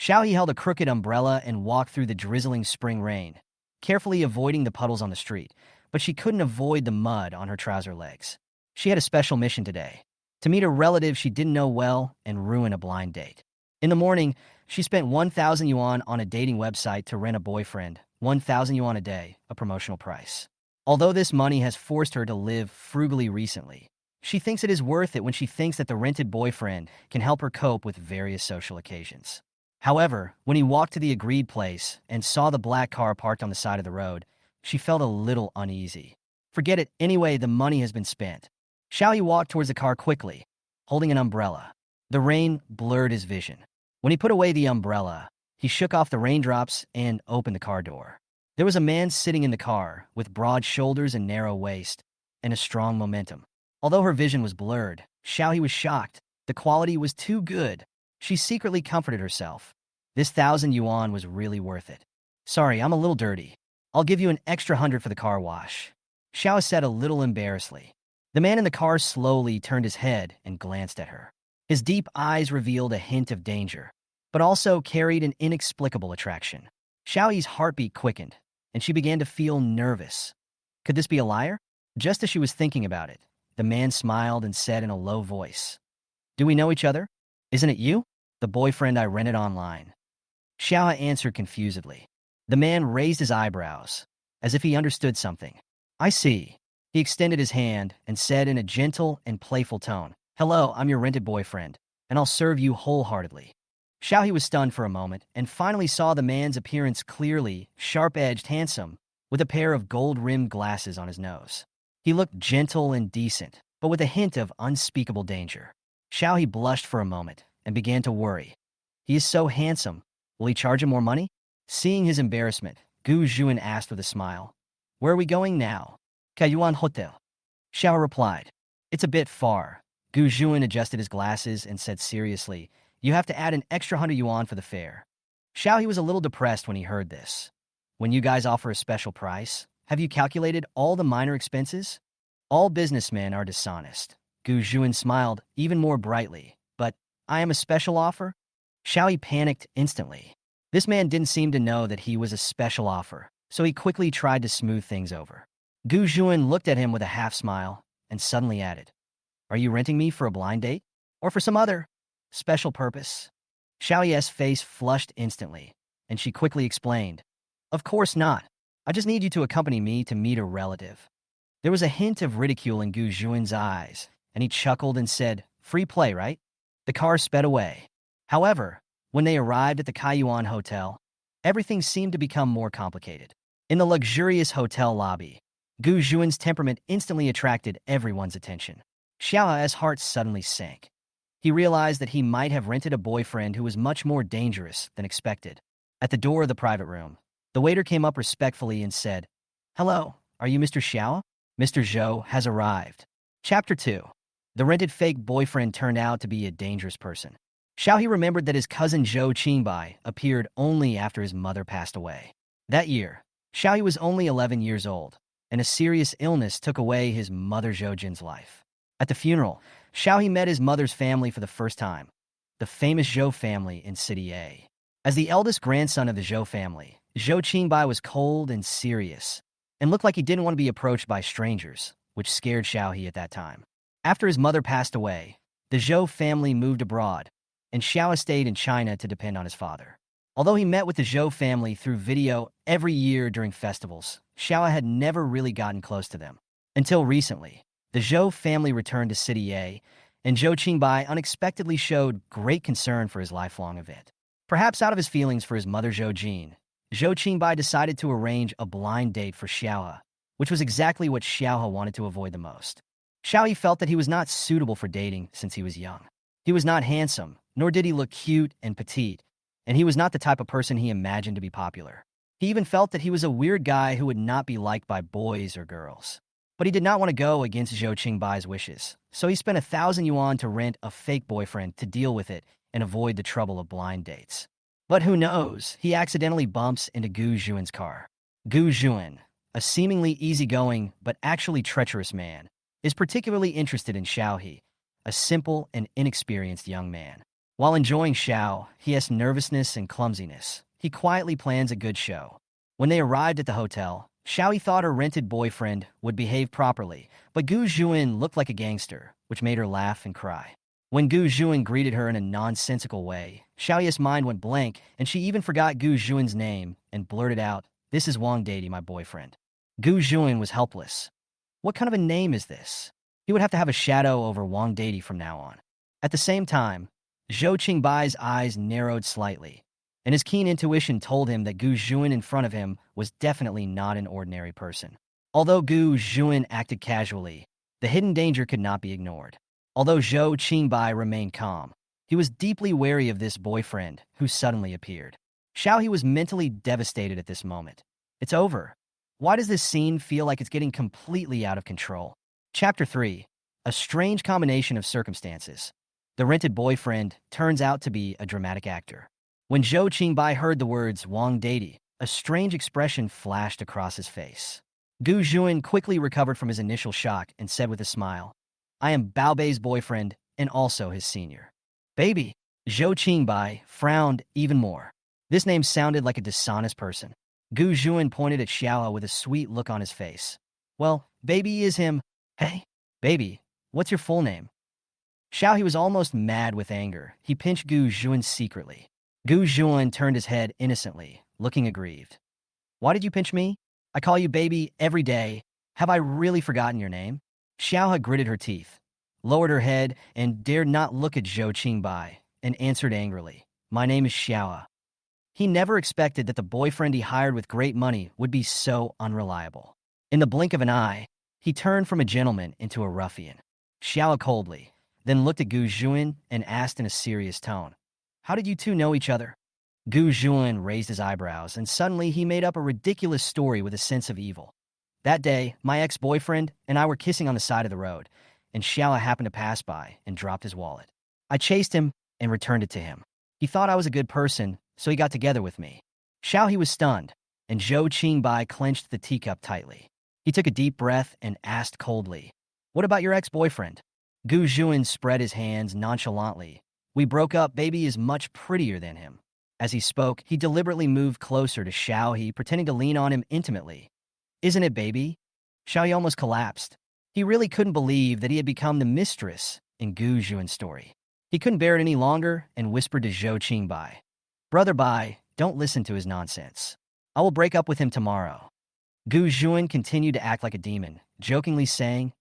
Xiaohe held a crooked umbrella and walked through the drizzling spring rain, carefully avoiding the puddles on the street, but she couldn't avoid the mud on her trouser legs. She had a special mission today: to meet a relative she didn't know well and ruin a blind date. In the morning, she spent 1,000 yuan on a dating website to rent a boyfriend, 1,000 yuan a day, a promotional price. Although this money has forced her to live frugally recently, she thinks it is worth it when she thinks that the rented boyfriend can help her cope with various social occasions. However, when he walked to the agreed place and saw the black car parked on the side of the road, she felt a little uneasy. Forget it, anyway, the money has been spent. Xiaohe walked towards the car quickly, holding an umbrella. The rain blurred his vision. When he put away the umbrella, he shook off the raindrops and opened the car door. There was a man sitting in the car with broad shoulders and narrow waist and a strong momentum. Although her vision was blurred, Xiaohe was shocked. The quality was too good. She secretly comforted herself. This 1,000 yuan was really worth it. Sorry, I'm a little dirty. I'll give you an extra 100 for the car wash, Xiaohe said a little embarrassedly. The man in the car slowly turned his head and glanced at her. His deep eyes revealed a hint of danger, but also carried an inexplicable attraction. Xiaohe's heartbeat quickened, and she began to feel nervous. Could this be a liar? Just as she was thinking about it, the man smiled and said in a low voice, "Do we know each other? Isn't it you? The boyfriend I rented online." Xiaohe answered confusedly. The man raised his eyebrows, as if he understood something. "I see." He extended his hand and said in a gentle and playful tone, "Hello, I'm your rented boyfriend, and I'll serve you wholeheartedly." Xiaohe was stunned for a moment and finally saw the man's appearance clearly, sharp-edged, handsome, with a pair of gold-rimmed glasses on his nose. He looked gentle and decent, but with a hint of unspeakable danger. Xiaohe blushed for a moment and began to worry. He is so handsome. Will he charge him more money? Seeing his embarrassment, Gu Zhuan asked with a smile, "Where are we going now?" "Kaiyuan Hotel." Xiaohe replied. "It's a bit far." Gu Zhuan adjusted his glasses and said seriously, "You have to add an extra 100 yuan for the fare." Xiaohe was a little depressed when he heard this. "When you guys offer a special price, have you calculated all the minor expenses?" "All businessmen are dishonest." Gu Zhuan smiled even more brightly. "But I am a special offer?" Xiaohe panicked instantly. This man didn't seem to know that he was a special offer, so he quickly tried to smooth things over. Gu Zhuan looked at him with a half-smile and suddenly added, "Are you renting me for a blind date? Or for some other special purpose?" Xiaohe's face flushed instantly, and she quickly explained, "Of course not. I just need you to accompany me to meet a relative." There was a hint of ridicule in Gu Zhuan's eyes, and he chuckled and said, "Free play, right?" The car sped away. However, when they arrived at the Kaiyuan Hotel, everything seemed to become more complicated. In the luxurious hotel lobby, Gu Zhuan's temperament instantly attracted everyone's attention. Xiaohe's heart suddenly sank. He realized that he might have rented a boyfriend who was much more dangerous than expected. At the door of the private room, the waiter came up respectfully and said, "Hello, are you Mr. Xiao? Mr. Zhou has arrived." Chapter 2. The rented fake boyfriend turned out to be a dangerous person. Xiaohe remembered that his cousin Zhou Qingbai appeared only after his mother passed away. That year, Xiaohe was only 11 years old, and a serious illness took away his mother Zhou Jin's life. At the funeral, Xiaohe met his mother's family for the first time, the famous Zhou family in City A. As the eldest grandson of the Zhou family, Zhou Qingbai was cold and serious, and looked like he didn't want to be approached by strangers, which scared Xiaohe at that time. After his mother passed away, the Zhou family moved abroad, and Xiaohe stayed in China to depend on his father. Although he met with the Zhou family through video every year during festivals, Xiaohe had never really gotten close to them. Until recently, the Zhou family returned to City A, and Zhou Qingbai unexpectedly showed great concern for his lifelong event. Perhaps out of his feelings for his mother Zhou Jin, Zhou Qingbai decided to arrange a blind date for Xiaohe, which was exactly what Xiaohe wanted to avoid the most. Xiaohe felt that he was not suitable for dating since he was young. He was not handsome, nor did he look cute and petite, and he was not the type of person he imagined to be popular. He even felt that he was a weird guy who would not be liked by boys or girls. But he did not want to go against Zhou Qingbai's wishes, so he spent 1,000 yuan to rent a fake boyfriend to deal with it and avoid the trouble of blind dates. But who knows, he accidentally bumps into Gu Zhuan's car. Gu Zhuan, a seemingly easygoing but actually treacherous man, is particularly interested in Xiaohe, a simple and inexperienced young man. While enjoying Xiao, he has nervousness and clumsiness. He quietly plans a good show. When they arrived at the hotel, Xiao thought her rented boyfriend would behave properly, but Gu Juin looked like a gangster, which made her laugh and cry. When Gu Juin greeted her in a nonsensical way, Xiaoya's mind went blank, and she even forgot Gu Juin's name and blurted out, "This is Wang Dadi, my boyfriend." Gu Juin was helpless. What kind of a name is this? He would have to have a shadow over Wang Dadi from now on. At the same time, Zhou Qingbai's eyes narrowed slightly, and his keen intuition told him that Gu Juin in front of him was definitely not an ordinary person. Although Gu Juin acted casually, the hidden danger could not be ignored. Although Zhou Qingbai remained calm, he was deeply wary of this boyfriend who suddenly appeared. Xiao He was mentally devastated at this moment. It's over. Why does this scene feel like it's getting completely out of control? Chapter 3. A strange combination of circumstances. The rented boyfriend turns out to be a dramatic actor. When Zhou Qingbai heard the words Wang Dadi, a strange expression flashed across his face. Gu Juin quickly recovered from his initial shock and said with a smile, "I am Bao Bei's boyfriend and also his senior." "Baby." Zhou Qingbai frowned even more. This name sounded like a dishonest person. Gu Juin pointed at Xiao with a sweet look on his face. "Well, baby is him." "Hey, baby, what's your full name?" Xiao He was almost mad with anger. He pinched Gu Juin secretly. Gu Juin turned his head innocently, looking aggrieved. "Why did you pinch me? I call you baby every day. Have I really forgotten your name?" Xiao gritted her teeth, lowered her head, and dared not look at Zhou Qingbai, and answered angrily, "My name is Xiao." He never expected that the boyfriend he hired with great money would be so unreliable. In the blink of an eye, he turned from a gentleman into a ruffian. Xiao coldly, then looked at Gu Juin and asked in a serious tone, "How did you two know each other?" Gu Juin raised his eyebrows, and suddenly he made up a ridiculous story with a sense of evil. "That day, my ex-boyfriend and I were kissing on the side of the road, and Xiao happened to pass by and dropped his wallet. I chased him and returned it to him. He thought I was a good person, so he got together with me." Xiao He was stunned, and Zhou Qingbai clenched the teacup tightly. He took a deep breath and asked coldly, "What about your ex-boyfriend?" Gu Juin spread his hands nonchalantly. "We broke up. Baby is much prettier than him." As he spoke, he deliberately moved closer to Xiao He, pretending to lean on him intimately. "Isn't it, baby?" Xiao He almost collapsed. He really couldn't believe that he had become the mistress in Gu Juin's story. He couldn't bear it any longer and whispered to Zhou Qingbai, "Brother Bai, don't listen to his nonsense. I will break up with him tomorrow." Gu Juin continued to act like a demon, jokingly saying,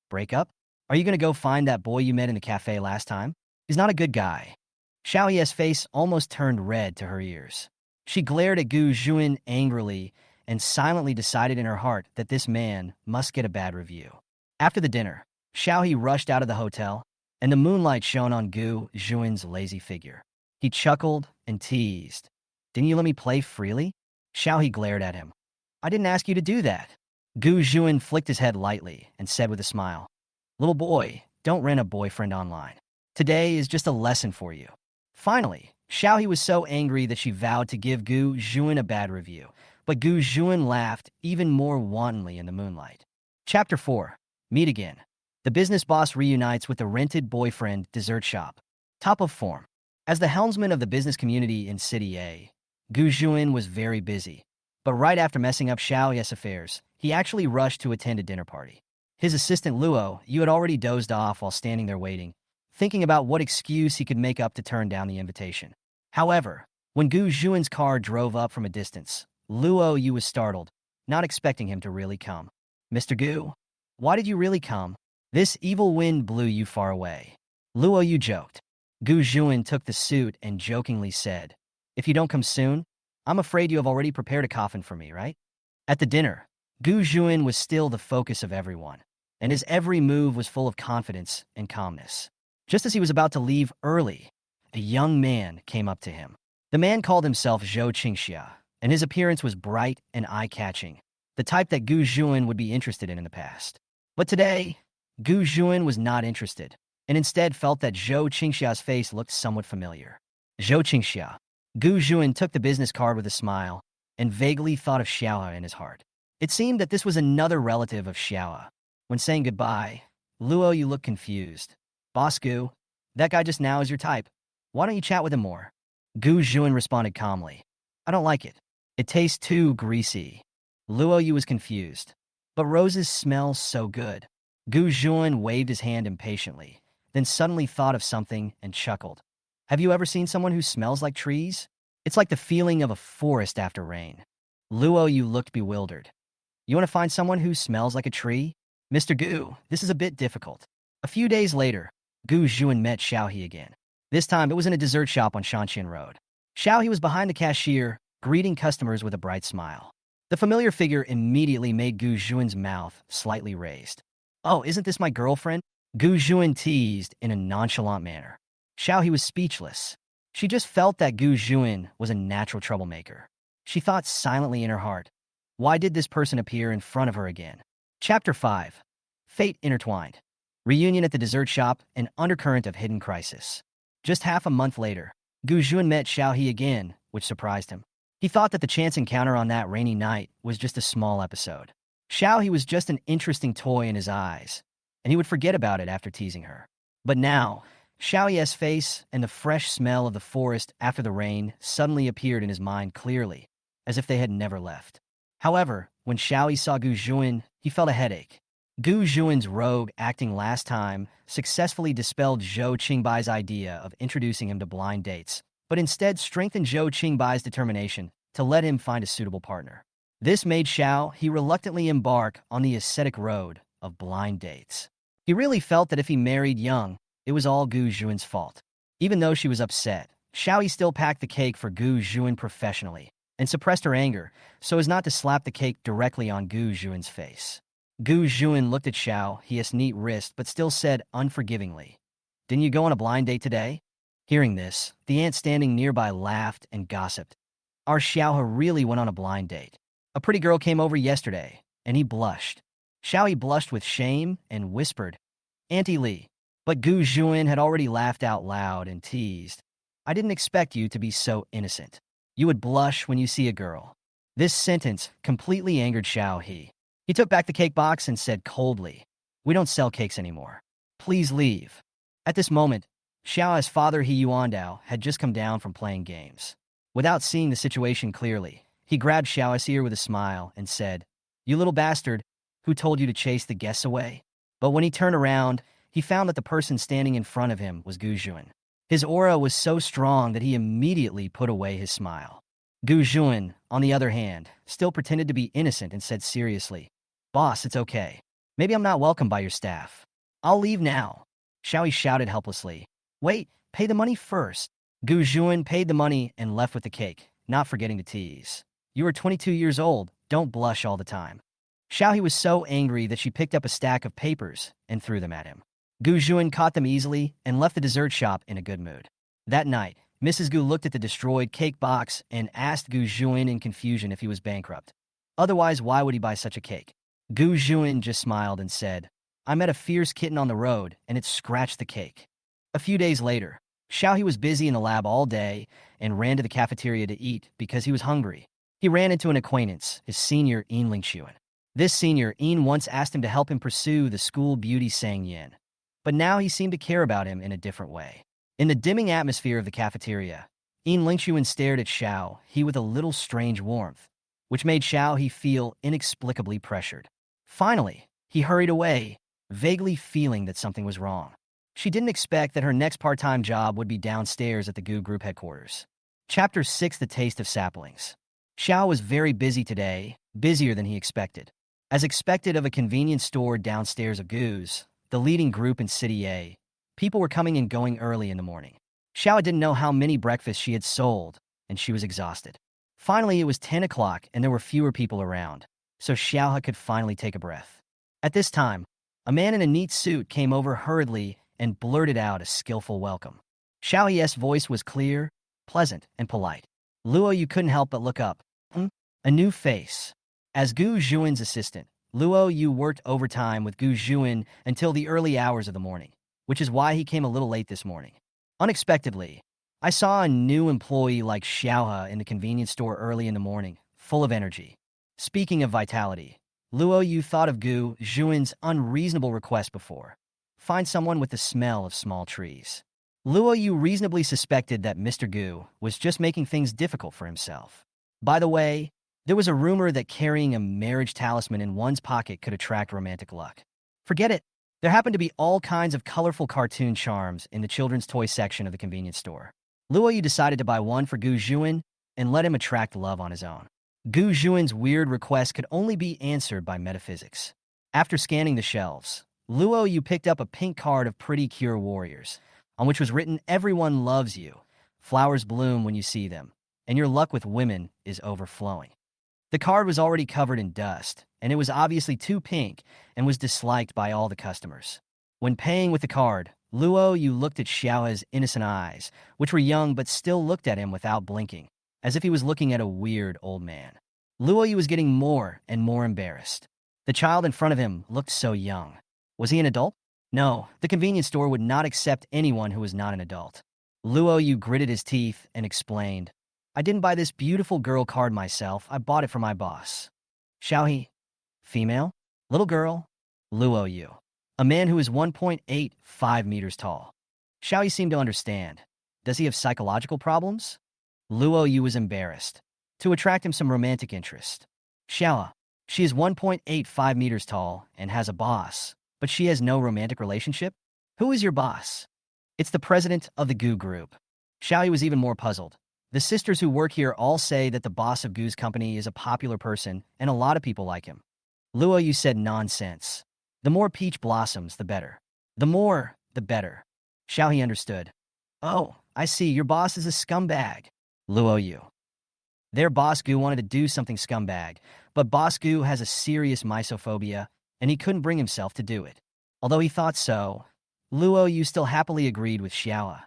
"Break up? Are you going to go find that boy you met in the cafe last time? He's not a good guy." Xiao Ye's face almost turned red to her ears. She glared at Gu Juin angrily and silently decided in her heart that this man must get a bad review. After the dinner, Xiao He rushed out of the hotel, and the moonlight shone on Gu Juin's lazy figure. He chuckled and teased. "Didn't you let me play freely?" Xiao He glared at him. "I didn't ask you to do that." Gu Juin flicked his head lightly and said with a smile, "Little boy, don't rent a boyfriend online. Today is just a lesson for you." Finally, Xiao He was so angry that she vowed to give Gu Juin a bad review, but Gu Juin laughed even more wantonly in the moonlight. Chapter 4. Meet again. The business boss reunites with the rented boyfriend dessert shop. Top of form. As the helmsman of the business community in City A, Gu Juin was very busy. But right after messing up Xiao Ye's affairs, he actually rushed to attend a dinner party. His assistant Luo Yu had already dozed off while standing there waiting, thinking about what excuse he could make up to turn down the invitation. However, when Gu Juin's car drove up from a distance, Luo Yu was startled, not expecting him to really come. "Mr. Gu, why did you really come? This evil wind blew you far away." Luo Yu joked. Gu Juin took the suit and jokingly said, "If you don't come soon, I'm afraid you have already prepared a coffin for me, right?" At the dinner, Gu Juin was still the focus of everyone, and his every move was full of confidence and calmness. Just as he was about to leave early, a young man came up to him. The man called himself Zhou Qingxia, and his appearance was bright and eye-catching, the type that Gu Juin would be interested in the past. But today, Gu Juin was not interested, and instead felt that Zhou Qingxia's face looked somewhat familiar. Zhou Qingxia. Gu Juin took the business card with a smile and vaguely thought of Xiao in his heart. It seemed that this was another relative of Xiao. When saying goodbye, Luo Yu looked confused. "Boss Gu, that guy just now is your type." Why don't you chat with him more? Gu Jun responded calmly. I don't like it. It tastes too greasy. Luo Yu was confused. But roses smell so good. Gu Jun waved his hand impatiently, then suddenly thought of something and chuckled. Have you ever seen someone who smells like trees? It's like the feeling of a forest after rain. Luo Yu looked bewildered. You want to find someone who smells like a tree? Mr. Gu, this is a bit difficult. A few days later, Gu Jun met Xiaohe again. This time, it was in a dessert shop on Shanxian Road. Xiaohe was behind the cashier, greeting customers with a bright smile. The familiar figure immediately made Gu Jun's mouth slightly raised. Oh, isn't this my girlfriend? Gu Jun teased in a nonchalant manner. Xiaohe was speechless. She just felt that Gu Jun was a natural troublemaker. She thought silently in her heart, why did this person appear in front of her again? Chapter 5. Fate Intertwined. Reunion at the dessert shop, an undercurrent of hidden crisis. Just half a month later, Gu Jun met Xiaohe again, which surprised him. He thought that the chance encounter on that rainy night was just a small episode. Xiaohe was just an interesting toy in his eyes, and he would forget about it after teasing her. But now, Xiaohe's face and the fresh smell of the forest after the rain suddenly appeared in his mind clearly, as if they had never left. However, when Xiaohe saw Gu Jun, he felt a headache. Gu Jun's rogue acting last time successfully dispelled Zhou Qingbai's idea of introducing him to blind dates, but instead strengthened Zhou Qingbai's determination to let him find a suitable partner. This made Xiaohe reluctantly embark on the ascetic road of blind dates. He really felt that if he married young, it was all Gu Jun's fault. Even though she was upset, Xiaohe still packed the cake for Gu Jun professionally and suppressed her anger so as not to slap the cake directly on Gu Jun's face. Gu Jun looked at Xiaohe's neat wrist but still said unforgivingly, Didn't you go on a blind date today? Hearing this, the aunt standing nearby laughed and gossiped. Our Xiaohe really went on a blind date. A pretty girl came over yesterday, and he blushed. Xiaohe blushed with shame and whispered, Auntie Li. But Gu Jun had already laughed out loud and teased. I didn't expect you to be so innocent. You would blush when you see a girl. This sentence completely angered Xiaohe. He took back the cake box and said coldly, We don't sell cakes anymore. Please leave. At this moment, Xiaohe's father He Yuandao had just come down from playing games. Without seeing the situation clearly, he grabbed Xiaohe's ear with a smile and said, You little bastard, who told you to chase the guests away? But when he turned around, he found that the person standing in front of him was Gu Jun. His aura was so strong that he immediately put away his smile. Gu Jun, on the other hand, still pretended to be innocent and said seriously, Boss, it's okay. Maybe I'm not welcome by your staff. I'll leave now. Xiaohe shouted helplessly. Wait, pay the money first. Gu Jun paid the money and left with the cake, not forgetting to tease. You are 22 years old, don't blush all the time. Xiaohe was so angry that she picked up a stack of papers and threw them at him. Gu Jun caught them easily and left the dessert shop in a good mood. That night, Mrs. Gu looked at the destroyed cake box and asked Gu Jun in confusion if he was bankrupt. Otherwise, why would he buy such a cake? Gu Jun just smiled and said, I met a fierce kitten on the road, and it scratched the cake. A few days later, Xiaohe was busy in the lab all day and ran to the cafeteria to eat because he was hungry. He ran into an acquaintance, his senior Yin Lingxuan. This senior, Yin, once asked him to help him pursue the school beauty Sang Yin. But now he seemed to care about him in a different way. In the dimming atmosphere of the cafeteria, Yin Lingxuan stared at Xiaohe with a little strange warmth, which made Xiaohe feel inexplicably pressured. Finally, he hurried away, vaguely feeling that something was wrong. She didn't expect that her next part-time job would be downstairs at the Gu Group headquarters. Chapter 6: The Taste of Saplings. Xiao was very busy today, busier than he expected. As expected of a convenience store downstairs of Gu's, the leading group in City A, people were coming and going early in the morning. Xiao didn't know how many breakfasts she had sold, and she was exhausted. Finally, it was 10 o'clock and there were fewer people around, so Xiao could finally take a breath. At this time, a man in a neat suit came over hurriedly and blurted out a skillful welcome. Xiaohe's voice was clear, pleasant, and polite. Luo, you couldn't help but look up. A new face. As Gu Jun's assistant, Luo Yu worked overtime with Gu Jun until the early hours of the morning, which is why he came a little late this morning. Unexpectedly, I saw a new employee like Xiaohe in the convenience store early in the morning, full of energy. Speaking of vitality, Luo Yu thought of Gu Jun's unreasonable request before. Find someone with the smell of small trees. Luo Yu reasonably suspected that Mr. Gu was just making things difficult for himself. By the way, there was a rumor that carrying a marriage talisman in one's pocket could attract romantic luck. Forget it. There happened to be all kinds of colorful cartoon charms in the children's toy section of the convenience store. Luo Yu decided to buy one for Gu Juan and let him attract love on his own. Gu Juan's weird request could only be answered by metaphysics. After scanning the shelves, Luo Yu picked up a pink card of Pretty Cure Warriors, on which was written, "Everyone loves you. Flowers bloom when you see them, and your luck with women is overflowing." The card was already covered in dust, and it was obviously too pink and was disliked by all the customers. When paying with the card, Luo Yu looked at Xiaohe's innocent eyes, which were young but still looked at him without blinking, as if he was looking at a weird old man. Luo Yu was getting more and more embarrassed. The child in front of him looked so young. Was he an adult? No, the convenience store would not accept anyone who was not an adult. Luo Yu gritted his teeth and explained, "I didn't buy this beautiful girl card myself. I bought it for my boss." Xiaohe. Female? Little girl? Luo Yu. A man who is 1.85 meters tall. Xiaohe seemed to understand. Does he have psychological problems? Luo Yu was embarrassed. To attract him some romantic interest. Xiaohe. She is 1.85 meters tall and has a boss, but she has no romantic relationship? Who is your boss? It's the president of the Gu Group. Xiaohe was even more puzzled. The sisters who work here all say that the boss of Gu's company is a popular person and a lot of people like him. Luo Yu said, "Nonsense. The more peach blossoms, the better. The more, the better." Xiaohe understood. "Oh, I see. Your boss is a scumbag." Luo Yu. Their boss Gu wanted to do something scumbag, but boss Gu has a serious misophobia, and he couldn't bring himself to do it. Although he thought so, Luo Yu still happily agreed with Xiaohe.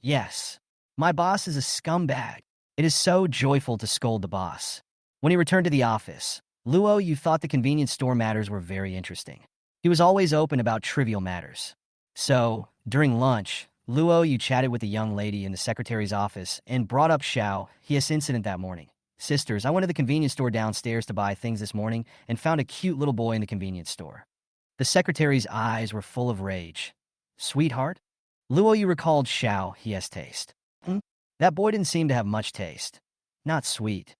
"Yes, my boss is a scumbag." It is so joyful to scold the boss. When he returned to the office, Luo Yu thought the convenience store matters were very interesting. He was always open about trivial matters. So, during lunch, Luo Yu chatted with a young lady in the secretary's office and brought up Xiaohe's incident that morning. "Sisters, I went to the convenience store downstairs to buy things this morning and found a cute little boy in the convenience store." The secretary's eyes were full of rage. "Sweetheart?" Luo Yu recalled Xiaohe's taste. That boy didn't seem to have much taste. Not sweet.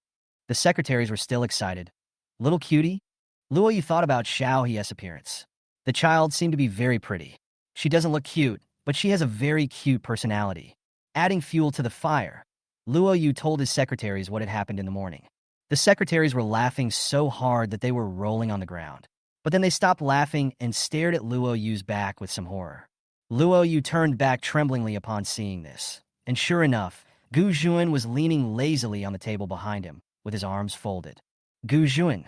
The secretaries were still excited. "Little cutie?" Luo Yu thought about Xiaohe's appearance. The child seemed to be very pretty. She doesn't look cute, but she has a very cute personality. Adding fuel to the fire, Luo Yu told his secretaries what had happened in the morning. The secretaries were laughing so hard that they were rolling on the ground. But then they stopped laughing and stared at Luo Yu's back with some horror. Luo Yu turned back tremblingly upon seeing this. And sure enough, Gu Juan was leaning lazily on the table behind him, with his arms folded. "Gu Juan,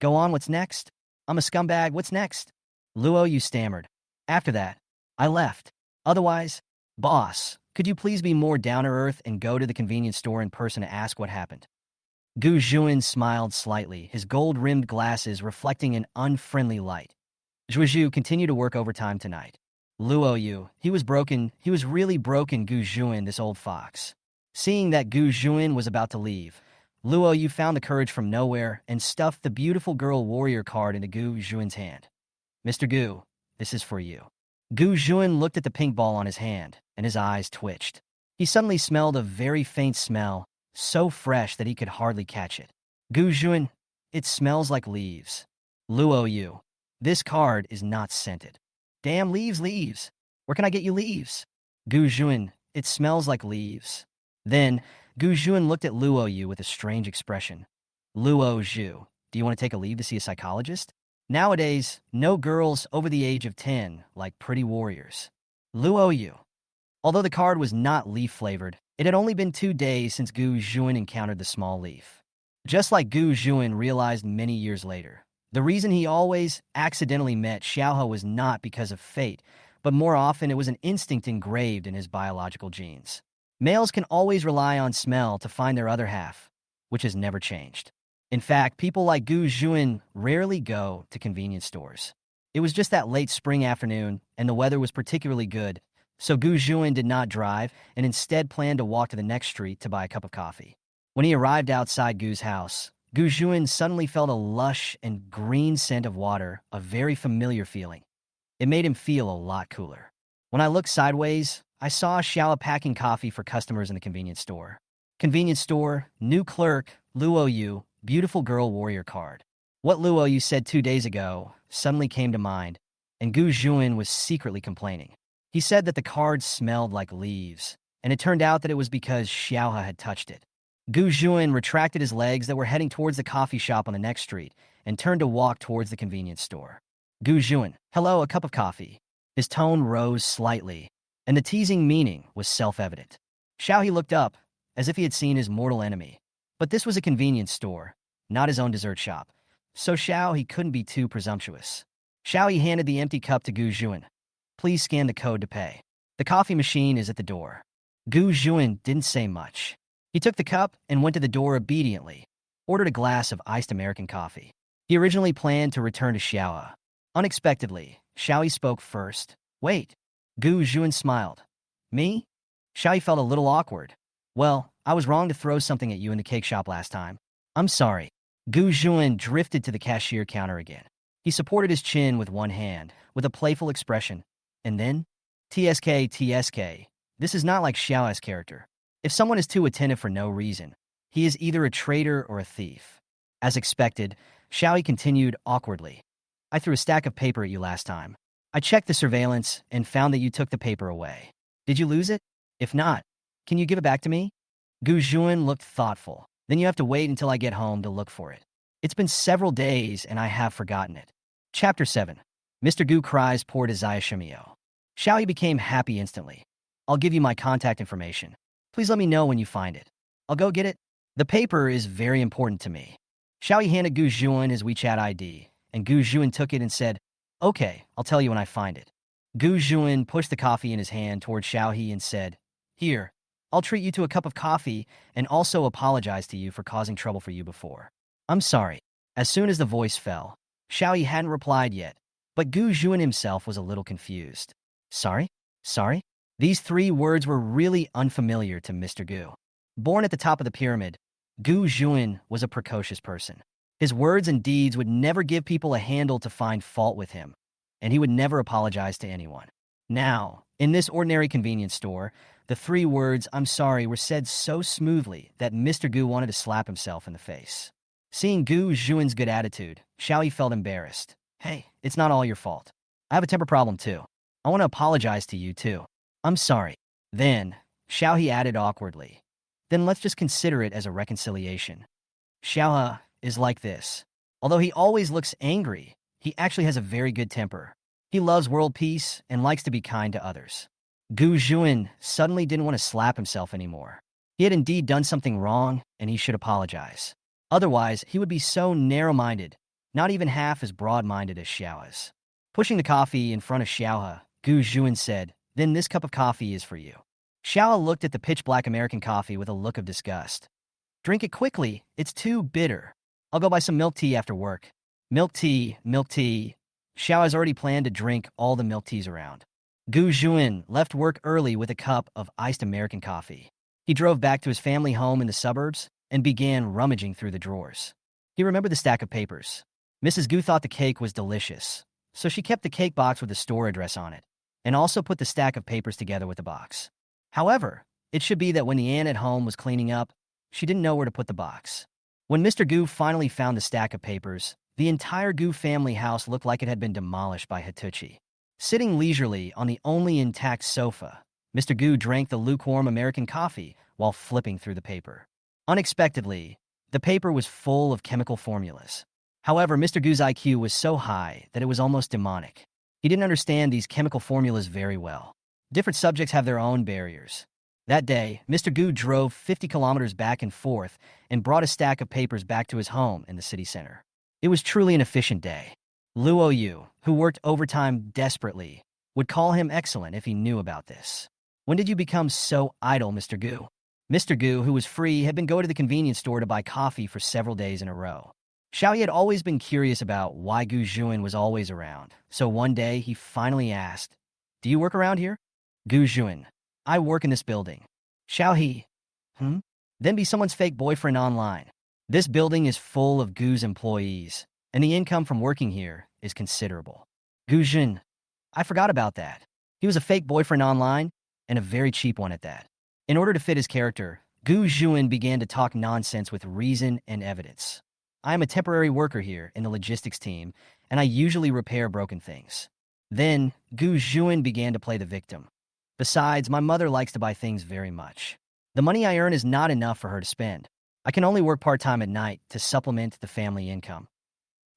go on, what's next?" "I'm a scumbag, what's next?" Luo Yu stammered. "After that, I left. Otherwise, boss, could you please be more down-to-earth and go to the convenience store in person to ask what happened?" Gu Juan smiled slightly, his gold-rimmed glasses reflecting an unfriendly light. "Zhuozhu continued to work overtime tonight." Luo Yu, he was really broken, Gu Juan, this old fox. Seeing that Gu Juan was about to leave, Luo Yu found the courage from nowhere and stuffed the beautiful girl warrior card into Gu Juan's hand. "Mr. Gu, this is for you." Gu Juan looked at the pink ball on his hand, and his eyes twitched. He suddenly smelled a very faint smell, so fresh that he could hardly catch it. "Gu Juan, it smells like leaves." Luo Yu, this card is not scented. "Damn, leaves. Where can I get you leaves?" Gu Juan, it smells like leaves. Then, Gu Juan looked at Luo Yu with a strange expression. "Luo Zhu, do you want to take a leave to see a psychologist? Nowadays, no girls over the age of 10 like pretty warriors." Luo Yu. Although the card was not leaf-flavored, it had only been 2 days since Gu Juan encountered the small leaf. Just like Gu Juan realized many years later, the reason he always accidentally met Xiaohe was not because of fate, but more often it was an instinct engraved in his biological genes. Males can always rely on smell to find their other half, which has never changed. In fact, people like Gu Juan rarely go to convenience stores. It was just that late spring afternoon, and the weather was particularly good, so Gu Juan did not drive and instead planned to walk to the next street to buy a cup of coffee. When he arrived outside Gu's house, Gu Juan suddenly felt a lush and green scent of water, a very familiar feeling. It made him feel a lot cooler. "When I look sideways, I saw Xiao packing coffee for customers in the convenience store. Convenience store, new clerk, Luo Yu, beautiful girl warrior card. What Luo Yu said 2 days ago suddenly came to mind, and Gu Juan was secretly complaining. He said that the card smelled like leaves, and it turned out that it was because Xiaohe had touched it. Gu Juan retracted his legs that were heading towards the coffee shop on the next street and turned to walk towards the convenience store. Gu Juan, hello, a cup of coffee. His tone rose slightly, and the teasing meaning was self-evident. Xiaohe looked up, as if he had seen his mortal enemy. But this was a convenience store, not his own dessert shop, so Xiaohe couldn't be too presumptuous. Xiaohe handed the empty cup to Gu Juan. Please scan the code to pay. The coffee machine is at the door. Gu Juan didn't say much. He took the cup and went to the door obediently, ordered a glass of iced American coffee. He originally planned to return to Xiaohe. Unexpectedly, Xiaohe spoke first. Wait. Gu Juan smiled. Me? Xiaohe felt a little awkward. Well, I was wrong to throw something at you in the cake shop last time. I'm sorry. Gu Juan drifted to the cashier counter again. He supported his chin with one hand, with a playful expression. And then? TSK. This is not like Xiaohe's character. If someone is too attentive for no reason, he is either a traitor or a thief. As expected, Xiaohe continued awkwardly. I threw a stack of paper at you last time. I checked the surveillance and found that you took the paper away. Did you lose it? If not, can you give it back to me? Gu Juan looked thoughtful. Then you have to wait until I get home to look for it. It's been several days and I have forgotten it. Chapter 7. Mr. Gu cries poor to Zayashimio. Xiaohe became happy instantly. I'll give you my contact information. Please let me know when you find it. I'll go get it. The paper is very important to me. Xiaohe handed Gu Juan his WeChat ID, and Gu Juan took it and said, Okay, I'll tell you when I find it. Gu Juan pushed the coffee in his hand toward Xiaohe and said, Here, I'll treat you to a cup of coffee and also apologize to you for causing trouble for you before. I'm sorry. As soon as the voice fell, Xiaohe hadn't replied yet, but Gu Juan himself was a little confused. Sorry? Sorry? These 3 words were really unfamiliar to Mr. Gu. Born at the top of the pyramid, Gu Juan was a precocious person. His words and deeds would never give people a handle to find fault with him, and he would never apologize to anyone. Now, in this ordinary convenience store, the 3 words, I'm sorry, were said so smoothly that Mr. Gu wanted to slap himself in the face. Seeing Gu Juan's good attitude, Xiaohe felt embarrassed. Hey, it's not all your fault. I have a temper problem too. I want to apologize to you too. I'm sorry. Then, Xiaohe added awkwardly. Then let's just consider it as a reconciliation. Xiaohe is like this. Although he always looks angry, he actually has a very good temper. He loves world peace and likes to be kind to others. Gu Juan suddenly didn't want to slap himself anymore. He had indeed done something wrong, and he should apologize. Otherwise, he would be so narrow-minded, not even half as broad-minded as Xiaohe's. Pushing the coffee in front of Xiaohe, Gu Juan said, Then this cup of coffee is for you. Xiaohe looked at the pitch-black American coffee with a look of disgust. Drink it quickly. It's too bitter. I'll go buy some milk tea after work. Milk tea, milk tea. Xiaohe has already planned to drink all the milk teas around. Gu Juan left work early with a cup of iced American coffee. He drove back to his family home in the suburbs and began rummaging through the drawers. He remembered the stack of papers. Mrs. Gu thought the cake was delicious, so she kept the cake box with the store address on it, and also put the stack of papers together with the box. However, it should be that when the aunt at home was cleaning up, she didn't know where to put the box. When Mr. Gu finally found the stack of papers, the entire Gu family house looked like it had been demolished by Hituchi. Sitting leisurely on the only intact sofa, Mr. Gu drank the lukewarm American coffee while flipping through the paper. Unexpectedly, the paper was full of chemical formulas. However, Mr. Gu's IQ was so high that it was almost demonic. He didn't understand these chemical formulas very well. Different subjects have their own barriers. That day, Mr. Gu drove 50 kilometers back and forth and brought a stack of papers back to his home in the city center. It was truly an efficient day. Luo Yu, who worked overtime desperately, would call him excellent if he knew about this. When did you become so idle, Mr. Gu? Mr. Gu, who was free, had been going to the convenience store to buy coffee for several days in a row. Xiaohe had always been curious about why Gu Juan was always around, so one day he finally asked, Do you work around here? Gu Juan, I work in this building. Xiaohe, Then be someone's fake boyfriend online. This building is full of Gu's employees, and the income from working here is considerable. Gu Jun, I forgot about that. He was a fake boyfriend online? and a very cheap one at that. In order to fit his character, Gu Juin began to talk nonsense with reason and evidence. I am a temporary worker here in the logistics team, and I usually repair broken things. Then, Gu Juin began to play the victim. Besides, my mother likes to buy things very much. The money I earn is not enough for her to spend. I can only work part-time at night to supplement the family income.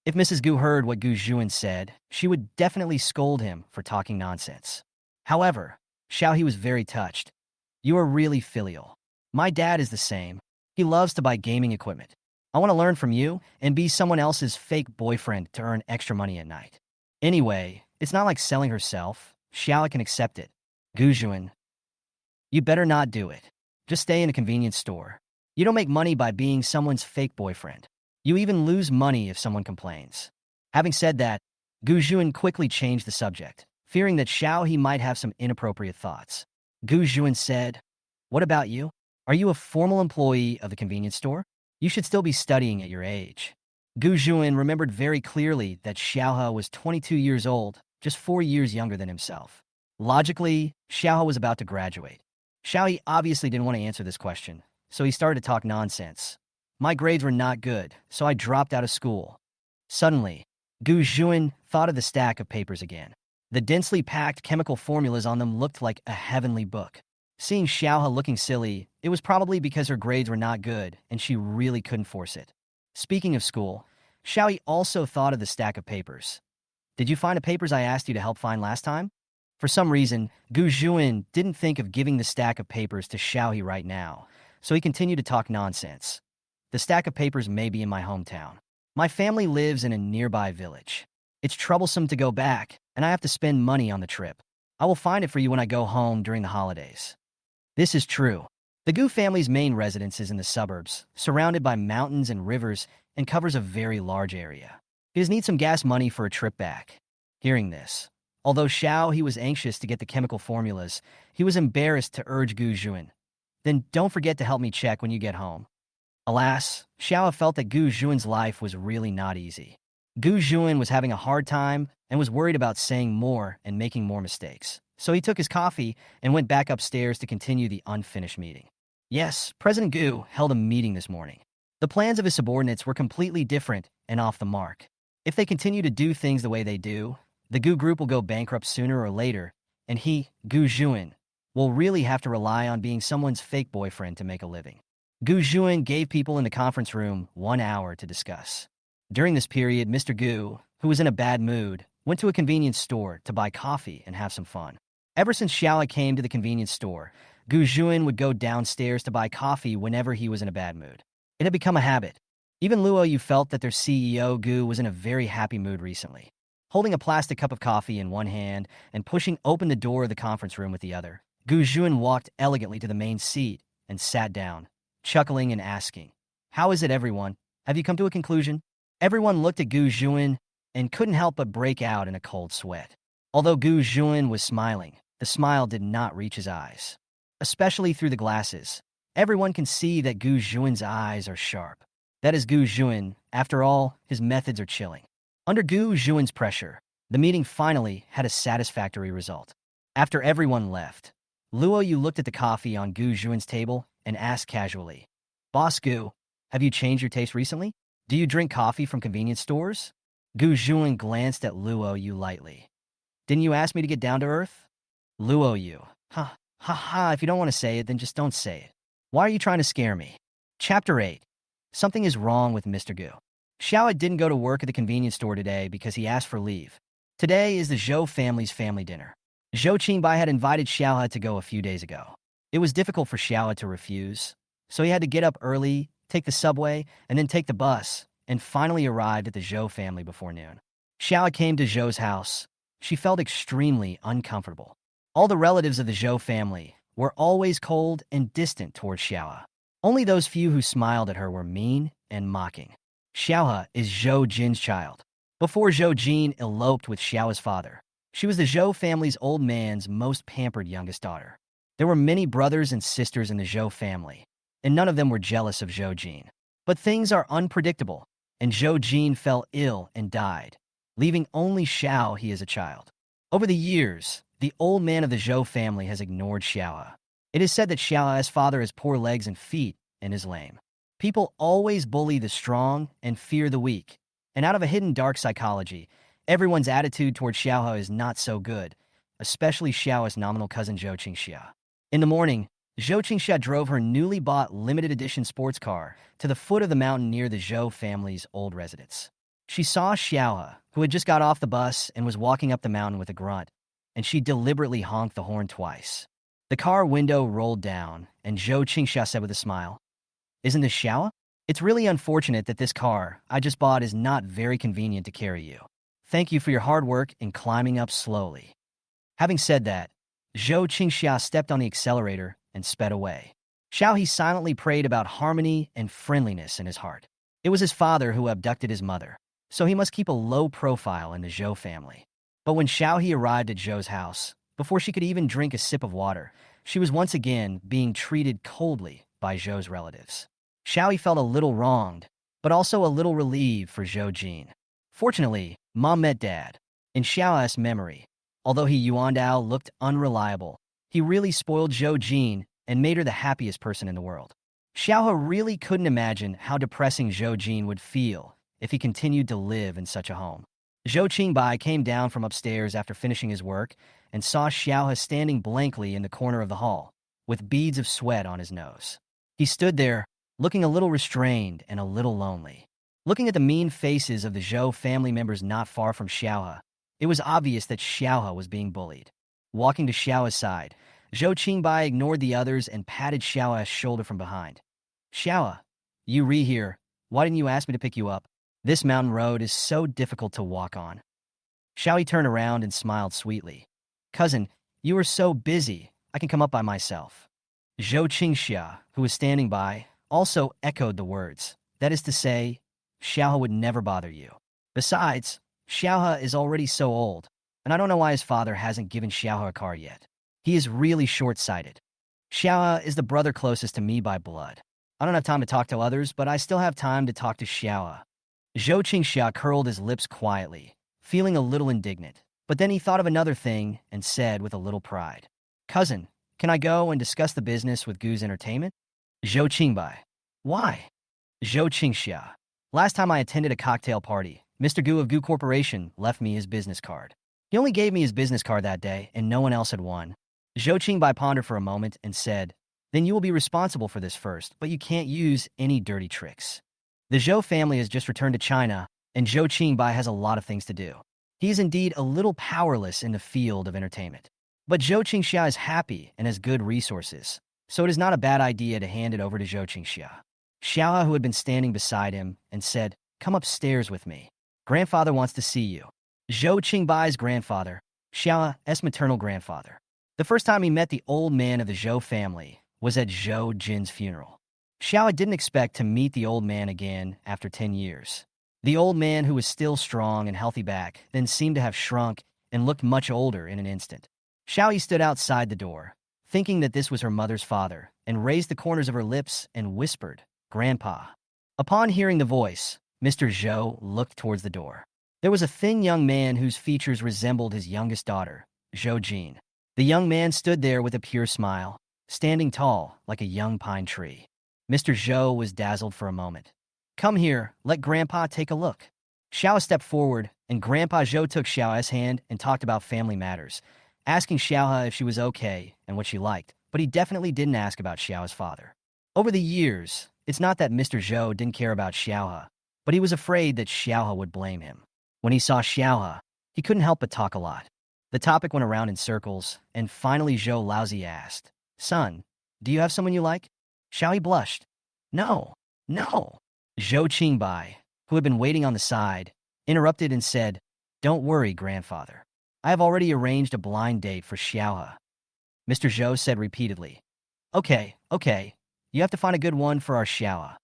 If Mrs. Gu heard what Gu Juin said, she would definitely scold him for talking nonsense. However, Xiao He was very touched. You are really filial. My dad is the same. He loves to buy gaming equipment. I want to learn from you and be someone else's fake boyfriend to earn extra money at night. Anyway, it's not like selling herself. Xiao can accept it. Gu Juin, you better not do it. Just stay in a convenience store. You don't make money by being someone's fake boyfriend. You even lose money if someone complains. Having said that, Gu Juin quickly changed the subject, fearing that Xiao He might have some inappropriate thoughts. Gu Juin said, "What about you? Are you a formal employee of the convenience store? You should still be studying at your age." Gu Juin remembered very clearly that Xiao He was 22 years old, just 4 years younger than himself. Logically, Xiao He was about to graduate. Xiao He obviously didn't want to answer this question, so he started to talk nonsense. My grades were not good, so I dropped out of school. Suddenly, Gu Juin thought of the stack of papers again. The densely packed chemical formulas on them looked like a heavenly book. Seeing Xiao He looking silly, it was probably because her grades were not good and she really couldn't force it. Speaking of school, Xiao He also thought of the stack of papers. Did you find the papers I asked you to help find last time? For some reason, Gu Juin didn't think of giving the stack of papers to Xiao He right now, so he continued to talk nonsense. The stack of papers may be in my hometown. My family lives in a nearby village. It's troublesome to go back, and I have to spend money on the trip. I will find it for you when I go home during the holidays. This is true. The Gu family's main residence is in the suburbs, surrounded by mountains and rivers, and covers a very large area. He just needs some gas money for a trip back. Hearing this, although Xiao He was anxious to get the chemical formulas, he was embarrassed to urge Gu Juin. Then don't forget to help me check when you get home. Alas, Xiao felt that Gu Juin's life was really not easy. Gu Juin was having a hard time and was worried about saying more and making more mistakes. So he took his coffee and went back upstairs to continue the unfinished meeting. Yes, President Gu held a meeting this morning. The plans of his subordinates were completely different and off the mark. If they continue to do things the way they do, the Gu group will go bankrupt sooner or later, and he, Gu Juin, will really have to rely on being someone's fake boyfriend to make a living. Gu Juin gave people in the conference room 1 hour to discuss. During this period, Mr. Gu, who was in a bad mood, went to a convenience store to buy coffee and have some fun. Ever since Xiao came to the convenience store, Gu Juin would go downstairs to buy coffee whenever he was in a bad mood. It had become a habit. Even Luo Yu felt that their CEO, Gu, was in a very happy mood recently. Holding a plastic cup of coffee in one hand and pushing open the door of the conference room with the other, Gu Juin walked elegantly to the main seat and sat down, chuckling and asking, "How is it, everyone? Have you come to a conclusion?" Everyone looked at Gu Juin and couldn't help but break out in a cold sweat. Although Gu Juin was smiling, the smile did not reach his eyes. Especially through the glasses, everyone can see that Gu Juin's eyes are sharp. That is Gu Juin. After all, his methods are chilling. Under Gu Juin's pressure, the meeting finally had a satisfactory result. After everyone left, Luo Yu looked at the coffee on Gu Juin's table and asked casually, "Boss Gu, have you changed your taste recently? Do you drink coffee from convenience stores?" Gu Juin glanced at Luo Yu lightly. "Didn't you ask me to get down to earth?" Luo Yu, ha, if you don't want to say it, then just don't say it. Why are you trying to scare me? Chapter 8. Something is wrong with Mr. Gu. Xiao didn't go to work at the convenience store today because he asked for leave. Today is the Zhou family's family dinner. Zhou Qingbai had invited Xiao to go a few days ago. It was difficult for Xiao to refuse, so he had to get up early, take the subway, and then take the bus, and finally arrived at the Zhou family before noon. Xiao came to Zhou's house. She felt extremely uncomfortable. All the relatives of the Zhou family were always cold and distant towards Xiao. Only those few who smiled at her were mean and mocking. Xiao is Zhou Jin's child. Before Zhou Jin eloped with Xiao's father, she was the Zhou family's old man's most pampered youngest daughter. There were many brothers and sisters in the Zhou family, and none of them were jealous of Zhou Jin. But things are unpredictable, and Zhou Jin fell ill and died, leaving only Xiao he as a child. Over the years, The old man of the Zhou family has ignored Xiaohe. It is said that Xiaohe's father has poor legs and feet and is lame. People always bully the strong and fear the weak. And out of a hidden dark psychology, everyone's attitude toward Xiaohe is not so good, especially Xiaohe's nominal cousin Zhou Qingxia. In the morning, Zhou Qingxia drove her newly bought limited edition sports car to the foot of the mountain near the Zhou family's old residence. She saw Xiaohe, who had just got off the bus and was walking up the mountain with a grunt, and she deliberately honked the horn twice. The car window rolled down, and Zhou Qingxia said with a smile, "Isn't this Xiaohe? It's really unfortunate that this car I just bought is not very convenient to carry you. Thank you for your hard work in climbing up slowly." Having said that, Zhou Qingxia stepped on the accelerator and sped away. Xiaohe silently prayed about harmony and friendliness in his heart. It was his father who abducted his mother, so he must keep a low profile in the Zhou family. But when Xiaohe arrived at Zhou's house, before she could even drink a sip of water, she was once again being treated coldly by Zhou's relatives. Xiaohe felt a little wronged, but also a little relieved for Zhou Jin. Fortunately, Mom met Dad. In Xiaohe's memory, although he Yuandao looked unreliable, he really spoiled Zhou Jin and made her the happiest person in the world. Xiaohe really couldn't imagine how depressing Zhou Jin would feel if he continued to live in such a home. Zhou Qingbai came down from upstairs after finishing his work and saw Xiaohe standing blankly in the corner of the hall, with beads of sweat on his nose. He stood there, looking a little restrained and a little lonely. Looking at the mean faces of the Zhou family members not far from Xiaohe, it was obvious that Xiaohe was being bullied. Walking to Xiaohe's side, Zhou Qingbai ignored the others and patted Xiaohe's shoulder from behind. "Xiaohe, you here. Why didn't you ask me to pick you up? This mountain road is so difficult to walk on." Xiaohe turned around and smiled sweetly. "Cousin, you are so busy, I can come up by myself." Zhou Qingxia, who was standing by, also echoed the words. That is to say, Xiaohe would never bother you. Besides, Xiaohe is already so old, and I don't know why his father hasn't given Xiaohe a car yet. He is really short-sighted. Xiaohe is the brother closest to me by blood. I don't have time to talk to others, but I still have time to talk to Xiaohe. Zhou Qingxia curled his lips quietly, feeling a little indignant. But then he thought of another thing and said with a little pride, "Cousin, can I go and discuss the business with Gu's Entertainment?" Zhou Qingbai. "Why?" Zhou Qingxia. "Last time I attended a cocktail party, Mr. Gu of Gu Corporation left me his business card. He only gave me his business card that day, and no one else had one." Zhou Qingbai pondered for a moment and said, "Then you will be responsible for this first, but you can't use any dirty tricks." The Zhou family has just returned to China, and Zhou Qingbai has a lot of things to do. He is indeed a little powerless in the field of entertainment. But Zhou Qingxia is happy and has good resources, so it is not a bad idea to hand it over to Zhou Qingxia. Xiaohe, who had been standing beside him, and said, "Come upstairs with me. Grandfather wants to see you." Zhou Qingbai's grandfather, Xiaohe's maternal grandfather. The first time he met the old man of the Zhou family was at Zhou Jin's funeral. Xiaohe didn't expect to meet the old man again after 10 years. The old man, who was still strong and healthy back, then seemed to have shrunk and looked much older in an instant. Xiaohe stood outside the door, thinking that this was her mother's father, and raised the corners of her lips and whispered, "Grandpa." Upon hearing the voice, Mr. Zhou looked towards the door. There was a thin young man whose features resembled his youngest daughter, Zhou Jin. The young man stood there with a pure smile, standing tall like a young pine tree. Mr. Zhou was dazzled for a moment. "Come here, let Grandpa take a look." Xiaohe stepped forward, and Grandpa Zhou took Xiaohe's hand and talked about family matters, asking Xiaohe if she was okay and what she liked, but he definitely didn't ask about Xiaohe's father. Over the years, it's not that Mr. Zhou didn't care about Xiaohe, but he was afraid that Xiaohe would blame him. When he saw Xiaohe, he couldn't help but talk a lot. The topic went around in circles, and finally Zhou Laozi asked, "Son, do you have someone you like?" Xiaohe blushed. No. Zhou Qingbai, who had been waiting on the side, interrupted and said, "Don't worry, grandfather. I have already arranged a blind date for Xiaohe." Mr. Zhou said repeatedly, Okay. You have to find a good one for our Xiaohe."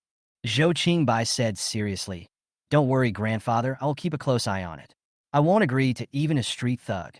Zhou Qingbai said seriously, "Don't worry, grandfather. I will keep a close eye on it. I won't agree to even a street thug."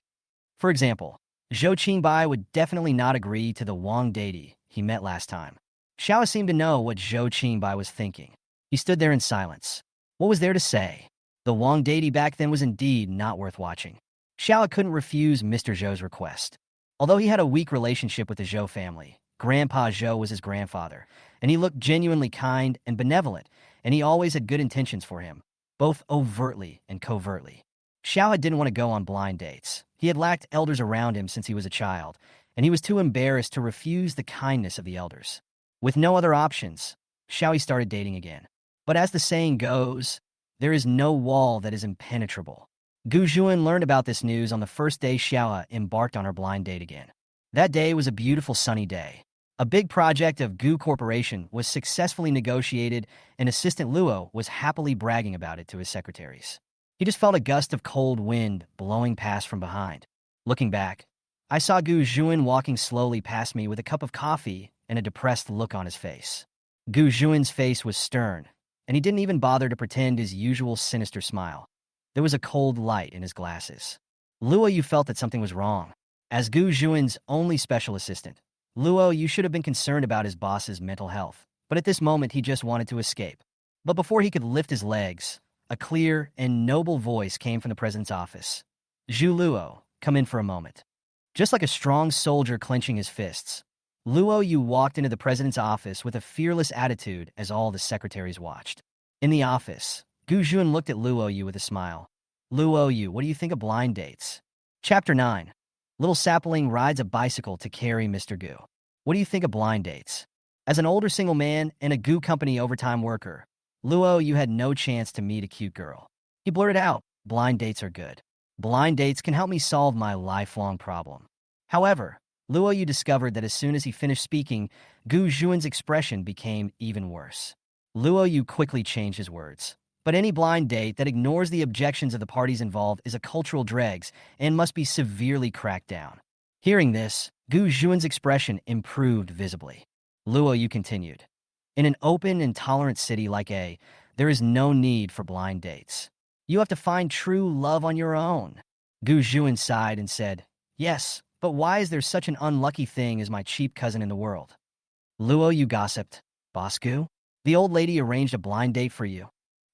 For example, Zhou Qingbai would definitely not agree to the Wang deity he met last time. Xiaohe seemed to know what Zhou Qingbai was thinking. He stood there in silence. What was there to say? The Wang deity back then was indeed not worth watching. Xiao couldn't refuse Mr. Zhou's request. Although he had a weak relationship with the Zhou family, Grandpa Zhou was his grandfather, and he looked genuinely kind and benevolent, and he always had good intentions for him, both overtly and covertly. Xiao didn't want to go on blind dates. He had lacked elders around him since he was a child, and he was too embarrassed to refuse the kindness of the elders. With no other options, Xiao started dating again. But as the saying goes, there is no wall that is impenetrable. Gu Juan learned about this news on the first day Xiao embarked on her blind date again. That day was a beautiful sunny day. A big project of Gu Corporation was successfully negotiated, and Assistant Luo was happily bragging about it to his secretaries. He just felt a gust of cold wind blowing past from behind. Looking back, I saw Gu Juan walking slowly past me with a cup of coffee and a depressed look on his face. Gu Juan's face was stern, and he didn't even bother to pretend his usual sinister smile. There was a cold light in his glasses. Luo, you felt that something was wrong. As Gu Juan's only special assistant, Luo, you should have been concerned about his boss's mental health, but at this moment he just wanted to escape. But before he could lift his legs, a clear and noble voice came from the president's office. Zhu Luo, come in for a moment. Just like a strong soldier clenching his fists, Luo Yu walked into the president's office with a fearless attitude as all the secretaries watched. In the office, Gu Juan looked at Luo Yu with a smile. Luo Yu, what do you think of blind dates? Chapter 9. Little Sapling rides a bicycle to carry Mr. Gu. What do you think of blind dates? As an older single man and a Gu company overtime worker, Luo Yu had no chance to meet a cute girl. He blurted out, blind dates are good. Blind dates can help me solve my lifelong problem. However, Luo Yu discovered that as soon as he finished speaking, Gu Juan's expression became even worse. Luo Yu quickly changed his words. But any blind date that ignores the objections of the parties involved is a cultural dregs and must be severely cracked down. Hearing this, Gu Juan's expression improved visibly. Luo Yu continued. In an open and tolerant city like A, there is no need for blind dates. You have to find true love on your own. Gu Juan sighed and said, yes, but why is there such an unlucky thing as my cheap cousin in the world? Luo Yu gossiped. Boss Gu? The old lady arranged a blind date for you.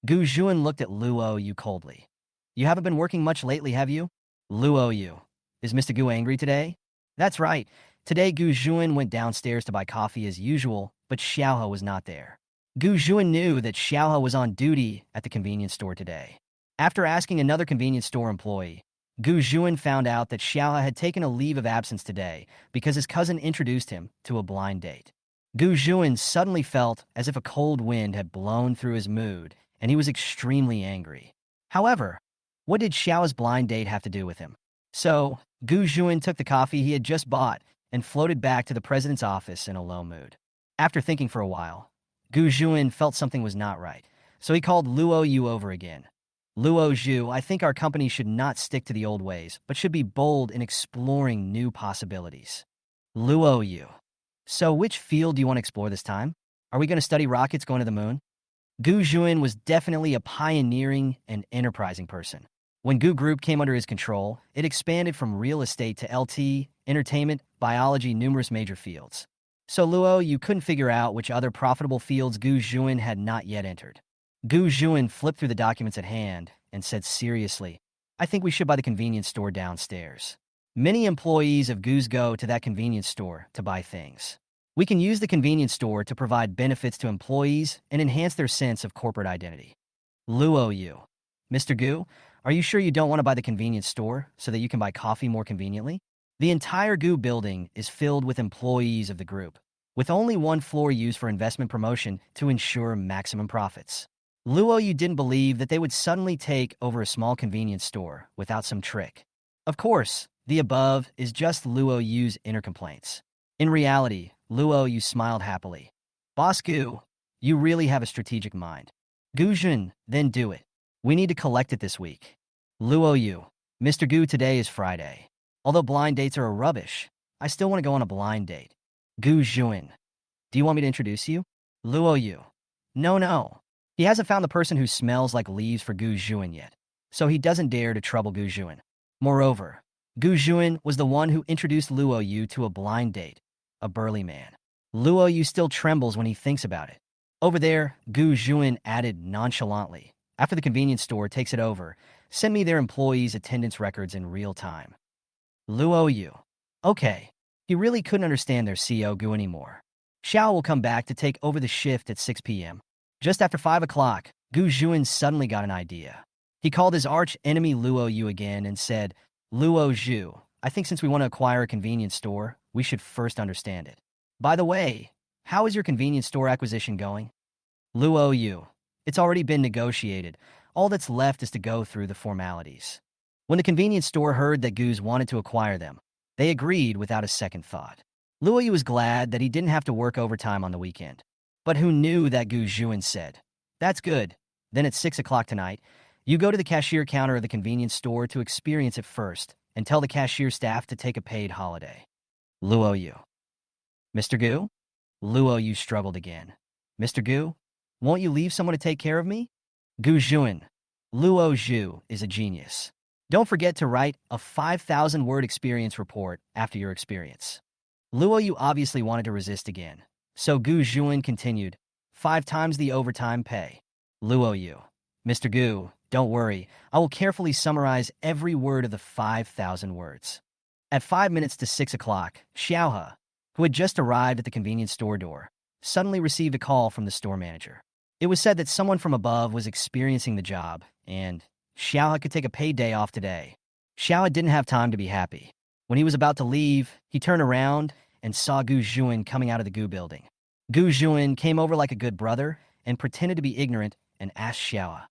Gu Juan looked at Luo Yu coldly. You haven't been working much lately, have you? Luo Yu. Is Mr. Gu angry today? That's right. Today Gu Juan went downstairs to buy coffee as usual, but Xiaohe was not there. Gu Juan knew that Xiaohe was on duty at the convenience store today. After asking another convenience store employee, Gu Juan found out that Xiaohe had taken a leave of absence today because his cousin introduced him to a blind date. Gu Juan suddenly felt as if a cold wind had blown through his mood, and he was extremely angry. However, what did Xiao's blind date have to do with him? So, Gu Juan took the coffee he had just bought and floated back to the president's office in a low mood. After thinking for a while, Gu Juan felt something was not right, so he called Luo Yu over again. Luo Zhu, I think our company should not stick to the old ways, but should be bold in exploring new possibilities. Luo Yu. So which field do you want to explore this time? Are we going to study rockets going to the moon? Gu Juan was definitely a pioneering and enterprising person. When Gu Group came under his control, it expanded from real estate to LT, entertainment, biology, numerous major fields. So Luo, you couldn't figure out which other profitable fields Gu Juan had not yet entered. Gu Juan flipped through the documents at hand and said seriously, I think we should buy the convenience store downstairs. Many employees of Gu's go to that convenience store to buy things. We can use the convenience store to provide benefits to employees and enhance their sense of corporate identity. Luo Yu. Mr. Gu, are you sure you don't want to buy the convenience store so that you can buy coffee more conveniently? The entire Gu building is filled with employees of the group, with only one floor used for investment promotion to ensure maximum profits. Luo Yu didn't believe that they would suddenly take over a small convenience store without some trick. Of course, the above is just Luo Yu's inner complaints. In reality, Luo Yu smiled happily. Boss Gu, you really have a strategic mind. Gu Jun, then do it. We need to collect it this week. Luo Yu, Mr. Gu, today is Friday. Although blind dates are a rubbish, I still want to go on a blind date. Gu Juan, do you want me to introduce you? Luo Yu, no. He hasn't found the person who smells like leaves for Gu Juan yet, so he doesn't dare to trouble Gu Juan. Moreover, Gu Juan was the one who introduced Luo Yu to a blind date, a burly man. Luo Yu still trembles when he thinks about it. Over there, Gu Juan added nonchalantly, After the convenience store takes it over, send me their employees' attendance records in real time. Luo Yu. Okay. He really couldn't understand their CEO Gu anymore. Xiao will come back to take over the shift at 6 p.m. Just after 5 o'clock, Gu Juan suddenly got an idea. He called his arch-enemy Luo Yu again and said, Luo Zhu, I think since we want to acquire a convenience store, we should first understand it. By the way, how is your convenience store acquisition going? Luo Yu. It's already been negotiated. All that's left is to go through the formalities. When the convenience store heard that Guz wanted to acquire them, they agreed without a second thought. Luo Yu was glad that he didn't have to work overtime on the weekend. But who knew that Gu Juan said, That's good. Then at 6 o'clock tonight, you go to the cashier counter of the convenience store to experience it first and tell the cashier staff to take a paid holiday. Luo Yu. Mr. Gu? Luo Yu struggled again. Mr. Gu, won't you leave someone to take care of me? Gu Juan. Luo Zhu is a genius. Don't forget to write a 5,000-word experience report after your experience. Luo Yu obviously wanted to resist again, so Gu Juan continued, 5 times the overtime pay. Luo Yu. Mr. Gu, don't worry, I will carefully summarize every word of the 5,000 words. At 5 minutes to 6 o'clock, Xiaohe, who had just arrived at the convenience store door, suddenly received a call from the store manager. It was said that someone from above was experiencing the job, and Xiaohe could take a paid day off today. Xiaohe didn't have time to be happy. When he was about to leave, he turned around and saw Gu Juan coming out of the Gu building. Gu Juan came over like a good brother and pretended to be ignorant and asked Xiaohe,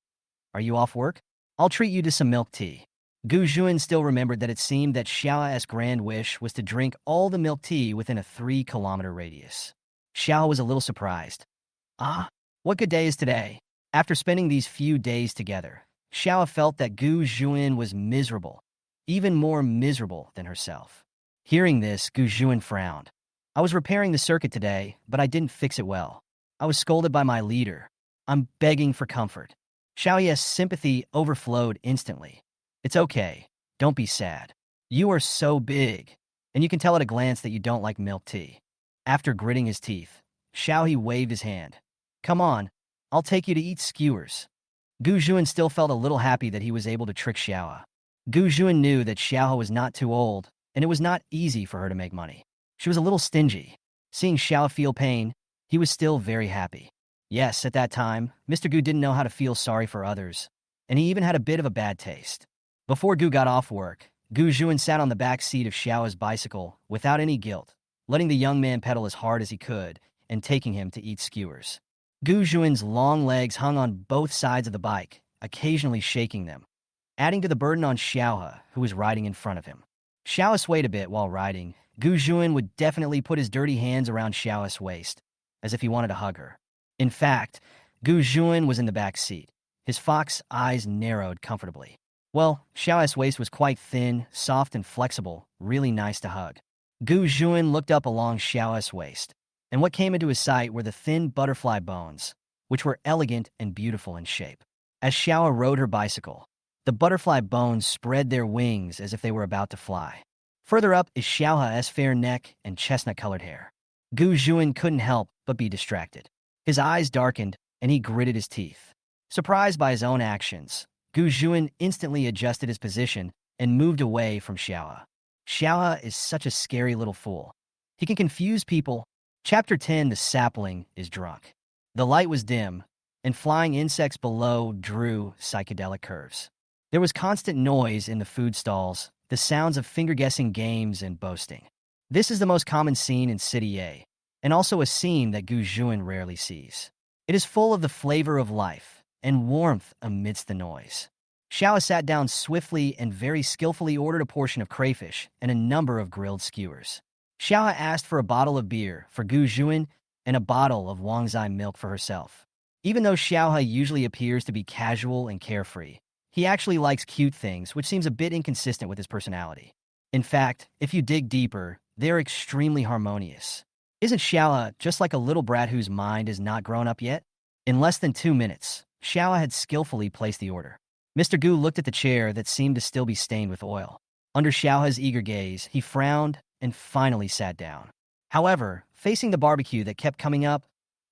Are you off work? I'll treat you to some milk tea. Gu Juan still remembered that it seemed that Xiaohe's grand wish was to drink all the milk tea within a 3-kilometer radius. Xiaohe was a little surprised. Ah, what good day is today? After spending these few days together, Xiaohe felt that Gu Juan was miserable, even more miserable than herself. Hearing this, Gu Juan frowned. I was repairing the circuit today, but I didn't fix it well. I was scolded by my leader. I'm begging for comfort. Xiaohe's sympathy overflowed instantly. It's okay. Don't be sad. You are so big, and you can tell at a glance that you don't like milk tea. After gritting his teeth, Xiaohe waved his hand. Come on, I'll take you to eat skewers. Gu Juan still felt a little happy that he was able to trick Xiaohe. Gu Juan knew that Xiaohe was not too old, and it was not easy for her to make money. She was a little stingy. Seeing Xiaohe feel pain, he was still very happy. Yes, at that time, Mr. Gu didn't know how to feel sorry for others, and he even had a bit of a bad taste. Before Gu got off work, Gu Juan sat on the back seat of Xiaohe's bicycle without any guilt, letting the young man pedal as hard as he could and taking him to eat skewers. Gu Juan's long legs hung on both sides of the bike, occasionally shaking them, adding to the burden on Xiaohe, who was riding in front of him. Xiaohe swayed a bit while riding. Gu Juan would definitely put his dirty hands around Xiaohe's waist, as if he wanted to hug her. In fact, Gu Juan was in the back seat. His fox eyes narrowed comfortably. Well, Xiaohe's waist was quite thin, soft and flexible, really nice to hug. Gu Juan looked up along Xiaohe's waist, and what came into his sight were the thin butterfly bones, which were elegant and beautiful in shape. As Xiaohe rode her bicycle, the butterfly bones spread their wings as if they were about to fly. Further up is Xiaohe's fair neck and chestnut-colored hair. Gu Juan couldn't help but be distracted. His eyes darkened, and he gritted his teeth. Surprised by his own actions, Gu Juan instantly adjusted his position and moved away from Xiaohe. Xiaohe is such a scary little fool. He can confuse people. Chapter 10, The Sapling, is drunk. The light was dim, and flying insects below drew psychedelic curves. There was constant noise in the food stalls, the sounds of finger-guessing games and boasting. This is the most common scene in City A, and also a scene that Gu Juan rarely sees. It is full of the flavor of life and warmth amidst the noise. Xiaohe sat down swiftly and very skillfully ordered a portion of crayfish and a number of grilled skewers. Xiaohe asked for a bottle of beer for Gu Juan and a bottle of Wangzai milk for herself. Even though Xiaohe usually appears to be casual and carefree, he actually likes cute things, which seems a bit inconsistent with his personality. In fact, if you dig deeper, they're extremely harmonious. Isn't Xiaohe just like a little brat whose mind is not grown up yet? In less than 2 minutes, Xiaohe had skillfully placed the order. Mr. Gu looked at the chair that seemed to still be stained with oil. Under Xiaohe's eager gaze, he frowned and finally sat down. However, facing the barbecue that kept coming up,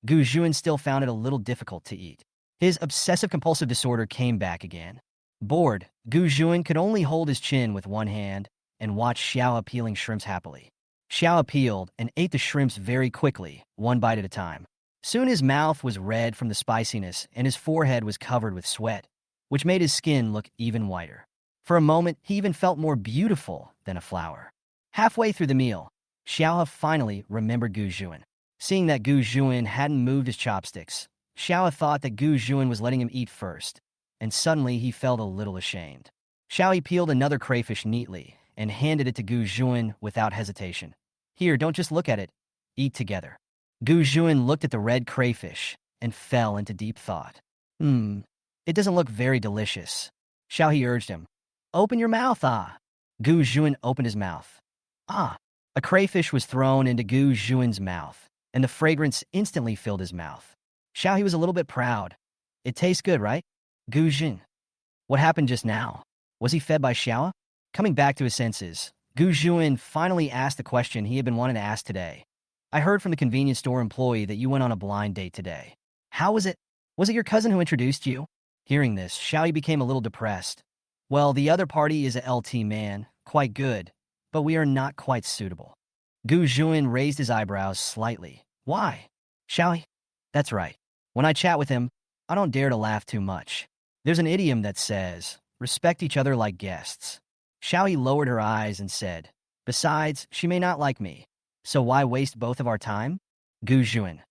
Gu Juan still found it a little difficult to eat. His obsessive-compulsive disorder came back again. Bored, Gu Juan could only hold his chin with one hand and watch Xiao peeling shrimps happily. Xiao peeled and ate the shrimps very quickly, one bite at a time. Soon his mouth was red from the spiciness and his forehead was covered with sweat, which made his skin look even whiter. For a moment, he even felt more beautiful than a flower. Halfway through the meal, Xiao finally remembered Gu Juan. Seeing that Gu Juan hadn't moved his chopsticks, Xiao thought that Gu Juan was letting him eat first, and suddenly he felt a little ashamed. Xiao peeled another crayfish neatly and handed it to Gu Juan without hesitation. Here, don't just look at it. Eat together. Gu Juan looked at the red crayfish and fell into deep thought. It doesn't look very delicious. Xiao urged him. Open your mouth, ah. Gu Juan opened his mouth. Ah. A crayfish was thrown into Gu Juan's mouth, and the fragrance instantly filled his mouth. Xiao was a little bit proud. It tastes good, right? Gu Juan. What happened just now? Was he fed by Xiao? Coming back to his senses, Gu Juan finally asked the question he had been wanting to ask today. I heard from the convenience store employee that you went on a blind date today. How was it? Was it your cousin who introduced you? Hearing this, Xiao became a little depressed. Well, the other party is a LT man, quite good, but we are not quite suitable. Gu Juan raised his eyebrows slightly. Why? Xiao? That's right. When I chat with him, I don't dare to laugh too much. There's an idiom that says, respect each other like guests. Xiao lowered her eyes and said, besides, she may not like me. So why waste both of our time? Gu Juan.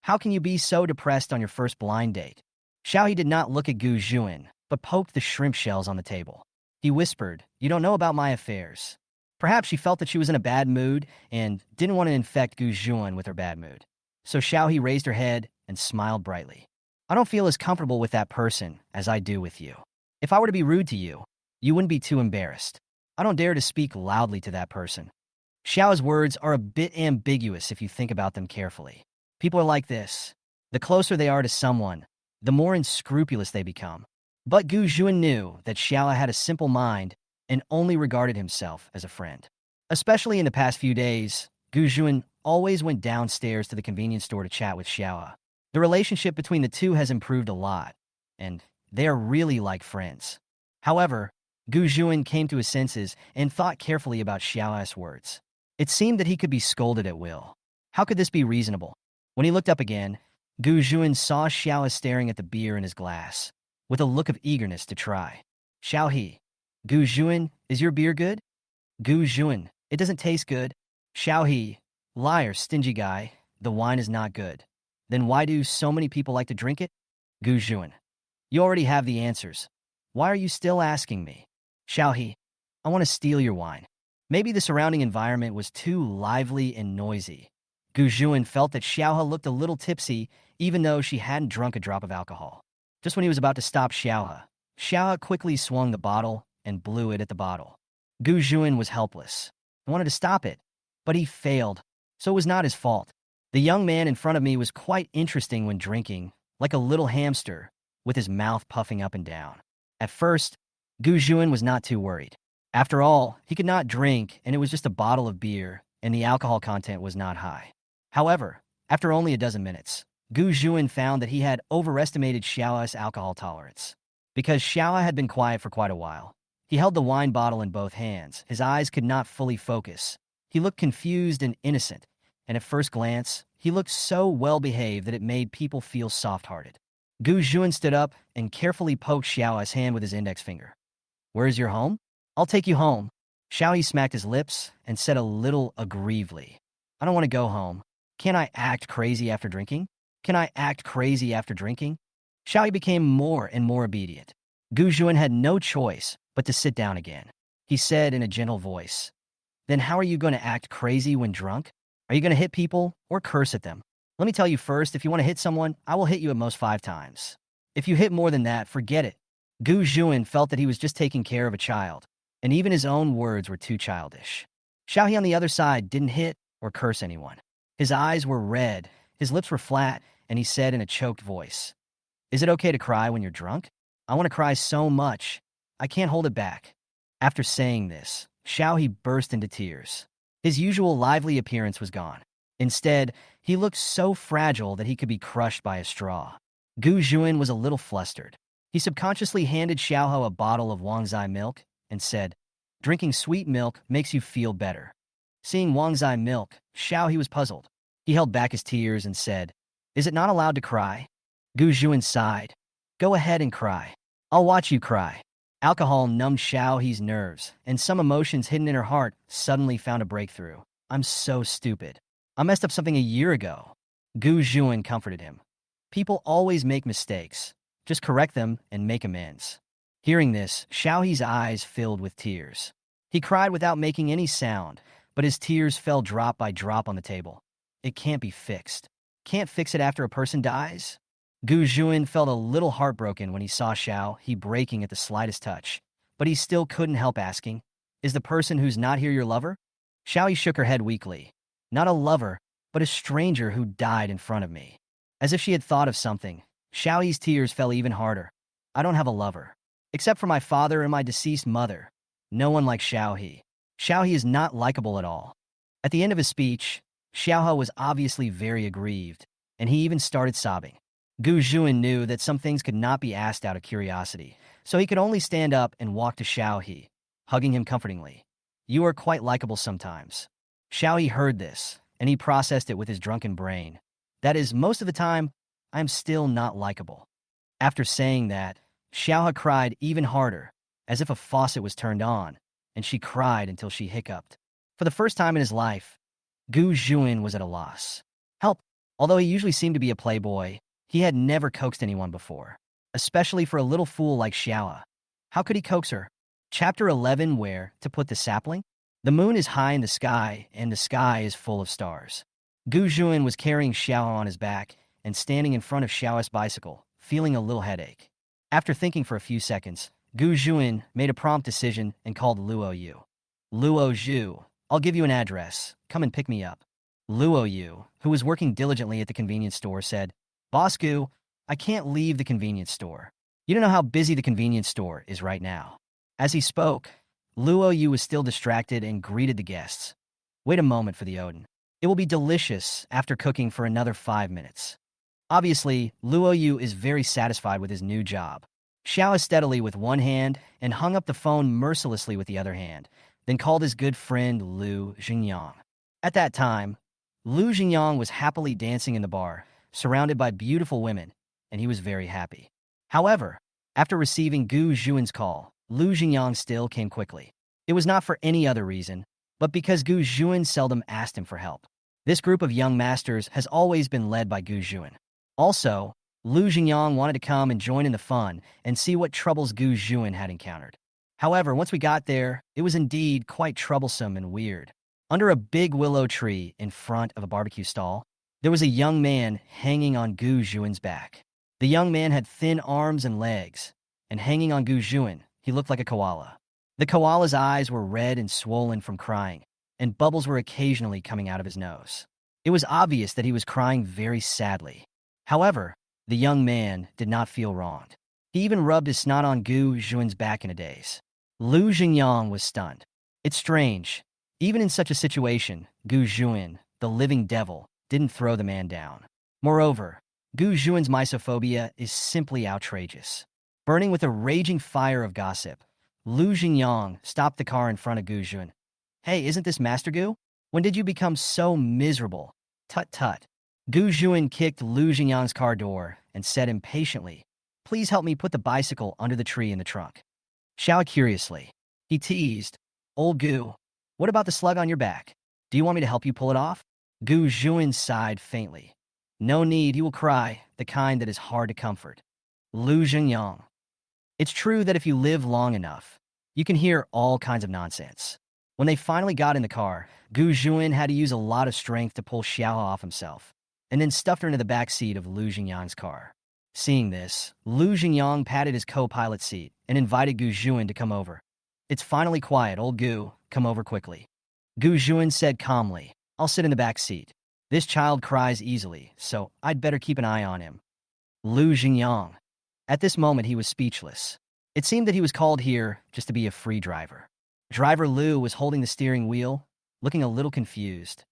How can you be so depressed on your first blind date? Xiao did not look at Gu Juan, but poked the shrimp shells on the table. He whispered, you don't know about my affairs. Perhaps she felt that she was in a bad mood and didn't want to infect Gu Juan with her bad mood. So Xiao raised her head and smiled brightly. I don't feel as comfortable with that person as I do with you. If I were to be rude to you, you wouldn't be too embarrassed. I don't dare to speak loudly to that person. Xiao's words are a bit ambiguous if you think about them carefully. People are like this. The closer they are to someone, the more unscrupulous they become. But Gu Juan knew that Xiao had a simple mind and only regarded himself as a friend. Especially in the past few days, Gu Juan always went downstairs to the convenience store to chat with Xiao. The relationship between the two has improved a lot, and they are really like friends. However, Gu Juan came to his senses and thought carefully about Xiao's words. It seemed that he could be scolded at will. How could this be reasonable? When he looked up again, Gu Juan saw Xiao staring at the beer in his glass, with a look of eagerness to try. Xiao, Gu Juan, is your beer good? Gu Juan, it doesn't taste good. Xiao, liar, stingy guy, the wine is not good. Then why do so many people like to drink it? Gu Juan, you already have the answers. Why are you still asking me? Xiao, I want to steal your wine. Maybe the surrounding environment was too lively and noisy. Gu Juan felt that Xiao looked a little tipsy, even though she hadn't drunk a drop of alcohol. Just when he was about to stop Xiao quickly swung the bottle and blew it at the bottle. Gu Juan was helpless. He wanted to stop it, but he failed, so it was not his fault. The young man in front of me was quite interesting when drinking, like a little hamster, with his mouth puffing up and down. At first, Gu Juan was not too worried. After all, he could not drink, and it was just a bottle of beer, and the alcohol content was not high. However, after only a dozen minutes, Gu Juan found that he had overestimated Xiao's alcohol tolerance. Because Xiao had been quiet for quite a while, he held the wine bottle in both hands. His eyes could not fully focus. He looked confused and innocent, and at first glance, he looked so well-behaved that it made people feel soft-hearted. Gu Juan stood up and carefully poked Xiao's hand with his index finger. Where is your home? I'll take you home. Xiao smacked his lips and said a little aggrievedly, I don't want to go home. Can't I act crazy after drinking? Can I act crazy after drinking? Xiao became more and more obedient. Gu Juan had no choice but to sit down again. He said in a gentle voice, then how are you going to act crazy when drunk? Are you going to hit people or curse at them? Let me tell you first, if you want to hit someone, I will hit you at most 5 times. If you hit more than that, forget it. Gu Juan felt that he was just taking care of a child, and even his own words were too childish. Xiao on the other side didn't hit or curse anyone. His eyes were red, his lips were flat, and he said in a choked voice, is it okay to cry when you're drunk? I want to cry so much. I can't hold it back. After saying this, Xiao burst into tears. His usual lively appearance was gone. Instead, he looked so fragile that he could be crushed by a straw. Gu Juan was a little flustered. He subconsciously handed Xiaohou a bottle of Wangzai milk and said, "Drinking sweet milk makes you feel better." Seeing Wangzai milk, Xiaohe was puzzled. He held back his tears and said, "Is it not allowed to cry?" Gu Juan sighed. "Go ahead and cry. I'll watch you cry." Alcohol numbed Xiaohe's nerves, and some emotions hidden in her heart suddenly found a breakthrough. "I'm so stupid. I messed up something a year ago." Gu Juan comforted him. "People always make mistakes. Just correct them and make amends." Hearing this, Xiaohe's eyes filled with tears. He cried without making any sound, but his tears fell drop by drop on the table. "It can't be fixed. Can't fix it after a person dies?" Gu Juan felt a little heartbroken when he saw Xiaohe breaking at the slightest touch, but he still couldn't help asking, "Is the person who's not here your lover?" Xiaohe shook her head weakly. "Not a lover, but a stranger who died in front of me." As if she had thought of something, Xiaohe's tears fell even harder. "I don't have a lover. Except for my father and my deceased mother. No one like Xiaohe. Xiaohe is not likable at all." At the end of his speech, Xiaohe was obviously very aggrieved, and he even started sobbing. Gu Juan knew that some things could not be asked out of curiosity, so he could only stand up and walk to Xiaohe, hugging him comfortingly. "You are quite likable sometimes." Xiaohe heard this, and he processed it with his drunken brain. "That is, most of the time, I am still not likable." After saying that, Xiaohe cried even harder, as if a faucet was turned on, and she cried until she hiccuped. For the first time in his life, Gu Juan was at a loss. Help! Although he usually seemed to be a playboy, he had never coaxed anyone before, especially for a little fool like Xiaohe. How could he coax her? Chapter 11, Where to Put the Sapling? The moon is high in the sky, and the sky is full of stars. Gu Juan was carrying Xiaohe on his back and standing in front of Xiaohe's bicycle, feeling a little headache. After thinking for a few seconds, Gu Juan made a prompt decision and called Luo Yu. "Luo Zhu, I'll give you an address. Come and pick me up." Luo Yu, who was working diligently at the convenience store, said, "Boss Gu, I can't leave the convenience store. You don't know how busy the convenience store is right now." As he spoke, Luo Yu was still distracted and greeted the guests. "Wait a moment for the Odin. It will be delicious after cooking for another 5 minutes." Obviously, Luo Yu is very satisfied with his new job. Xiao steadily with one hand and hung up the phone mercilessly with the other hand, then called his good friend Lu Xingyang. At that time, Lu Xingyang was happily dancing in the bar, surrounded by beautiful women, and he was very happy. However, after receiving Gu Juan's call, Lu Xingyang still came quickly. It was not for any other reason, but because Gu Juan seldom asked him for help. This group of young masters has always been led by Gu Juan. Also, Lu Xingyang wanted to come and join in the fun and see what troubles Gu Juan had encountered. However, once we got there, it was indeed quite troublesome and weird. Under a big willow tree in front of a barbecue stall, there was a young man hanging on Gu Juan's back. The young man had thin arms and legs, and hanging on Gu Juan, he looked like a koala. The koala's eyes were red and swollen from crying, and bubbles were occasionally coming out of his nose. It was obvious that he was crying very sadly. However, the young man did not feel wronged. He even rubbed his snot on Gu Juan's back in a daze. Lu Xingyang was stunned. It's strange. Even in such a situation, Gu Juan, the living devil, didn't throw the man down. Moreover, Gu Juan's misophobia is simply outrageous. Burning with a raging fire of gossip, Lu Xingyang stopped the car in front of Gu Juan. "Hey, isn't this Master Gu? When did you become so miserable?" "Tut tut." Gu Juan kicked Lu Xingyang's car door and said impatiently, "Please help me put the bicycle under the tree in the trunk." Xiao curiously. He teased, "Old Gu, what about the slug on your back? Do you want me to help you pull it off?" Gu Juan sighed faintly. "No need, he will cry, the kind that is hard to comfort." Lu Xingyang. It's true that if you live long enough, you can hear all kinds of nonsense. When they finally got in the car, Gu Juan had to use a lot of strength to pull Xiao off himself, and then stuffed her into the back seat of Lu Xingyang's car. Seeing this, Lu Xingyang patted his co-pilot seat and invited Gu Juan to come over. "It's finally quiet, old Gu. Come over quickly." Gu Juan said calmly, "I'll sit in the back seat. This child cries easily, so I'd better keep an eye on him." Lu Xingyang. At this moment, he was speechless. It seemed that he was called here just to be a free driver. Driver Lu was holding the steering wheel, looking a little confused.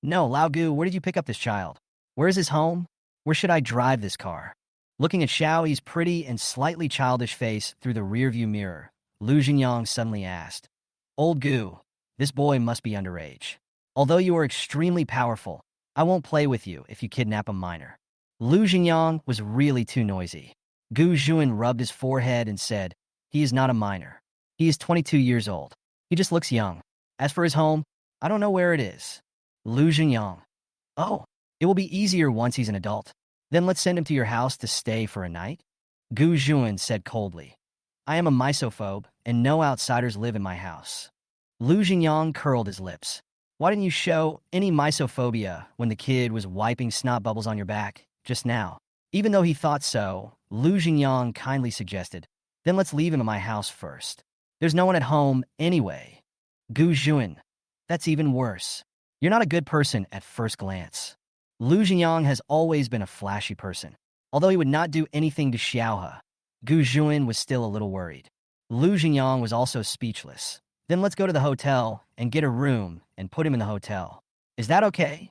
"No, Lao Gu, where did you pick up this child? Where is his home?" Where should I drive this car? Looking at Xiaoyi's pretty and slightly childish face through the rearview mirror, Lu Jinyang suddenly asked, Old Gu, this boy must be underage. Although you are extremely powerful, I won't play with you if you kidnap a minor. Lu Jinyang was really too noisy. Gu Juan rubbed his forehead and said, he is not a minor. He is 22 years old. He just looks young. As for his home, I don't know where it is. Lu Jinyang. Oh, it will be easier once he's an adult. Then let's send him to your house to stay for a night? Gu Juan said coldly. I am a misophobe, and no outsiders live in my house. Lu Jinyang curled his lips. Why didn't you show any misophobia when the kid was wiping snot bubbles on your back just now? Even though he thought so, Lu Jinyang kindly suggested, then let's leave him at my house first. There's no one at home anyway. Gu Juan. That's even worse. You're not a good person at first glance. Lu Jinyang has always been a flashy person. Although he would not do anything to Xiaohe, Gu Juan was still a little worried. Lu Jinyang was also speechless. Then let's go to the hotel and get a room and put him in the hotel. Is that okay?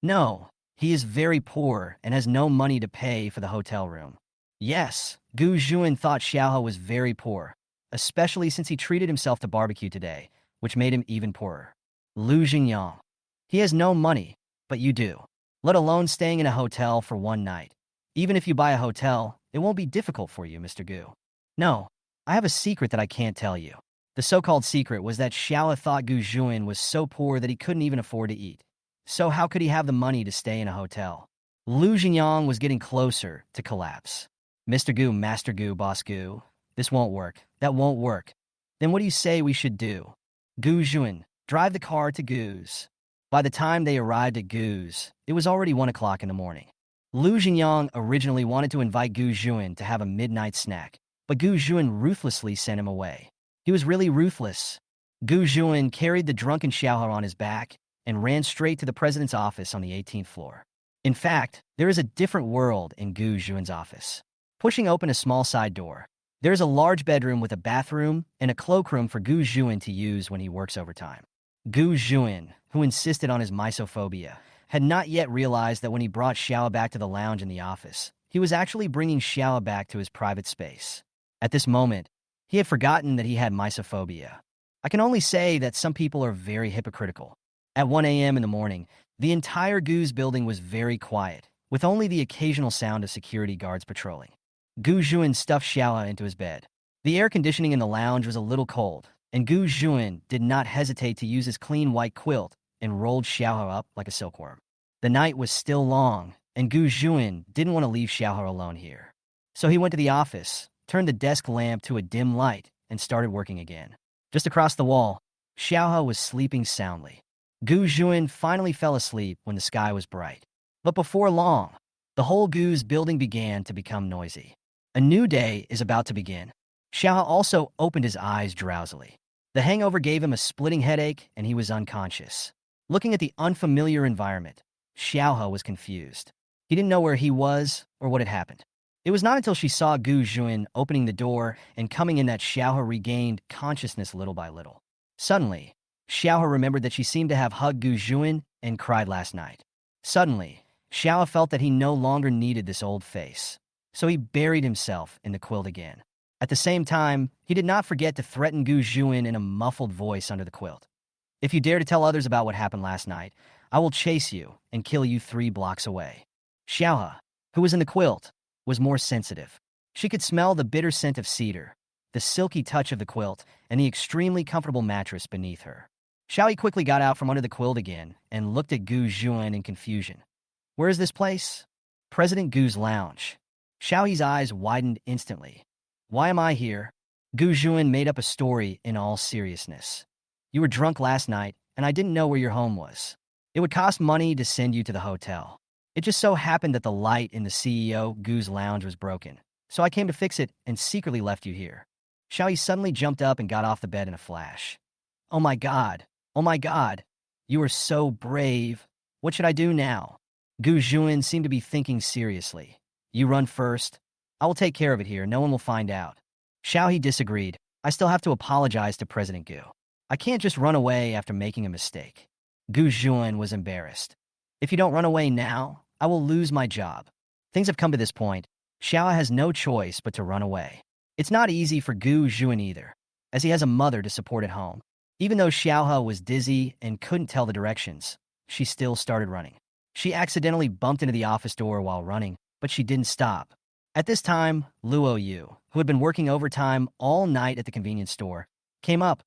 No, he is very poor and has no money to pay for the hotel room. Yes, Gu Juan thought Xiaohe was very poor, especially since he treated himself to barbecue today, which made him even poorer. Lu Jinyang. He has no money, but you do. Let alone staying in a hotel for one night. Even if you buy a hotel, it won't be difficult for you, Mr. Gu. No, I have a secret that I can't tell you. The so-called secret was that Xiaohe thought Gu Juan was so poor that he couldn't even afford to eat. So how could he have the money to stay in a hotel? Lu Jinyang was getting closer to collapse. Mr. Gu, Master Gu, Boss Gu, this won't work. That won't work. Then what do you say we should do? Gu Juan, drive the car to Gu's. By the time they arrived at Gu's, it was already 1 o'clock in the morning. Lu Jinyang originally wanted to invite Gu Juan to have a midnight snack, but Gu Juan ruthlessly sent him away. He was really ruthless. Gu Juan carried the drunken Xiaohe on his back and ran straight to the president's office on the 18th floor. In fact, there is a different world in Gu Juan's office. Pushing open a small side door, there is a large bedroom with a bathroom and a cloakroom for Gu Juan to use when he works overtime. Gu Juan, who insisted on his misophobia, had not yet realized that when he brought Xiaohe back to the lounge in the office, he was actually bringing Xiaohe back to his private space. At this moment, he had forgotten that he had misophobia. I can only say that some people are very hypocritical. At 1 a.m. in the morning, the entire Gu's building was very quiet, with only the occasional sound of security guards patrolling. Gu Juan stuffed Xiaohe into his bed. The air conditioning in the lounge was a little cold, and Gu Juan did not hesitate to use his clean white quilt and rolled Xiaohe up like a silkworm. The night was still long, and Gu Juan didn't want to leave Xiaohe alone here. So he went to the office, turned the desk lamp to a dim light, and started working again. Just across the wall, Xiaohe was sleeping soundly. Gu Juan finally fell asleep when the sky was bright. But before long, the whole Gu's building began to become noisy. A new day is about to begin. Xiaohe also opened his eyes drowsily. The hangover gave him a splitting headache, and he was unconscious. Looking at the unfamiliar environment, Xiaohe was confused. He didn't know where he was or what had happened. It was not until she saw Gu Juan opening the door and coming in that Xiaohe regained consciousness little by little. Suddenly, Xiaohe remembered that she seemed to have hugged Gu Juan and cried last night. Suddenly, Xiaohe felt that he no longer needed this old face. So he buried himself in the quilt again. At the same time, he did not forget to threaten Gu Juan in a muffled voice under the quilt. If you dare to tell others about what happened last night, I will chase you and kill you 3 blocks away. Xiaohe, who was in the quilt, was more sensitive. She could smell the bitter scent of cedar, the silky touch of the quilt, and the extremely comfortable mattress beneath her. Xiaohe quickly got out from under the quilt again and looked at Gu Juan in confusion. Where is this place? President Gu's lounge. Xiaohe's eyes widened instantly. Why am I here? Gu Juan made up a story in all seriousness. You were drunk last night, and I didn't know where your home was. It would cost money to send you to the hotel. It just so happened that the light in the CEO Gu's lounge was broken, so I came to fix it and secretly left you here. Xiaohe suddenly jumped up and got off the bed in a flash. Oh my god! Oh my god! You are so brave. What should I do now? Gu Juan seemed to be thinking seriously. You run first. I will take care of it here. No one will find out. Xiaohe disagreed. I still have to apologize to President Gu. I can't just run away after making a mistake. Gu Juan was embarrassed. If you don't run away now, I will lose my job. Things have come to this point. Xiao has no choice but to run away. It's not easy for Gu Juan either, as he has a mother to support at home. Even though Xiaohe was dizzy and couldn't tell the directions, she still started running. She accidentally bumped into the office door while running, but she didn't stop. At this time, Luo Yu, who had been working overtime all night at the convenience store, came up,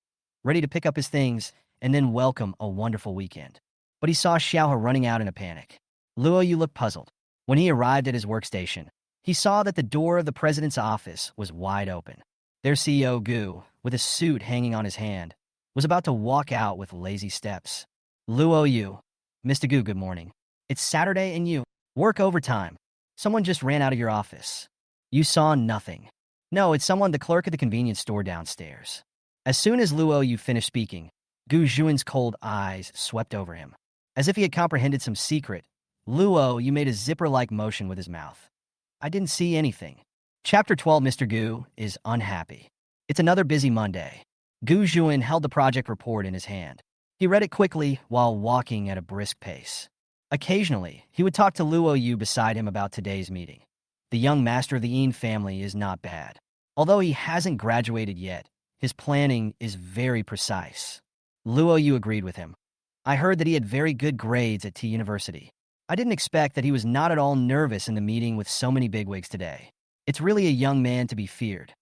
ready to pick up his things and then welcome a wonderful weekend. But he saw Xiaohe running out in a panic. Luo Yu looked puzzled. When he arrived at his workstation, he saw that the door of the president's office was wide open. Their CEO, Gu, with a suit hanging on his hand, was about to walk out with lazy steps. Luo Yu, Mr. Gu, good morning. It's Saturday and you work overtime. Someone just ran out of your office. You saw nothing. No, it's someone, the clerk at the convenience store downstairs. As soon as Luo Yu finished speaking, Gu Juan's cold eyes swept over him. As if he had comprehended some secret, Luo Yu made a zipper-like motion with his mouth. I didn't see anything. Chapter 12, Mr. Gu is unhappy. It's another busy Monday. Gu Juan held the project report in his hand. He read it quickly while walking at a brisk pace. Occasionally, he would talk to Luo Yu beside him about today's meeting. The young master of the Yin family is not bad. Although he hasn't graduated yet, his planning is very precise. Luo Yu agreed with him. I heard that he had very good grades at T University. I didn't expect that he was not at all nervous in the meeting with so many bigwigs today. It's really a young man to be feared.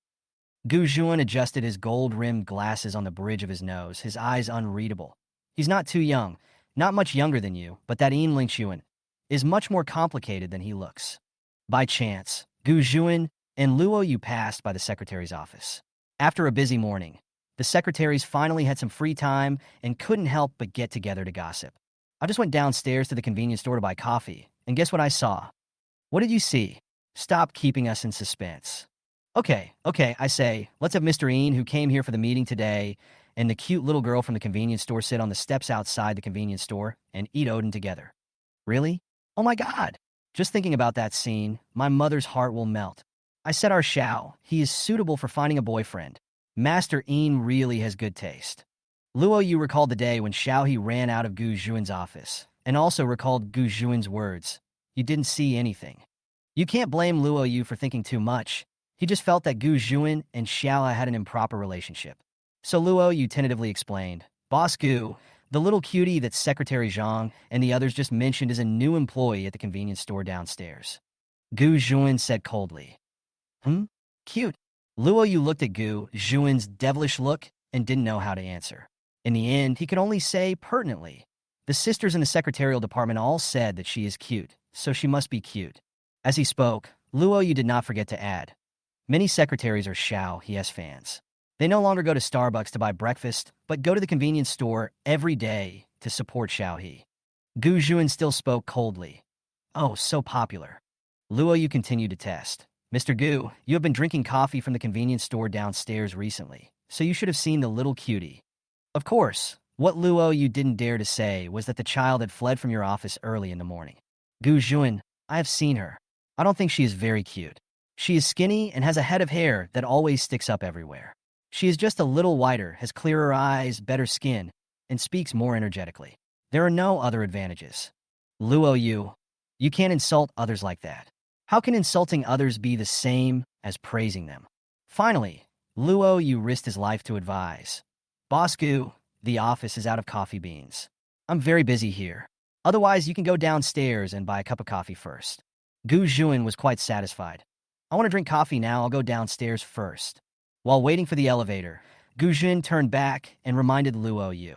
Gu Juan adjusted his gold-rimmed glasses on the bridge of his nose, his eyes unreadable. He's not too young, not much younger than you, but that Yin Lingxuan is much more complicated than he looks. By chance, Gu Juan and Luo Yu passed by the secretary's office. After a busy morning, the secretaries finally had some free time and couldn't help but get together to gossip. I just went downstairs to the convenience store to buy coffee, and guess what I saw? What did you see? Stop keeping us in suspense. Okay, I say, let's have Mr. Ian, who came here for the meeting today, and the cute little girl from the convenience store sit on the steps outside the convenience store and eat Odin together. Really? Oh my God! Just thinking about that scene, my mother's heart will melt. I said our Xiao, he is suitable for finding a boyfriend. Master Ian really has good taste. Luo Yu recalled the day when Xiao He ran out of Gu Juan's office, and also recalled Gu Juan's words. You didn't see anything. You can't blame Luo Yu for thinking too much. He just felt that Gu Juan and Xiao had an improper relationship. So Luo Yu tentatively explained, Boss Gu, the little cutie that Secretary Zhang and the others just mentioned is a new employee at the convenience store downstairs. Gu Juan said coldly. Cute. Luo Yu looked at Gu Juan's devilish look and didn't know how to answer. In the end, he could only say pertinently. The sisters in the secretarial department all said that she is cute, so she must be cute. As he spoke, Luo Yu did not forget to add. Many secretaries are Xiao He has fans. They no longer go to Starbucks to buy breakfast, but go to the convenience store every day to support Xiao He. Gu Juan still spoke coldly. Oh, so popular. Luo Yu continued to test. Mr. Gu, you have been drinking coffee from the convenience store downstairs recently, so you should have seen the little cutie. Of course, what Luo Yu didn't dare to say was that the child had fled from your office early in the morning. Gu Juan, I have seen her. I don't think she is very cute. She is skinny and has a head of hair that always sticks up everywhere. She is just a little whiter, has clearer eyes, better skin, and speaks more energetically. There are no other advantages. Luo Yu, you can't insult others like that. How can insulting others be the same as praising them? Finally, Luo Yu risked his life to advise. Boss Gu, the office is out of coffee beans. I'm very busy here. Otherwise, you can go downstairs and buy a cup of coffee first. Gu Juan was quite satisfied. I want to drink coffee now. I'll go downstairs first. While waiting for the elevator, Gu Juan turned back and reminded Luo Yu.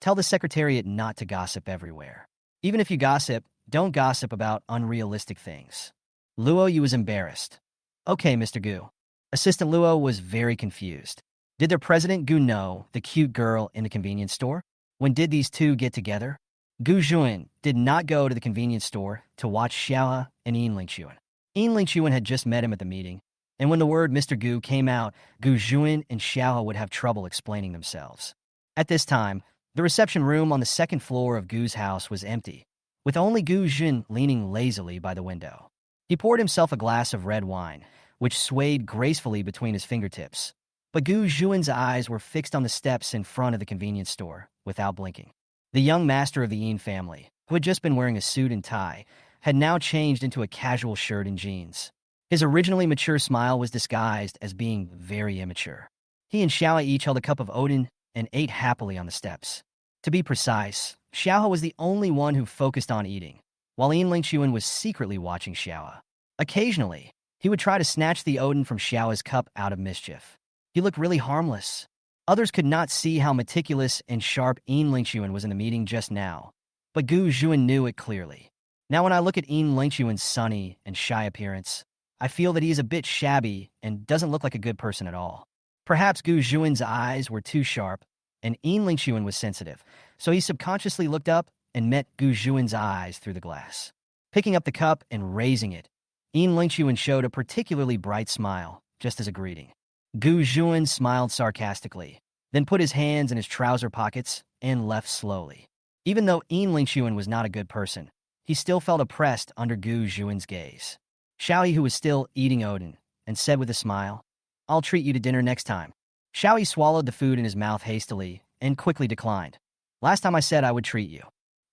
Tell the secretariat not to gossip everywhere. Even if you gossip, don't gossip about unrealistic things. Luo Yu was embarrassed. Okay, Mr. Gu. Assistant Luo was very confused. Did their president Gu know the cute girl in the convenience store? When did these two get together? Gu Juan did not go to the convenience store to watch Xiao and Yin Lingxuan. Yin Lingxuan had just met him at the meeting, and when the word Mr. Gu came out, Gu Juan and Xiao would have trouble explaining themselves. At this time, the reception room on the second floor of Gu's house was empty, with only Gu Juan leaning lazily by the window. He poured himself a glass of red wine, which swayed gracefully between his fingertips. But Gu Juan's eyes were fixed on the steps in front of the convenience store, without blinking. The young master of the Yin family, who had just been wearing a suit and tie, had now changed into a casual shirt and jeans. His originally mature smile was disguised as being very immature. He and Xiao each held a cup of Odin and ate happily on the steps. To be precise, Xiao was the only one who focused on eating, while Yin Lingxuan was secretly watching Xiao. Occasionally, he would try to snatch the Odin from Xiao's cup out of mischief. He looked really harmless. Others could not see how meticulous and sharp Yin Lingxuan was in the meeting just now, but Gu Zhuan knew it clearly. Now when I look at Yin Lingxuan's sunny and shy appearance, I feel that he is a bit shabby and doesn't look like a good person at all. Perhaps Gu Zhuan's eyes were too sharp, and Yin Lingxuan was sensitive, so he subconsciously looked up and met Gu Zhuan's eyes through the glass. Picking up the cup and raising it, Yin Lingxuan showed a particularly bright smile, just as a greeting. Gu Zhuan smiled sarcastically, then put his hands in his trouser pockets and left slowly. Even though Yin Lingxuan was not a good person, he still felt oppressed under Gu Zhuan's gaze. Xiaoyi, who was still eating Odin, and said with a smile, "I'll treat you to dinner next time." Xiaoyi swallowed the food in his mouth hastily and quickly declined. "Last time I said I would treat you.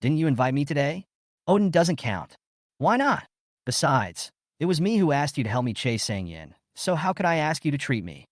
Didn't you invite me today?" "Odin doesn't count." "Why not? Besides, it was me who asked you to help me chase Sang Yin, so how could I ask you to treat me?"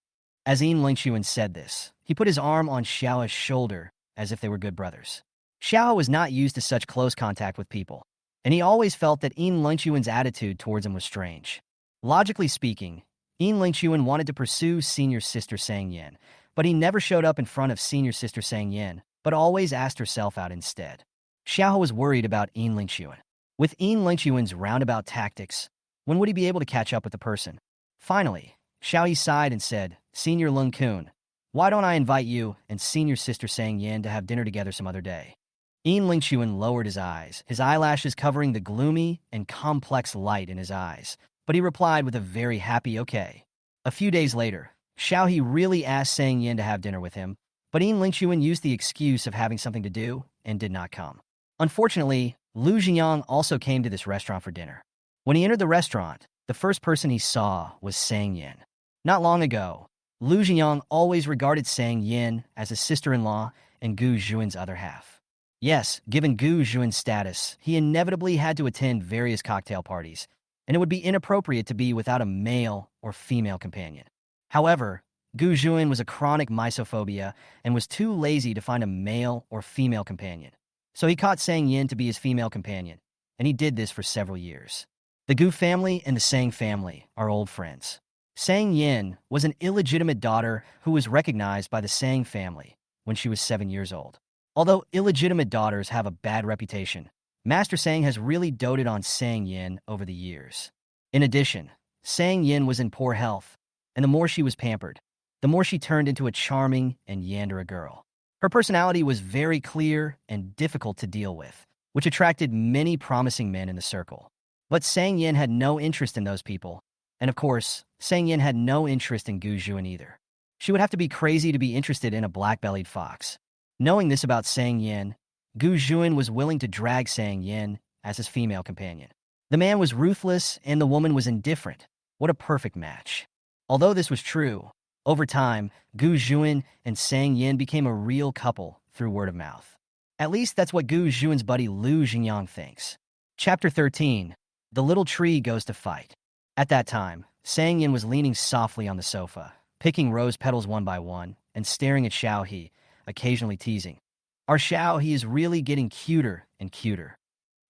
As Yin Lingxuan said this, he put his arm on Xiao's shoulder as if they were good brothers. Xiao was not used to such close contact with people, and he always felt that Yin Lingxuan's attitude towards him was strange. Logically speaking, Yin Lingxuan wanted to pursue senior sister Sang Yin, but he never showed up in front of senior sister Sang Yin, but always asked herself out instead. Xiao was worried about Yin Lingxuan. With Yin Lingxuan's roundabout tactics, when would he be able to catch up with the person? Finally, Xiaoyi sighed and said, "Senior Lung Kun, why don't I invite you and senior sister Sang Yin to have dinner together some other day?" Yin Lingxuan lowered his eyes, his eyelashes covering the gloomy and complex light in his eyes, but he replied with a very happy okay. A few days later, Xiaoyi really asked Sang Yin to have dinner with him, but Yin Lingxuan used the excuse of having something to do and did not come. Unfortunately, Lu Jinyang also came to this restaurant for dinner. When he entered the restaurant, the first person he saw was Sang Yin. Not long ago, Lu Jinyang always regarded Sang Yin as his sister-in-law and Gu Zhuan's other half. Yes, given Gu Zhuan's status, he inevitably had to attend various cocktail parties, and it would be inappropriate to be without a male or female companion. However, Gu Zhuan was a chronic misophobia and was too lazy to find a male or female companion. So he caught Sang Yin to be his female companion, and he did this for several years. The Gu family and the Sang family are old friends. Sang Yin was an illegitimate daughter who was recognized by the Sang family when she was 7 years old. Although illegitimate daughters have a bad reputation, Master Sang has really doted on Sang Yin over the years. In addition, Sang Yin was in poor health, and the more she was pampered, the more she turned into a charming and yandere girl. Her personality was very clear and difficult to deal with, which attracted many promising men in the circle. But Sang Yin had no interest in those people, and of course, Sang Yin had no interest in Gu Zhuan either. She would have to be crazy to be interested in a black-bellied fox. Knowing this about Sang Yin, Gu Zhuan was willing to drag Sang Yin as his female companion. The man was ruthless and the woman was indifferent. What a perfect match. Although this was true, over time, Gu Zhuan and Sang Yin became a real couple through word of mouth. At least that's what Gu Zhuan's buddy Lu Jinyang thinks. Chapter 13. The Little Tree Goes to Fight. At that time, Sang Yin was leaning softly on the sofa, picking rose petals one by one, and staring at Xiao He, occasionally teasing. Our Xiao He is really getting cuter and cuter.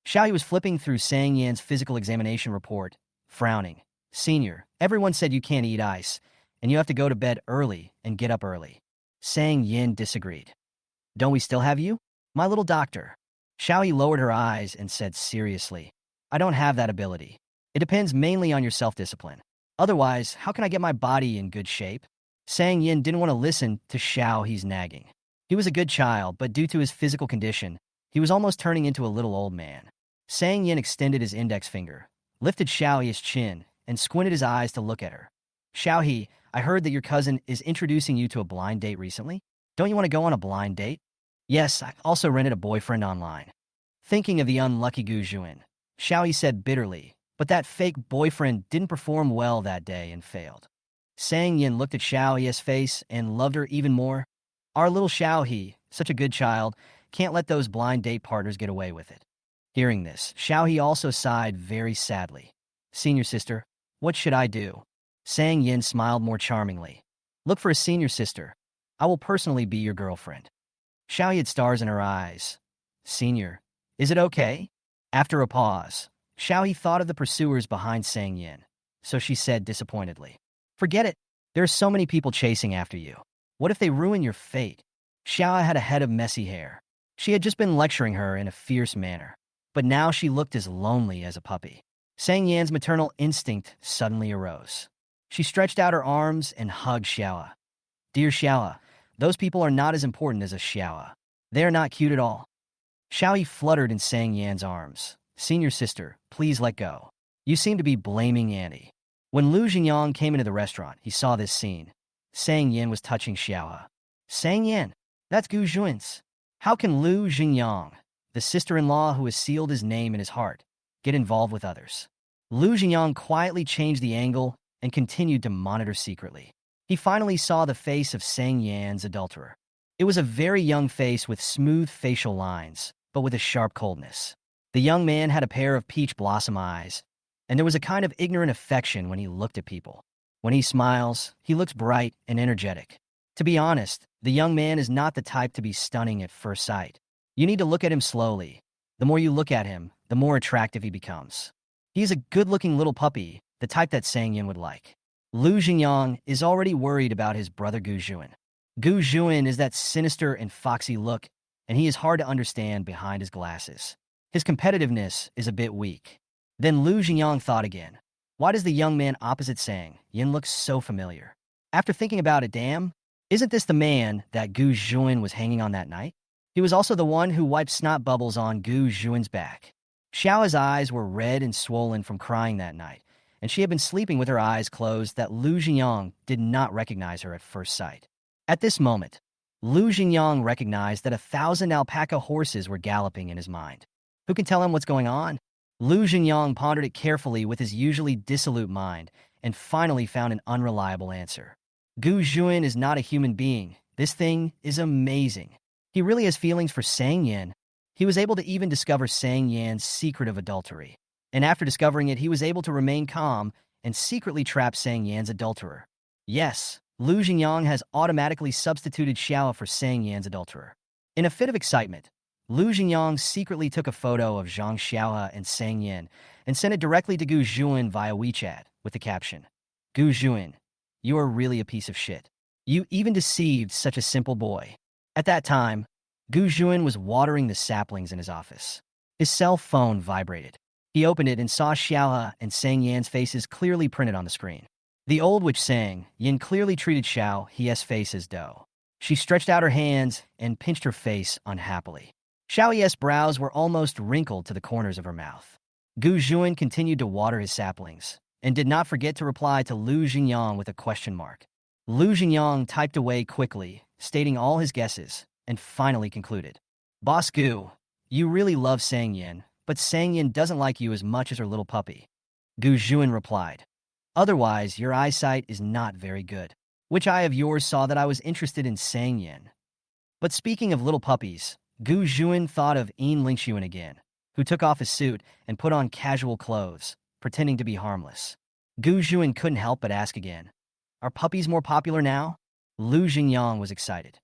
Xiao He was flipping through Sang Yin's physical examination report, frowning. "Senior, everyone said you can't eat ice, and you have to go to bed early and get up early." Sang Yin disagreed. "Don't we still have you? My little doctor." Xiao He lowered her eyes and said seriously, "I don't have that ability. It depends mainly on your self-discipline. Otherwise, how can I get my body in good shape?" Sang Yin didn't want to listen to Xiao He's nagging. He was a good child, but due to his physical condition, he was almost turning into a little old man. Sang Yin extended his index finger, lifted Xiao He's chin, and squinted his eyes to look at her. "Xiao He, I heard that your cousin is introducing you to a blind date recently. Don't you want to go on a blind date?" "Yes, I also rented a boyfriend online." Thinking of the unlucky Gu Zhuan, Xiao He said bitterly, but that fake boyfriend didn't perform well that day and failed. Sang Yin looked at Xiao He's face and loved her even more. Our little Xiao He, such a good child, can't let those blind date partners get away with it. Hearing this, Xiaohe also sighed very sadly. Senior sister, what should I do? Sang Yin smiled more charmingly. Look for a senior sister. I will personally be your girlfriend. Xiaohe had stars in her eyes. Senior, is it okay? After a pause, Xiaohe thought of the pursuers behind Sang Yin, so she said disappointedly, forget it. There are so many people chasing after you. What if they ruin your fate? Xiaohe had a head of messy hair. She had just been lecturing her in a fierce manner, but now she looked as lonely as a puppy. Sang Yan's maternal instinct suddenly arose. She stretched out her arms and hugged Xiaohe. Dear Xiaohe, those people are not as important as a Xiaohe. They are not cute at all. Xiaohe fluttered in Sang Yan's arms. Senior sister, please let go. You seem to be blaming Annie. When Lu Jingyang came into the restaurant, he saw this scene. Sang Yan was touching Xiaohe. Sang Yan, that's Gu Juin's. How can Lu Jingyang, the sister-in-law who has sealed his name in his heart, get involved with others? Lu Jingyang quietly changed the angle and continued to monitor secretly. He finally saw the face of Sang Yan's adulterer. It was a very young face with smooth facial lines, but with a sharp coldness. The young man had a pair of peach blossom eyes, and there was a kind of ignorant affection when he looked at people. When he smiles, he looks bright and energetic. To be honest, the young man is not the type to be stunning at first sight. You need to look at him slowly. The more you look at him, the more attractive he becomes. He is a good-looking little puppy, the type that Sang Yin would like. Lu Jingyang is already worried about his brother Gu Juin. Gu Juin is that sinister and foxy look, and he is hard to understand behind his glasses. His competitiveness is a bit weak. Then Lu Jingyang thought again. Why does the young man opposite Sang Yin look so familiar? After thinking about it, damn, isn't this the man that Gu Juin was hanging on that night? He was also the one who wiped snot bubbles on Gu Juin's back. Xiao's eyes were red and swollen from crying that night, and she had been sleeping with her eyes closed that Lu Jingyang did not recognize her at first sight. At this moment, Lu Jingyang recognized that 1,000 alpaca horses were galloping in his mind. Who can tell him what's going on? Lu Jingyang pondered it carefully with his usually dissolute mind and finally found an unreliable answer. Gu Juin is not a human being. This thing is amazing. He really has feelings for Sang Yin. He was able to even discover Sang Yan's secret of adultery. And after discovering it, he was able to remain calm and secretly trap Sang Yan's adulterer. Yes, Lu Jingyang has automatically substituted Xiao for Sang Yan's adulterer. In a fit of excitement, Lu Jingyang secretly took a photo of Zhang Xiaohe and Sang Yin and sent it directly to Gu Juin via WeChat with the caption, Gu Juin, you are really a piece of shit. You even deceived such a simple boy. At that time, Gu Juin was watering the saplings in his office. His cell phone vibrated. He opened it and saw Xiaohe and Sang Yan's faces clearly printed on the screen. The old witch Sang Yin clearly treated Xiaohe's face as dough. She stretched out her hands and pinched her face unhappily. Xiaohe's brows were almost wrinkled to the corners of her mouth. Gu Juin continued to water his saplings and did not forget to reply to Lu Jingyang with a question mark. Lu Jingyang typed away quickly, stating all his guesses, and finally concluded. Boss Gu, you really love Sang Yin, but Sang Yin doesn't like you as much as her little puppy. Gu Juin replied. Otherwise, your eyesight is not very good. Which eye of yours saw that I was interested in Sang Yin? But speaking of little puppies, Gu Juin thought of Yin Lingxuan again, who took off his suit and put on casual clothes, pretending to be harmless. Gu Juin couldn't help but ask again, are puppies more popular now? Lu Jingyang was excited.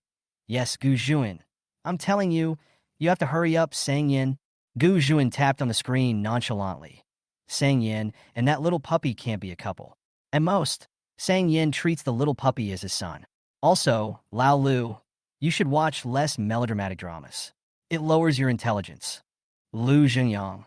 Yes, Gu Juin. I'm telling you, you have to hurry up, Sang Yin. Gu Juin tapped on the screen nonchalantly. Sang Yin and that little puppy can't be a couple. At most, Sang Yin treats the little puppy as his son. Also, Lao Lu, you should watch less melodramatic dramas. It lowers your intelligence. Lu Jingyang.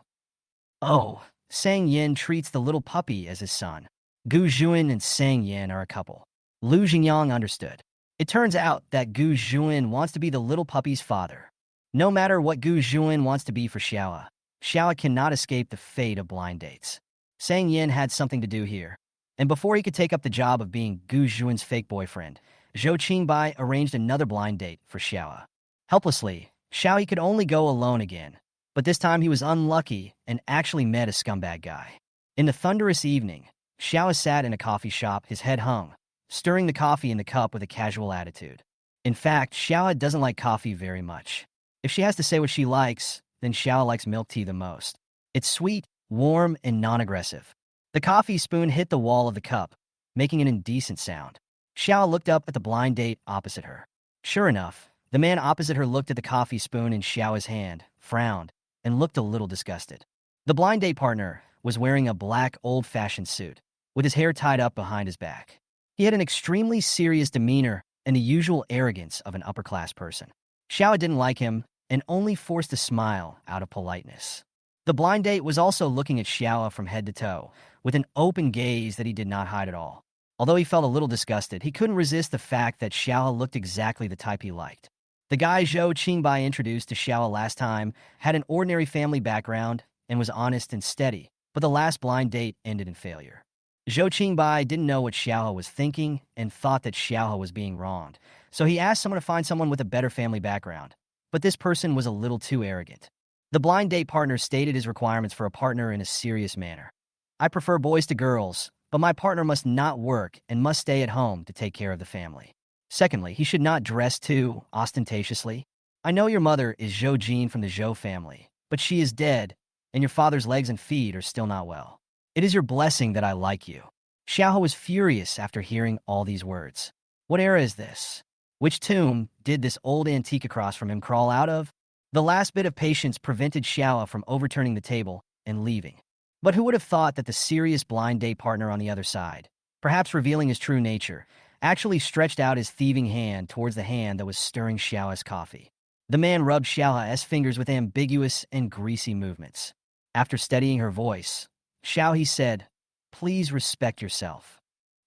Oh, Sang Yin treats the little puppy as his son. Gu Juin and Sang Yin are a couple. Lu Jingyang understood. It turns out that Gu Juin wants to be the little puppy's father. No matter what Gu Juin wants to be for Xiaohe, Xiaohe cannot escape the fate of blind dates. Sang Yin had something to do here. And before he could take up the job of being Gu Juin's fake boyfriend, Zhou Qingbai arranged another blind date for Xiaohe. Helplessly, Xiaohe could only go alone again, but this time he was unlucky and actually met a scumbag guy. In the thunderous evening, Xiaohe sat in a coffee shop, his head hung, stirring the coffee in the cup with a casual attitude. In fact, Xiaohe doesn't like coffee very much. If she has to say what she likes, then Xiao likes milk tea the most. It's sweet, warm, and non-aggressive. The coffee spoon hit the wall of the cup, making an indecent sound. Xiao looked up at the blind date opposite her. Sure enough, the man opposite her looked at the coffee spoon in Xiao's hand, frowned, and looked a little disgusted. The blind date partner was wearing a black, old-fashioned suit, with his hair tied up behind his back. He had an extremely serious demeanor and the usual arrogance of an upper-class person. Xiao didn't like him and only forced a smile out of politeness. The blind date was also looking at Xiao from head to toe, with an open gaze that he did not hide at all. Although he felt a little disgusted, he couldn't resist the fact that Xiao looked exactly the type he liked. The guy Zhou Qingbai introduced to Xiao last time had an ordinary family background and was honest and steady, but the last blind date ended in failure. Zhou Qingbai didn't know what Xiao was thinking and thought that Xiao was being wronged, so he asked someone to find someone with a better family background. But this person was a little too arrogant. The blind date partner stated his requirements for a partner in a serious manner. I prefer boys to girls, but my partner must not work and must stay at home to take care of the family. Secondly, he should not dress too ostentatiously. I know your mother is Zhou Jin from the Zhou family, but she is dead, and your father's legs and feet are still not well. It is your blessing that I like you. Xiao was furious after hearing all these words. What era is this? Which tomb did this old antique across from him crawl out of? The last bit of patience prevented Xiao from overturning the table and leaving. But who would have thought that the serious blind date partner on the other side, perhaps revealing his true nature, actually stretched out his thieving hand towards the hand that was stirring Xiao's coffee. The man rubbed Xiao's fingers with ambiguous and greasy movements. After steadying her voice, Xiao he said, "Please respect yourself."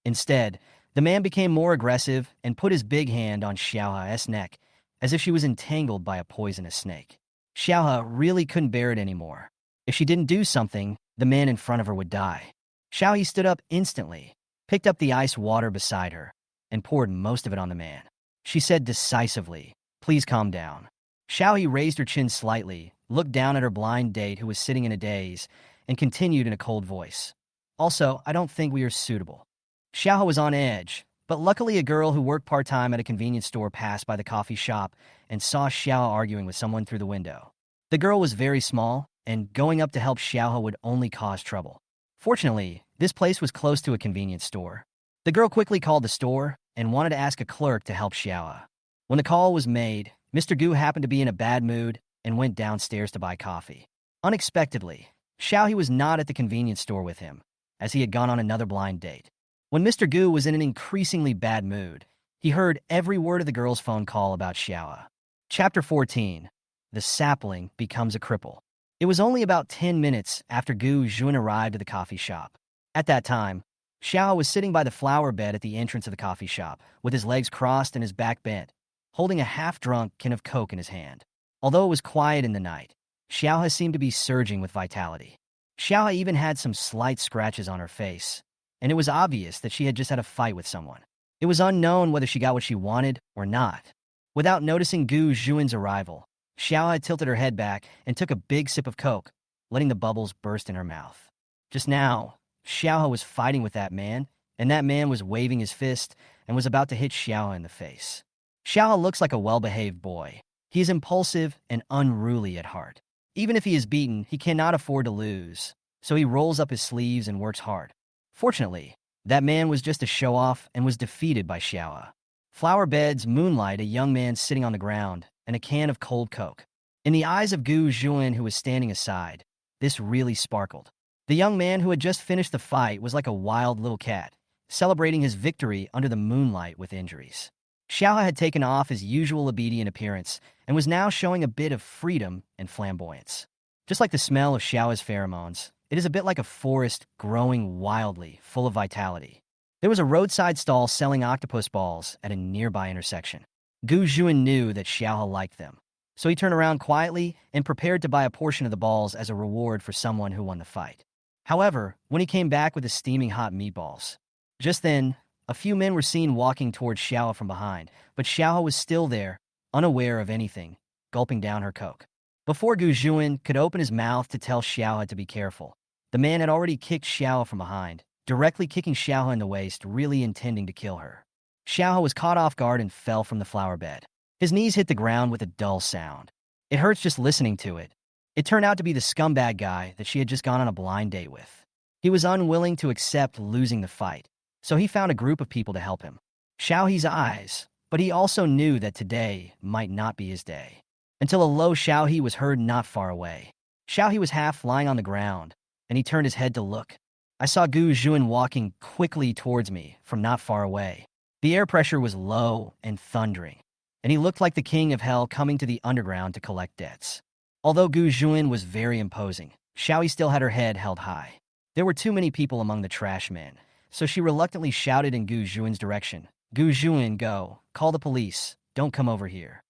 Instead, the man became more aggressive and put his big hand on Xiao's neck, as if she was entangled by a poisonous snake. Xiao really couldn't bear it anymore. If she didn't do something, the man in front of her would die. Xiao he stood up instantly, picked up the ice water beside her, and poured most of it on the man. She said decisively, "Please calm down." Xiao he raised her chin slightly, looked down at her blind date who was sitting in a daze, and continued in a cold voice. "Also, I don't think we are suitable." Xiao was on edge, but luckily a girl who worked part-time at a convenience store passed by the coffee shop and saw Xiao arguing with someone through the window. The girl was very small, and going up to help Xiao would only cause trouble. Fortunately, this place was close to a convenience store. The girl quickly called the store and wanted to ask a clerk to help Xiao. When the call was made, Mr. Gu happened to be in a bad mood and went downstairs to buy coffee. Unexpectedly, Xiao he was not at the convenience store with him, as he had gone on another blind date. When Mr. Gu was in an increasingly bad mood, he heard every word of the girl's phone call about Xiao. Chapter 14. The sapling becomes a cripple. It was only about 10 minutes after Gu Jun arrived at the coffee shop. At that time, Xiao was sitting by the flower bed at the entrance of the coffee shop, with his legs crossed and his back bent, holding a half-drunk can of Coke in his hand. Although it was quiet in the night, Xiao seemed to be surging with vitality. Xiao even had some slight scratches on her face, and it was obvious that she had just had a fight with someone. It was unknown whether she got what she wanted or not. Without noticing Gu Jun's arrival, Xiao had tilted her head back and took a big sip of Coke, letting the bubbles burst in her mouth. Just now, Xiao was fighting with that man, and that man was waving his fist and was about to hit Xiao in the face. Xiao looks like a well-behaved boy. He is impulsive and unruly at heart. Even if he is beaten, he cannot afford to lose, so he rolls up his sleeves and works hard. Fortunately, that man was just a show-off and was defeated by Xiao. Flower beds moonlight a young man sitting on the ground and a can of cold Coke. In the eyes of Gu Jun, who was standing aside, this really sparkled. The young man who had just finished the fight was like a wild little cat, celebrating his victory under the moonlight with injuries. Xiao had taken off his usual obedient appearance and was now showing a bit of freedom and flamboyance. Just like the smell of Xiao's pheromones, it is a bit like a forest growing wildly, full of vitality. There was a roadside stall selling octopus balls at a nearby intersection. Gu Jun knew that Xiao liked them, so he turned around quietly and prepared to buy a portion of the balls as a reward for someone who won the fight. However, when he came back with the steaming hot meatballs, just then, a few men were seen walking towards Xiao from behind, but Xiao was still there, unaware of anything, gulping down her Coke. Before Gu Jun could open his mouth to tell Xiao to be careful, the man had already kicked Xiao from behind, directly kicking Xiao in the waist, really intending to kill her. Xiao was caught off guard and fell from the flower bed. His knees hit the ground with a dull sound. It hurts just listening to it. It turned out to be the scumbag guy that she had just gone on a blind date with. He was unwilling to accept losing the fight, so he found a group of people to help him. Xiaohe's eyes, but he also knew that today might not be his day. Until a low Xiaohe was heard not far away. Xiaohe was half lying on the ground, and he turned his head to look. I saw Gu Juan walking quickly towards me from not far away. The air pressure was low and thundering, and he looked like the king of hell coming to the underground to collect debts. Although Gu Juan was very imposing, Xiaohe still had her head held high. There were too many people among the trash men, so she reluctantly shouted in Gu Juan's direction, "Gu Juan, go. Call the police. Don't come over here."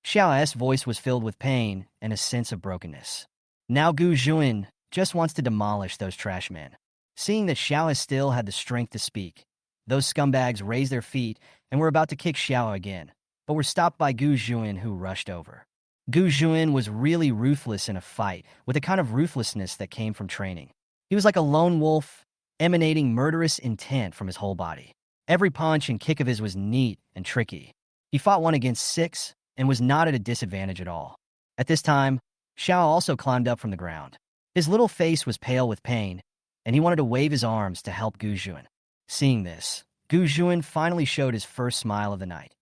Xiao's voice was filled with pain and a sense of brokenness. Now Gu Juan just wants to demolish those trash men. Seeing that Xiao still had the strength to speak, those scumbags raised their feet and were about to kick Xiao again, but were stopped by Gu Juan, who rushed over. Gu Juan was really ruthless in a fight, with a kind of ruthlessness that came from training. He was like a lone wolf, emanating murderous intent from his whole body. Every punch and kick of his was neat and tricky. He fought 1 against 6 and was not at a disadvantage at all. At this time, Xiao also climbed up from the ground. His little face was pale with pain, and he wanted to wave his arms to help Gu Juan. Seeing this, Gu Juan finally showed his first smile of the night.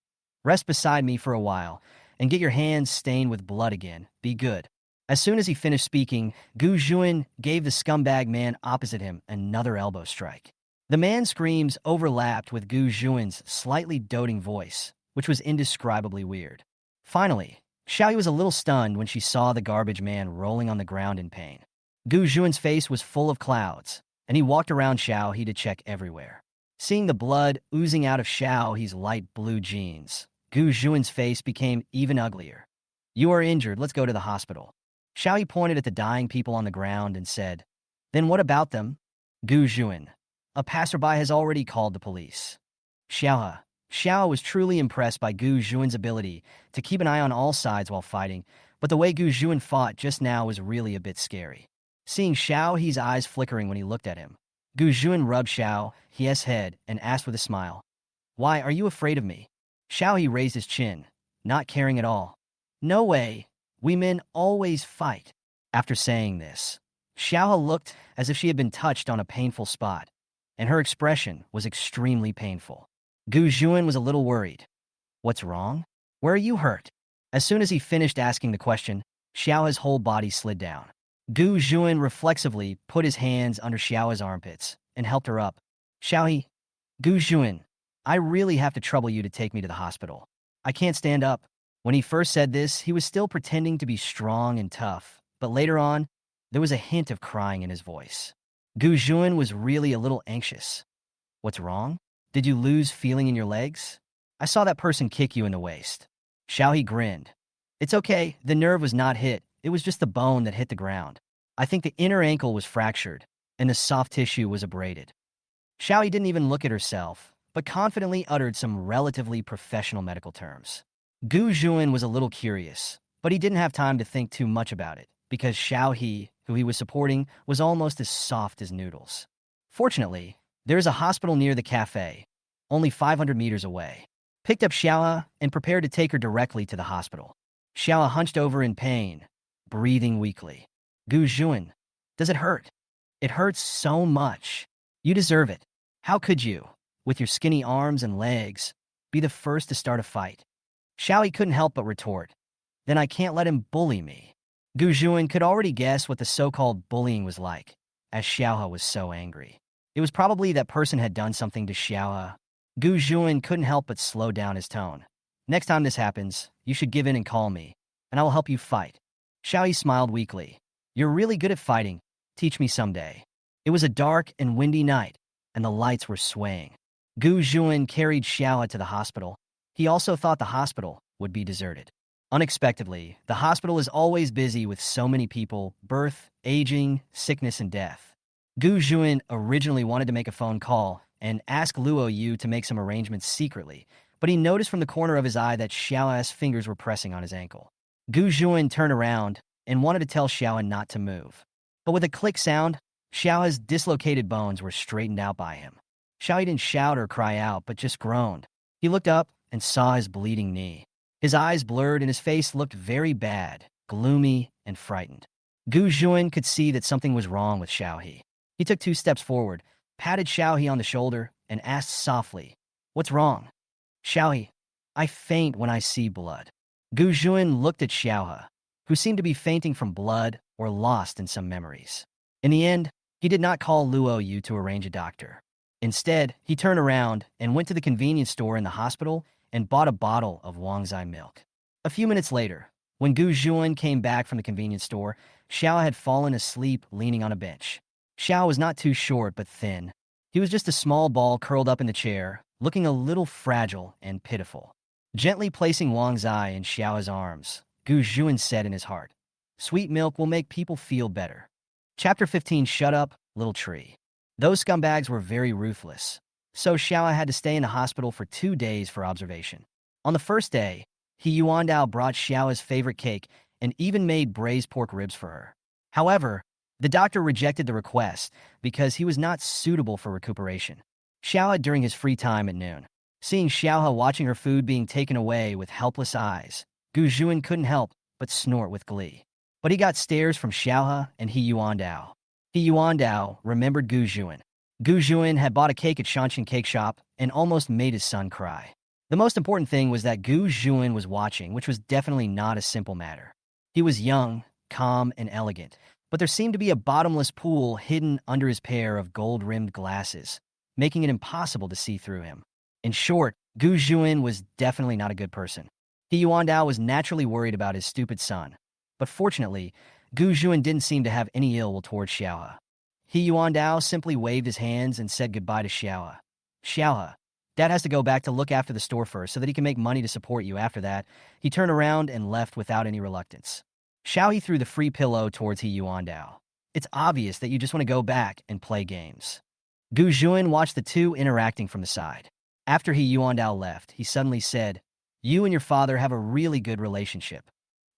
"Rest beside me for a while, and get your hands stained with blood again. Be good." As soon as he finished speaking, Gu Juan gave the scumbag man opposite him another elbow strike. The man's screams overlapped with Gu Juan's slightly doting voice, which was indescribably weird. Finally, Xiaohe was a little stunned when she saw the garbage man rolling on the ground in pain. Gu Juan's face was full of clouds, and he walked around Xiaohe to check everywhere. Seeing the blood oozing out of Xiaohe's light blue jeans, Gu Juan's face became even uglier. "You are injured, let's go to the hospital." Xiaohe pointed at the dying people on the ground and said, "Then what about them?" "Gu Juan, a passerby has already called the police." Xiao was truly impressed by Gu Juan's ability to keep an eye on all sides while fighting, but the way Gu Juan fought just now was really a bit scary. Seeing Xiaohe's eyes flickering when he looked at him, Gu Juan rubbed Xiaohe's head and asked with a smile, "Why, are you afraid of me?" Xiaohe raised his chin, not caring at all. "No way. We men always fight." After saying this, Xiaohe looked as if she had been touched on a painful spot, and her expression was extremely painful. Gu Juan was a little worried. "What's wrong? Where are you hurt?" As soon as he finished asking the question, Xiaohe's whole body slid down. Gu Juan reflexively put his hands under Xiaohe's armpits and helped her up. "Xiaohe, Gu Juan, I really have to trouble you to take me to the hospital. I can't stand up." When he first said this, he was still pretending to be strong and tough, but later on, there was a hint of crying in his voice. Gu Juan was really a little anxious. "What's wrong? Did you lose feeling in your legs? I saw that person kick you in the waist." Xiaohe grinned. "It's okay, the nerve was not hit. It was just the bone that hit the ground. I think the inner ankle was fractured, and the soft tissue was abraded." Xiaohe didn't even look at herself, but confidently uttered some relatively professional medical terms. Gu Juan was a little curious, but he didn't have time to think too much about it, because Xiaohe, who he was supporting, was almost as soft as noodles. Fortunately, there is a hospital near the cafe, only 500 meters away. Picked up Xiaohe and prepared to take her directly to the hospital. Xiaohe hunched over in pain, breathing weakly. "Gu Juan, does it hurt?" "It hurts so much. You deserve it. How could you, with your skinny arms and legs, be the first to start a fight?" Xiaohe couldn't help but retort, "Then I can't let him bully me." Gu Juan could already guess what the so-called bullying was like, as Xiaohe was so angry. It was probably that person had done something to Xiaohe. Gu Juan couldn't help but slow down his tone. "Next time this happens, you should give in and call me, and I will help you fight." Xiaohe smiled weakly. "You're really good at fighting. Teach me someday." It was a dark and windy night, and the lights were swaying. Gu Juan carried Xiaohe to the hospital. He also thought the hospital would be deserted. Unexpectedly, the hospital is always busy with so many people: birth, aging, sickness, and death. Gu Juan originally wanted to make a phone call and ask Luo Yu to make some arrangements secretly, but he noticed from the corner of his eye that Xiaohe's fingers were pressing on his ankle. Gu Juan turned around and wanted to tell Xiaohe not to move. But with a click sound, Xiaohe's dislocated bones were straightened out by him. Xiaohe didn't shout or cry out, but just groaned. He looked up and saw his bleeding knee. His eyes blurred and his face looked very bad, gloomy, and frightened. Gu Juan could see that something was wrong with Xiaohe. He took 2 steps forward, patted Xiaohe on the shoulder, and asked softly, "What's wrong?" "Xiaohe, I faint when I see blood." Gu Juan looked at Xiaohe, who seemed to be fainting from blood or lost in some memories. In the end, he did not call Luo Yu to arrange a doctor. Instead, he turned around and went to the convenience store in the hospital and bought a bottle of Wangzai milk. A few minutes later, when Gu Juan came back from the convenience store, Xiao had fallen asleep leaning on a bench. Xiao was not too short but thin. He was just a small ball curled up in the chair, looking a little fragile and pitiful. Gently placing Wangzai in Xiao's arms, Gu Juan said in his heart, "Sweet milk will make people feel better." Chapter 15. Shut up, little tree. Those scumbags were very ruthless, so Xiao had to stay in the hospital for 2 days for observation. On the first day, He Yuandao brought Xiao's favorite cake and even made braised pork ribs for her. However, the doctor rejected the request because he was not suitable for recuperation. Xiao during his free time at noon. Seeing Xiao watching her food being taken away with helpless eyes, Gu Juan couldn't help but snort with glee. But he got stares from Xiao and He Yuandao. He Yuandao remembered Gu Juan. Gu Juan had bought a cake at Shanshan Cake Shop and almost made his son cry. The most important thing was that Gu Juan was watching, which was definitely not a simple matter. He was young, calm, and elegant, but there seemed to be a bottomless pool hidden under his pair of gold-rimmed glasses, making it impossible to see through him. In short, Gu Juan was definitely not a good person. He Yuandao was naturally worried about his stupid son, but fortunately, Gu Juan didn't seem to have any ill will towards Xiao. He Yuandao simply waved his hands and said goodbye to Xiao. "Xiao, Dad has to go back to look after the store first so that he can make money to support you." After that, he turned around and left without any reluctance. Xiao threw the free pillow towards He Yuandao. "It's obvious that you just want to go back and play games." Gu Juan watched the two interacting from the side. After He Yuandao left, he suddenly said, "You and your father have a really good relationship."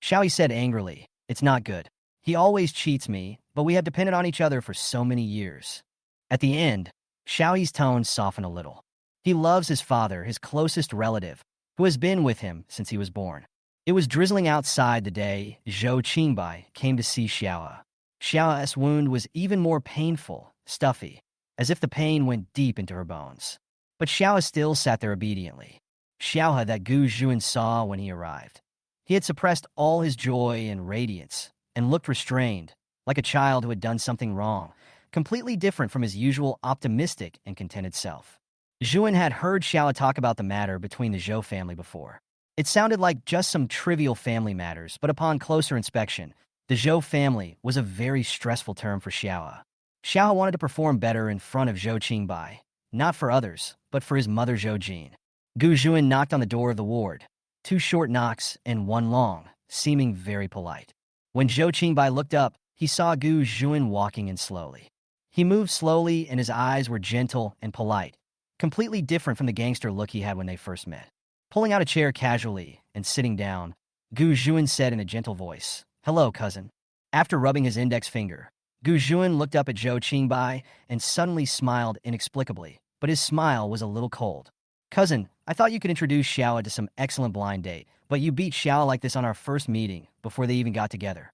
Xiao said angrily, "It's not good. He always cheats me, but we have depended on each other for so many years." At the end, Xiao's tone softened a little. He loves his father, his closest relative, who has been with him since he was born. It was drizzling outside the day Zhou Qingbai came to see Xiao. Xiao's wound was even more painful, stuffy, as if the pain went deep into her bones. But Xiao still sat there obediently. Xiao that Gu Juan saw when he arrived. He had suppressed all his joy and radiance, and looked restrained, like a child who had done something wrong, completely different from his usual optimistic and contented self. Juan had heard Xiao talk about the matter between the Zhou family before. It sounded like just some trivial family matters, but upon closer inspection, the Zhou family was a very stressful term for Xiao. Xiao wanted to perform better in front of Zhou Qingbai, not for others, but for his mother Zhou Jin. Gu Juan knocked on the door of the ward. 2 short knocks and 1 long, seeming very polite. When Zhou Qingbai looked up, he saw Gu Juan walking in slowly. He moved slowly and his eyes were gentle and polite, completely different from the gangster look he had when they first met. Pulling out a chair casually and sitting down, Gu Juan said in a gentle voice, "Hello, cousin." After rubbing his index finger, Gu Juan looked up at Zhou Qingbai and suddenly smiled inexplicably, but his smile was a little cold. "Cousin, I thought you could introduce Xiao to some excellent blind date, but you beat Xiao like this on our first meeting, before they even got together."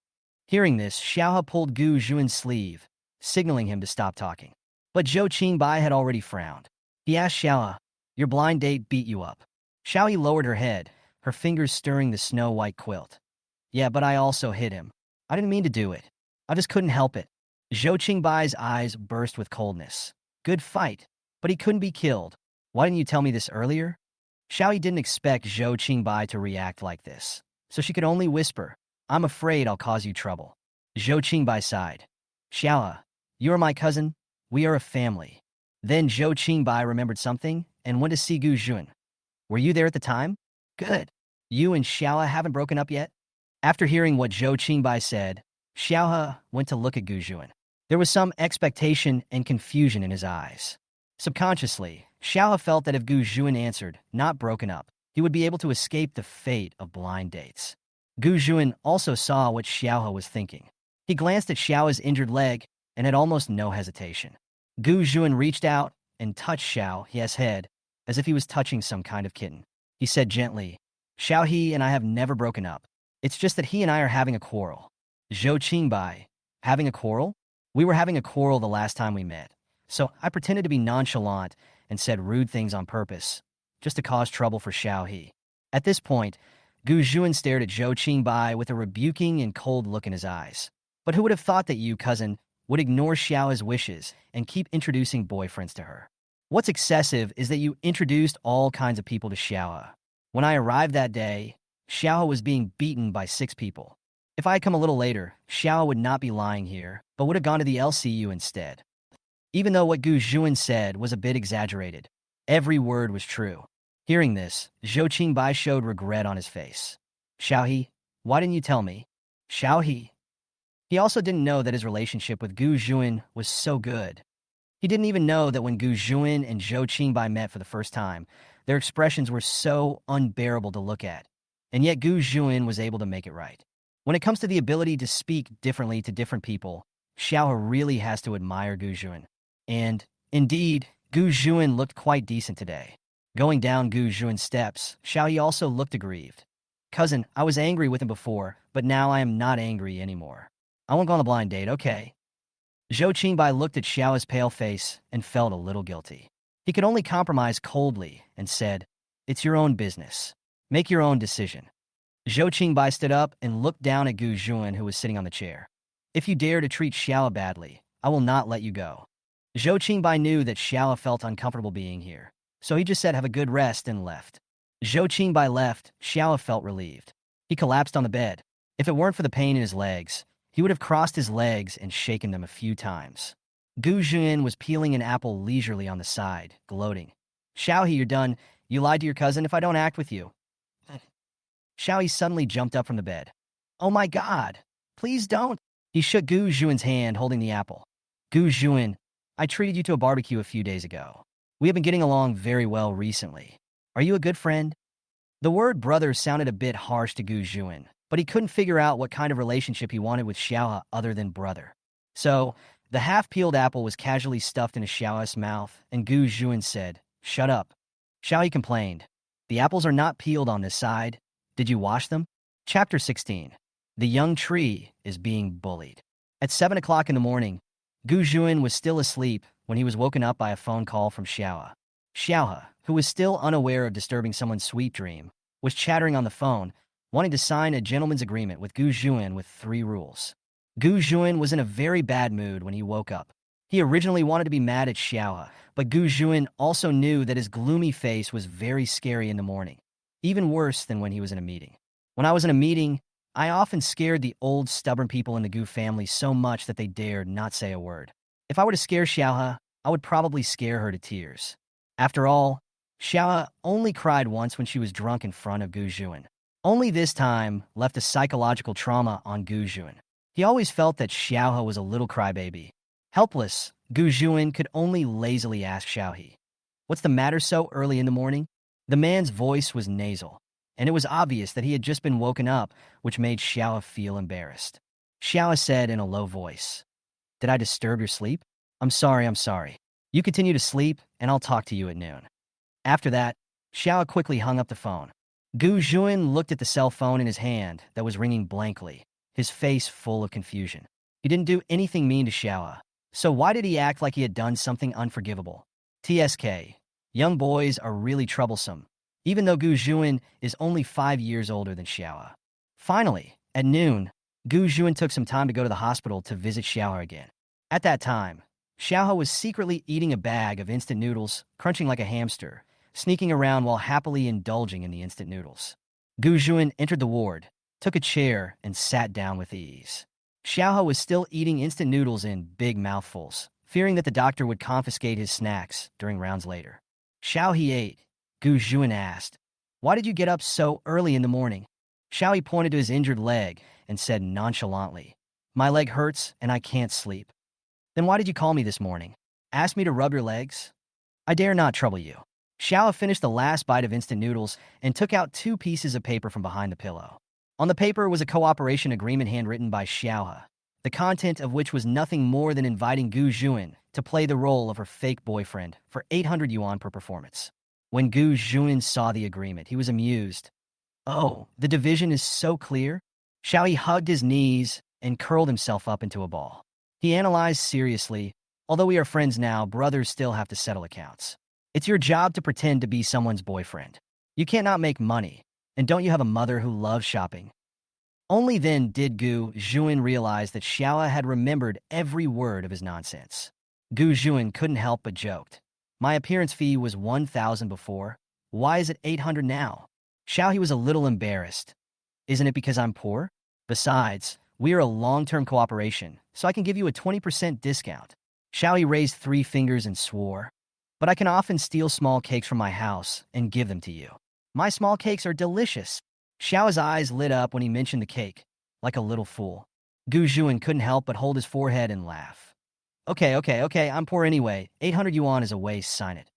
Hearing this, Xiao pulled Gu Juan's sleeve, signaling him to stop talking. But Zhou Qingbai had already frowned. He asked Xiao, "Your blind date beat you up?" Xiao lowered her head, her fingers stirring the snow-white quilt. "Yeah, but I also hit him. I didn't mean to do it. I just couldn't help it." Zhou Qingbai's eyes burst with coldness. "Good fight, but he couldn't be killed. Why didn't you tell me this earlier?" Xiao didn't expect Zhou Qingbai to react like this, so she could only whisper, "I'm afraid I'll cause you trouble." Zhou Qingbai sighed. "Xiao, you are my cousin. We are a family." Then Zhou Qingbai remembered something and went to see Gu Juan. "Were you there at the time?" "Good. You and Xiao haven't broken up yet?" After hearing what Zhou Qingbai said, Xiao went to look at Gu Juan. There was some expectation and confusion in his eyes. Subconsciously, Xiao felt that if Gu Juan answered, "not broken up," he would be able to escape the fate of blind dates. Gu Juan also saw what Xiao was thinking. He glanced at Xiao's injured leg and had almost no hesitation. Gu Juan reached out and touched Xiao's head as if he was touching some kind of kitten. He said gently, "Xiao and I have never broken up. It's just that he and I are having a quarrel." Zhou Qingbai, having a quarrel? We were having a quarrel the last time we met, so I pretended to be nonchalant and said rude things on purpose, just to cause trouble for Xiao He. At this point, Gu Zhuan stared at Zhou Qingbai with a rebuking and cold look in his eyes. But who would have thought that you, cousin, would ignore Xiao's wishes and keep introducing boyfriends to her? What's excessive is that you introduced all kinds of people to Xiao. When I arrived that day, Xiao was being beaten by 6 people. If I had come a little later, Xiao would not be lying here, but would have gone to the LCU instead. Even though what Gu Zhuan said was a bit exaggerated, every word was true. Hearing this, Zhou Qingbai showed regret on his face. Xiaohe, why didn't you tell me? Xiaohe. He also didn't know that his relationship with Gu Zhuan was so good. He didn't even know that when Gu Zhuan and Zhou Qingbai met for the first time, their expressions were so unbearable to look at. And yet Gu Zhuan was able to make it right. When it comes to the ability to speak differently to different people, Xiao really has to admire Gu Zhuan. And, indeed, Gu Zhuan looked quite decent today. Going down Gu Zhuan's steps, Xiao Yi also looked aggrieved. Cousin, I was angry with him before, but now I am not angry anymore. I won't go on a blind date, okay? Zhou Qingbai looked at Xiao's pale face and felt a little guilty. He could only compromise coldly and said, It's your own business. Make your own decision. Zhou Qingbai stood up and looked down at Gu Zhuan, who was sitting on the chair. If you dare to treat Xiao badly, I will not let you go. Zhou Qingbai knew that Xiao felt uncomfortable being here, so he just said have a good rest and left. Zhou Qingbai left, Xiao felt relieved. He collapsed on the bed. If it weren't for the pain in his legs, he would have crossed his legs and shaken them a few times. Gu Zhuan was peeling an apple leisurely on the side, gloating. Xiaohe, you're done. You lied to your cousin if I don't act with you. Xiaohe suddenly jumped up from the bed. Oh my God! Please don't! He shook Gu Zhuan's hand, holding the apple. Gu Zhuan, I treated you to a barbecue a few days ago. We have been getting along very well recently. Are you a good friend? The word brother sounded a bit harsh to Gu Zhuan, but he couldn't figure out what kind of relationship he wanted with Xiaohe other than brother. So, the half-peeled apple was casually stuffed into Xiaohe's mouth, and Gu Zhuan said, Shut up. Xiaohe complained. The apples are not peeled on this side. Did you wash them? Chapter 16. The young tree is being bullied. At 7 o'clock in the morning, Gu Zhuan was still asleep when he was woken up by a phone call from Xiaohe. Xiaohe, who was still unaware of disturbing someone's sweet dream, was chattering on the phone, wanting to sign a gentleman's agreement with Gu Zhuan with 3 rules. Gu Zhuan was in a very bad mood when he woke up. He originally wanted to be mad at Xiaohe, but Gu Zhuan also knew that his gloomy face was very scary in the morning, even worse than when he was in a meeting. When I was in a meeting, I often scared the old, stubborn people in the Gu family so much that they dared not say a word. If I were to scare Xiaohe, I would probably scare her to tears. After all, Xiaohe only cried once when she was drunk in front of Gu Zhuan. Only this time left a psychological trauma on Gu Zhuan. He always felt that Xiaohe was a little crybaby. Helpless, Gu Zhuan could only lazily ask Xiaohe, What's the matter so early in the morning? The man's voice was nasal, and it was obvious that he had just been woken up, which made Xiaohe feel embarrassed. Xiaohe said in a low voice, Did I disturb your sleep? I'm sorry. You continue to sleep, and I'll talk to you at noon. After that, Xiaohe quickly hung up the phone. Gu Zhuan looked at the cell phone in his hand that was ringing blankly, his face full of confusion. He didn't do anything mean to Xiaohe, so why did he act like he had done something unforgivable? TSK. Young boys are really troublesome, even though Gu Zhuan is only 5 years older than Xiaohe. Finally, at noon, Gu Zhuan took some time to go to the hospital to visit Xiaohe again. At that time, Xiaohe was secretly eating a bag of instant noodles, crunching like a hamster, sneaking around while happily indulging in the instant noodles. Gu Zhuan entered the ward, took a chair, and sat down with ease. Xiaohe was still eating instant noodles in big mouthfuls, fearing that the doctor would confiscate his snacks during rounds later. Xiaohe ate. Gu Zhuan asked, Why did you get up so early in the morning? Xiaohe pointed to his injured leg and said nonchalantly, My leg hurts and I can't sleep. Then why did you call me this morning? Ask me to rub your legs? I dare not trouble you. Xiaohe finished the last bite of instant noodles and took out 2 pieces of paper from behind the pillow. On the paper was a cooperation agreement handwritten by Xiaohe, the content of which was nothing more than inviting Gu Zhuan to play the role of her fake boyfriend for 800 yuan per performance. When Gu Zhuan saw the agreement, he was amused. Oh, the division is so clear? Xiaohe hugged his knees and curled himself up into a ball. He analyzed seriously, although we are friends now, brothers still have to settle accounts. It's your job to pretend to be someone's boyfriend. You can't not make money, and don't you have a mother who loves shopping? Only then did Gu Juin realize that Xiao had remembered every word of his nonsense. Gu Juin couldn't help but joked. My appearance fee was 1,000 before. Why is it 800 now? Xiao he was a little embarrassed. Isn't it because I'm poor? Besides, we are a long-term cooperation, so I can give you a 20% discount. Xiao he raised 3 fingers and swore. But I can often steal small cakes from my house and give them to you. My small cakes are delicious. Xiao's eyes lit up when he mentioned the cake, like a little fool. Gu Juin couldn't help but hold his forehead and laugh. Okay, I'm poor anyway. 800 yuan is a waste, sign it.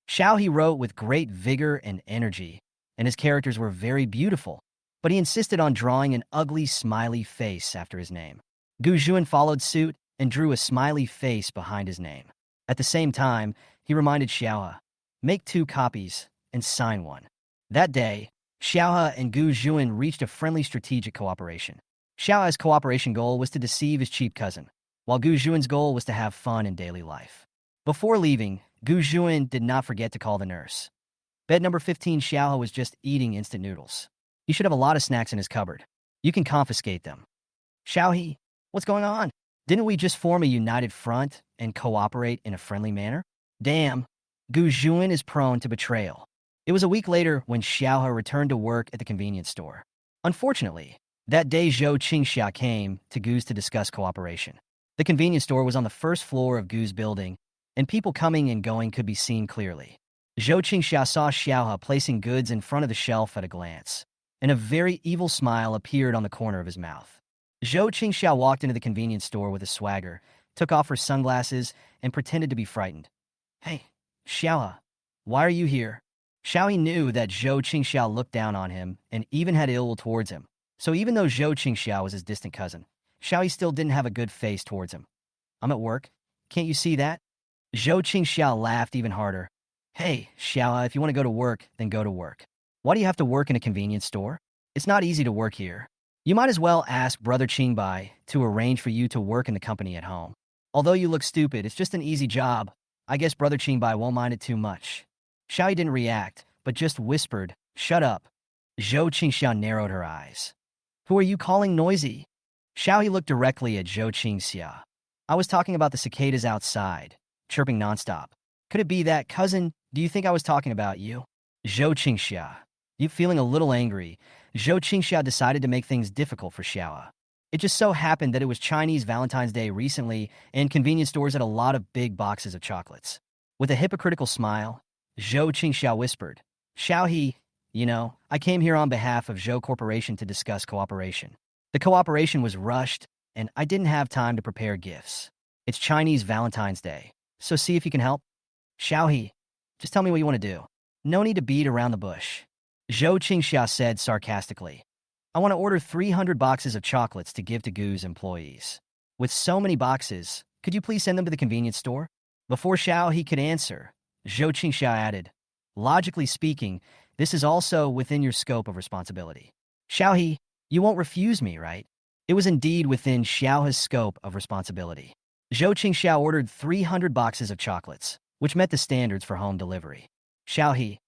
Xiao he wrote with great vigor and energy, and his characters were very beautiful, but he insisted on drawing an ugly smiley face after his name. Gu Juin followed suit and drew a smiley face behind his name. At the same time, he reminded Xiao, make 2 copies and sign one. That day, Xiao and Gu Juin reached a friendly strategic cooperation. Xiao's cooperation goal was to deceive his cheap cousin, while Gu Juin's goal was to have fun in daily life. Before leaving, Gu Juin did not forget to call the nurse. Bed number 15, Xiao was just eating instant noodles. He should have a lot of snacks in his cupboard. You can confiscate them. Xiao, what's going on? Didn't we just form a united front and cooperate in a friendly manner? Damn, Gu Juin is prone to betrayal. It was a week later when Xiao returned to work at the convenience store. Unfortunately, that day Zhou Qingxia came to Gu's to discuss cooperation. The convenience store was on the first floor of Gu's building, and people coming and going could be seen clearly. Zhou Qingxia saw Xiao placing goods in front of the shelf at a glance, and a very evil smile appeared on the corner of his mouth. Zhou Qingxia walked into the convenience store with a swagger, took off her sunglasses, and pretended to be frightened. Hey, Xiao, why are you here? Xiao knew that Zhou Qingxia looked down on him and even had ill will towards him. So even though Zhou Qingxia was his distant cousin, Xiao still didn't have a good face towards him. I'm at work. Can't you see that? Zhou Qingxia laughed even harder. Hey, Xiao, if you want to go to work, then go to work. Why do you have to work in a convenience store? It's not easy to work here. You might as well ask Brother Qingbai to arrange for you to work in the company at home. Although you look stupid, it's just an easy job. I guess Brother Qingbai won't mind it too much. Xiao didn't react, but just whispered, shut up. Zhou Qingxia narrowed her eyes. Who are you calling noisy? Xiao looked directly at Zhou Qingxia. I was talking about the cicadas outside, chirping nonstop. Could it be that, cousin, do you think I was talking about you? Zhou Qingxia. You feeling a little angry, Zhou Qingxia decided to make things difficult for Xiao. It just so happened that it was Chinese Valentine's Day recently, and convenience stores had a lot of big boxes of chocolates. With a hypocritical smile, Zhou Qingxia whispered, Xiao, I came here on behalf of Zhou Corporation to discuss cooperation. The cooperation was rushed, and I didn't have time to prepare gifts. It's Chinese Valentine's Day, so see if you can help. Xiao, just tell me what you want to do. No need to beat around the bush. Zhou Qingxia said sarcastically. I want to order 300 boxes of chocolates to give to Gu's employees. With so many boxes, could you please send them to the convenience store? Before Xiao could answer, Zhou Qingxia added, logically speaking, this is also within your scope of responsibility. Xiao, you won't refuse me, right? It was indeed within Xiao's scope of responsibility. Zhou Qingxia ordered 300 boxes of chocolates, which met the standards for home delivery. Xiao,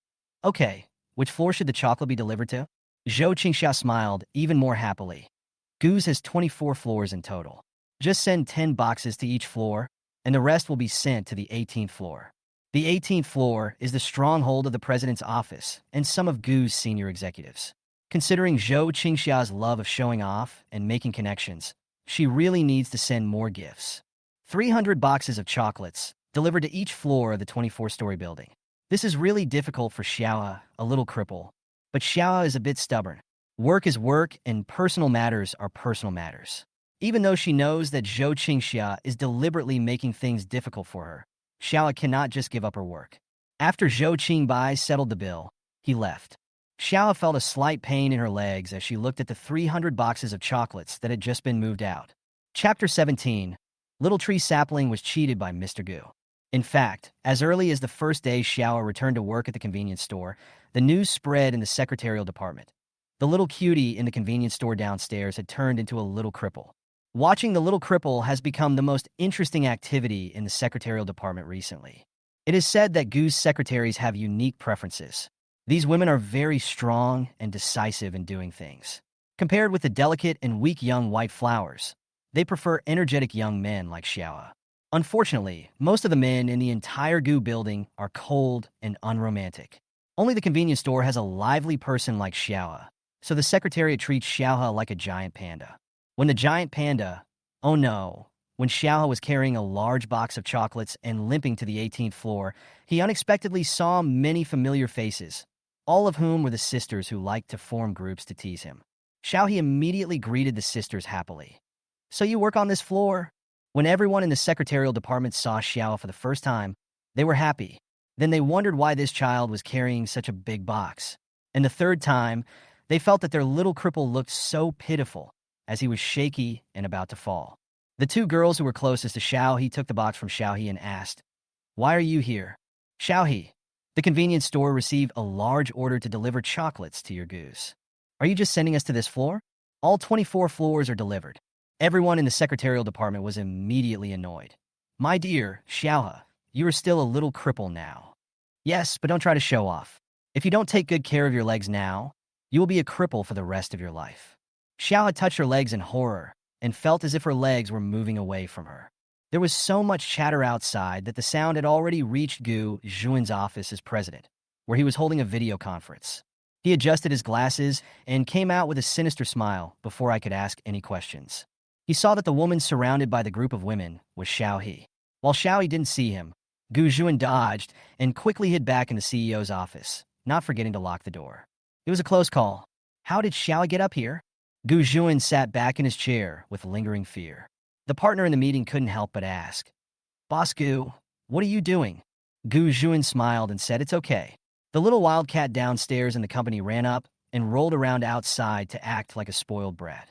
okay, which floor should the chocolate be delivered to? Zhou Qingxia smiled even more happily. Gu's has 24 floors in total. Just send 10 boxes to each floor, and the rest will be sent to the 18th floor. The 18th floor is the stronghold of the president's office and some of Gu's senior executives. Considering Zhou Qingxia's love of showing off and making connections, she really needs to send more gifts. 300 boxes of chocolates, delivered to each floor of the 24-story building. This is really difficult for Xiao, a little cripple. But Xiao is a bit stubborn. Work is work, and personal matters are personal matters. Even though she knows that Zhou Qingxia is deliberately making things difficult for her, Xiao cannot just give up her work. After Zhou Qingbai settled the bill, he left. Xiao felt a slight pain in her legs as she looked at the 300 boxes of chocolates that had just been moved out. Chapter 17. Little Tree Sapling was cheated by Mr. Gu. In fact, as early as the first day Xiao returned to work at the convenience store, the news spread in the secretarial department. The little cutie in the convenience store downstairs had turned into a little cripple. Watching the little cripple has become the most interesting activity in the secretarial department recently. It is said that Gu's secretaries have unique preferences. These women are very strong and decisive in doing things. Compared with the delicate and weak young white flowers, they prefer energetic young men like Xiao. Unfortunately, most of the men in the entire Gu building are cold and unromantic. Only the convenience store has a lively person like Xiao, so the secretariat treats Xiao like a giant panda. When the giant panda, oh no, when Xiao was carrying a large box of chocolates and limping to the 18th floor, he unexpectedly saw many familiar faces, all of whom were the sisters who liked to form groups to tease him. Xiao immediately greeted the sisters happily. "So you work on this floor?" When everyone in the secretarial department saw Xiao for the first time, they were happy. Then they wondered why this child was carrying such a big box. And the third time, they felt that their little cripple looked so pitiful as he was shaky and about to fall. The two girls who were closest to Xiao took the box from Xiao and asked, "Why are you here?" "Xiao, the convenience store received a large order to deliver chocolates to your goose. Are you just sending us to this floor?" All 24 floors are delivered. Everyone in the secretarial department was immediately annoyed. "My dear, Xiao, you are still a little cripple now." "Yes, but don't try to show off. If you don't take good care of your legs now, you will be a cripple for the rest of your life." Xiao had touched her legs in horror and felt as if her legs were moving away from her. There was so much chatter outside that the sound had already reached Gu Zhuan's office as president, where he was holding a video conference. He adjusted his glasses and came out with a sinister smile before I could ask any questions. He saw that the woman surrounded by the group of women was Xiao. While Xiao didn't see him, Gu Zhuan dodged and quickly hid back in the CEO's office, not forgetting to lock the door. It was a close call. How did Xiao get up here? Gu Zhuan sat back in his chair with lingering fear. The partner in the meeting couldn't help but ask, "Boss Gu, what are you doing?" Gu Zhuan smiled and said, "It's okay." The little wildcat downstairs in the company ran up and rolled around outside to act like a spoiled brat.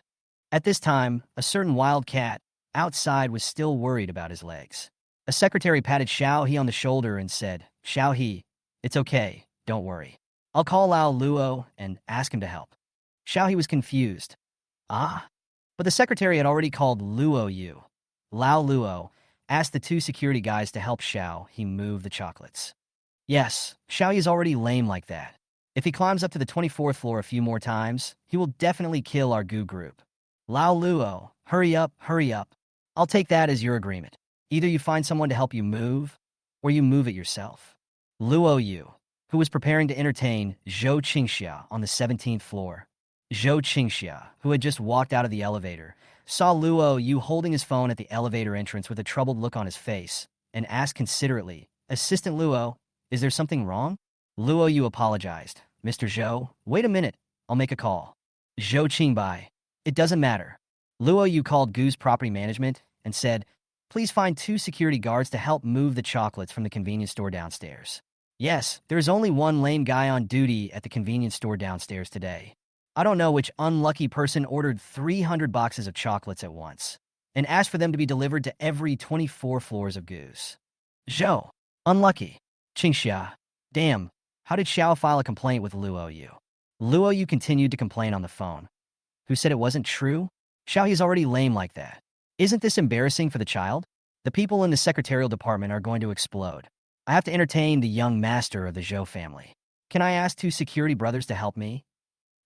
At this time, a certain wildcat outside was still worried about his legs. A secretary patted Xiao on the shoulder and said, "Xiao, it's okay, don't worry. I'll call Lao Luo and ask him to help." Xiao was confused. "Ah?" But the secretary had already called Luo Yu. Lao Luo asked the two security guys to help Xiao move the chocolates. Yes, Xiao is already lame like that. If he climbs up to the 24th floor a few more times, he will definitely kill our Gu group. Lao Luo, hurry up, hurry up. I'll take that as your agreement. Either you find someone to help you move, or you move it yourself. Luo Yu, who was preparing to entertain Zhou Qingxia on the 17th floor. Zhou Qingxia, who had just walked out of the elevator, saw Luo Yu holding his phone at the elevator entrance with a troubled look on his face, and asked considerately, "Assistant Luo, is there something wrong?" Luo Yu apologized. "Mr. Zhou, wait a minute, I'll make a call." Zhou Qingbai, "It doesn't matter." Luo Yu called Gu's property management and said, "Please find 2 security guards to help move the chocolates from the convenience store downstairs." Yes, there is only one lame guy on duty at the convenience store downstairs today. I don't know which unlucky person ordered 300 boxes of chocolates at once and asked for them to be delivered to every 24 floors of Gu's. Zhou, unlucky. Qingxia, damn, how did Xiao file a complaint with Luo Yu? Luo Yu continued to complain on the phone. Who said it wasn't true? Xiao is already lame like that. Isn't this embarrassing for the child? The people in the secretarial department are going to explode. I have to entertain the young master of the Zhou family. Can I ask 2 security brothers to help me?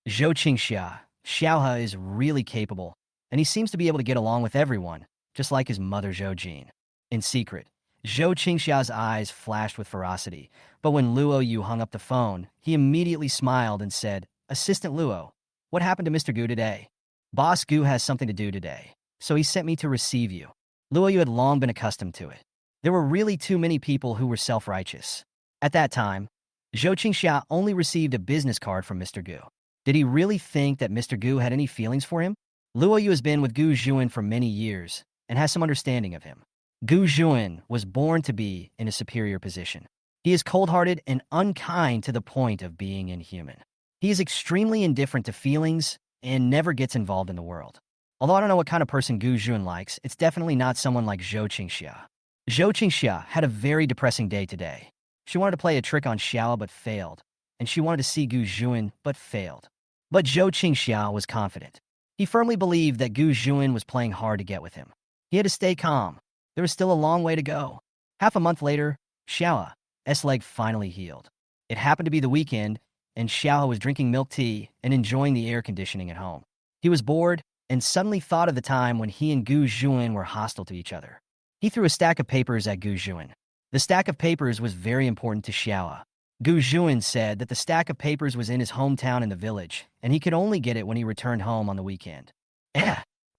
Zhou Qingxia, Xiaohe is really capable, and he seems to be able to get along with everyone, just like his mother Zhou Jin. In secret, Zhou Qingxia's eyes flashed with ferocity, but when Luo Yu hung up the phone, he immediately smiled and said, "Assistant Luo, what happened to Mr. Gu today?" "Boss Gu has something to do today, so he sent me to receive you." Luo Yu had long been accustomed to it. There were really too many people who were self-righteous. At that time, Zhou Qingxia only received a business card from Mr. Gu. Did he really think that Mr. Gu had any feelings for him? Luo Yu has been with Gu Zhuan for many years and has some understanding of him. Gu Zhuan was born to be in a superior position. He is cold-hearted and unkind to the point of being inhuman. He is extremely indifferent to feelings and never gets involved in the world. Although I don't know what kind of person Gu Zhuan likes, it's definitely not someone like Zhou Qingxia. Zhou Qingxia had a very depressing day today. She wanted to play a trick on Xiao but failed, and she wanted to see Gu Zhuan but failed. But Zhou Qingxia was confident. He firmly believed that Gu Juin was playing hard to get with him. He had to stay calm. There was still a long way to go. Half a month later, Xiao's leg finally healed. It happened to be the weekend, and Xiao was drinking milk tea and enjoying the air conditioning at home. He was bored and suddenly thought of the time when he and Gu Juin were hostile to each other. He threw a stack of papers at Gu Juin. The stack of papers was very important to Xiao. Gu Juin said that the stack of papers was in his hometown in the village, and he could only get it when he returned home on the weekend.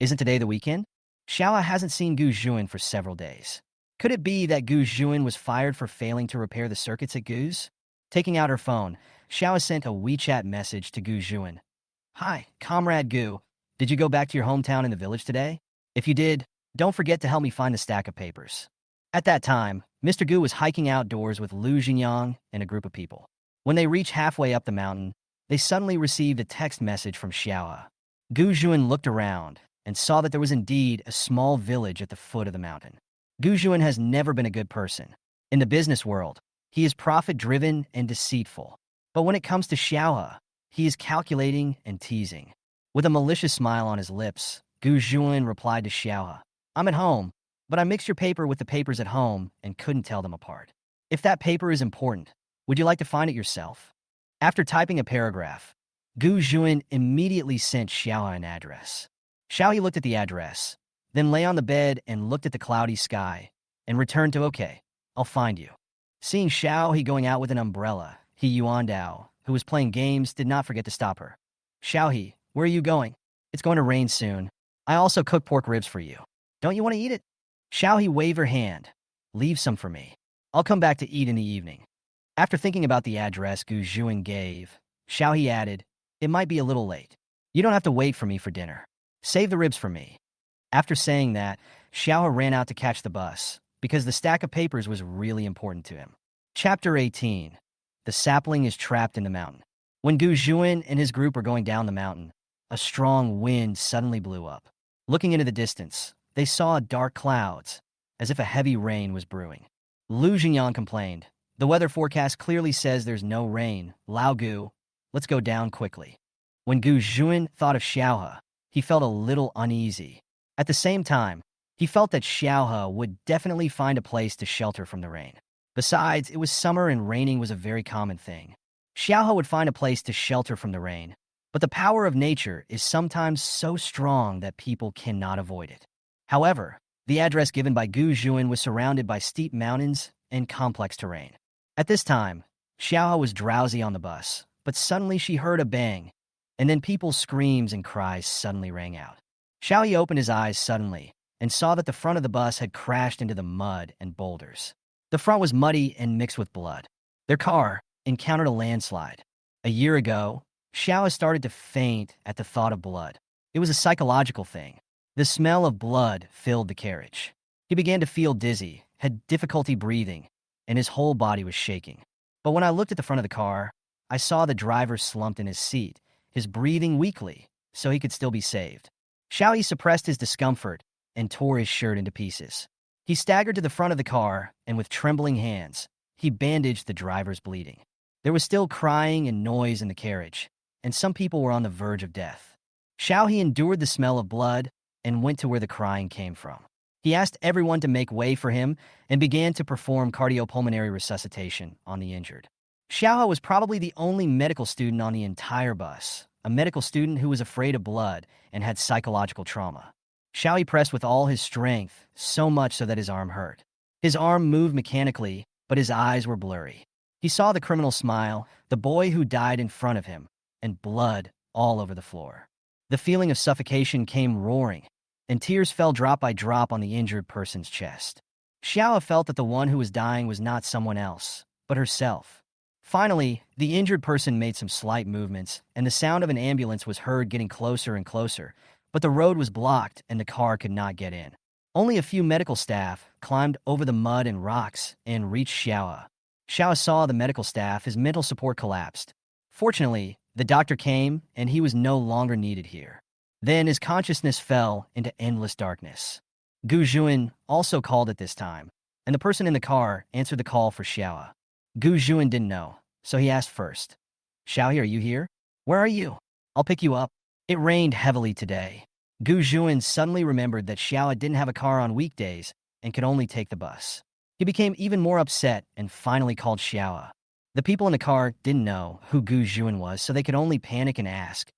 Isn't today the weekend? Xiao hasn't seen Gu Juin for several days. Could it be that Gu Juin was fired for failing to repair the circuits at Gu's? Taking out her phone, Xiao sent a WeChat message to Gu Juin. Hi, Comrade Gu. Did you go back to your hometown in the village today? If you did, don't forget to help me find the stack of papers. At that time, Mr. Gu was hiking outdoors with Lu Jingyang and a group of people. When they reached halfway up the mountain, they suddenly received a text message from Xiao. Gu Juin looked around and saw that there was indeed a small village at the foot of the mountain. Gu Juin has never been a good person. In the business world, he is profit-driven and deceitful. But when it comes to Xiao, he is calculating and teasing. With a malicious smile on his lips, Gu Juin replied to Xiao, I'm at home, but I mixed your paper with the papers at home and couldn't tell them apart. If that paper is important, would you like to find it yourself? After typing a paragraph, Gu Juin immediately sent Xiao an address. Xiao looked at the address, then lay on the bed and looked at the cloudy sky, and returned to, okay, I'll find you. Seeing Xiao going out with an umbrella, Yuan Dao, who was playing games, did not forget to stop her. Xiao, where are you going? It's going to rain soon. I also cooked pork ribs for you. Don't you want to eat it? Xiao waved her hand. Leave some for me. I'll come back to eat in the evening. After thinking about the address Gu Juin gave, Xiao added, it might be a little late. You don't have to wait for me for dinner. Save the ribs for me. After saying that, Xiao ran out to catch the bus, because the stack of papers was really important to him. Chapter 18. The sapling is trapped in the mountain. When Gu Juin and his group were going down the mountain, a strong wind suddenly blew up. Looking into the distance, they saw dark clouds, as if a heavy rain was brewing. Lu Jingyang complained, the weather forecast clearly says there's no rain. Lao Gu, let's go down quickly. When Gu Juin thought of Xiao, he felt a little uneasy. At the same time, he felt that Xiao would definitely find a place to shelter from the rain. Besides, it was summer and raining was a very common thing. Xiao would find a place to shelter from the rain, but the power of nature is sometimes so strong that people cannot avoid it. However, the address given by Gu Juin was surrounded by steep mountains and complex terrain. At this time, Xiao was drowsy on the bus, but suddenly she heard a bang, and then people's screams and cries suddenly rang out. Xiao opened his eyes suddenly and saw that the front of the bus had crashed into the mud and boulders. The front was muddy and mixed with blood. Their car encountered a landslide. A year ago, Xiao started to faint at the thought of blood. It was a psychological thing. The smell of blood filled the carriage. He began to feel dizzy, had difficulty breathing, and his whole body was shaking. But when I looked at the front of the car, I saw the driver slumped in his seat, his breathing weakly, so he could still be saved. Xiao suppressed his discomfort and tore his shirt into pieces. He staggered to the front of the car, and with trembling hands, he bandaged the driver's bleeding. There was still crying and noise in the carriage, and some people were on the verge of death. Xiao endured the smell of blood and went to where the crying came from. He asked everyone to make way for him and began to perform cardiopulmonary resuscitation on the injured. Xiao was probably the only medical student on the entire bus, a medical student who was afraid of blood and had psychological trauma. Xiao pressed with all his strength, so much so that his arm hurt. His arm moved mechanically, but his eyes were blurry. He saw the criminal smile, the boy who died in front of him, and blood all over the floor. The feeling of suffocation came roaring, and tears fell drop by drop on the injured person's chest. Xiao felt that the one who was dying was not someone else, but herself. Finally, the injured person made some slight movements, and the sound of an ambulance was heard getting closer and closer, but the road was blocked and the car could not get in. Only a few medical staff climbed over the mud and rocks and reached Xiao. Xiao saw the medical staff, his mental support collapsed. Fortunately, the doctor came and he was no longer needed here. Then his consciousness fell into endless darkness. Gu Juin also called at this time, and the person in the car answered the call for Xiao. Gu Juin didn't know, so he asked first. Xiao, are you here? Where are you? I'll pick you up. It rained heavily today. Gu Juan suddenly remembered that Xiao didn't have a car on weekdays and could only take the bus. He became even more upset and finally called Xiao. The people in the car didn't know who Gu Juan was, so they could only panic and ask,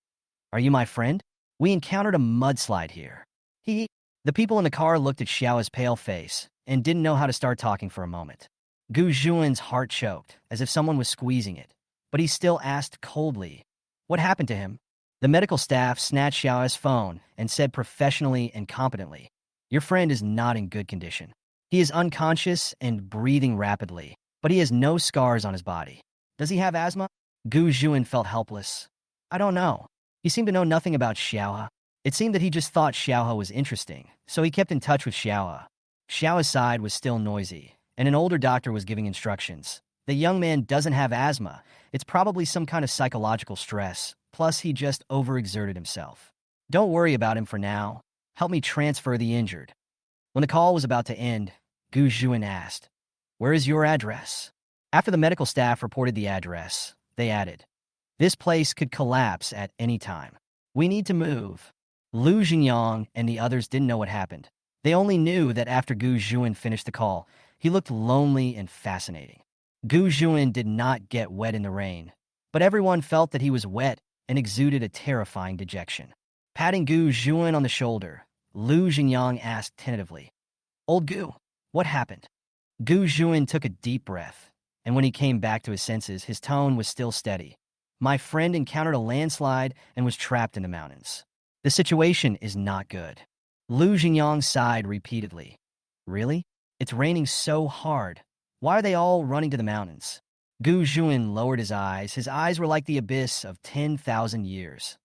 "Are you my friend? We encountered a mudslide here." He. The people in the car looked at Xiao's pale face and didn't know how to start talking for a moment. Gu Juan's heart choked, as if someone was squeezing it, but he still asked coldly, "What happened to him?" The medical staff snatched Xiao's phone and said professionally and competently, "Your friend is not in good condition. He is unconscious and breathing rapidly, but he has no scars on his body. Does he have asthma?" Gu Juan felt helpless. "I don't know." He seemed to know nothing about Xiao. It seemed that he just thought Xiao was interesting, so he kept in touch with Xiao. Xiao's side was still noisy, and an older doctor was giving instructions. "The young man doesn't have asthma. It's probably some kind of psychological stress. Plus, he just overexerted himself. Don't worry about him for now. Help me transfer the injured." When the call was about to end, Gu Juan asked, "Where is your address?" After the medical staff reported the address, they added, "This place could collapse at any time. We need to move." Lu Xingyang and the others didn't know what happened. They only knew that after Gu Juan finished the call, he looked lonely and fascinating. Gu Juan did not get wet in the rain, but everyone felt that he was wet and exuded a terrifying dejection. Patting Gu Juan on the shoulder, Lu Xingyang asked tentatively, "Old Gu, what happened?" Gu Juan took a deep breath, and when he came back to his senses, his tone was still steady. "My friend encountered a landslide and was trapped in the mountains. The situation is not good." Lu Xingyang sighed repeatedly. "Really? It's raining so hard. Why are they all running to the mountains?" Gu Juan lowered his eyes. His eyes were like the abyss of 10,000 years.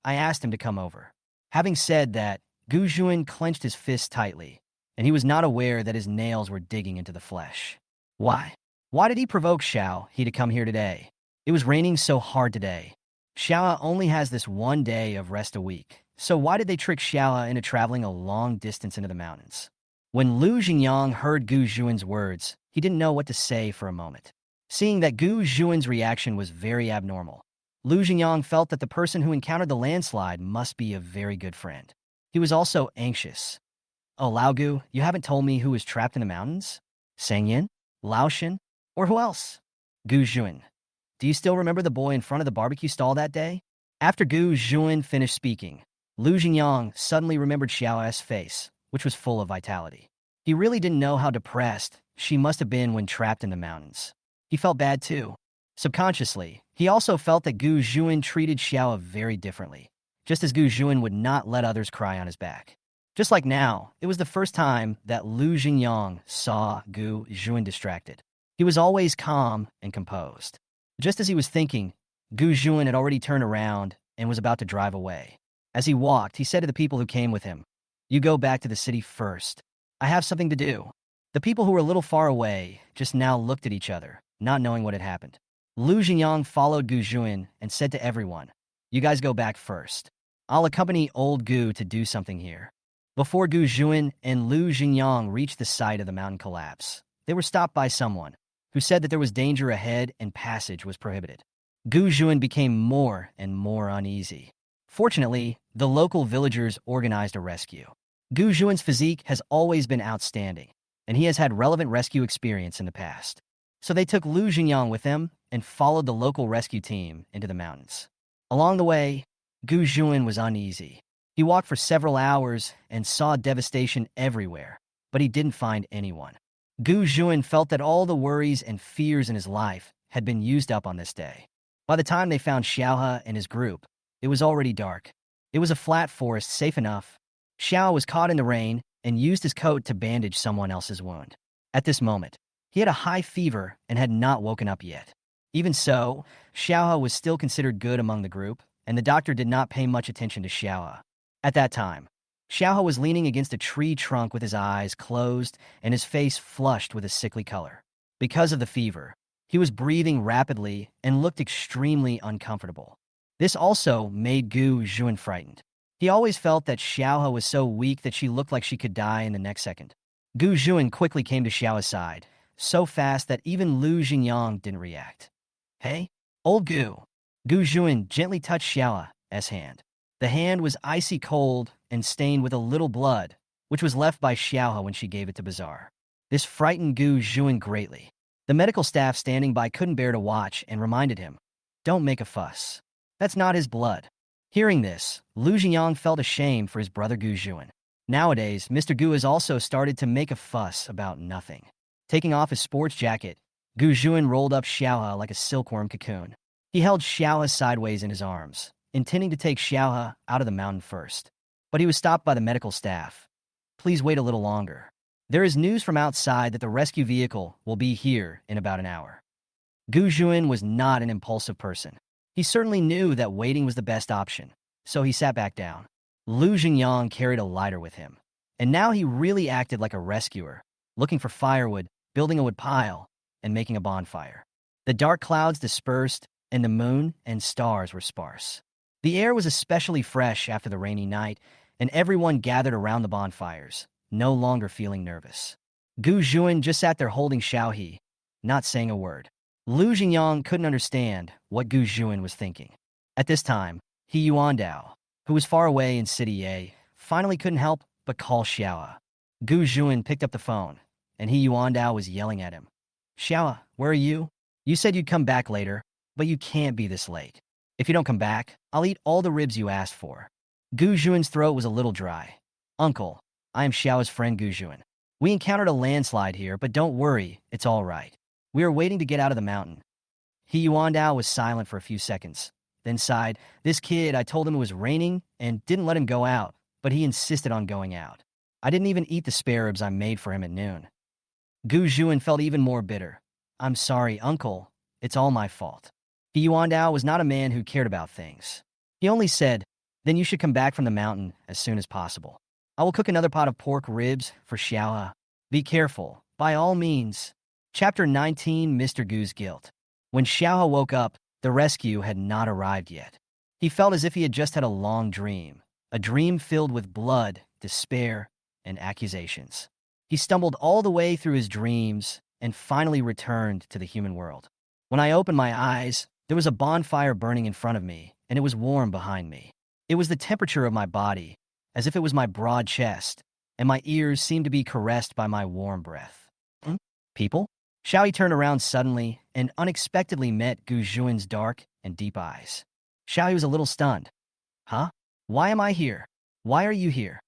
"I asked him to come over." Having said that, Gu Juan clenched his fist tightly, and he was not aware that his nails were digging into the flesh. Why? Why did he provoke Xiao to come here today? It was raining so hard today. Xiao only has this one day of rest a week, so why did they trick Xiao into traveling a long distance into the mountains? When Lu Xingyang heard Gu Juan's words, he didn't know what to say for a moment. Seeing that Gu Juan's reaction was very abnormal, Lu Xingyang felt that the person who encountered the landslide must be a very good friend. He was also anxious. "Oh, Lao Gu, you haven't told me who was trapped in the mountains? Sang Yin? Lao Shin? Or who else?" Gu Juan, "Do you still remember the boy in front of the barbecue stall that day?" After Gu Juan finished speaking, Lu Xingyang suddenly remembered Xiao's face, which was full of vitality. He really didn't know how depressed she must have been when trapped in the mountains. He felt bad too. Subconsciously, he also felt that Gu Juan treated Xiao very differently, just as Gu Juan would not let others cry on his back. Just like now, it was the first time that Lu Xingyang saw Gu Juan distracted. He was always calm and composed. Just as he was thinking, Gu Juan had already turned around and was about to drive away. As he walked, he said to the people who came with him, "You go back to the city first. I have something to do." The people who were a little far away just now looked at each other, not knowing what had happened. Lu Xingyang followed Gu Juan and said to everyone, "You guys go back first. I'll accompany old Gu to do something here." Before Gu Juan and Lu Xingyang reached the site of the mountain collapse, they were stopped by someone who said that there was danger ahead and passage was prohibited. Gu Juan became more and more uneasy. Fortunately, the local villagers organized a rescue. Gu Juan's physique has always been outstanding, and he has had relevant rescue experience in the past. So they took Lu Xingyang with them and followed the local rescue team into the mountains. Along the way, Gu Juan was uneasy. He walked for several hours and saw devastation everywhere, but he didn't find anyone. Gu Juan felt that all the worries and fears in his life had been used up on this day. By the time they found Xiaohe and his group, it was already dark. It was a flat forest, safe enough. Xiao was caught in the rain and used his coat to bandage someone else's wound. At this moment, he had a high fever and had not woken up yet. Even so, Xiaohe was still considered good among the group, and the doctor did not pay much attention to Xiaohe. At that time, Xiaohe was leaning against a tree trunk with his eyes closed and his face flushed with a sickly color. Because of the fever, he was breathing rapidly and looked extremely uncomfortable. This also made Gu Juan frightened. He always felt that Xiaohe was so weak that she looked like she could die in the next second. Gu Juan quickly came to Xiaohe's side, so fast that even Lu Xingyang didn't react. "Hey, old Gu." Gu Juan gently touched Xiaohe's hand. The hand was icy cold and stained with a little blood, which was left by Xiaohe when she gave it to Bazaar. This frightened Gu Juan greatly. The medical staff standing by couldn't bear to watch and reminded him, "Don't make a fuss. That's not his blood." Hearing this, Lu Jingyang felt ashamed for his brother Gu Juan. Nowadays, Mr. Gu has also started to make a fuss about nothing. Taking off his sports jacket, Gu Juan rolled up Xiaohe like a silkworm cocoon. He held Xiaohe sideways in his arms, intending to take Xiaohe out of the mountain first. But he was stopped by the medical staff. "Please wait a little longer. There is news from outside that the rescue vehicle will be here in about an hour." Gu Juan was not an impulsive person. He certainly knew that waiting was the best option, so he sat back down. Lu Jingyang carried a lighter with him, and now he really acted like a rescuer, looking for firewood, building a wood pile, and making a bonfire. The dark clouds dispersed, and the moon and stars were sparse. The air was especially fresh after the rainy night, and everyone gathered around the bonfires, no longer feeling nervous. Gu Juan just sat there holding Xiaohe, not saying a word. Lu Jingyang couldn't understand what Gu Juan was thinking. At this time, He Yuandao, who was far away in City A, finally couldn't help but call Xiaohe. Gu Juan picked up the phone, and He Yuandao was yelling at him. "Xiaohe, where are you? You said you'd come back later, but you can't be this late. If you don't come back, I'll eat all the ribs you asked for." Gu Juan's throat was a little dry. "Uncle, I am Xiaohe's friend Gu Juan. We encountered a landslide here, but don't worry, it's all right. We are waiting to get out of the mountain." He Yuandao was silent for a few seconds, then sighed. "This kid, I told him it was raining and didn't let him go out, but he insisted on going out. I didn't even eat the spare ribs I made for him at noon." Gu Juan felt even more bitter. "I'm sorry, Uncle. It's all my fault." He Yuandao was not a man who cared about things. He only said, "Then you should come back from the mountain as soon as possible. I will cook another pot of pork ribs for Xiaohe. Be careful, by all means." Chapter 19, Mr. Gu's Guilt. When Xiaohe woke up, the rescue had not arrived yet. He felt as if he had just had a long dream, a dream filled with blood, despair, and accusations. He stumbled all the way through his dreams and finally returned to the human world. When I opened my eyes, there was a bonfire burning in front of me, and it was warm behind me. It was the temperature of my body, as if it was my broad chest, and my ears seemed to be caressed by my warm breath. People? Xiaohe turned around suddenly and unexpectedly met Gu Juan's dark and deep eyes. Xiaohe was a little stunned. "Huh? Why am I here? Why are you here?"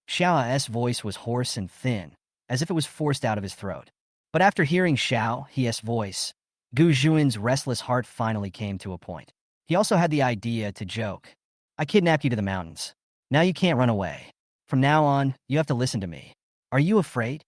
Xiaohe's voice was hoarse and thin, as if it was forced out of his throat. But after hearing Xiaohe's voice, Gu Juan's restless heart finally came to a point. He also had the idea to joke. "I kidnapped you to the mountains. Now you can't run away. From now on, you have to listen to me. Are you afraid?"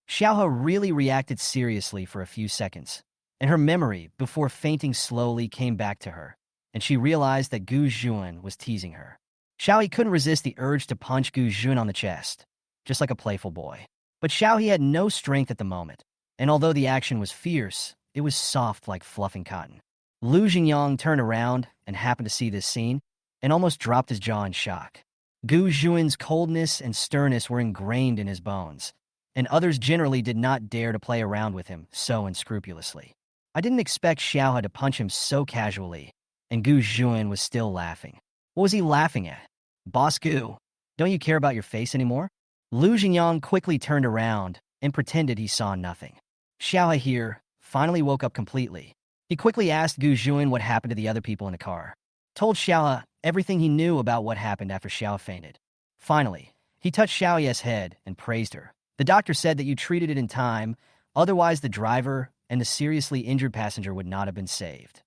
Xiaohe really reacted seriously for a few seconds, and her memory, before fainting slowly, came back to her, and she realized that Gu Juan was teasing her. Xiaohe couldn't resist the urge to punch Gu Juan on the chest, just like a playful boy. But Xiaohe had no strength at the moment, and although the action was fierce, it was soft like fluffing cotton. Lu Jingyang turned around and happened to see this scene, and almost dropped his jaw in shock. Gu Juan's coldness and sternness were ingrained in his bones, and others generally did not dare to play around with him so unscrupulously. I didn't expect Xiaohe to punch him so casually, and Gu Juan was still laughing. What was he laughing at? "Boss Gu, don't you care about your face anymore?" Lu Jingyang quickly turned around and pretended he saw nothing. Xiaohe here finally woke up completely. He quickly asked Gu Juan what happened to the other people in the car. Told Xiaohe everything he knew about what happened after Xiaohe fainted. Finally, he touched Xiaohe's head and praised her. "The doctor said that you treated it in time, otherwise the driver and the seriously injured passenger would not have been saved."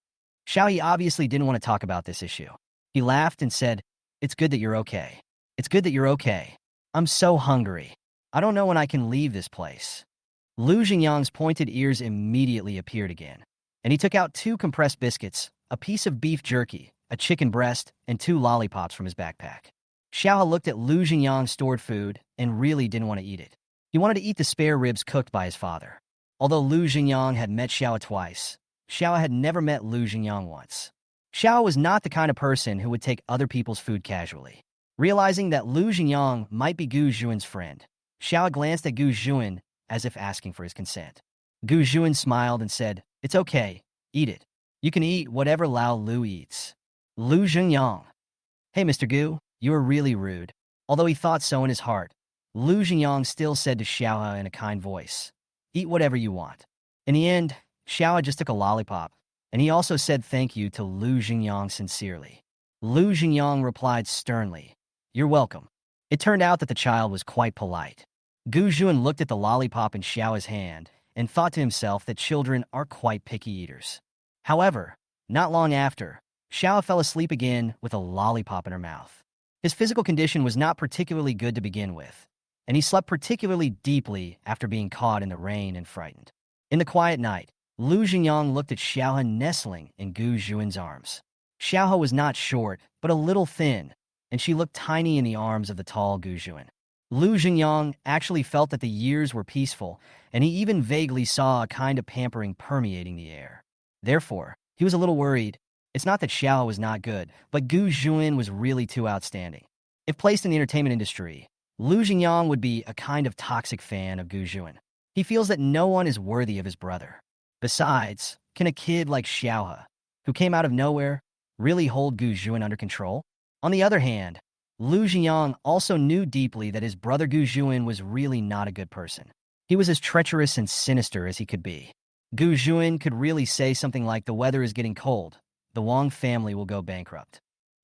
Xiaohe obviously didn't want to talk about this issue. He laughed and said, "It's good that you're okay. It's good that you're okay. I'm so hungry. I don't know when I can leave this place." Lu Jingyang's pointed ears immediately appeared again, and he took out 2 compressed biscuits, a piece of beef jerky, a chicken breast, and 2 lollipops from his backpack. Xiaohe looked at Lu Jingyang's stored food and really didn't want to eat it. He wanted to eat the spare ribs cooked by his father. Although Lu Jingyang had met Xiaohe twice, Xiaohe had never met Lu Jingyang once. Xiaohe was not the kind of person who would take other people's food casually. Realizing that Lu Jingyang might be Gu Juan's friend, Xiaohe glanced at Gu Juan as if asking for his consent. Gu Juan smiled and said, "It's okay, eat it. You can eat whatever Lao Lu eats." Lu Jingyang. Hey, Mr. Gu, you are really rude. Although he thought so in his heart, Lu Jingyang still said to Xiaohe in a kind voice, eat whatever you want. In the end, Xiaohe just took a lollipop, and he also said thank you to Lu Jingyang sincerely. Lu Jingyang replied sternly, you're welcome. It turned out that the child was quite polite. Gu Zhuan looked at the lollipop in Xiaohe's hand and thought to himself that children are quite picky eaters. However, not long after, Xiaohe fell asleep again with a lollipop in her mouth. His physical condition was not particularly good to begin with, and he slept particularly deeply after being caught in the rain and frightened. In the quiet night, Lu Jingyang looked at Xiaohe nestling in Gu Zhuan's arms. Xiaohe was not short, but a little thin, and she looked tiny in the arms of the tall Gu Zhuan. Lu Jingyang actually felt that the years were peaceful, and he even vaguely saw a kind of pampering permeating the air. Therefore, he was a little worried. It's not that Xiao was not good, but Gu Zhuan was really too outstanding. If placed in the entertainment industry, Lu Jingyang would be a kind of toxic fan of Gu Zhuan. He feels that no one is worthy of his brother. Besides, can a kid like Xiaohe, who came out of nowhere, really hold Gu Zhuan under control? On the other hand, Lu Jingyang also knew deeply that his brother Gu Zhuan was really not a good person. He was as treacherous and sinister as he could be. Gu Zhuan could really say something like, the weather is getting cold. The Wang family will go bankrupt.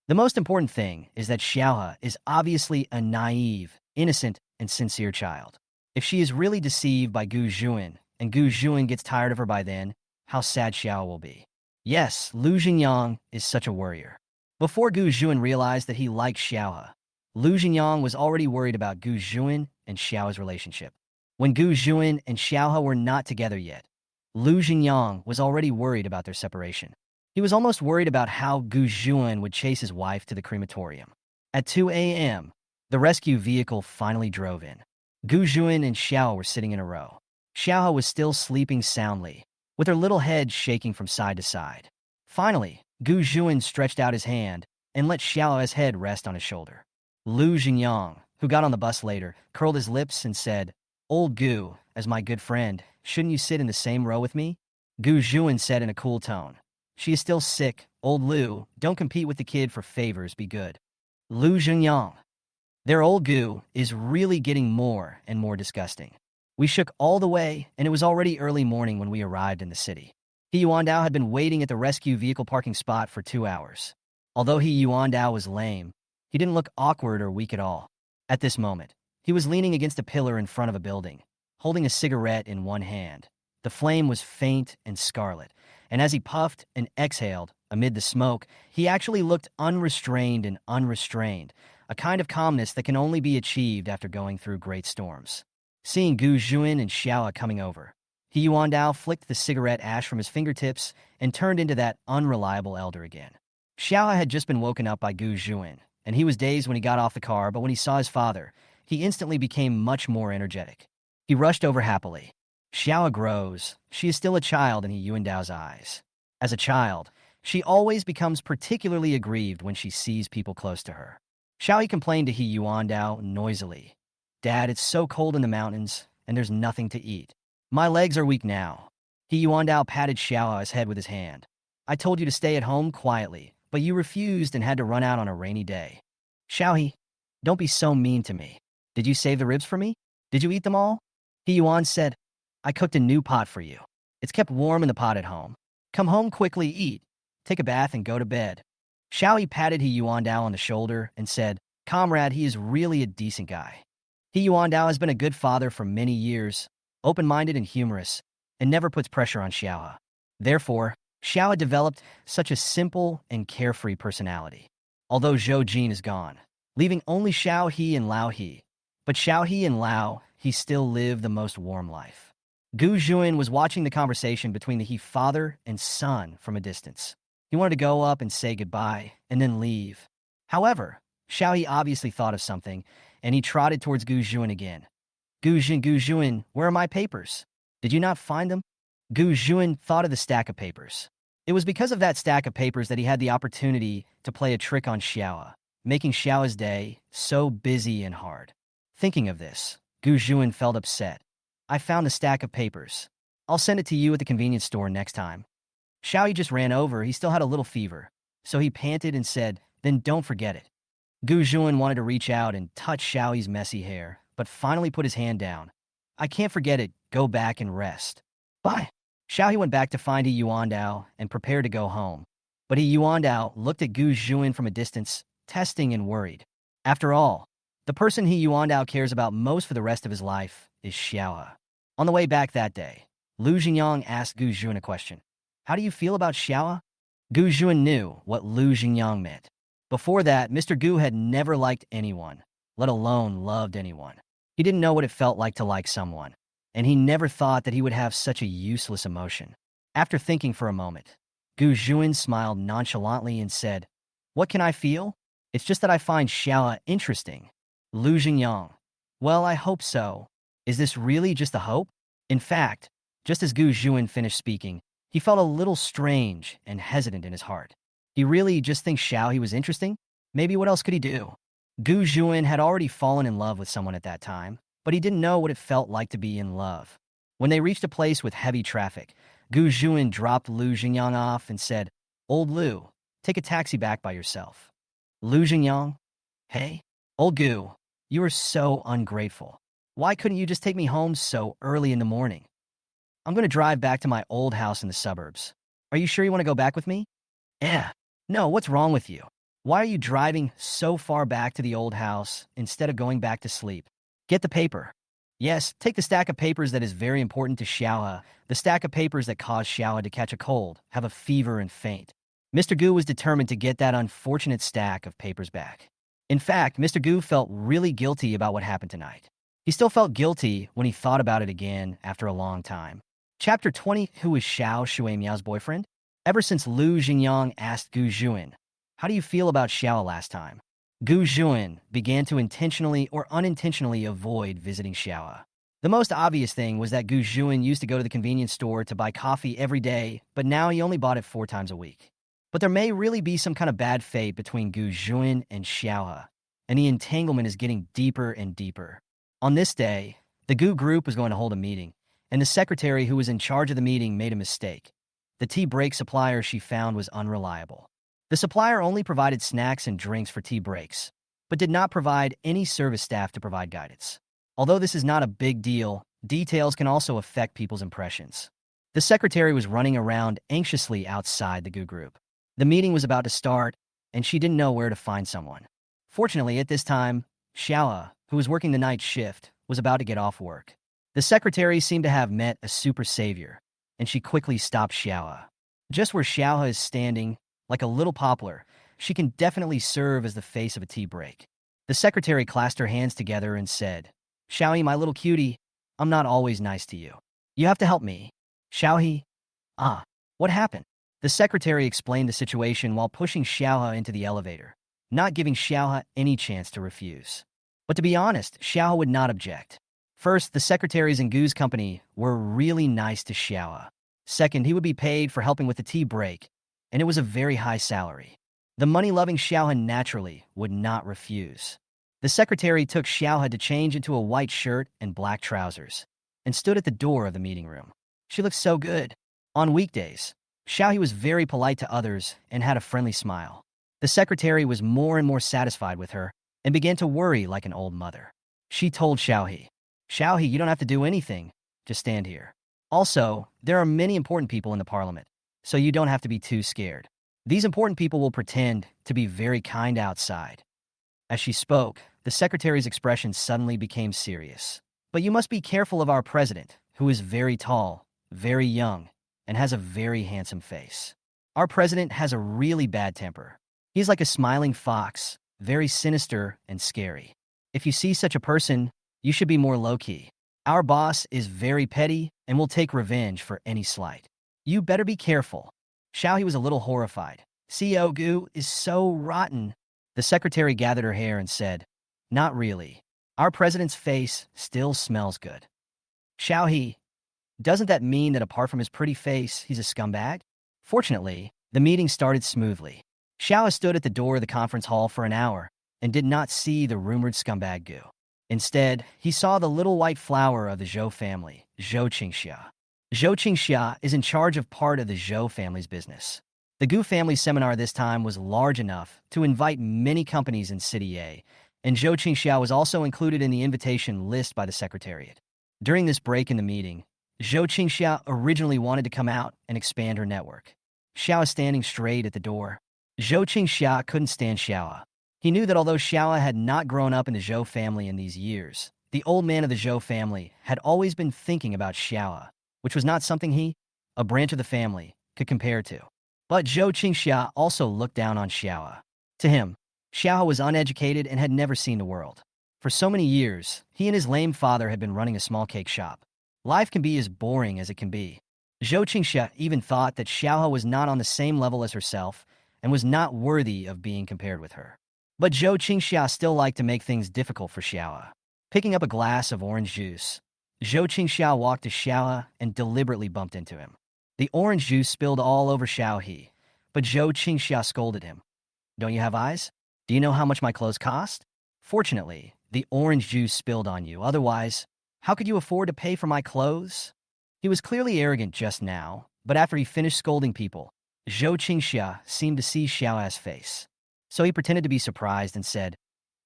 The most important thing is that Xiaohe is obviously a naive, innocent, and sincere child. If she is really deceived by Gu Zhuan, and Gu Zhuan gets tired of her by then, how sad Xiaohe will be. Yes, Lu Jingyang is such a worrier. Before Gu Zhuan realized that he liked Xiaohe, Lu Jingyang was already worried about Gu Zhuan and Xiaohe's relationship. When Gu Zhuan and Xiaohe were not together yet, Lu Jingyang was already worried about their separation. He was almost worried about how Gu Zhuan would chase his wife to the crematorium. At 2 a.m., the rescue vehicle finally drove in. Gu Zhuan and Xiaohe were sitting in a row. Xiaohe was still sleeping soundly, with her little head shaking from side to side. Finally, Gu Zhuan stretched out his hand and let Xiaohe's head rest on his shoulder. Lu Jingyang, who got on the bus later, curled his lips and said, Old Gu, as my good friend, shouldn't you sit in the same row with me? Gu Zhuan said in a cool tone, she is still sick. Old Lu, don't compete with the kid for favors, be good. Lu Jingyang. Their old Gu is really getting more and more disgusting. We shook all the way, and it was already early morning when we arrived in the city. He Yuandao had been waiting at the rescue vehicle parking spot for 2 hours. Although He Yuandao was lame, he didn't look awkward or weak at all. At this moment, he was leaning against a pillar in front of a building, holding a cigarette in one hand. The flame was faint and scarlet, and as he puffed and exhaled amid the smoke, he actually looked unrestrained and unrestrained, a kind of calmness that can only be achieved after going through great storms. Seeing Gu Zhuan and Xiaohe coming over, He Yuandao flicked the cigarette ash from his fingertips and turned into that unreliable elder again. Xiaohe had just been woken up by Gu Zhuan, and he was dazed when he got off the car, but when he saw his father, he instantly became much more energetic. He rushed over happily. Xiaohe grows. She is still a child in He Yuandao's eyes. As a child, she always becomes particularly aggrieved when she sees people close to her. Xiaohe complained to He Yuandao noisily. Dad, it's so cold in the mountains, and there's nothing to eat. My legs are weak now. He Yuandao patted Xiaohe's head with his hand. I told you to stay at home quietly, but you refused and had to run out on a rainy day. Xiaohe, don't be so mean to me. Did you save the ribs for me? Did you eat them all? He Yuan said, I cooked a new pot for you. It's kept warm in the pot at home. Come home quickly, eat, take a bath, and go to bed. Xiaohe patted He Yuandao on the shoulder and said, Comrade, he is really a decent guy. He Yuandao has been a good father for many years, open-minded and humorous, and never puts pressure on Xiaohe. Therefore, Xiaohe developed such a simple and carefree personality. Although Zhou Jin is gone, leaving only Xiao He and Lao He, but Xiao He and Lao He still live the most warm life. Gu Zhuan was watching the conversation between the He father and son from a distance. He wanted to go up and say goodbye, and then leave. However, Xiao He obviously thought of something, and he trotted towards Gu Zhuan again. Gu Zhuan, where are my papers? Did you not find them? Gu Zhuan thought of the stack of papers. It was because of that stack of papers that he had the opportunity to play a trick on Xiaohe, making Xiaohe's day so busy and hard. Thinking of this, Gu Zhuan felt upset. I found the stack of papers. I'll send it to you at the convenience store next time. Xiaohe just ran over. He still had a little fever, so he panted and said, then don't forget it. Gu Zhuan wanted to reach out and touch Xiaoyi's messy hair, but finally put his hand down. I can't forget it. Go back and rest. Bye. Xiaoyi went back to find He Yuandao and prepared to go home. But He Yuandao looked at Gu Zhuan from a distance, testing and worried. After all, the person He Yuandao cares about most for the rest of his life is Xiaohe. On the way back that day, Lu Jingyang asked Gu Zhuan a question. How do you feel about Xiaohe? Gu Zhuan knew what Lu Jingyang meant. Before that, Mr. Gu had never liked anyone, let alone loved anyone. He didn't know what it felt like to like someone, and he never thought that he would have such a useless emotion. After thinking for a moment, Gu Zhuan smiled nonchalantly and said, What can I feel? It's just that I find Xiaohe interesting. Lu Jingyang. Well, I hope so. Is this really just a hope? In fact, just as Gu Zhuan finished speaking, he felt a little strange and hesitant in his heart. He really just thinks Xiaohe was interesting? Maybe what else could he do? Gu Zhuan had already fallen in love with someone at that time, but he didn't know what it felt like to be in love. When they reached a place with heavy traffic, Gu Zhuan dropped Lu Jingyang off and said, Old Lu, take a taxi back by yourself. Lu Jingyang? Hey, old Gu, you are so ungrateful. Why couldn't you just take me home so early in the morning? I'm going to drive back to my old house in the suburbs. Are you sure you want to go back with me? Yeah. No, what's wrong with you? Why are you driving so far back to the old house instead of going back to sleep? Get the paper. Yes, take the stack of papers that is very important to Xiaohe, the stack of papers that caused Xiaohe to catch a cold, have a fever, and faint. Mr. Gu was determined to get that unfortunate stack of papers back. In fact, Mr. Gu felt really guilty about what happened tonight. He still felt guilty when he thought about it again after a long time. Chapter 20. Who is Xiao Shuimiao's boyfriend? Ever since Lu Jingyang asked Gu Zhuan, How do you feel about Xiaohe last time? Gu Zhuan began to intentionally or unintentionally avoid visiting Xiaohe. The most obvious thing was that Gu Zhuan used to go to the convenience store to buy coffee every day, but now he only bought it 4 times a week. But there may really be some kind of bad fate between Gu Zhuan and Xiaohe, and the entanglement is getting deeper and deeper. On this day, the Gu group was going to hold a meeting, and the secretary who was in charge of the meeting made a mistake. The tea break supplier she found was unreliable. The supplier only provided snacks and drinks for tea breaks, but did not provide any service staff to provide guidance. Although this is not a big deal, details can also affect people's impressions. The secretary was running around anxiously outside the Gu group. The meeting was about to start, and she didn't know where to find someone. Fortunately, at this time, Xiaohe, who was working the night shift, was about to get off work. The secretary seemed to have met a super savior, and she quickly stopped Xiaohe. Just where Xiaohe is standing, like a little poplar, she can definitely serve as the face of a tea break. The secretary clasped her hands together and said, Xiaohe, my little cutie, I'm not always nice to you. You have to help me. Xiaohe? What happened? The secretary explained the situation while pushing Xiaohe into the elevator, not giving Xiaohe any chance to refuse. But to be honest, Xiaohe would not object. First, the secretaries in Gu's company were really nice to Xiaohe. Second, he would be paid for helping with the tea break, and it was a very high salary. The money-loving Xiaohe naturally would not refuse. The secretary took Xiaohe to change into a white shirt and black trousers, and stood at the door of the meeting room. She looked so good. On weekdays, Xiaohe was very polite to others and had a friendly smile. The secretary was more and more satisfied with her and began to worry like an old mother. She told Xiaohe, Xiaohe, you don't have to do anything. Just stand here. Also, there are many important people in the parliament, so you don't have to be too scared. These important people will pretend to be very kind outside. As she spoke, the secretary's expression suddenly became serious. But you must be careful of our president, who is very tall, very young, and has a very handsome face. Our president has a really bad temper. He's like a smiling fox, very sinister and scary. If you see such a person, you should be more low-key. Our boss is very petty and will take revenge for any slight. You better be careful. Xiaohe was a little horrified. CEO Gu is so rotten. The secretary gathered her hair and said, Not really. Our president's face still smells good. Xiaohe, doesn't that mean that apart from his pretty face, he's a scumbag? Fortunately, the meeting started smoothly. Xiaohe stood at the door of the conference hall for an hour and did not see the rumored scumbag Gu. Instead, he saw the little white flower of the Zhou family, Zhou Qingxia. Zhou Qingxia is in charge of part of the Zhou family's business. The Gu family seminar this time was large enough to invite many companies in City A, and Zhou Qingxiao was also included in the invitation list by the Secretariat. During this break in the meeting, Zhou Qingxiao originally wanted to come out and expand her network. Xiao is standing straight at the door. Zhou Qingxiao couldn't stand Xiao. He knew that although Xiao had not grown up in the Zhou family in these years, the old man of the Zhou family had always been thinking about Xiao, which was not something he, a branch of the family, could compare to. But Zhou Qingxia also looked down on Xiao. To him, Xiao was uneducated and had never seen the world. For so many years, he and his lame father had been running a small cake shop. Life can be as boring as it can be. Zhou Qingxia even thought that Xiao was not on the same level as herself and was not worthy of being compared with her. But Zhou Qingxia still liked to make things difficult for Xiao. Picking up a glass of orange juice, Zhou Qingxia walked to Xiao and deliberately bumped into him. The orange juice spilled all over Xiao He, but Zhou Qingxia scolded him. Don't you have eyes? Do you know how much my clothes cost? Fortunately, the orange juice spilled on you. Otherwise, how could you afford to pay for my clothes? He was clearly arrogant just now, but after he finished scolding people, Zhou Qingxia seemed to see Xiao's face. So he pretended to be surprised and said,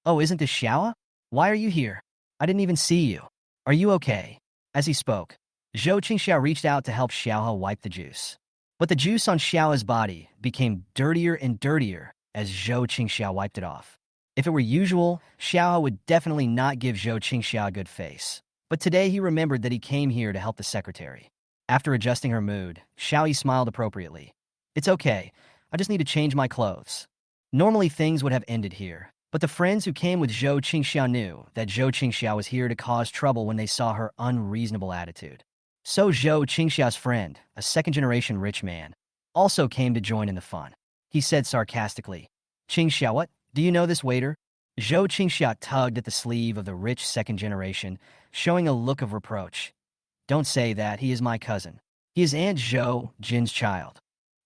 "Oh, isn't this Xiao? Why are you here? I didn't even see you. Are you okay?" As he spoke, Zhou Qingxia reached out to help Xiao wipe the juice. But the juice on Xiao's body became dirtier and dirtier as Zhou Qingxia wiped it off. If it were usual, Xiao would definitely not give Zhou Qingxia a good face. But today he remembered that he came here to help the secretary. After adjusting her mood, Xiao smiled appropriately. "It's okay. I just need to change my clothes." Normally things would have ended here, but the friends who came with Zhou Qingxia knew that Zhou Qingxia was here to cause trouble when they saw her unreasonable attitude. So Zhou Qingxia's friend, a second-generation rich man, also came to join in the fun. He said sarcastically, "Qingxia, what? Do you know this waiter?" Zhou Qingxia tugged at the sleeve of the rich second generation, showing a look of reproach. "Don't say that. He is my cousin. He is Aunt Zhou, Jin's child."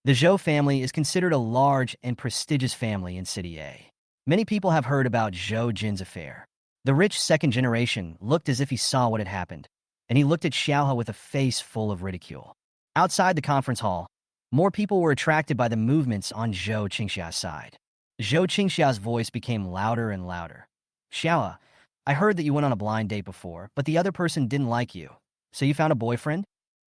The Zhou family is considered a large and prestigious family in City A. Many people have heard about Zhou Jin's affair. The rich second generation looked as if he saw what had happened, and he looked at Xiaohe with a face full of ridicule. Outside the conference hall, more people were attracted by the movements on Zhou Qingxia's side. Zhou Qingxia's voice became louder and louder. "Xiaohe, I heard that you went on a blind date before, but the other person didn't like you. So you found a boyfriend?"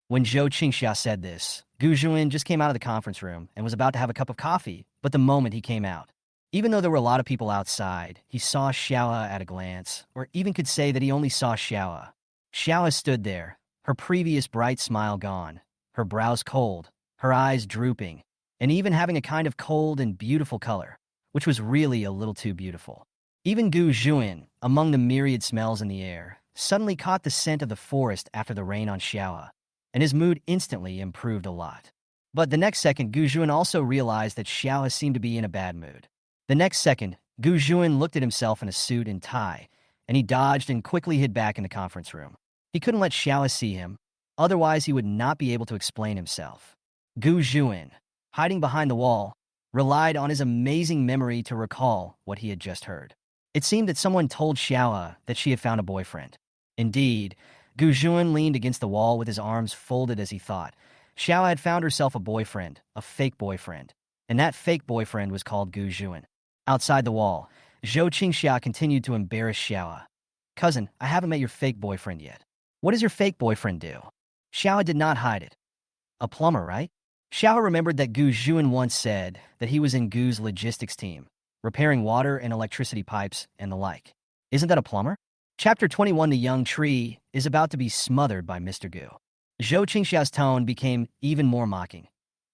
When Zhou Qingxia said this, Gu Zhuan just came out of the conference room and was about to have a cup of coffee, but the moment he came out, even though there were a lot of people outside, he saw Xiaohe at a glance, or even could say that he only saw Xiaohe. Xiaohe stood there, her previous bright smile gone, her brows cold, her eyes drooping, and even having a kind of cold and beautiful color, which was really a little too beautiful. Even Gu Zhuan, among the myriad smells in the air, suddenly caught the scent of the forest after the rain on Xiaohe, and his mood instantly improved a lot. But the next second, Gu Zhuan also realized that Xiaohe seemed to be in a bad mood. The next second, Gu Zhuan looked at himself in a suit and tie, and he dodged and quickly hid back in the conference room. He couldn't let Xiaohe see him, otherwise he would not be able to explain himself. Gu Zhuan, hiding behind the wall, relied on his amazing memory to recall what he had just heard. It seemed that someone told Xiaohe that she had found a boyfriend. Indeed, Gu Zhuan leaned against the wall with his arms folded as he thought. Xiaohe had found herself a boyfriend, a fake boyfriend, and that fake boyfriend was called Gu Zhuan. Outside the wall, Zhou Qingxia continued to embarrass Xiaohe. "Cousin, I haven't met your fake boyfriend yet. What does your fake boyfriend do?" Xiaohe did not hide it. "A plumber, right?" Xiaohe remembered that Gu Zhuan once said that he was in Gu's logistics team, repairing water and electricity pipes and the like. "Isn't that a plumber?" Chapter 21, The Young Tree, is about to be smothered by Mr. Gu. Zhou Qingxia's tone became even more mocking.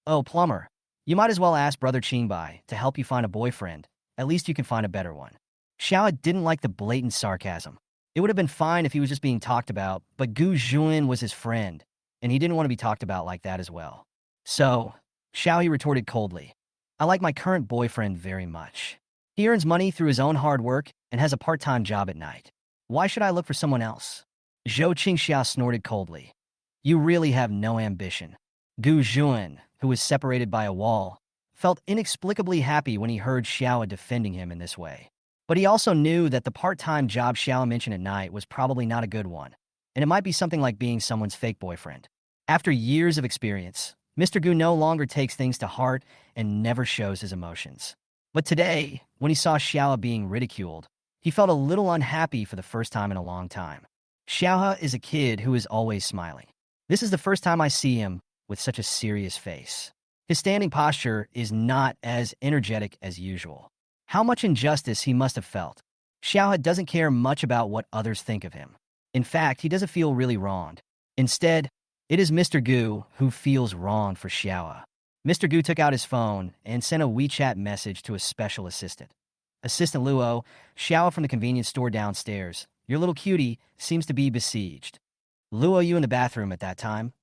"Oh, plumber, you might as well ask Brother Qingbai to help you find a boyfriend. At least you can find a better one." Xiaohe didn't like the blatant sarcasm. It would have been fine if he was just being talked about, but Gu Zhuan was his friend, and he didn't want to be talked about like that as well. So, Xiaohe retorted coldly, "I like my current boyfriend very much. He earns money through his own hard work and has a part-time job at night. Why should I look for someone else?" Zhou Qingxia snorted coldly. "You really have no ambition." Gu Zhuan, who was separated by a wall, felt inexplicably happy when he heard Xiaohe defending him in this way. But he also knew that the part-time job Xiaohe mentioned at night was probably not a good one, and it might be something like being someone's fake boyfriend. After years of experience, Mr. Gu no longer takes things to heart and never shows his emotions. But today, when he saw Xiaohe being ridiculed, he felt a little unhappy for the first time in a long time. Xiaohe is a kid who is always smiling. This is the first time I see him with such a serious face. His standing posture is not as energetic as usual. How much injustice he must have felt. Xiaohe doesn't care much about what others think of him. In fact, he doesn't feel really wronged. Instead, it is Mr. Gu who feels wronged for Xiaohe. Mr. Gu took out his phone and sent a WeChat message to a special assistant. Assistant Luo, Xiaohe from the convenience store downstairs. Your little cutie seems to be besieged. Luo, you in the bathroom at that time?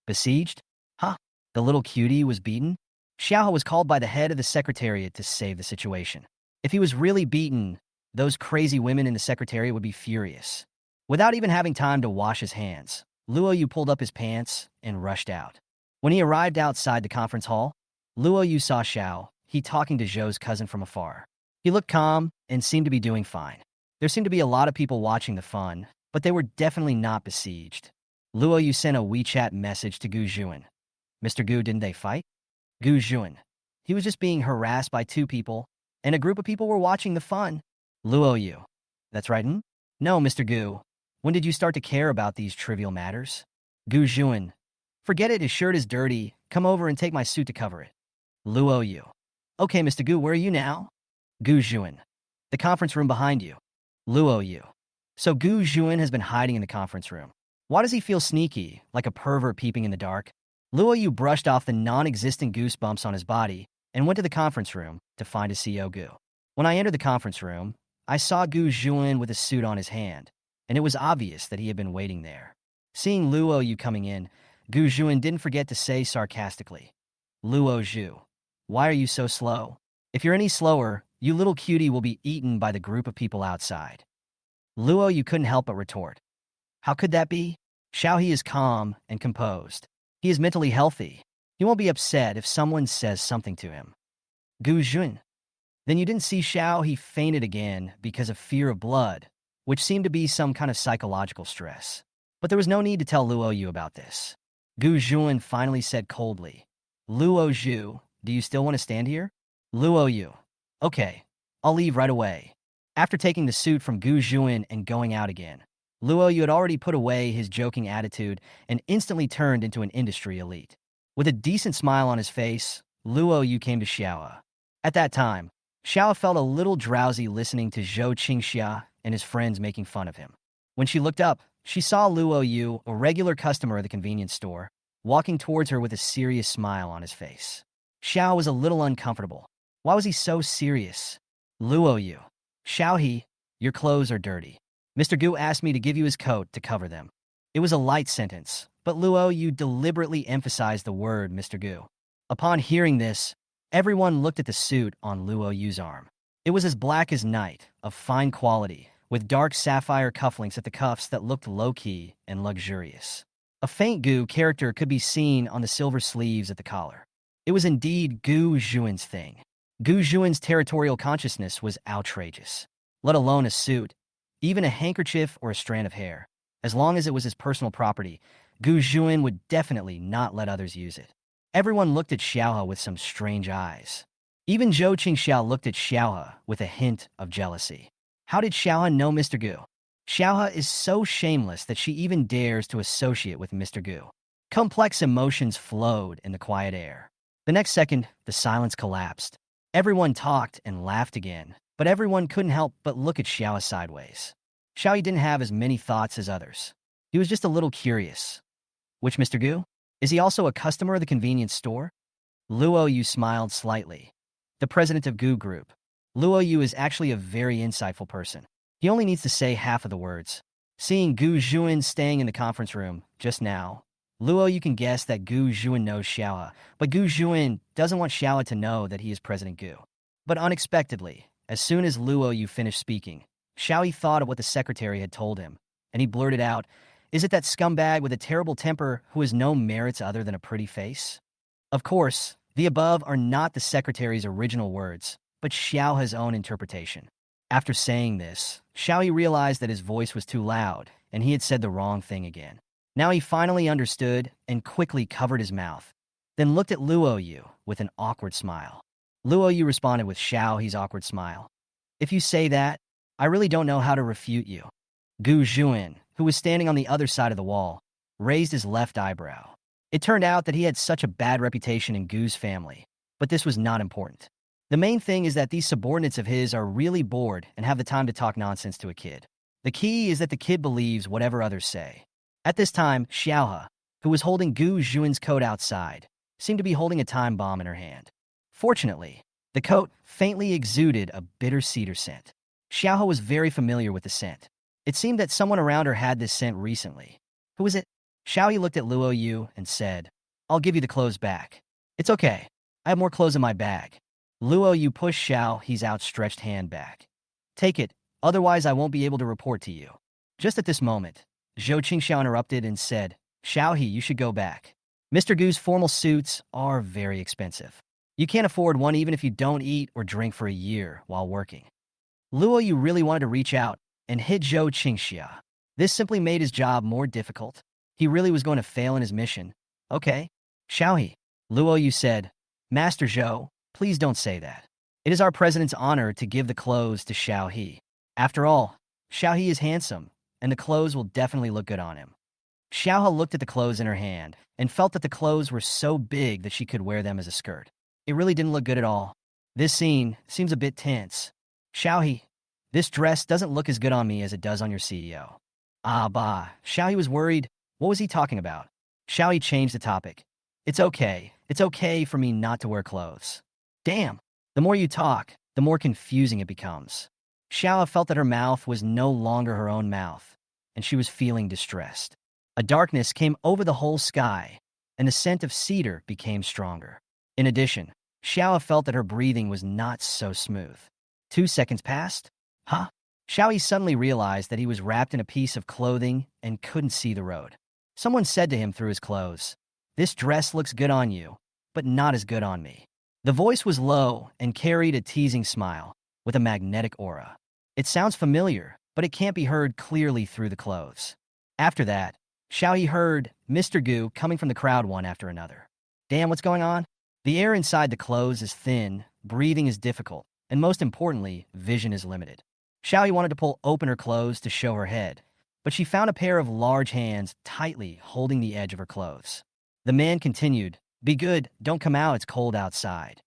Besieged? Huh? The little cutie was beaten? Xiaohe was called by the head of the secretariat to save the situation. If he was really beaten, those crazy women in the secretariat would be furious. Without even having time to wash his hands, Luo Yu pulled up his pants and rushed out. When he arrived outside the conference hall, Luo Yu saw Xiao, he talking to Zhou's cousin from afar. He looked calm and seemed to be doing fine. There seemed to be a lot of people watching the fun, but they were definitely not besieged. Luo Yu sent a WeChat message to Gu Zhuan. Mr. Gu, didn't they fight? Gu Zhuan. He was just being harassed by two people, and a group of people were watching the fun. Luo Yu. That's right, hmm? No, Mr. Gu. When did you start to care about these trivial matters? Gu Zhuan. Forget it, his shirt is dirty. Come over and take my suit to cover it. Luo Yu. Okay, Mr. Gu, where are you now? Gu Zhuan. The conference room behind you. Luo Yu. So Gu Zhuan has been hiding in the conference room. Why does he feel sneaky, like a pervert peeping in the dark? Luo Yu brushed off the non-existent goosebumps on his body and went to the conference room to find his CEO Gu. When I entered the conference room, I saw Gu Zhuan with a suit on his hand, and it was obvious that he had been waiting there. Seeing Luo Yu coming in, Gu Zhuan didn't forget to say sarcastically, Luo Zhu, why are you so slow? If you're any slower, you little cutie will be eaten by the group of people outside. Luo Yu couldn't help but retort. How could that be? Xiaohe is calm and composed. He is mentally healthy. He won't be upset if someone says something to him. Gu Zhuan. Then you didn't see Xiao, he fainted again because of fear of blood, which seemed to be some kind of psychological stress. But there was no need to tell Luo Yu about this. Gu Zhuan finally said coldly, Luo Zhu, do you still want to stand here? Luo Yu. Okay, I'll leave right away. After taking the suit from Gu Zhuan and going out again, Luo Yu had already put away his joking attitude and instantly turned into an industry elite. With a decent smile on his face, Luo Yu came to Xiaohe. At that time, Xiaohe felt a little drowsy listening to Zhou Qingxia and his friends making fun of him. When she looked up, she saw Luo Yu, a regular customer of the convenience store, walking towards her with a serious smile on his face. Xiao was a little uncomfortable. Why was he so serious? Luo Yu. Xiaohe, your clothes are dirty. Mr. Gu asked me to give you his coat to cover them. It was a light sentence, but Luo Yu deliberately emphasized the word Mr. Gu. Upon hearing this, everyone looked at the suit on Luo Yu's arm. It was as black as night, of fine quality, with dark sapphire cufflinks at the cuffs that looked low-key and luxurious. A faint Gu character could be seen on the silver sleeves at the collar. It was indeed Gu Zhuan's thing. Gu Zhuan's territorial consciousness was outrageous. Let alone a suit, even a handkerchief or a strand of hair. As long as it was his personal property, Gu Zhuan would definitely not let others use it. Everyone looked at Xiaohe with some strange eyes. Even Zhou Qingxiao looked at Xiaohe with a hint of jealousy. How did Xiaohe know Mr. Gu? Xiaohe is so shameless that she even dares to associate with Mr. Gu. Complex emotions flowed in the quiet air. The next second, the silence collapsed. Everyone talked and laughed again, but everyone couldn't help but look at Xiaohe sideways. Xiaohe didn't have as many thoughts as others. He was just a little curious. Which Mr. Gu? Is he also a customer of the convenience store? Luo Yu smiled slightly. The president of Gu Group. Luo Yu is actually a very insightful person. He only needs to say half of the words. Seeing Gu Zhuan staying in the conference room just now, Luo Yu can guess that Gu Zhuan knows Xiaohe, but Gu Zhuan doesn't want Xiaohe to know that he is President Gu. But unexpectedly, as soon as Luo Yu finished speaking, Xiaohe thought of what the secretary had told him, and he blurted out, "Is it that scumbag with a terrible temper who has no merits other than a pretty face?" Of course, the above are not the secretary's original words, but Xiaohe's own interpretation. After saying this, Xiaohe realized that his voice was too loud, and he had said the wrong thing again. Now he finally understood and quickly covered his mouth. then looked at Luo Yu with an awkward smile. Luo Yu responded with Xiao He's awkward smile. If you say that, I really don't know how to refute you. Gu Juan, who was standing on the other side of the wall, raised his left eyebrow. It turned out that he had such a bad reputation in Gu's family, but this was not important. The main thing is that these subordinates of his are really bored and have the time to talk nonsense to a kid. The key is that the kid believes whatever others say. At this time, Xiaohe, who was holding Gu Juan's coat outside, seemed to be holding a time bomb in her hand. Fortunately, the coat faintly exuded a bitter cedar scent. Xiaohe was very familiar with the scent. It seemed that someone around her had this scent recently. Who was it? Xiaohe looked at Luo Yu and said, I'll give you the clothes back. It's okay. I have more clothes in my bag. Luo Yu pushed Xiaohe's outstretched hand back. Take it, otherwise I won't be able to report to you. Just at this moment, Zhou Qingxiao interrupted and said, Xiaohe, you should go back. Mr. Gu's formal suits are very expensive. You can't afford one even if you don't eat or drink for a year while working. Luo Yu really wanted to reach out and hit Zhou Qingxia. This simply made his job more difficult. He really was going to fail in his mission. Okay, Xiaohe, Luo Yu said, Master Zhou, please don't say that. It is our president's honor to give the clothes to Xiaohe. After all, Xiaohe is handsome, and the clothes will definitely look good on him. Xiaohe looked at the clothes in her hand and felt that the clothes were so big that she could wear them as a skirt. It really didn't look good at all. This scene seems a bit tense. Xiaohe, this dress doesn't look as good on me as it does on your CEO. Ah, bah. Xiaohe was worried. What was he talking about? Xiaohe changed the topic. It's okay. It's okay for me not to wear clothes. Damn. The more you talk, the more confusing it becomes. Xiaohe felt that her mouth was no longer her own mouth, and she was feeling distressed. A darkness came over the whole sky, and the scent of cedar became stronger. In addition, Xiaohe felt that her breathing was not so smooth. 2 seconds passed. Huh? Xiaohe suddenly realized that he was wrapped in a piece of clothing and couldn't see the road. Someone said to him through his clothes, This dress looks good on you, but not as good on me. The voice was low and carried a teasing smile with a magnetic aura. It sounds familiar, but it can't be heard clearly through the clothes. After that, Xiaohe heard Mr. Gu coming from the crowd one after another. Damn, what's going on? The air inside the clothes is thin, breathing is difficult, and most importantly, vision is limited. Xiaohe wanted to pull open her clothes to show her head, but she found a pair of large hands tightly holding the edge of her clothes. The man continued, Be good, don't come out, it's cold outside.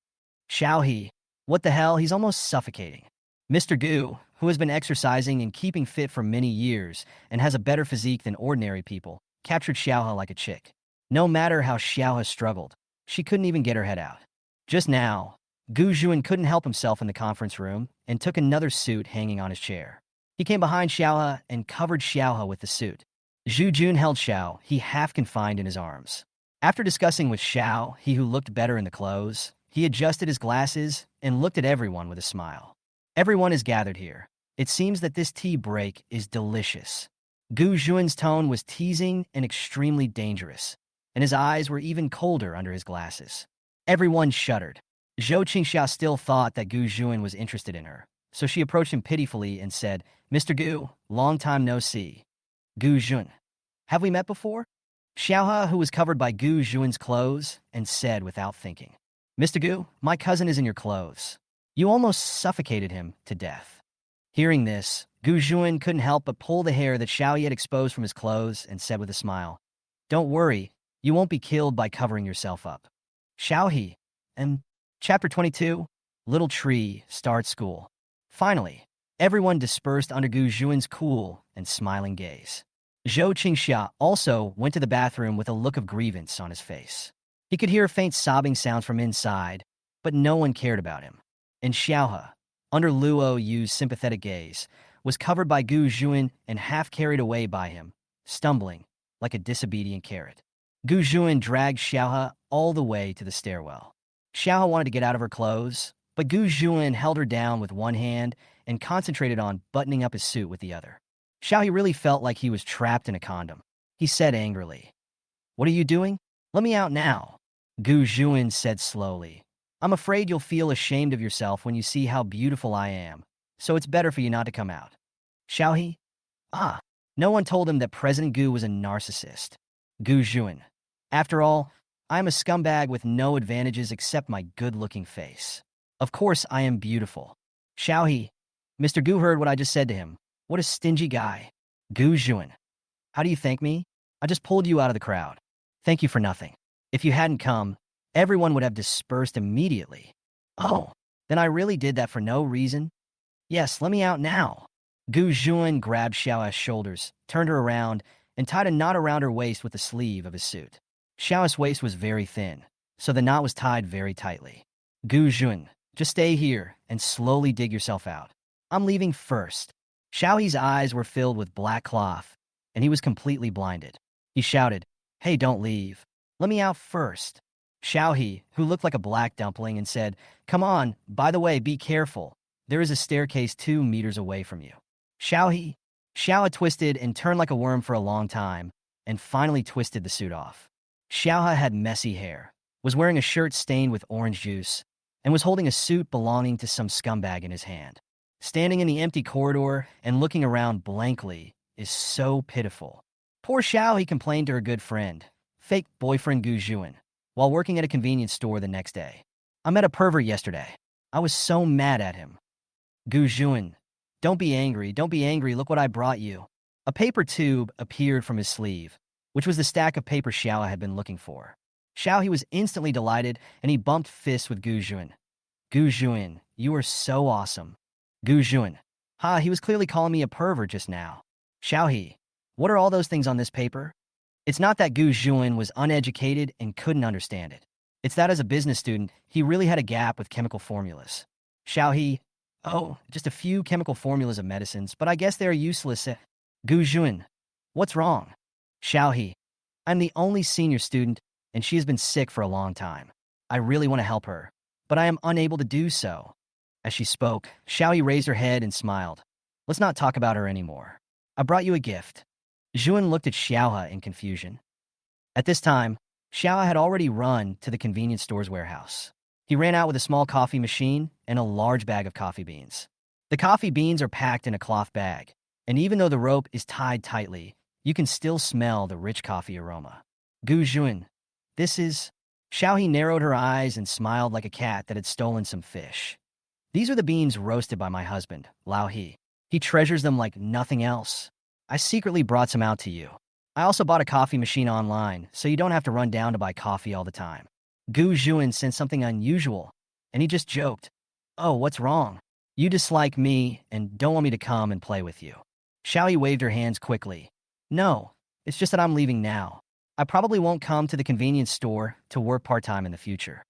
Xiaohe, what the hell, he's almost suffocating. Mr. Gu, who has been exercising and keeping fit for many years and has a better physique than ordinary people, captured Xiaohe like a chick. No matter how Xiaohe struggled, she couldn't even get her head out. Just now, Gu Juan couldn't help himself in the conference room and took another suit hanging on his chair. He came behind Xiaohe and covered Xiaohe with the suit. Zhu Jun held Xiao, he half confined in his arms. After discussing with Xiao, he who looked better in the clothes, he adjusted his glasses and looked at everyone with a smile. Everyone is gathered here. It seems that this tea break is delicious. Gu Juan's tone was teasing and extremely dangerous, and his eyes were even colder under his glasses. Everyone shuddered. Zhou Qingxia still thought that Gu Juan was interested in her, so she approached him pitifully and said, Mr. Gu, long time no see. Gu Juan, have we met before? Xiaohe, who was covered by Gu Juan's clothes, and said without thinking, Mr. Gu, my cousin is in your clothes. You almost suffocated him to death. Hearing this, Gu Juan couldn't help but pull the hair that Xiaohe had exposed from his clothes and said with a smile, Don't worry, you won't be killed by covering yourself up. Xiaohe, Chapter 22, Little Tree Starts School. Finally, everyone dispersed under Gu Juan's cool and smiling gaze. Zhou Qingxia also went to the bathroom with a look of grievance on his face. He could hear faint sobbing sounds from inside, but no one cared about him. And Xiaohe, under Luo Yu's sympathetic gaze, was covered by Gu Juan and half carried away by him, stumbling like a disobedient carrot. Gu Juan dragged Xiaohe all the way to the stairwell. Xiaohe wanted to get out of her clothes, but Gu Juan held her down with one hand and concentrated on buttoning up his suit with the other. Xiaohe really felt like he was trapped in a condom. He said angrily, What are you doing? Let me out now. Gu Juan said slowly, I'm afraid you'll feel ashamed of yourself when you see how beautiful I am, so it's better for you not to come out. Xiaohe? No one told him that President Gu was a narcissist. Gu Juan. After all, I am a scumbag with no advantages except my good-looking face. Of course I am beautiful. Xiaohe. Mr. Gu heard what I just said to him. What a stingy guy. Gu Zhuan. How do you thank me? I just pulled you out of the crowd. Thank you for nothing. If you hadn't come, everyone would have dispersed immediately. Oh, then I really did that for no reason? Yes, let me out now. Gu Zhuan grabbed Xiao's shoulders, turned her around, and tied a knot around her waist with the sleeve of his suit. Xiao's waist was very thin, so the knot was tied very tightly. Gu Zhuan, just stay here and slowly dig yourself out. I'm leaving first. Xiaohe's eyes were filled with black cloth, and he was completely blinded. He shouted, Hey, don't leave. Let me out first. Xiaohe, who looked like a black dumpling, and said, Come on, by the way, be careful. There is a staircase 2 meters away from you. Xiao twisted and turned like a worm for a long time, and finally twisted the suit off. Xiao had messy hair, was wearing a shirt stained with orange juice, and was holding a suit belonging to some scumbag in his hand. Standing in the empty corridor and looking around blankly is so pitiful. Poor Xiao, he complained to her good friend, fake boyfriend Gu Zhuan, while working at a convenience store the next day. I met a pervert yesterday. I was so mad at him. Gu Zhuan, don't be angry, look what I brought you. A paper tube appeared from his sleeve, which was the stack of paper Xiao had been looking for. Xiao, he was instantly delighted, and he bumped fists with Gu Zhuan. Gu Zhuan, you are so awesome. Gu Zhuan, he was clearly calling me a pervert just now. Xiaohe, what are all those things on this paper? It's not that Gu Zhuan was uneducated and couldn't understand it. It's that as a business student, he really had a gap with chemical formulas. Xiaohe, oh, just a few chemical formulas of medicines, but I guess they are useless. Gu Zhuan, what's wrong? Xiaohe, I'm the only senior student, and she has been sick for a long time. I really want to help her, but I am unable to do so. As she spoke, Xiaohe raised her head and smiled. Let's not talk about her anymore. I brought you a gift. Zhuan looked at Xiaohe in confusion. At this time, Xiaohe had already run to the convenience store's warehouse. He ran out with a small coffee machine and a large bag of coffee beans. The coffee beans are packed in a cloth bag, and even though the rope is tied tightly, you can still smell the rich coffee aroma. Gu Zhuan, this is... Xiaohe narrowed her eyes and smiled like a cat that had stolen some fish. These are the beans roasted by my husband, Lao He. He treasures them like nothing else. I secretly brought some out to you. I also bought a coffee machine online, so you don't have to run down to buy coffee all the time. Gu Zhuan sensed something unusual, and he just joked, Oh, what's wrong? You dislike me and don't want me to come and play with you. Xiaohe waved her hands quickly. No, it's just that I'm leaving now. I probably won't come to the convenience store to work part-time in the future.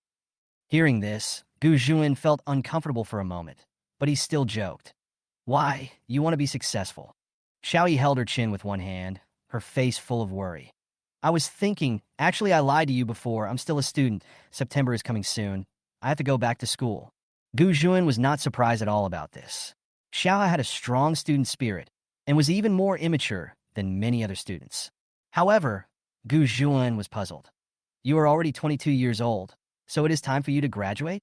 Hearing this, Gu Zhuan felt uncomfortable for a moment, but he still joked. Why? You want to be successful. Xiaohe held her chin with one hand, her face full of worry. I was thinking, actually I lied to you before, I'm still a student. September is coming soon. I have to go back to school. Gu Zhuan was not surprised at all about this. Xiaohe had a strong student spirit and was even more immature than many other students. However, Gu Zhuan was puzzled. You are already 22 years old, so it is time for you to graduate?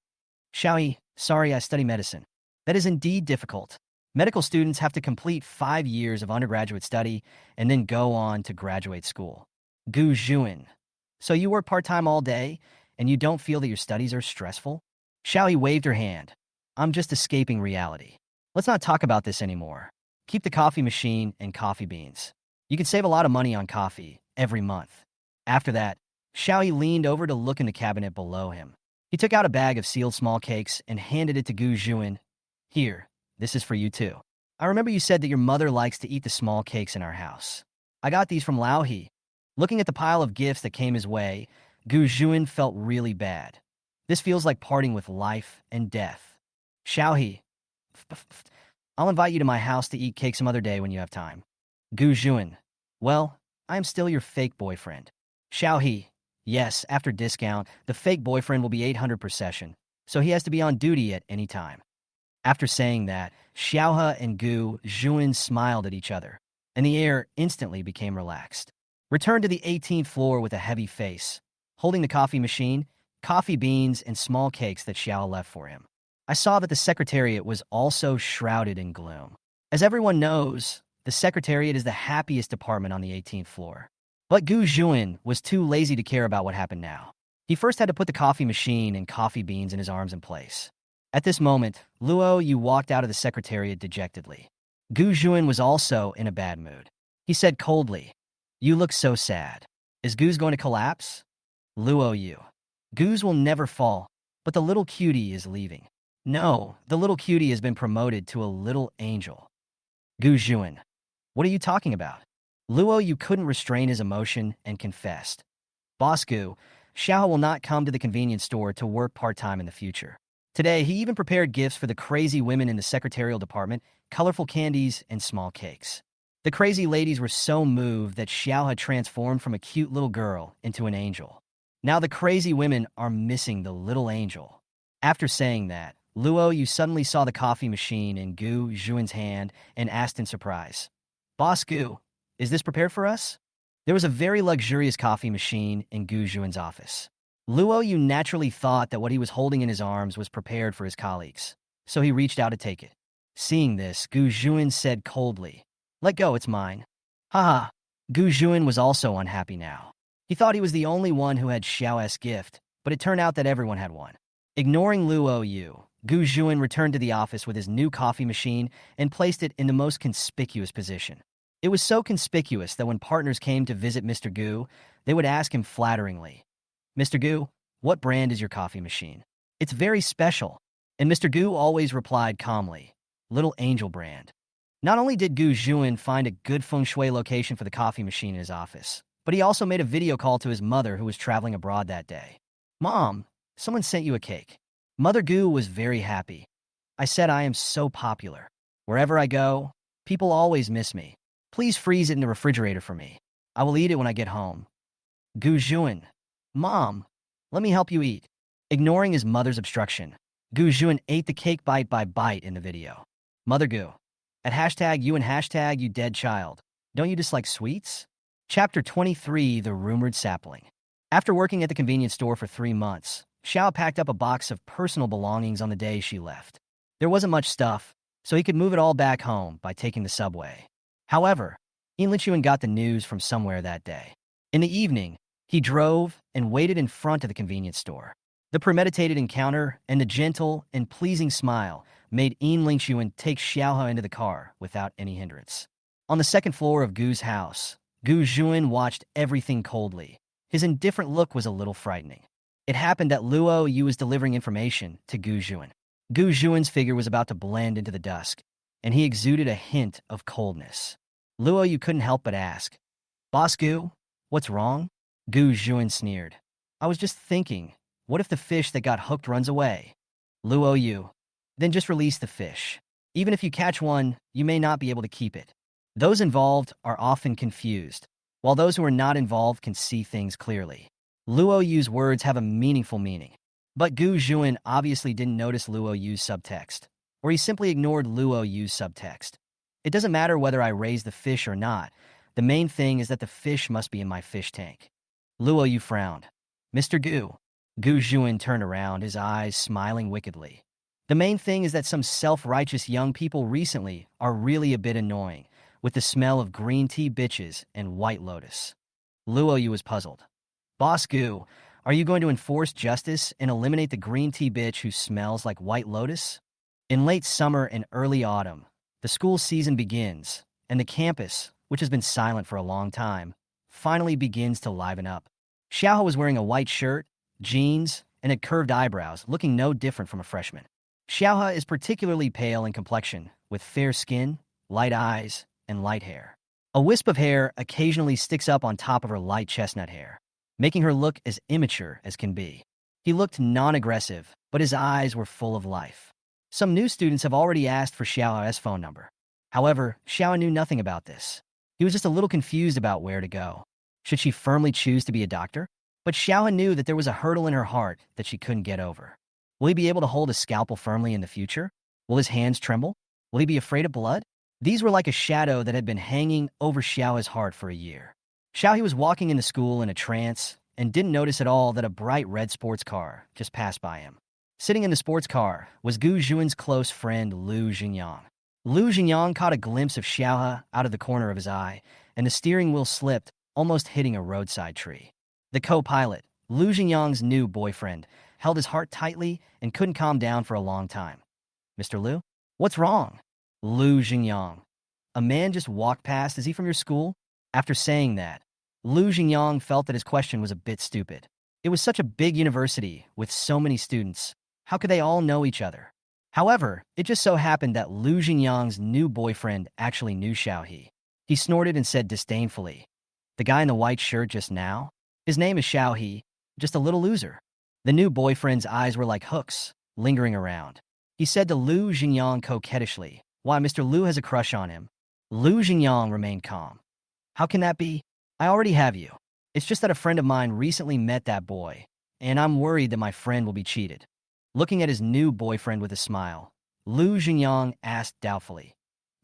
Xiaohe, sorry, I study medicine. That is indeed difficult. Medical students have to complete 5 years of undergraduate study and then go on to graduate school. Gu Zhuan, so you work part-time all day and you don't feel that your studies are stressful? Xiaohe waved her hand. I'm just escaping reality. Let's not talk about this anymore. Keep the coffee machine and coffee beans. You can save a lot of money on coffee every month. After that, Xiaohe leaned over to look in the cabinet below him. He took out a bag of sealed small cakes and handed it to Gu Zhuan. Here, this is for you too. I remember you said that your mother likes to eat the small cakes in our house. I got these from Lao He. Looking at the pile of gifts that came his way, Gu Zhuan felt really bad. This feels like parting with life and death. Xiaohe, I'll invite you to my house to eat cake some other day when you have time. Gu Zhuan, well, I am still your fake boyfriend. Xiaohe, yes, after discount, the fake boyfriend will be 800 per session, so he has to be on duty at any time. After saying that, Xiaohe and Gu Zhuan smiled at each other, and the air instantly became relaxed. Returned to the 18th floor with a heavy face, holding the coffee machine, coffee beans, and small cakes that Xiao left for him. I saw that the secretariat was also shrouded in gloom. As everyone knows, the secretariat is the happiest department on the 18th floor. But Gu Zhuan was too lazy to care about what happened now. He first had to put the coffee machine and coffee beans in his arms in place. At this moment, Luo Yu walked out of the secretariat dejectedly. Gu Juan was also in a bad mood. He said coldly, "You look so sad. Is Gu's going to collapse?" Luo Yu. "Gu's will never fall, but the little cutie is leaving." "No, the little cutie has been promoted to a little angel." Gu Juan. "What are you talking about?" Luo Yu couldn't restrain his emotion and confessed. "Boss Gu, Xiao will not come to the convenience store to work part-time in the future. Today, he even prepared gifts for the crazy women in the secretarial department, colorful candies and small cakes. The crazy ladies were so moved that Xiao had transformed from a cute little girl into an angel. Now the crazy women are missing the little angel." After saying that, Luo Yu suddenly saw the coffee machine in Gu Juan's hand and asked in surprise, "Boss Gu, is this prepared for us?" There was a very luxurious coffee machine in Gu Juan's office. Luo Yu naturally thought that what he was holding in his arms was prepared for his colleagues, so he reached out to take it. Seeing this, Gu Juan said coldly, "Let go, it's mine." Haha. Gu Juan was also unhappy now. He thought he was the only one who had Xiao's gift, but it turned out that everyone had one. Ignoring Luo Yu, Gu Juan returned to the office with his new coffee machine and placed it in the most conspicuous position. It was so conspicuous that when partners came to visit Mr. Gu, they would ask him flatteringly, "Mr. Gu, what brand is your coffee machine? It's very special." And Mr. Gu always replied calmly, "Little Angel brand." Not only did Gu Juan find a good feng shui location for the coffee machine in his office, but he also made a video call to his mother who was traveling abroad that day. "Mom, someone sent you a cake." Mother Gu was very happy. "I said I am so popular. Wherever I go, people always miss me. Please freeze it in the refrigerator for me. I will eat it when I get home." Gu Juan. "Mom, let me help you eat." Ignoring his mother's obstruction, Gu Juan ate the cake bite by bite in the video. Mother Gu. At hashtag you and hashtag you dead child. Don't you dislike sweets? Chapter 23, The Rumored Sapling. After working at the convenience store for 3 months, Xiao packed up a box of personal belongings on the day she left. There wasn't much stuff, so he could move it all back home by taking the subway. However, Yinlichuan got the news from somewhere that day. In the evening, he drove and waited in front of the convenience store. The premeditated encounter and the gentle and pleasing smile made Yinlichuan take Xiaohe into the car without any hindrance. On the second floor of Gu's house, Gu Juan watched everything coldly. His indifferent look was a little frightening. It happened that Luo Yu was delivering information to Gu Juan. Gu Juan's figure was about to blend into the dusk, and he exuded a hint of coldness. Luo Yu couldn't help but ask, "Boss Gu, what's wrong?" Gu Juan sneered. "I was just thinking, what if the fish that got hooked runs away?" Luo Yu. "Then just release the fish. Even if you catch one, you may not be able to keep it." Those involved are often confused, while those who are not involved can see things clearly. Luo Yu's words have a meaningful meaning. But Gu Juan obviously didn't notice Luo Yu's subtext, or he simply ignored Luo Yu's subtext. "It doesn't matter whether I raise the fish or not. The main thing is that the fish must be in my fish tank." Luo Yu frowned. "Mr. Gu." Gu Juan turned around, his eyes smiling wickedly. "The main thing is that some self-righteous young people recently are really a bit annoying, with the smell of green tea bitches and White Lotus." Luo Yu was puzzled. "Boss Gu, are you going to enforce justice and eliminate the green tea bitch who smells like White Lotus?" In late summer and early autumn, the school season begins, and the campus, which has been silent for a long time, finally begins to liven up. Xiao was wearing a white shirt, jeans, and had curved eyebrows, looking no different from a freshman. Xiao is particularly pale in complexion, with fair skin, light eyes, and light hair. A wisp of hair occasionally sticks up on top of her light chestnut hair, making her look as immature as can be. He looked non-aggressive, but his eyes were full of life. Some new students have already asked for Xiao's phone number. However, Xiao knew nothing about this. He was just a little confused about where to go. Should she firmly choose to be a doctor? But Xiao knew that there was a hurdle in her heart that she couldn't get over. Will he be able to hold a scalpel firmly in the future? Will his hands tremble? Will he be afraid of blood? These were like a shadow that had been hanging over Xiao's heart for a year. Xiao was walking into school in a trance and didn't notice at all that a bright red sports car just passed by him. Sitting in the sports car was Gu Juan's close friend Lu Jinyang. Lu Jinyang caught a glimpse of Xiao out of the corner of his eye, and the steering wheel slipped, almost hitting a roadside tree. The co-pilot, Lu Jingyang's new boyfriend, held his heart tightly and couldn't calm down for a long time. Mr. Lu? What's wrong? Lu Jingyang. A man just walked past. Is he from your school? After saying that, Lu Jingyang felt that his question was a bit stupid. It was such a big university with so many students. How could they all know each other? However, it just so happened that Lu Jingyang's new boyfriend actually knew Xiaohe. He snorted and said disdainfully, "The guy in the white shirt just now? His name is Xiaohe, just a little loser." The new boyfriend's eyes were like hooks, lingering around. He said to Lu Jingyang coquettishly, "Why, Mr. Lu has a crush on him." Lu Jingyang remained calm. "How can that be? I already have you. It's just that a friend of mine recently met that boy, and I'm worried that my friend will be cheated." Looking at his new boyfriend with a smile, Lu Jingyang asked doubtfully,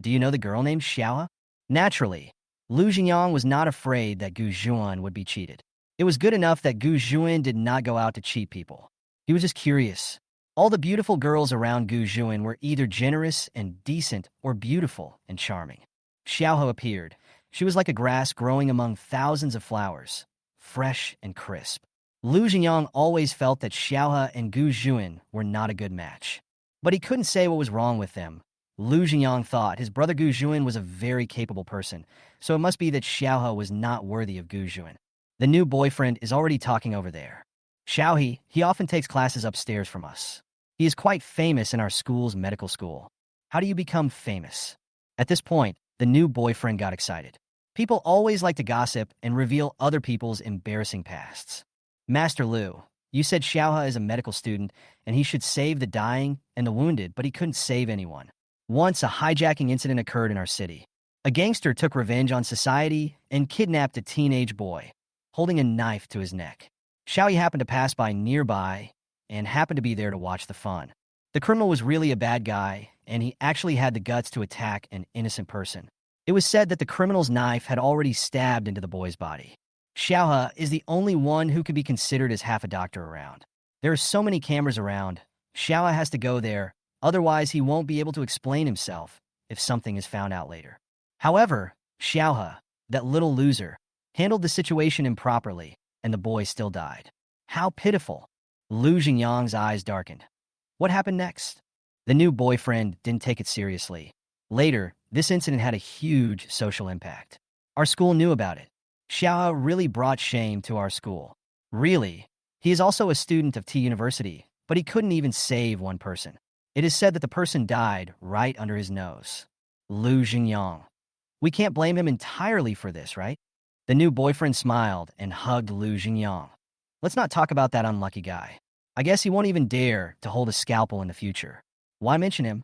"Do you know the girl named Xiaohe?" Naturally, Lu Jingyang was not afraid that Gu Juan would be cheated. It was good enough that Gu Juan did not go out to cheat people. He was just curious. All the beautiful girls around Gu Juan were either generous and decent or beautiful and charming. Xiaohe appeared. She was like a grass growing among thousands of flowers, fresh and crisp. Lu Jingyang always felt that Xiaohe and Gu Juan were not a good match. But he couldn't say what was wrong with them. Lu Jingyang thought his brother Gu Juan was a very capable person, so it must be that Xiaohe was not worthy of Gu Juan. The new boyfriend is already talking over there. Xiaohe, he often takes classes upstairs from us. He is quite famous in our school's medical school. How do you become famous? At this point, the new boyfriend got excited. People always like to gossip and reveal other people's embarrassing pasts. "Master Lu, you said Xiaohe is a medical student and he should save the dying and the wounded, but he couldn't save anyone. Once a hijacking incident occurred in our city. A gangster took revenge on society and kidnapped a teenage boy, holding a knife to his neck. Xiaohe happened to pass by nearby and happened to be there to watch the fun. The criminal was really a bad guy, and he actually had the guts to attack an innocent person. It was said that the criminal's knife had already stabbed into the boy's body. Xiaohe is the only one who could be considered as half a doctor around. There are so many cameras around. Xiaohe has to go there, otherwise he won't be able to explain himself if something is found out later." However, Xiaohe, that little loser, handled the situation improperly, and the boy still died. How pitiful. Lu Jingyang's eyes darkened. What happened next? The new boyfriend didn't take it seriously. Later, this incident had a huge social impact. Our school knew about it. Xiaohe really brought shame to our school. Really, he is also a student of T University, but he couldn't even save one person. It is said that the person died right under his nose. Lu Jingyang. We can't blame him entirely for this, right? The new boyfriend smiled and hugged Lu Jingyang. Let's not talk about that unlucky guy. I guess he won't even dare to hold a scalpel in the future. Why mention him?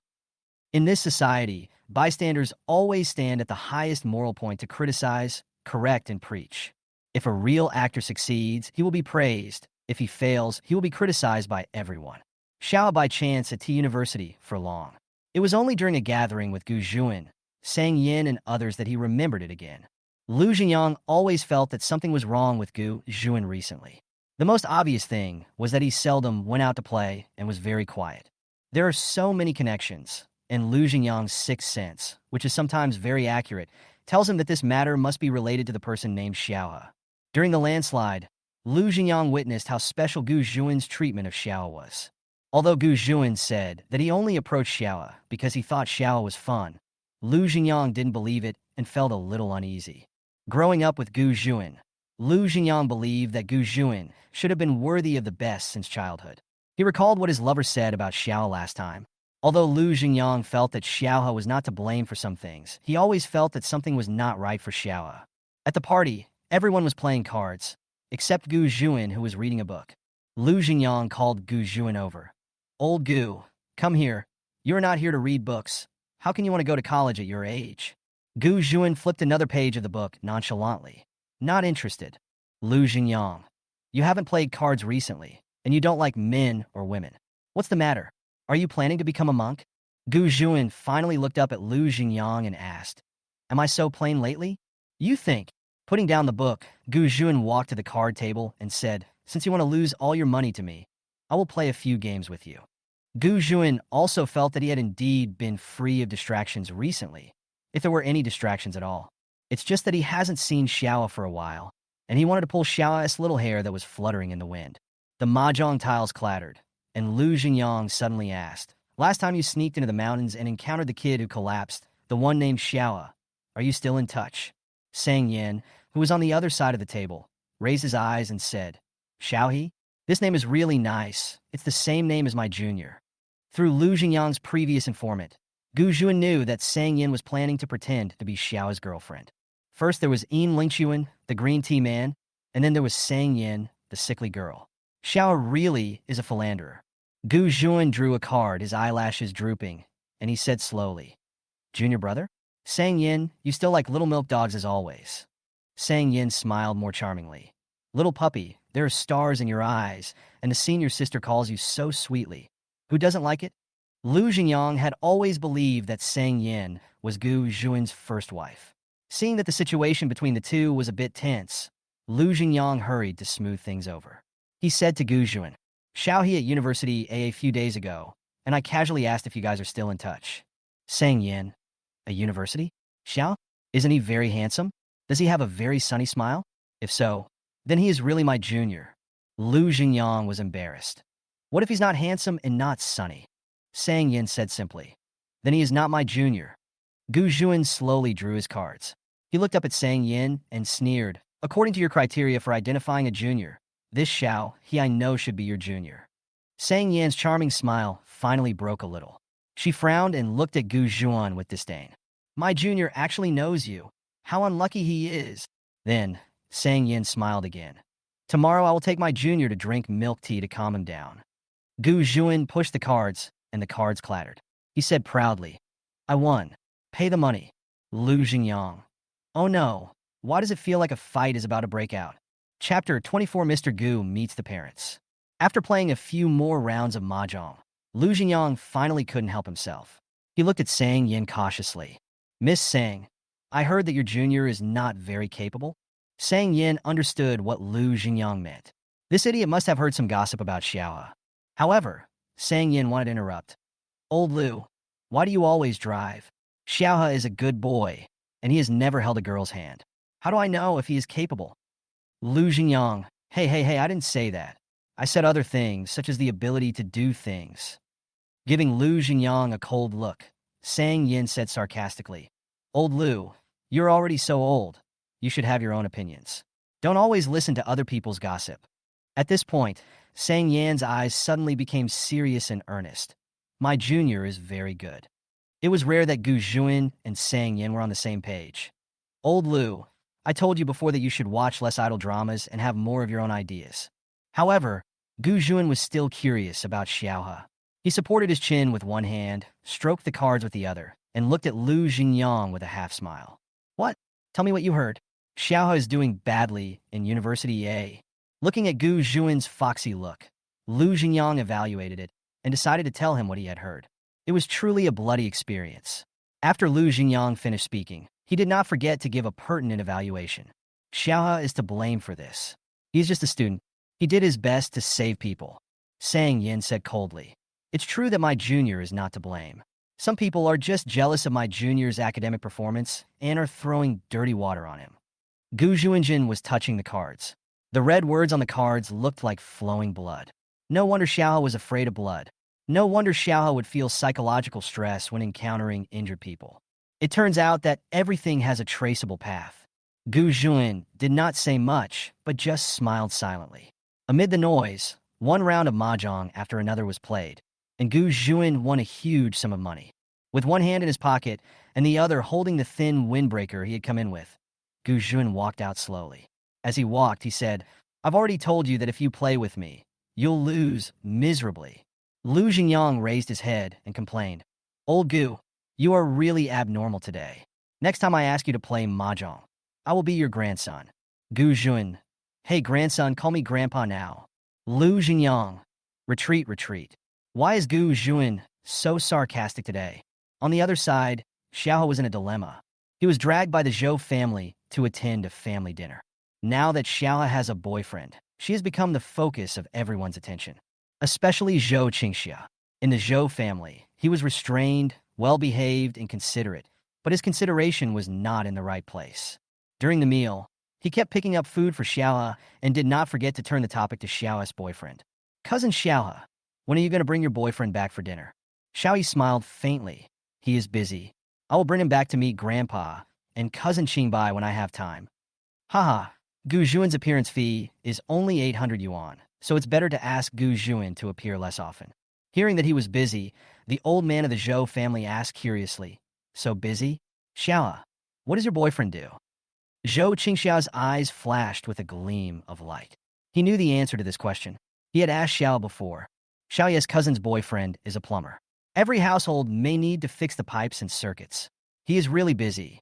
In this society, bystanders always stand at the highest moral point to criticize, correct, and preach. If a real actor succeeds, he will be praised. If he fails, he will be criticized by everyone. Xiao by chance at T University for long. It was only during a gathering with Gu Juan, Sang Yin, and others that he remembered it again. Lu Jingyang always felt that something was wrong with Gu Juan recently. The most obvious thing was that he seldom went out to play and was very quiet. There are so many connections, and Lu Jingyang's sixth sense, which is sometimes very accurate, tells him that this matter must be related to the person named Xiaohe. During the landslide, Lu Jingyang witnessed how special Gu Juan's treatment of Xiaohe was. Although Gu Juan said that he only approached Xiaohe because he thought Xiaohe was fun, Lu Jingyang didn't believe it and felt a little uneasy. Growing up with Gu Juan, Lu Jingyang believed that Gu Juan should have been worthy of the best since childhood. He recalled what his lover said about Xiaohe last time. Although Lu Jingyang felt that Xiaohe was not to blame for some things, he always felt that something was not right for Xiaohe. At the party, everyone was playing cards, except Gu Juan, who was reading a book. Lu Jingyang called Gu Juan over. "Old Gu, come here. You're not here to read books. How can you want to go to college at your age?" Gu Juan flipped another page of the book nonchalantly. "Not interested." Lu Jingyang. "You haven't played cards recently, and you don't like men or women. What's the matter? Are you planning to become a monk?" Gu Juan finally looked up at Lu Jingyang and asked, "Am I so plain lately? You think?" Putting down the book, Gu Juan walked to the card table and said, "Since you want to lose all your money to me, I will play a few games with you." Gu Juan also felt that he had indeed been free of distractions recently, if there were any distractions at all. It's just that he hasn't seen Xiaohe for a while. and he wanted to pull Xiao's little hair that was fluttering in the wind. The mahjong tiles clattered, and Lu Jingyang suddenly asked, "Last time you sneaked into the mountains and encountered the kid who collapsed, the one named Xiao, are you still in touch?" Sang Yin, who was on the other side of the table, raised his eyes and said, "Xiaohe? This name is really nice. It's the same name as my junior." Through Lu Jingyang's previous informant, Gu Juan knew that Sang Yin was planning to pretend to be Xiao's girlfriend. First there was Yin Lingxuan, the green tea man, and then there was Sang Yin, the sickly girl. Xiao really is a philanderer. Gu Juan drew a card, his eyelashes drooping, and he said slowly, "Junior brother? Sang Yin, you still like little milk dogs as always." Sang Yin smiled more charmingly. "Little puppy, there are stars in your eyes, and the senior sister calls you so sweetly. Who doesn't like it?" Lu Jingyang had always believed that Sang Yin was Gu Juan's first wife. Seeing that the situation between the two was a bit tense, Lu Jingyang hurried to smooth things over. He said to Gu Juan, "Xiaohe at university a few days ago, and I casually asked if you guys are still in touch." Sang Yin, "A university? Xiao? Isn't he very handsome? Does he have a very sunny smile? If so, then he is really my junior." Lu Jingyang was embarrassed. "What if he's not handsome and not sunny?" Sang Yin said simply, "Then he is not my junior." Gu Juan slowly drew his cards. He looked up at Sang Yin and sneered, "According to your criteria for identifying a junior, this Xiao, he I know should be your junior." Sang Yin's charming smile finally broke a little. She frowned and looked at Gu Juan with disdain. "My junior actually knows you. How unlucky he is." Then, Sang Yin smiled again. "Tomorrow I will take my junior to drink milk tea to calm him down." Gu Juan pushed the cards, and the cards clattered. He said proudly, "I won. Pay the money." Lu Jingyang. "Oh no, why does it feel like a fight is about to break out?" Chapter 24. Mr. Gu meets the parents. After playing a few more rounds of mahjong, Lu Jingyang finally couldn't help himself. He looked at Sang Yin cautiously. "Miss Sang, I heard that your junior is not very capable." Sang Yin understood what Lu Jingyang meant. This idiot must have heard some gossip about Xiao. However, Sang Yin wanted to interrupt. "Old Lu, why do you always drive? Xiao is a good boy, and he has never held a girl's hand. How do I know if he is capable?" Lu Jingyang, hey, I didn't say that. I said other things, such as the ability to do things." Giving Lu Jingyang a cold look, Sang Yin said sarcastically, "Old Lu, you're already so old. You should have your own opinions. Don't always listen to other people's gossip." At this point, Sang Yin's eyes suddenly became serious and earnest. "My junior is very good." It was rare that Gu Juan and Sang Yin were on the same page. "Old Lu, I told you before that you should watch less idle dramas and have more of your own ideas." However, Gu Juan was still curious about Xiaohe. He supported his chin with one hand, stroked the cards with the other, and looked at Lu Jingyang with a half-smile. "What? Tell me what you heard." "Xiaohe is doing badly in University A." Looking at Gu Juan's foxy look, Lu Jingyang evaluated it and decided to tell him what he had heard. It was truly a bloody experience. After Lu Jingyang finished speaking, he did not forget to give a pertinent evaluation. "Xiaohe is to blame for this. He's just a student. He did his best to save people." Sang Yin said coldly, "It's true that my junior is not to blame. Some people are just jealous of my junior's academic performance and are throwing dirty water on him." Gu Juanjin was touching the cards. The red words on the cards looked like flowing blood. No wonder Xiaohe was afraid of blood. No wonder Xiaohe would feel psychological stress when encountering injured people. It turns out that everything has a traceable path. Gu Juan did not say much, but just smiled silently. Amid the noise, one round of mahjong after another was played, and Gu Juan won a huge sum of money. With one hand in his pocket and the other holding the thin windbreaker he had come in with, Gu Juan walked out slowly. As he walked, he said, "I've already told you that if you play with me, you'll lose miserably." Lu Jingyang raised his head and complained, "Old Gu, you are really abnormal today. Next time I ask you to play mahjong, I will be your grandson." Gu Juan, "Hey grandson, call me grandpa now." Lu Jingyang, retreat, retreat. Why is Gu Juan so sarcastic today? On the other side, Xiaohe was in a dilemma. He was dragged by the Zhou family to attend a family dinner. Now that Xiaohe has a boyfriend, she has become the focus of everyone's attention, especially Zhou Qingxia. In the Zhou family, he was restrained, well-behaved, and considerate, but his consideration was not in the right place. During the meal, he He kept picking up food for Xiaohe and did not forget to turn the topic to Xiaohe's boyfriend. Cousin Xiaohe, when are you going to bring your boyfriend back for dinner? Xiaohe smiled faintly. He is busy. I will bring him back to meet Grandpa and Cousin Qingbai when I have time. Haha, Gu Juan's appearance fee is only 800 yuan, so it's better to ask Gu Juan to appear less often. Hearing that he was busy, the old man of the Zhou family asked curiously, so busy? Xiaohe, what does your boyfriend do? Zhou Qingxiao's eyes flashed with a gleam of light. He knew the answer to this question. He had asked Xiao before. Xiaoye's cousin's boyfriend is a plumber. Every household may need to fix the pipes and circuits. He is really busy.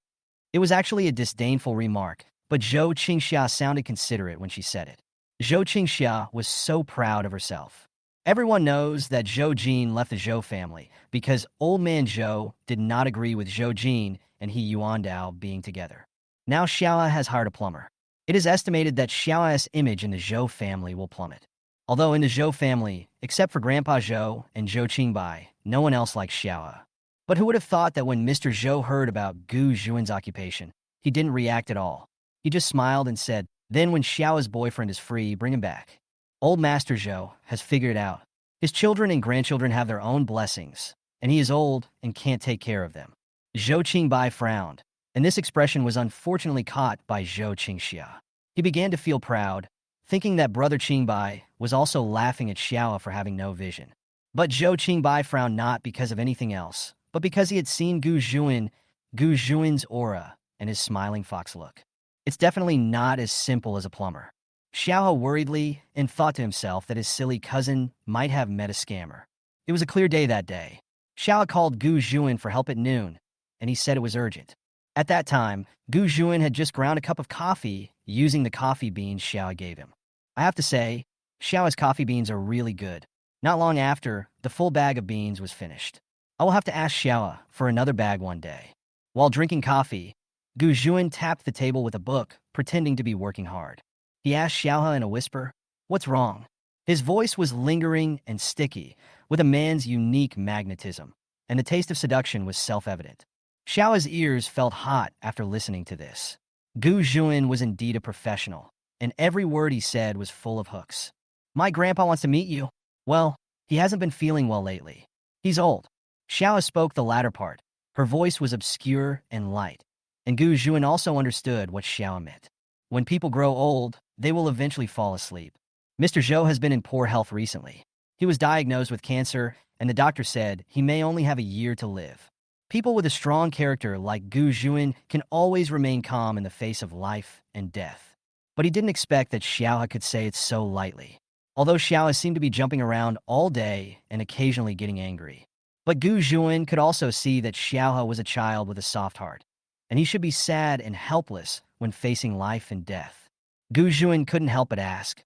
It was actually a disdainful remark, but Zhou Qingxia sounded considerate when she said it. Zhou Qingxia was so proud of herself. Everyone knows that Zhou Jin left the Zhou family because old man Zhou did not agree with Zhou Jin and he Yuandao being together. Now Xiaohe has hired a plumber. It is estimated that Xiaohe's image in the Zhou family will plummet. Although in the Zhou family, except for Grandpa Zhou and Zhou Qingbai, no one else likes Xiaohe. But who would have thought that when Mr. Zhou heard about Gu Juan's occupation, he didn't react at all. He just smiled and said, then when Xiaohe's boyfriend is free, bring him back. Old Master Zhou has figured it out. His children and grandchildren have their own blessings, and he is old and can't take care of them. Zhou Qingbai frowned, and this expression was unfortunately caught by Zhou Qingxia. He began to feel proud, thinking that brother Qingbai was also laughing at Xiaohe for having no vision. But Zhou Qingbai frowned not because of anything else, but because he had seen Gu Juan's aura, and his smiling fox look. It's definitely not as simple as a plumber. Xiaohe worriedly and thought to himself that his silly cousin might have met a scammer. It was a clear day that day. Xiaohe called Gu Juan for help at noon, and he said it was urgent. At that time, Gu Juan had just ground a cup of coffee using the coffee beans Xiaohe gave him. I have to say, Xiaohe's coffee beans are really good. Not long after, the full bag of beans was finished. I will have to ask Xiaohe for another bag one day. While drinking coffee, Gu Juan tapped the table with a book, pretending to be working hard. He asked Xiaohe in a whisper, "What's wrong?" His voice was lingering and sticky, with a man's unique magnetism, and the taste of seduction was self-evident. Xiaohe's ears felt hot after listening to this. Gu Juan was indeed a professional, and every word he said was full of hooks. My grandpa wants to meet you. Well, he hasn't been feeling well lately. He's old. Xiaohe spoke the latter part. Her voice was obscure and light, and Gu Juan also understood what Xiaohe meant. When people grow old, they will eventually fall asleep. Mr. Zhou has been in poor health recently. He was diagnosed with cancer, and the doctor said he may only have a year to live. People with a strong character like Gu Juan can always remain calm in the face of life and death. But he didn't expect that Xiaohe could say it so lightly. Although Xiaohe seemed to be jumping around all day and occasionally getting angry. But Gu Juan could also see that Xiaohe was a child with a soft heart, and he should be sad and helpless when facing life and death. Gu Juan couldn't help but ask,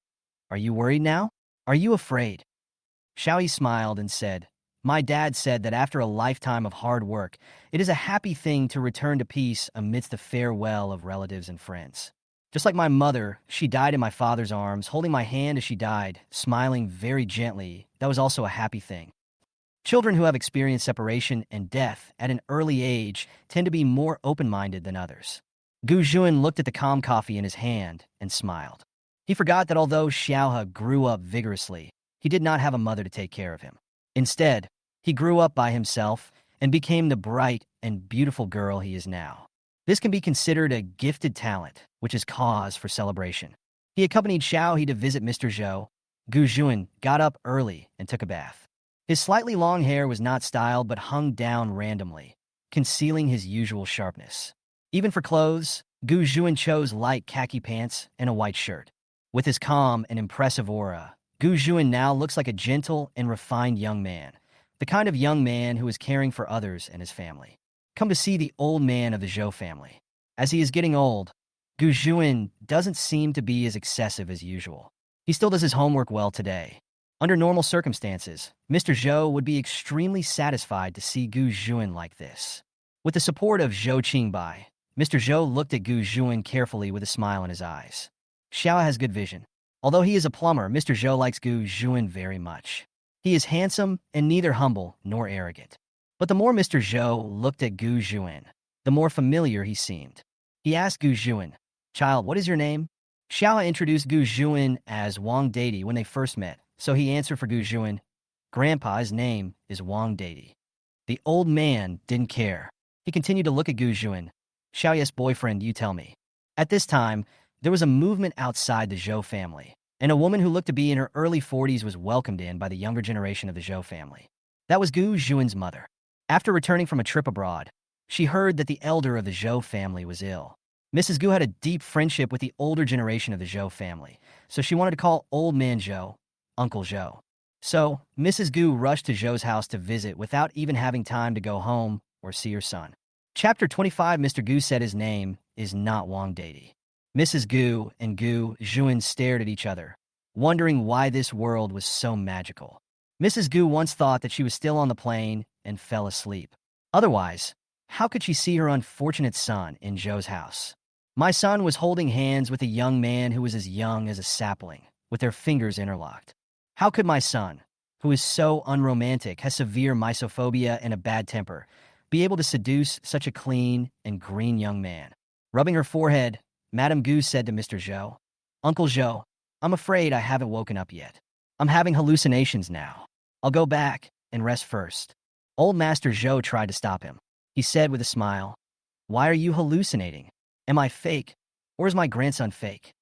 "Are you worried now? Are you afraid?" Xiaohe smiled and said, "My dad said that after a lifetime of hard work, it is a happy thing to return to peace amidst the farewell of relatives and friends. Just like my mother, she died in my father's arms, holding my hand as she died, smiling very gently. That was also a happy thing. Children who have experienced separation and death at an early age tend to be more open-minded than others." Gu Juan looked at the calm coffee in his hand and smiled. He forgot that although Xiaohe grew up vigorously, he did not have a mother to take care of him. Instead, he grew up by himself and became the bright and beautiful girl he is now. This can be considered a gifted talent, which is cause for celebration. He accompanied Xiaohe to visit Mr. Zhou. Gu Juan got up early and took a bath. His slightly long hair was not styled but hung down randomly, concealing his usual sharpness. Even for clothes, Gu Juan chose light khaki pants and a white shirt. With his calm and impressive aura, Gu Juan now looks like a gentle and refined young man, the kind of young man who is caring for others and his family. Come to see the old man of the Zhou family. As he is getting old, Gu Juan doesn't seem to be as excessive as usual. He still does his homework well today. Under normal circumstances, Mr. Zhou would be extremely satisfied to see Gu Juan like this. With the support of Zhou Qingbai, Mr. Zhou looked at Gu Juan carefully with a smile in his eyes. Xiaohe has good vision. Although he is a plumber, Mr. Zhou likes Gu Juan very much. He is handsome and neither humble nor arrogant. But the more Mr. Zhou looked at Gu Juan, the more familiar he seemed. He asked Gu Juan, Child, what is your name? Xiao introduced Gu Juan as Wang Deidi when they first met, so he answered for Gu Juan. Grandpa's name is Wang Deidi. The old man didn't care. He continued to look at Gu Juan. Xiao, yes, boyfriend, you tell me. At this time, there was a movement outside the Zhou family, and a woman who looked to be in her early 40s was welcomed in by the younger generation of the Zhou family. That was Gu Juan's mother. After returning from a trip abroad, she heard that the elder of the Zhou family was ill. Mrs. Gu had a deep friendship with the older generation of the Zhou family, so she wanted to call Old Man Zhou Uncle Zhou. So, Mrs. Gu rushed to Zhou's house to visit without even having time to go home or see her son. Chapter 25. Mr. Gu said his name is not Wang Deidi. Mrs. Gu and Gu Juan stared at each other, wondering why this world was so magical. Mrs. Gu once thought that she was still on the plane and fell asleep. Otherwise, how could she see her unfortunate son in Zhou's house? My son was holding hands with a young man who was as young as a sapling, with their fingers interlocked. How could my son, who is so unromantic, has severe misophobia and a bad temper, be able to seduce such a clean and green young man? Rubbing her forehead, Madame Gu said to Mr. Zhou, Uncle Zhou, I'm afraid I haven't woken up yet. I'm having hallucinations now. I'll go back and rest first. Old Master Zhou tried to stop him. He said with a smile, Why are you hallucinating? Am I fake, or is my grandson fake?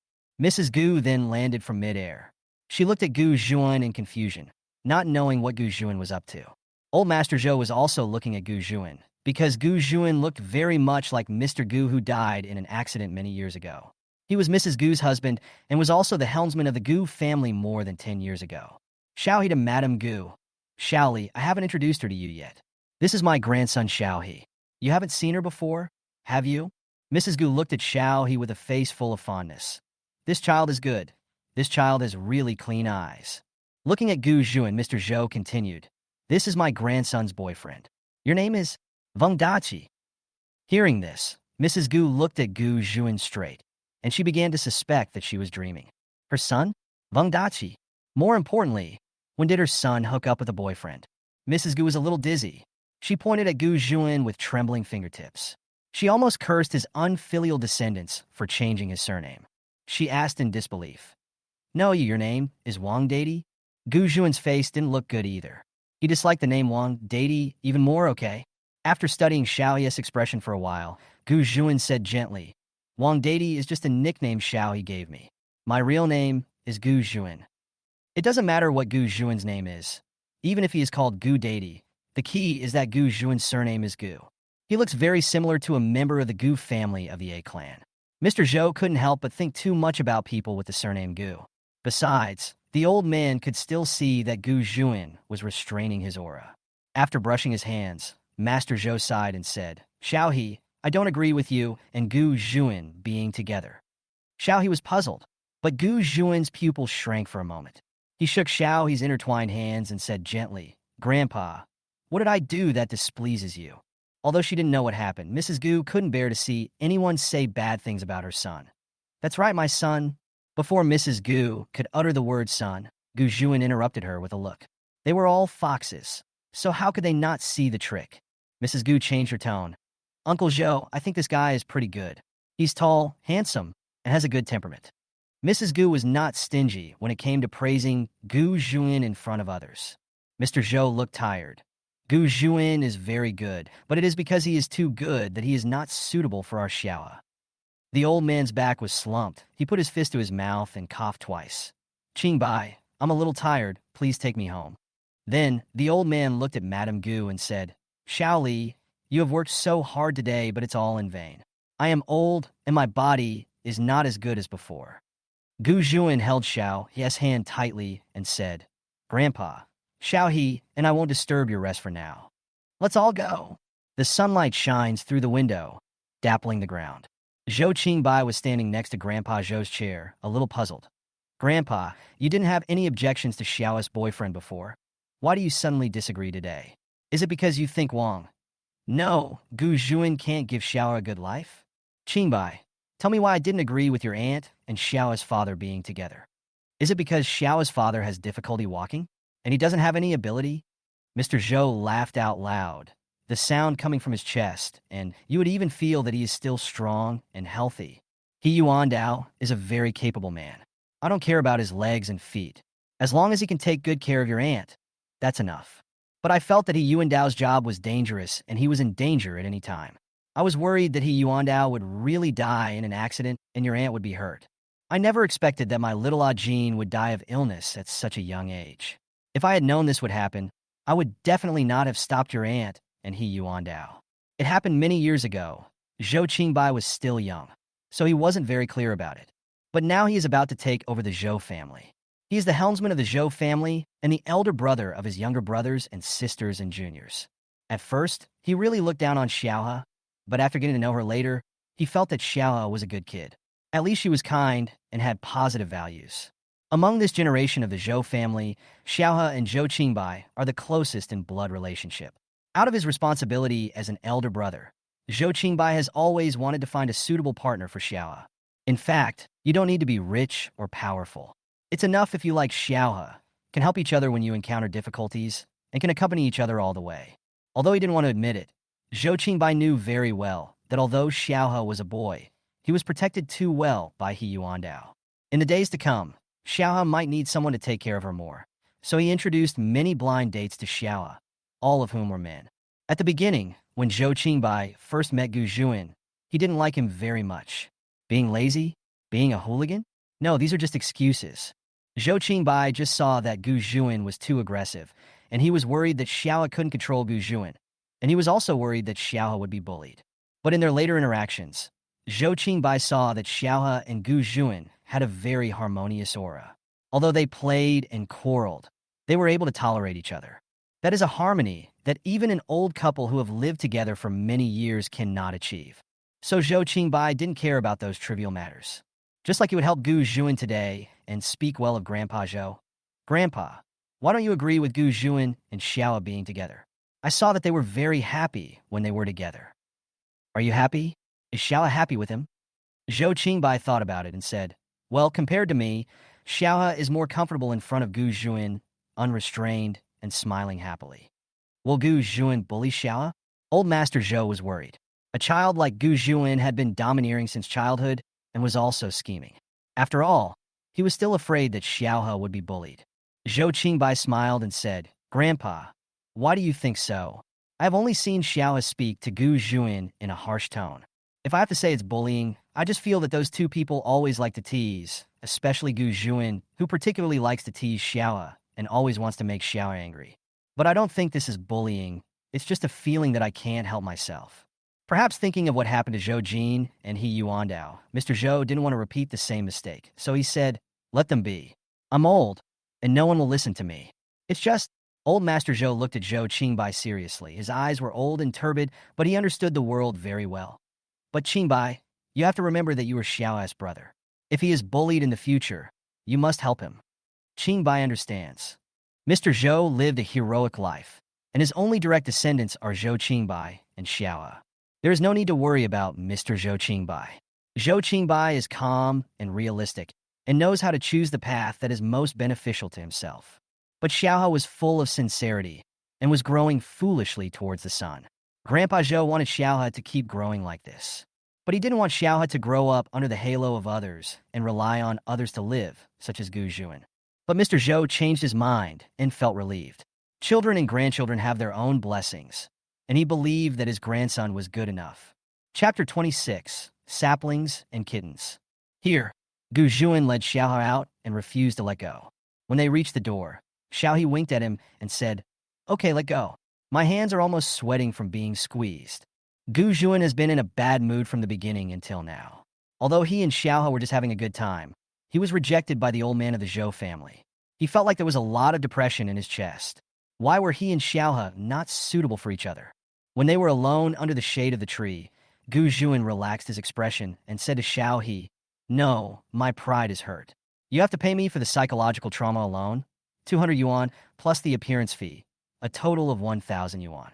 Mrs. Gu then landed from midair. She looked at Gu Juan in confusion, not knowing what Gu Juan was up to. Old Master Zhou was also looking at Gu Juan, because Gu Juan looked very much like Mr. Gu who died in an accident many years ago. He was Mrs. Gu's husband and was also the helmsman of the Gu family more than 10 years ago. Xiaohe to Madame Gu. Xiaoli, I haven't introduced her to you yet. This is my grandson Xiaohe. You haven't seen her before, have you? Mrs. Gu looked at Xiaohe with a face full of fondness. This child is good. This child has really clean eyes. Looking at Gu Juan, Mr. Zhou continued, This is my grandson's boyfriend. Your name is Wang Dachi. Hearing this, Mrs. Gu looked at Gu Juan straight, and she began to suspect that she was dreaming. Her son? Wang Dachi. More importantly, when did her son hook up with a boyfriend? Mrs. Gu was a little dizzy. She pointed at Gu Juan with trembling fingertips. She almost cursed his unfilial descendants for changing his surname. She asked in disbelief, No, your name is Wang Deidi? Gu Juan's face didn't look good either. He disliked the name Wang Deidi even more, okay? After studying Xiaoye's expression for a while, Gu Juan said gently, Wang Deidi is just a nickname Xiaohe gave me. My real name is Gu Juan. It doesn't matter what Gu Juan's name is. Even if he is called Gu Deidi, the key is that Gu Juan's surname is Gu. He looks very similar to a member of the Gu family of the A clan. Mr. Zhou couldn't help but think too much about people with the surname Gu. Besides, the old man could still see that Gu Juan was restraining his aura. After brushing his hands, Master Zhou sighed and said, Xiaohe, I don't agree with you and Gu Juan being together. Xiaohe was puzzled, but Gu Juan's pupils shrank for a moment. He shook Xiaohe's intertwined hands and said gently, Grandpa, what did I do that displeases you? Although she didn't know what happened, Mrs. Gu couldn't bear to see anyone say bad things about her son. That's right, my son. Before Mrs. Gu could utter the word son, Gu Juan interrupted her with a look. They were all foxes, so how could they not see the trick? Mrs. Gu changed her tone. Uncle Zhou, I think this guy is pretty good. He's tall, handsome, and has a good temperament. Mrs. Gu was not stingy when it came to praising Gu Juan in front of others. Mr. Zhou looked tired. Gu Juan is very good, but it is because he is too good that he is not suitable for our Xiaoa. The old man's back was slumped. He put his fist to his mouth and coughed twice. Qingbai, I'm a little tired. Please take me home. Then, the old man looked at Madame Gu and said, Xiaoli, you have worked so hard today, but it's all in vain. I am old, and my body is not as good as before. Gu Juan held Xiaohe's hand tightly and said, Grandpa, Xiaohe and I won't disturb your rest for now. Let's all go. The sunlight shines through the window, dappling the ground. Zhou Qingbai was standing next to Grandpa Zhou's chair, a little puzzled. Grandpa, you didn't have any objections to Xiao's boyfriend before. Why do you suddenly disagree today? Is it because you think Wang? No, Gu Juan can't give Xiao a good life? Qingbai, tell me why I didn't agree with your aunt and Xiao's father being together. Is it because Xiao's father has difficulty walking, and he doesn't have any ability? Mr. Zhou laughed out loud, the sound coming from his chest, and you would even feel that he is still strong and healthy. He Yuan Dao is a very capable man. I don't care about his legs and feet. As long as he can take good care of your aunt, that's enough. But I felt that He Yuan Dao's job was dangerous and he was in danger at any time. I was worried that He Yuan Dao would really die in an accident and your aunt would be hurt. I never expected that my little Ajin would die of illness at such a young age. If I had known this would happen, I would definitely not have stopped your aunt and He Yuan Dao. It happened many years ago. Zhou Qingbai was still young, so he wasn't very clear about it. But now he is about to take over the Zhou family. He is the helmsman of the Zhou family and the elder brother of his younger brothers and sisters and juniors. At first, he really looked down on Xiaohe, but after getting to know her later, he felt that Xiaohe was a good kid. At least she was kind and had positive values. Among this generation of the Zhou family, Xiaohe and Zhou Qingbai are the closest in blood relationship. Out of his responsibility as an elder brother, Zhou Qingbai has always wanted to find a suitable partner for Xiaohe. In fact, you don't need to be rich or powerful. It's enough if you like Xiaohe, can help each other when you encounter difficulties, and can accompany each other all the way. Although he didn't want to admit it, Zhou Qingbai knew very well that although Xiaohe was a boy, he was protected too well by He Yuan Dao. In the days to come, Xiaohe might need someone to take care of her more, so he introduced many blind dates to Xiaohe, all of whom were men. At the beginning, when Zhou Qingbai first met Gu Zhuan, he didn't like him very much. Being lazy? Being a hooligan? No, these are just excuses. Zhou Qingbai just saw that Gu Zhuan was too aggressive, and he was worried that Xiaohe couldn't control Gu Zhuan, and he was also worried that Xiaohe would be bullied. But in their later interactions, Zhou Qingbai saw that Xiaohe and Gu Zhuan had a very harmonious aura. Although they played and quarreled, they were able to tolerate each other. That is a harmony that even an old couple who have lived together for many years cannot achieve. So Zhou Qingbai didn't care about those trivial matters. Just like he would help Gu Zhuan today and speak well of Grandpa Zhou. Grandpa, why don't you agree with Gu Zhuan and Xiaohe being together? I saw that they were very happy when they were together. Are you happy? Is Xiaohe happy with him? Zhou Qingbai thought about it and said, well, compared to me, Xiaohe is more comfortable in front of Gu Zhuan, unrestrained and smiling happily. Will Gu Zhuan bully Xiaohe? Old Master Zhou was worried. A child like Gu Zhuan had been domineering since childhood and was also scheming. After all, he was still afraid that Xiaohe would be bullied. Zhou Qingbai smiled and said, Grandpa, why do you think so? I have only seen Xiaohe speak to Gu Zhuan in a harsh tone. If I have to say it's bullying, I just feel that those two people always like to tease, especially Gu Zhuan, who particularly likes to tease Xiaohe and always wants to make Xiaohe angry. But I don't think this is bullying, it's just a feeling that I can't help myself. Perhaps thinking of what happened to Zhou Jin and He Yuan Dao, Mr. Zhou didn't want to repeat the same mistake, so he said, let them be. I'm old, and no one will listen to me. It's just, old Master Zhou looked at Zhou Qingbai seriously. His eyes were old and turbid, but he understood the world very well. But Qingbai, you have to remember that you are Xiaohe's brother. If he is bullied in the future, you must help him. Qingbai understands. Mr. Zhou lived a heroic life, and his only direct descendants are Zhou Qingbai and Xiaohe. There is no need to worry about Mr. Zhou Qingbai. Zhou Qingbai is calm and realistic, and knows how to choose the path that is most beneficial to himself. But Xiaohe was full of sincerity, and was growing foolishly towards the sun. Grandpa Zhou wanted Xiaohe to keep growing like this. But he didn't want Xiaohe to grow up under the halo of others and rely on others to live, such as Gu Zhuan. But Mr. Zhou changed his mind and felt relieved. Children and grandchildren have their own blessings, and he believed that his grandson was good enough. Chapter 26, Saplings and Kittens. Here, Gu Zhuan led Xiaohe out and refused to let go. When they reached the door, Xiaohe winked at him and said, okay, let go. My hands are almost sweating from being squeezed. Gu Zhuan has been in a bad mood from the beginning until now. Although he and Xiaohe were just having a good time, he was rejected by the old man of the Zhou family. He felt like there was a lot of depression in his chest. Why were he and Xiaohe not suitable for each other? When they were alone under the shade of the tree, Gu Zhuan relaxed his expression and said to Xiaohe, no, my pride is hurt. You have to pay me for the psychological trauma alone, 200 yuan plus the appearance fee, a total of 1,000 yuan.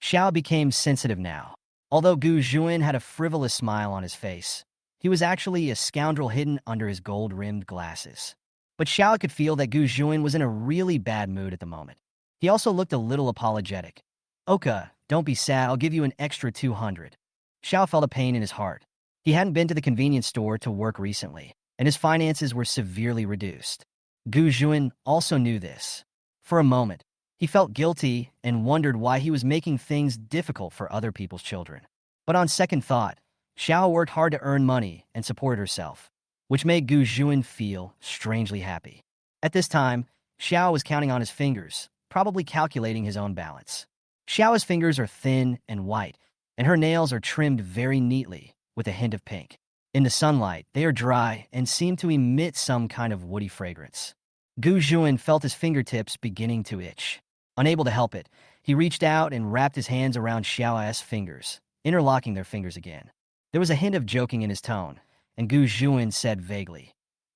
Xiao became sensitive now. Although Gu Zhuan had a frivolous smile on his face, he was actually a scoundrel hidden under his gold-rimmed glasses. But Xiao could feel that Gu Zhuan was in a really bad mood at the moment. He also looked a little apologetic. Oka, don't be sad, I'll give you an extra 200. Xiao felt a pain in his heart. He hadn't been to the convenience store to work recently, and his finances were severely reduced. Gu Juan also knew this. For a moment, he felt guilty and wondered why he was making things difficult for other people's children. But on second thought, Xiao worked hard to earn money and support herself, which made Gu Juan feel strangely happy. At this time, Xiao was counting on his fingers, probably calculating his own balance. Xiao's fingers are thin and white, and her nails are trimmed very neatly, with a hint of pink. In the sunlight, they are dry and seem to emit some kind of woody fragrance. Gu Juan felt his fingertips beginning to itch. Unable to help it, he reached out and wrapped his hands around Xiao's fingers, interlocking their fingers again. There was a hint of joking in his tone, and Gu Juan said vaguely,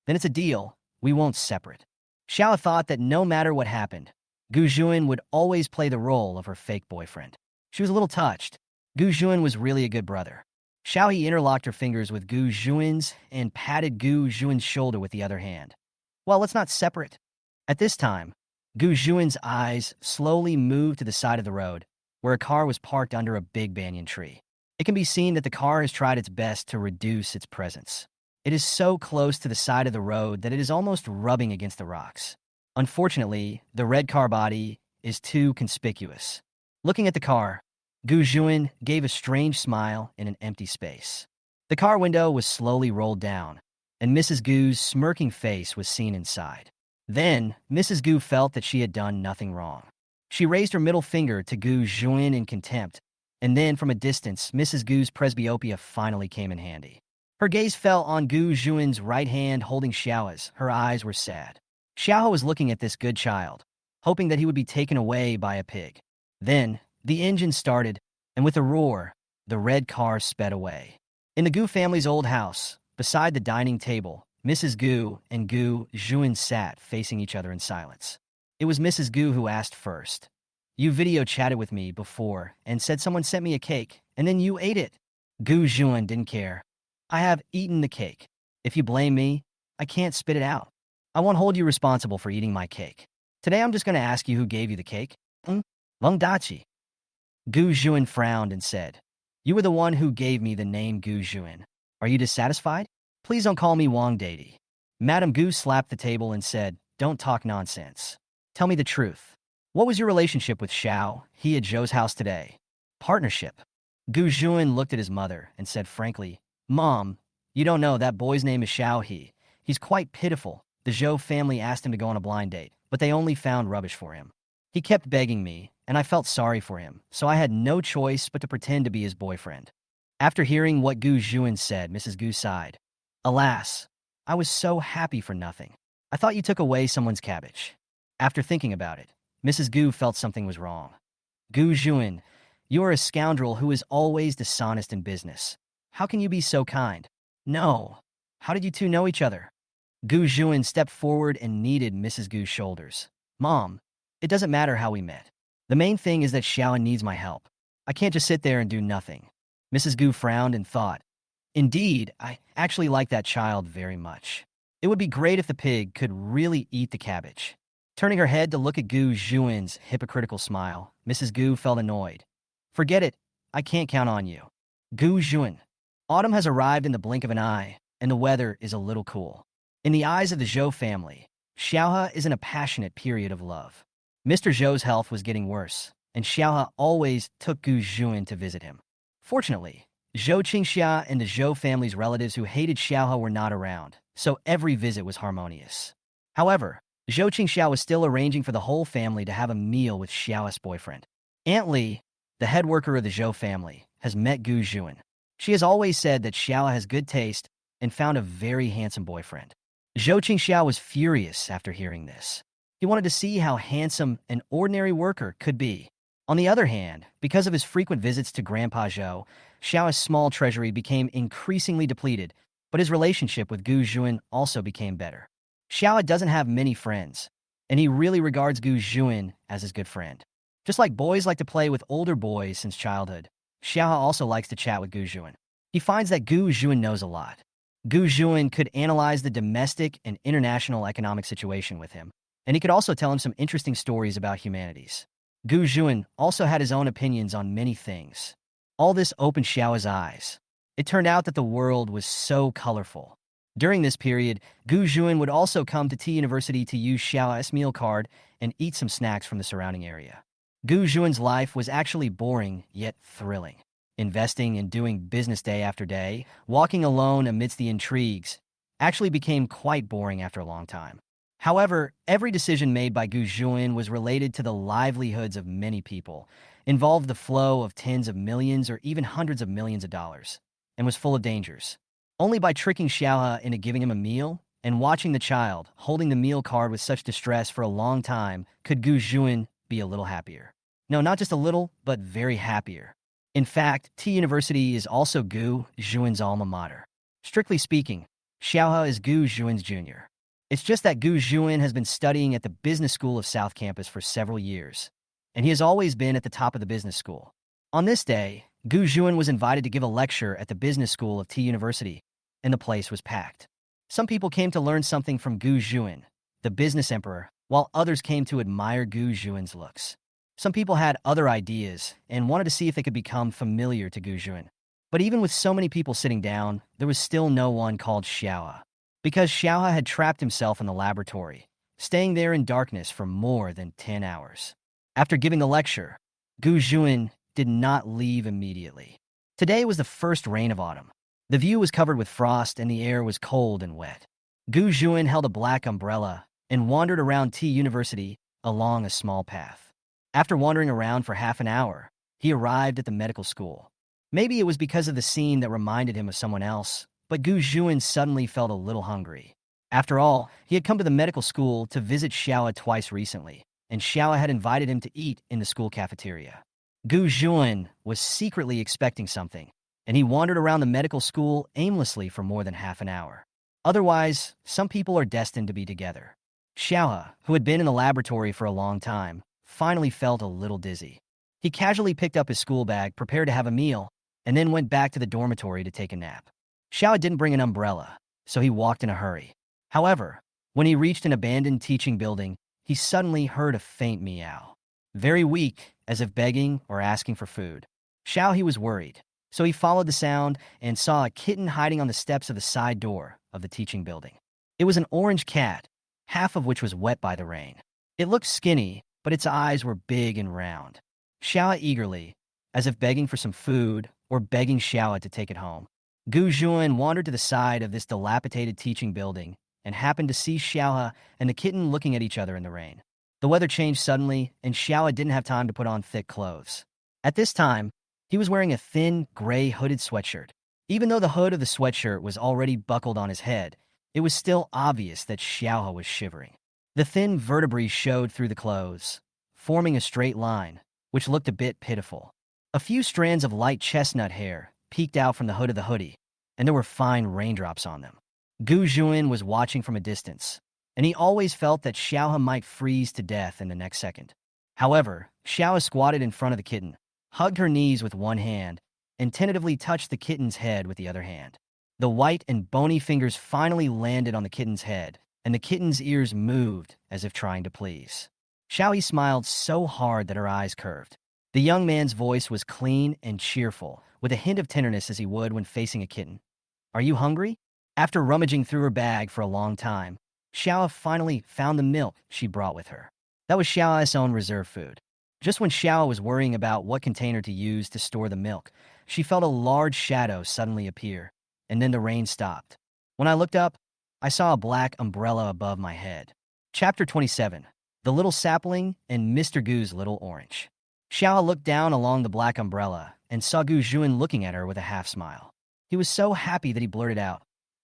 "Then it's a deal, we won't separate." Xiao thought that no matter what happened, Gu Juan would always play the role of her fake boyfriend. She was a little touched. Gu Juan was really a good brother. Xiao He interlocked her fingers with Gu Juan's and patted Gu Juan's shoulder with the other hand. "Well, let's not separate." At this time, Gu Juan's eyes slowly moved to the side of the road, where a car was parked under a big banyan tree. It can be seen that the car has tried its best to reduce its presence. It is so close to the side of the road that it is almost rubbing against the rocks. Unfortunately, the red car body is too conspicuous. Looking at the car, Gu Juan gave a strange smile in an empty space. The car window was slowly rolled down, and Mrs. Gu's smirking face was seen inside. Then, Mrs. Gu felt that she had done nothing wrong. She raised her middle finger to Gu Juan in contempt, and then from a distance, Mrs. Gu's presbyopia finally came in handy. Her gaze fell on Gu Juan's right hand holding Xiao's. Her eyes were sad. Xiao was looking at this good child, hoping that he would be taken away by a pig. Then, the engine started, and with a roar, the red car sped away. In the Gu family's old house, beside the dining table, Mrs. Gu and Gu Juan sat facing each other in silence. It was Mrs. Gu who asked first. "You video chatted with me before and said someone sent me a cake, and then you ate it." Gu Juan didn't care. "I have eaten the cake. If you blame me, I can't spit it out. I won't hold you responsible for eating my cake. Today I'm just going to ask you who gave you the cake. Wang Dachi." Gu Juan frowned and said, "You were the one who gave me the name Gu Juan. Are you dissatisfied? Please don't call me Wang Dati." Madame Gu slapped the table and said, "Don't talk nonsense. Tell me the truth. What was your relationship with Xiao He at Zhou's house today?" "Partnership." Gu Juan looked at his mother and said frankly, "Mom, you don't know that boy's name is Xiao He. He's quite pitiful. The Zhou family asked him to go on a blind date, but they only found rubbish for him. He kept begging me, and I felt sorry for him, so I had no choice but to pretend to be his boyfriend." After hearing what Gu Juan said, Mrs. Gu sighed. "Alas, I was so happy for nothing. I thought you took away someone's cabbage." After thinking about it, Mrs. Gu felt something was wrong. "Gu Juan, you are a scoundrel who is always dishonest in business. How can you be so kind?" "No. How did you two know each other?" Gu Juan stepped forward and kneaded Mrs. Gu's shoulders. "Mom, it doesn't matter how we met. The main thing is that Xiao needs my help. I can't just sit there and do nothing." Mrs. Gu frowned and thought, "Indeed, I actually like that child very much. It would be great if the pig could really eat the cabbage." Turning her head to look at Gu Juan's hypocritical smile, Mrs. Gu felt annoyed. "Forget it. I can't count on you." Gu Juan. Autumn has arrived in the blink of an eye, and the weather is a little cool. In the eyes of the Zhou family, Xiaohe is in a passionate period of love. Mr. Zhou's health was getting worse, and Xiaohe always took Gu Juan to visit him. Fortunately, Zhou Qingxia and the Zhou family's relatives who hated Xiaohe were not around, so every visit was harmonious. However, Zhou Qingxia was still arranging for the whole family to have a meal with Xiaohe's boyfriend. Aunt Li, the head worker of the Zhou family, has met Gu Juan. She has always said that Xiaohe has good taste and found a very handsome boyfriend. Zhou Qingxia was furious after hearing this. He wanted to see how handsome an ordinary worker could be. On the other hand, because of his frequent visits to Grandpa Zhou, Xiao's small treasury became increasingly depleted, but his relationship with Gu Juan also became better. Xiao doesn't have many friends, and he really regards Gu Juan as his good friend. Just like boys like to play with older boys since childhood, Xiao also likes to chat with Gu Juan. He finds that Gu Juan knows a lot. Gu Juan could analyze the domestic and international economic situation with him, and he could also tell him some interesting stories about humanities. Gu Juan also had his own opinions on many things. All this opened Xiao's eyes. It turned out that the world was so colorful. During this period, Gu Juan would also come to T University to use Xiao's meal card and eat some snacks from the surrounding area. Gu Juan's life was actually boring, yet thrilling. Investing and doing business day after day, walking alone amidst the intrigues, actually became quite boring after a long time. However, every decision made by Gu Juan was related to the livelihoods of many people, involved the flow of tens of millions or even hundreds of millions of dollars, and was full of dangers. Only by tricking Xiaohe into giving him a meal and watching the child holding the meal card with such distress for a long time could Gu Juan be a little happier. No, not just a little, but very happier. In fact, T University is also Gu Juan's alma mater. Strictly speaking, Xiaohe is Gu Juan's junior. It's just that Gu Juan has been studying at the business school of South Campus for several years, and he has always been at the top of the business school. On this day, Gu Juan was invited to give a lecture at the business school of T University, and the place was packed. Some people came to learn something from Gu Juan, the business emperor, while others came to admire Gu Juan's looks. Some people had other ideas and wanted to see if they could become familiar to Gu Juan. But even with so many people sitting down, there was still no one called Xiaohe, because Xiaohe had trapped himself in the laboratory, staying there in darkness for more than 10 hours. After giving the lecture, Gu Juan did not leave immediately. Today was the first rain of autumn. The view was covered with frost and the air was cold and wet. Gu Juan held a black umbrella and wandered around T University along a small path. After wandering around for half an hour, he arrived at the medical school. Maybe it was because of the scene that reminded him of someone else, but Gu Juan suddenly felt a little hungry. After all, he had come to the medical school to visit Xiaohe twice recently, and Xiaohe had invited him to eat in the school cafeteria. Gu Juan was secretly expecting something, and he wandered around the medical school aimlessly for more than half an hour. Otherwise, some people are destined to be together. Xiaohe, who had been in the laboratory for a long time, finally felt a little dizzy. He casually picked up his school bag, prepared to have a meal, and then went back to the dormitory to take a nap. Xiaohe didn't bring an umbrella, so he walked in a hurry. However, when he reached an abandoned teaching building, he suddenly heard a faint meow. Very weak, as if begging or asking for food. Xiaohe was worried, so he followed the sound and saw a kitten hiding on the steps of the side door of the teaching building. It was an orange cat, half of which was wet by the rain. It looked skinny, but its eyes were big and round. Xiaohe eagerly, as if begging for some food or begging Xiaohe to take it home. Gu Juan wandered to the side of this dilapidated teaching building and happened to see Xiaohe and the kitten looking at each other in the rain. The weather changed suddenly, and Xiaohe didn't have time to put on thick clothes. At this time, he was wearing a thin, gray hooded sweatshirt. Even though the hood of the sweatshirt was already buckled on his head, it was still obvious that Xiaohe was shivering. The thin vertebrae showed through the clothes, forming a straight line, which looked a bit pitiful. A few strands of light chestnut hair peeked out from the hood of the hoodie, and there were fine raindrops on them. Gu Juan was watching from a distance, and he always felt that Xiaohe might freeze to death in the next second. However, Xiaohe squatted in front of the kitten, hugged her knees with one hand, and tentatively touched the kitten's head with the other hand. The white and bony fingers finally landed on the kitten's head, and the kitten's ears moved as if trying to please. Xiaohe smiled so hard that her eyes curved. The young man's voice was clean and cheerful, with a hint of tenderness as he would when facing a kitten. "Are you hungry?" After rummaging through her bag for a long time, Xiaohe finally found the milk she brought with her. That was Xiaohe's own reserve food. Just when Xiaohe was worrying about what container to use to store the milk, she felt a large shadow suddenly appear, and then the rain stopped. When I looked up, I saw a black umbrella above my head. Chapter 27. The Little Sapling and Mr. Gu's Little Orange. Xiaohe looked down along the black umbrella and saw Gu Juan looking at her with a half-smile. He was so happy that he blurted out,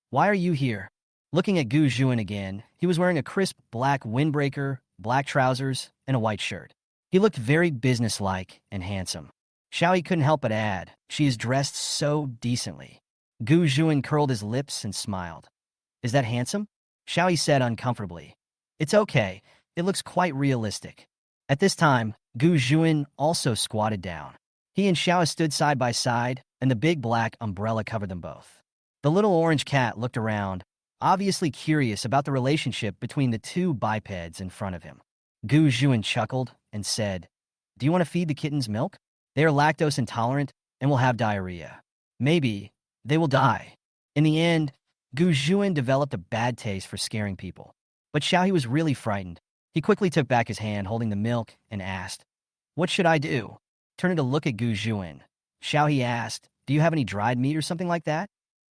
"Why are you here?" Looking at Gu Juan again, he was wearing a crisp black windbreaker, black trousers, and a white shirt. He looked very businesslike and handsome. Xiaohe couldn't help but add, "She is dressed so decently." Gu Juan curled his lips and smiled. "Is that handsome?" Xiaohe said uncomfortably. "It's okay. It looks quite realistic." At this time, Gu Juan also squatted down. He and Xiaohe stood side by side, and the big black umbrella covered them both. The little orange cat looked around, obviously curious about the relationship between the two bipeds in front of him. Gu Juan chuckled and said, "Do you want to feed the kittens milk? They are lactose intolerant and will have diarrhea. Maybe, They will die. In the end, Gu Juan developed a bad taste for scaring people. But Xiaohe was really frightened. He quickly took back his hand holding the milk and asked, "What should I do?" Turning to look at Gu Juan, Xiaohe asked, "Do you have any dried meat or something like that?"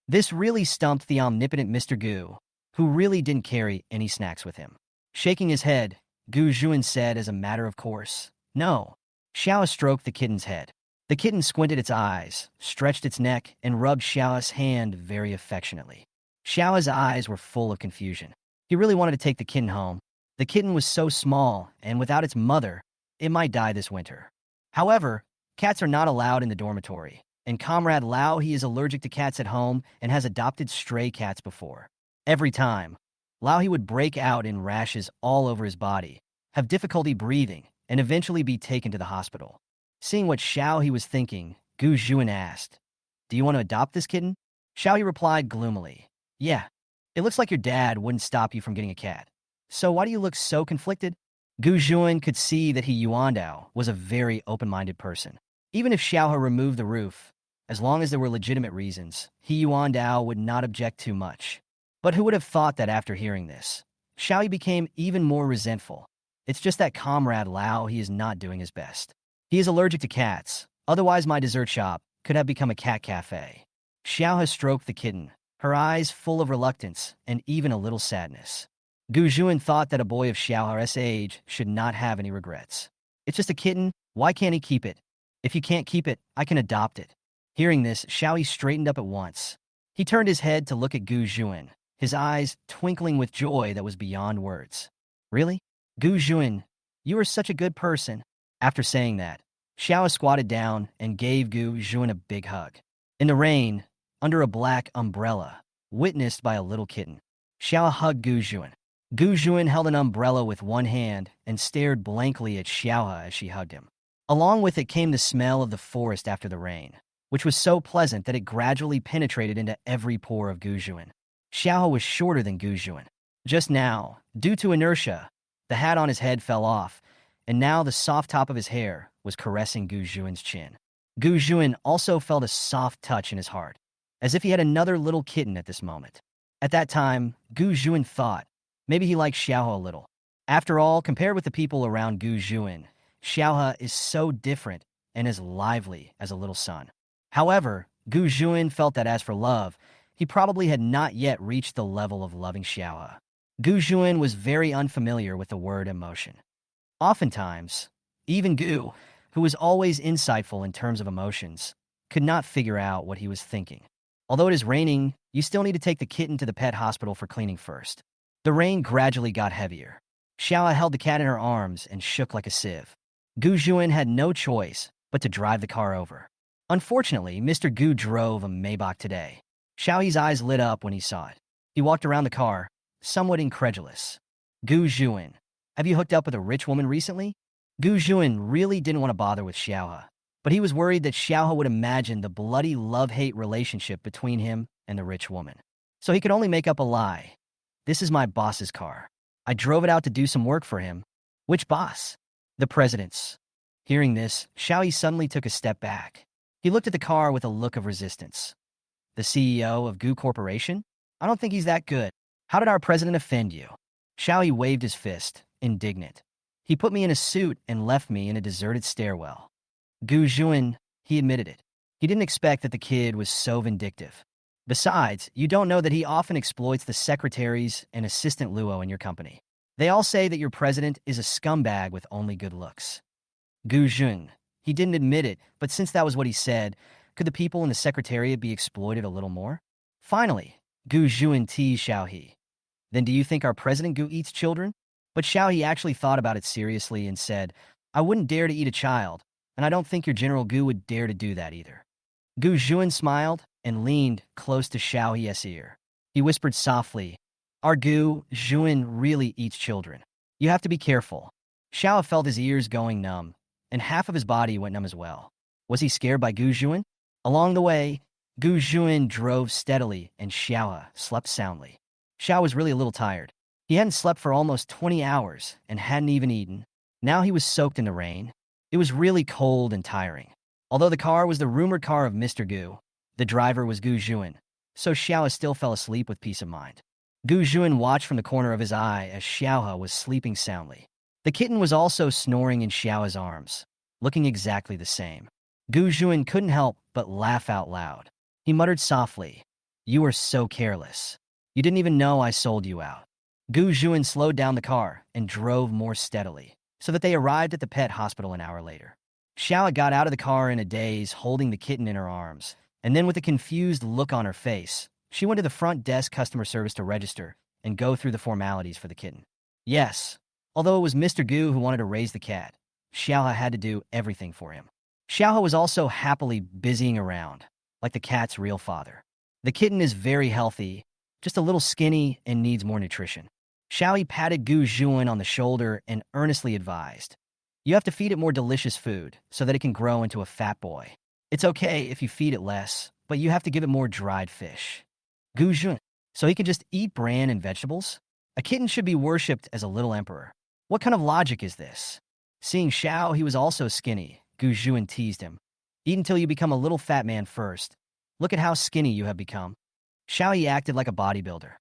This really stumped the omnipotent Mr. Gu, who really didn't carry any snacks with him. Shaking his head, Gu Juan said as a matter of course, "No." Xiao stroked the kitten's head. The kitten squinted its eyes, stretched its neck, and rubbed Xiao's hand very affectionately. Xiao's eyes were full of confusion. He really wanted to take the kitten home. The kitten was so small, and without its mother, it might die this winter. However, cats are not allowed in the dormitory, and Comrade Lao, he is allergic to cats at home and has adopted stray cats before. Every time, Lao he would break out in rashes all over his body, have difficulty breathing, and eventually be taken to the hospital. Seeing what Xiao he was thinking, Gu Juan asked, "Do you want to adopt this kitten?" Xiao he replied gloomily, "Yeah. It looks like your dad wouldn't stop you from getting a cat. So why do you look so conflicted?" Gu Juan could see that he Yuandao was a very open-minded person. Even if Xiao removed the roof, as long as there were legitimate reasons, he Yuandao would not object too much. But who would have thought that after hearing this, Xiao became even more resentful? It's just that Comrade Lao, he is not doing his best. He is allergic to cats, otherwise my dessert shop could have become a cat cafe. Xiao stroked the kitten, her eyes full of reluctance and even a little sadness. Gu Juan thought that a boy of Xiao's age should not have any regrets. It's just a kitten, why can't he keep it? If you can't keep it, I can adopt it. Hearing this, Xiaohe straightened up at once. He turned his head to look at Gu Juan, his eyes twinkling with joy that was beyond words. "Really? Gu Juan, you are such a good person." After saying that, Xiao squatted down and gave Gu Juan a big hug. In the rain, under a black umbrella, witnessed by a little kitten, Xiao hugged Gu Juan. Gu Juan held an umbrella with one hand and stared blankly at Xiao as she hugged him. Along with it came the smell of the forest after the rain, which was so pleasant that it gradually penetrated into every pore of Gu Juan. Xiao was shorter than Gu Juan. Just now, due to inertia, the hat on his head fell off, and now the soft top of his hair was caressing Gu Juan's chin. Gu Juan also felt a soft touch in his heart, as if he had another little kitten at this moment. At that time, Gu Juan thought, maybe he liked Xiao a little. After all, compared with the people around Gu Juan, Xiao is so different and as lively as a little son. However, Gu Juan felt that as for love, he probably had not yet reached the level of loving Xiao. Gu Juan was very unfamiliar with the word emotion. Oftentimes, even Gu, who was always insightful in terms of emotions, could not figure out what he was thinking. Although it is raining, you still need to take the kitten to the pet hospital for cleaning first. The rain gradually got heavier. Xiao held the cat in her arms and shook like a sieve. Gu Juan had no choice but to drive the car over. Unfortunately, Mr. Gu drove a Maybach today. Xiaohe's eyes lit up when he saw it. He walked around the car, somewhat incredulous. "Gu Juan, have you hooked up with a rich woman recently?" Gu Juan really didn't want to bother with Xiaohe, but he was worried that Xiaohe would imagine the bloody love-hate relationship between him and the rich woman. So he could only make up a lie. "This is my boss's car. I drove it out to do some work for him." "Which boss?" "The president's." Hearing this, Xiaohe suddenly took a step back. He looked at the car with a look of resistance. "The CEO of Gu Corporation? I don't think he's that good. How did our president offend you?" Xiaohe waved his fist, indignant. "He put me in a suit and left me in a deserted stairwell." Gu Juan, he admitted it. He didn't expect that the kid was so vindictive. Besides, you don't know that he often exploits the secretaries and assistant Luo in your company. They all say that your president is a scumbag with only good looks. Gu Juan, he didn't admit it, but since that was what he said, could the people in the secretariat be exploited a little more? Finally, Gu Juan teased Xiaohe. "Then do you think our president Gu eats children?" But Xiaohe actually thought about it seriously and said, "I wouldn't dare to eat a child, and I don't think your General Gu would dare to do that either." Gu Juan smiled and leaned close to Xiaohe's ear. He whispered softly, "Our Gu Juan really eats children. You have to be careful." Xiao felt his ears going numb, and half of his body went numb as well. Was he scared by Gu Juan? Along the way, Gu Juan drove steadily and Xiao slept soundly. Xiao was really a little tired. He hadn't slept for almost 20 hours and hadn't even eaten. Now he was soaked in the rain. It was really cold and tiring. Although the car was the rumored car of Mr. Gu, The driver was Gu Juan, so Xiaohe still fell asleep with peace of mind. Gu Juan watched from the corner of his eye as Xiaohe was sleeping soundly. The kitten was also snoring in Xiaohe's arms, looking exactly the same. Gu Juan couldn't help but laugh out loud. He muttered softly, "You are so careless. You didn't even know I sold you out." Gu Juan slowed down the car and drove more steadily, so that they arrived at the pet hospital an hour later. Xiaohe got out of the car in a daze, holding the kitten in her arms, and then with a confused look on her face, she went to the front desk customer service to register and go through the formalities for the kitten. Yes, although it was Mr. Gu who wanted to raise the cat, Xiaohe had to do everything for him. Xiaohe was also happily busying around, like the cat's real father. The kitten is very healthy, just a little skinny and needs more nutrition. Xiaohe patted Gu Juan on the shoulder and earnestly advised, "You have to feed it more delicious food so that it can grow into a fat boy. It's okay if you feed it less, but you have to give it more dried fish." Gu Juan, so he can just eat bran and vegetables? A kitten should be worshipped as a little emperor. What kind of logic is this? Seeing Xiao, he was also skinny, Gu Juan teased him. "Eat until you become a little fat man first. Look at how skinny you have become." Xiao acted like a bodybuilder.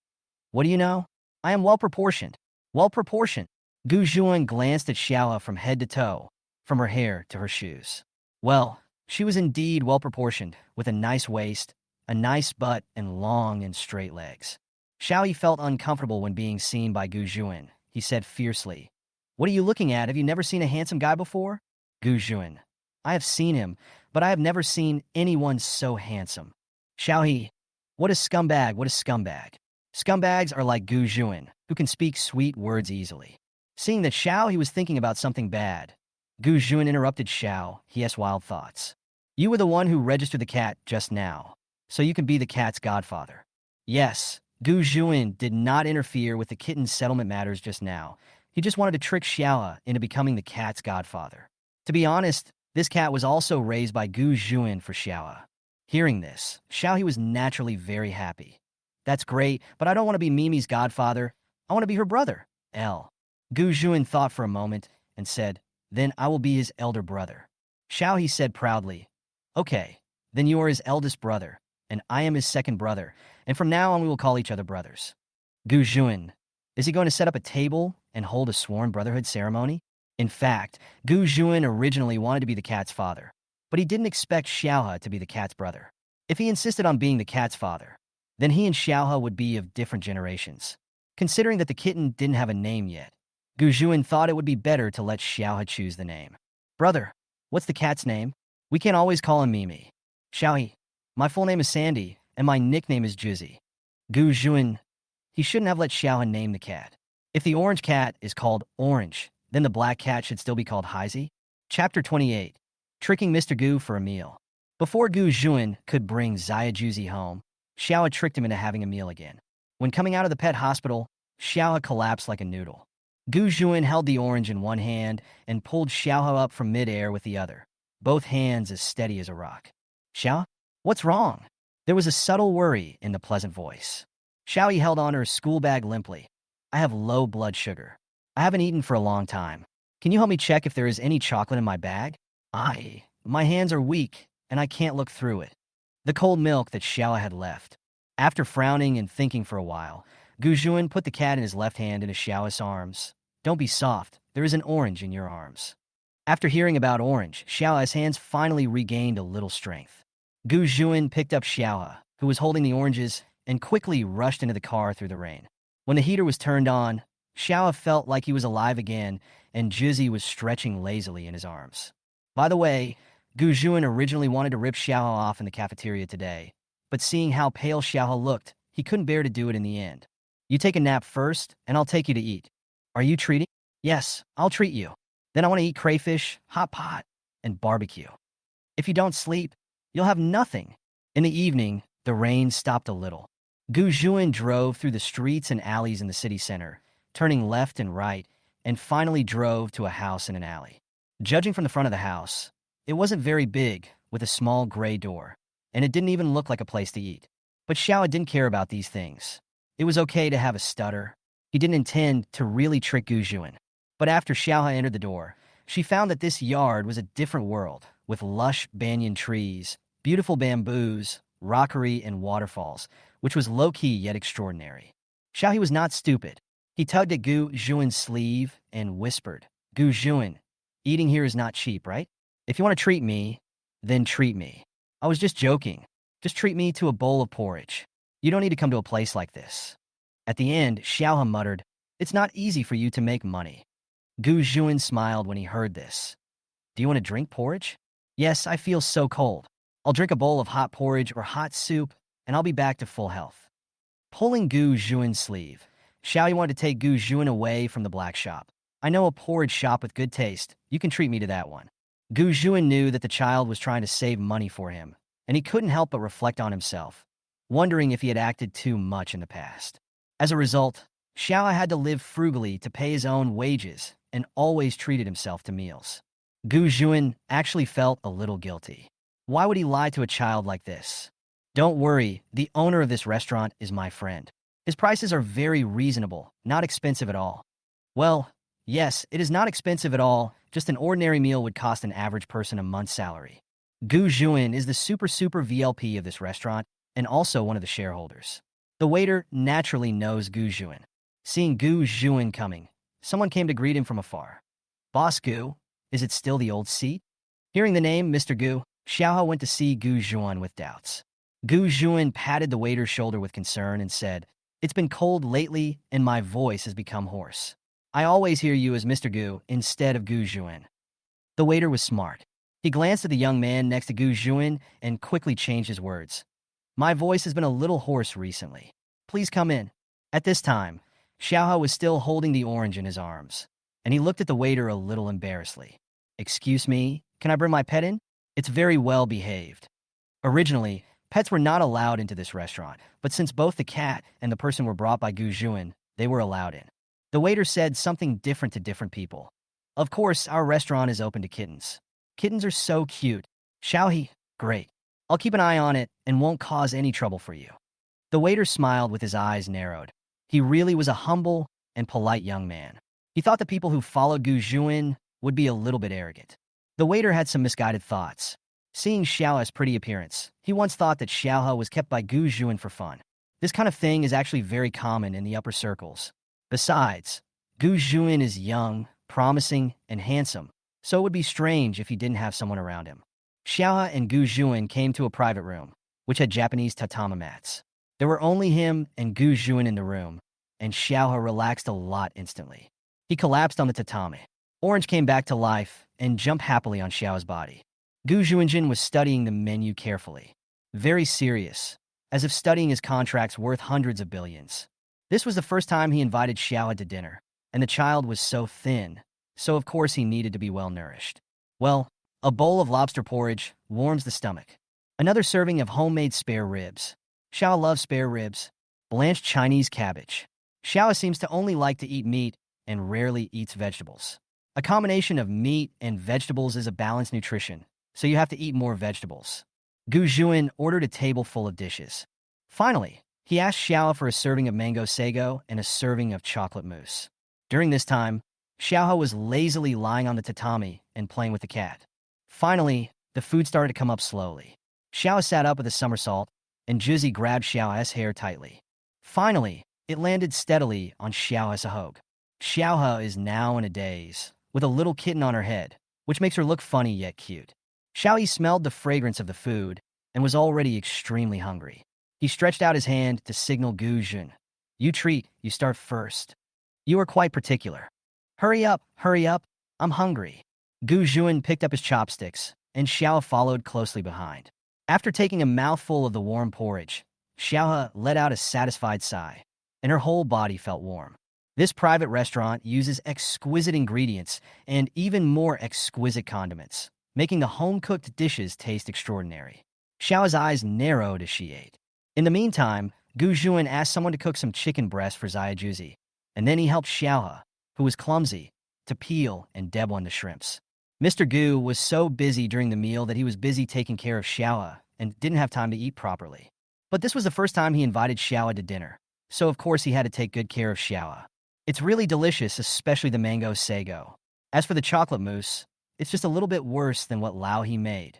"What do you know? I am well-proportioned." Well-proportioned. Gu Juan glanced at Xiao from head to toe, from her hair to her shoes. Well, she was indeed well-proportioned, with a nice waist, a nice butt, and long and straight legs. Xiao felt uncomfortable when being seen by Gu Juan. He said fiercely, "What are you looking at? Have you never seen a handsome guy before?" Gu Juan, "I have seen him, but I have never seen anyone so handsome." Xiao, "What a scumbag, what a scumbag." Scumbags are like Gu Juan, who can speak sweet words easily. Seeing that Xiao was thinking about something bad, Gu Juan interrupted Xiao. He has wild thoughts. "You were the one who registered the cat just now, so you can be the cat's godfather." Yes, Gu Juan did not interfere with the kitten's settlement matters just now. He just wanted to trick Xiao into becoming the cat's godfather. To be honest, this cat was also raised by Gu Juan for Xiao. Hearing this, Xiao was naturally very happy. "That's great, but I don't want to be Mimi's godfather. I want to be her brother." Gu Juan thought for a moment and said, "Then I will be his elder brother." Xiao said proudly, "Okay, then you are his eldest brother, and I am his second brother, and from now on we will call each other brothers." Gu Juan, is he going to set up a table and hold a sworn brotherhood ceremony? In fact, Gu Juan originally wanted to be the cat's father, but he didn't expect Xiaohe to be the cat's brother. If he insisted on being the cat's father, then he and Xiaohe would be of different generations. Considering that the kitten didn't have a name yet, Gu Juan thought it would be better to let Xiaohe choose the name. "Brother, what's the cat's name? We can't always call him Mimi." "Xiaohe, my full name is Sandy, and my nickname is Juzzy." Gu Juan, he shouldn't have let Xiaohe name the cat. If the orange cat is called Orange, then the black cat should still be called Heisey. Chapter 28. Tricking Mr. Gu for a meal. Before Gu Juan could bring Zaya Juzzy home, Xiaohe tricked him into having a meal again. When coming out of the pet hospital, Xiaohe collapsed like a noodle. Gu Juan held the orange in one hand and pulled Xiaohe up from midair with the other, both hands as steady as a rock. "Xiaohe, what's wrong?" There was a subtle worry in the pleasant voice. Xiaohe held on her school bag limply. "I have low blood sugar. I haven't eaten for a long time. Can you help me check if there is any chocolate in my bag?" My hands are weak, and I can't look through it." The cold milk that Xiaohe had left. After frowning and thinking for a while, Gu Juan put the cat in his left hand into Xiaohe's arms. "Don't be soft. There is an orange in your arms." After hearing about orange, Xiaohe's hands finally regained a little strength. Gu Juan picked up Xiaohe, who was holding the oranges, and quickly rushed into the car through the rain. When the heater was turned on, Xiaohe felt like he was alive again, and Juzzy was stretching lazily in his arms. By the way, Gu Juan originally wanted to rip Xiaohe off in the cafeteria today, but seeing how pale Xiaohe looked, he couldn't bear to do it in the end. "You take a nap first, and I'll take you to eat." "Are you treating?" "Yes, I'll treat you. Then I want to eat crayfish, hot pot, and barbecue." "If you don't sleep, you'll have nothing." In the evening, the rain stopped a little. Gu Juan drove through the streets and alleys in the city center, turning left and right, and finally drove to a house in an alley. Judging from the front of the house, it wasn't very big, with a small gray door, and it didn't even look like a place to eat. But Xiao didn't care about these things. It was okay to have a stutter. He didn't intend to really trick Gu Juan. But after Xiao entered the door, she found that this yard was a different world, with lush banyan trees, beautiful bamboos, rockery, and waterfalls, which was low-key yet extraordinary. Xiaohe was not stupid. He tugged at Gu Juan's sleeve and whispered, "Gu Juan, eating here is not cheap, right? If you want to treat me, then treat me. I was just joking. Just treat me to a bowl of porridge. You don't need to come to a place like this." At the end, Xiaohe muttered, "It's not easy for you to make money." Gu Juan smiled when he heard this. "Do you want to drink porridge?" "Yes, I feel so cold. I'll drink a bowl of hot porridge or hot soup, and I'll be back to full health." Pulling Gu Juan's sleeve, Xiaohe wanted to take Gu Juan away from the black shop. "I know a porridge shop with good taste. You can treat me to that one." Gu Juan knew that the child was trying to save money for him, and he couldn't help but reflect on himself, wondering if he had acted too much in the past. As a result, Xiaohe had to live frugally to pay his own wages and always treated himself to meals. Gu Juan actually felt a little guilty. Why would he lie to a child like this? "Don't worry, the owner of this restaurant is my friend. His prices are very reasonable, not expensive at all." Well, yes, it is not expensive at all. Just an ordinary meal would cost an average person a month's salary. Gu Juan is the super VLP of this restaurant and also one of the shareholders. The waiter naturally knows Gu Juan. Seeing Gu Juan coming, someone came to greet him from afar. "Boss Gu, is it still the old seat?" Hearing the name Mr. Gu, Xiaohe went to see Gu Juan with doubts. Gu Juan patted the waiter's shoulder with concern and said, "It's been cold lately and my voice has become hoarse. I always hear you as Mr. Gu instead of Gu Juan." The waiter was smart. He glanced at the young man next to Gu Juan and quickly changed his words. "My voice has been a little hoarse recently. Please come in." At this time, Xiaohe was still holding the orange in his arms, and he looked at the waiter a little embarrassedly. "Excuse me, can I bring my pet in? It's very well behaved." Originally, pets were not allowed into this restaurant, but since both the cat and the person were brought by Gu Juan, they were allowed in. The waiter said something different to different people. "Of course, our restaurant is open to kittens. Kittens are so cute." "Xiaohe, great. I'll keep an eye on it and won't cause any trouble for you." The waiter smiled with his eyes narrowed. He really was a humble and polite young man. He thought the people who followed Gu Juan would be a little bit arrogant. The waiter had some misguided thoughts. Seeing Xiaohe's pretty appearance, he once thought that Xiaohe was kept by Gu Juan for fun. This kind of thing is actually very common in the upper circles. Besides, Gu Juan is young, promising, and handsome, so it would be strange if he didn't have someone around him. Xiaohe and Gu Juan came to a private room, which had Japanese tatami mats. There were only him and Gu Juan in the room, and Xiaohe relaxed a lot instantly. He collapsed on the tatami. Orange came back to life and jumped happily on Xiaohe's body. Gu Juanjin was studying the menu carefully, very serious, as if studying his contracts worth hundreds of billions. This was the first time he invited Xiaohe to dinner, and the child was so thin, so of course he needed to be well nourished. Well, a bowl of lobster porridge warms the stomach. Another serving of homemade spare ribs. Xiaohe loves spare ribs. Blanched Chinese cabbage. Xiaohe seems to only like to eat meat and rarely eats vegetables. A combination of meat and vegetables is a balanced nutrition, so you have to eat more vegetables. Gu Juan ordered a table full of dishes. Finally, he asked Xiaohe for a serving of mango sago and a serving of chocolate mousse. During this time, Xiaohe was lazily lying on the tatami and playing with the cat. Finally, the food started to come up slowly. Xiaohe sat up with a somersault, and Juzi grabbed Xiaohe's hair tightly. Finally, it landed steadily on Xiaohe's sahog. Xiaohe is now in a daze, with a little kitten on her head, which makes her look funny yet cute. Xiaohe smelled the fragrance of the food and was already extremely hungry. He stretched out his hand to signal Gu Juan. "You treat, you start first. You are quite particular. Hurry up, I'm hungry." Gu Juan picked up his chopsticks, and Xiaohe followed closely behind. After taking a mouthful of the warm porridge, Xiaohe let out a satisfied sigh, and her whole body felt warm. This private restaurant uses exquisite ingredients and even more exquisite condiments, making the home-cooked dishes taste extraordinary. Xiaohe's eyes narrowed as she ate. In the meantime, Gu Juan asked someone to cook some chicken breast for Xiaojuzi, and then he helped Xiaohe, who was clumsy, to peel and debone the shrimps. Mr. Gu was so busy during the meal that he was busy taking care of Xiaohe and didn't have time to eat properly. But this was the first time he invited Xiaohe to dinner, so of course he had to take good care of Xiaohe. It's really delicious, especially the mango sago. As for the chocolate mousse, it's just a little bit worse than what Lao he made.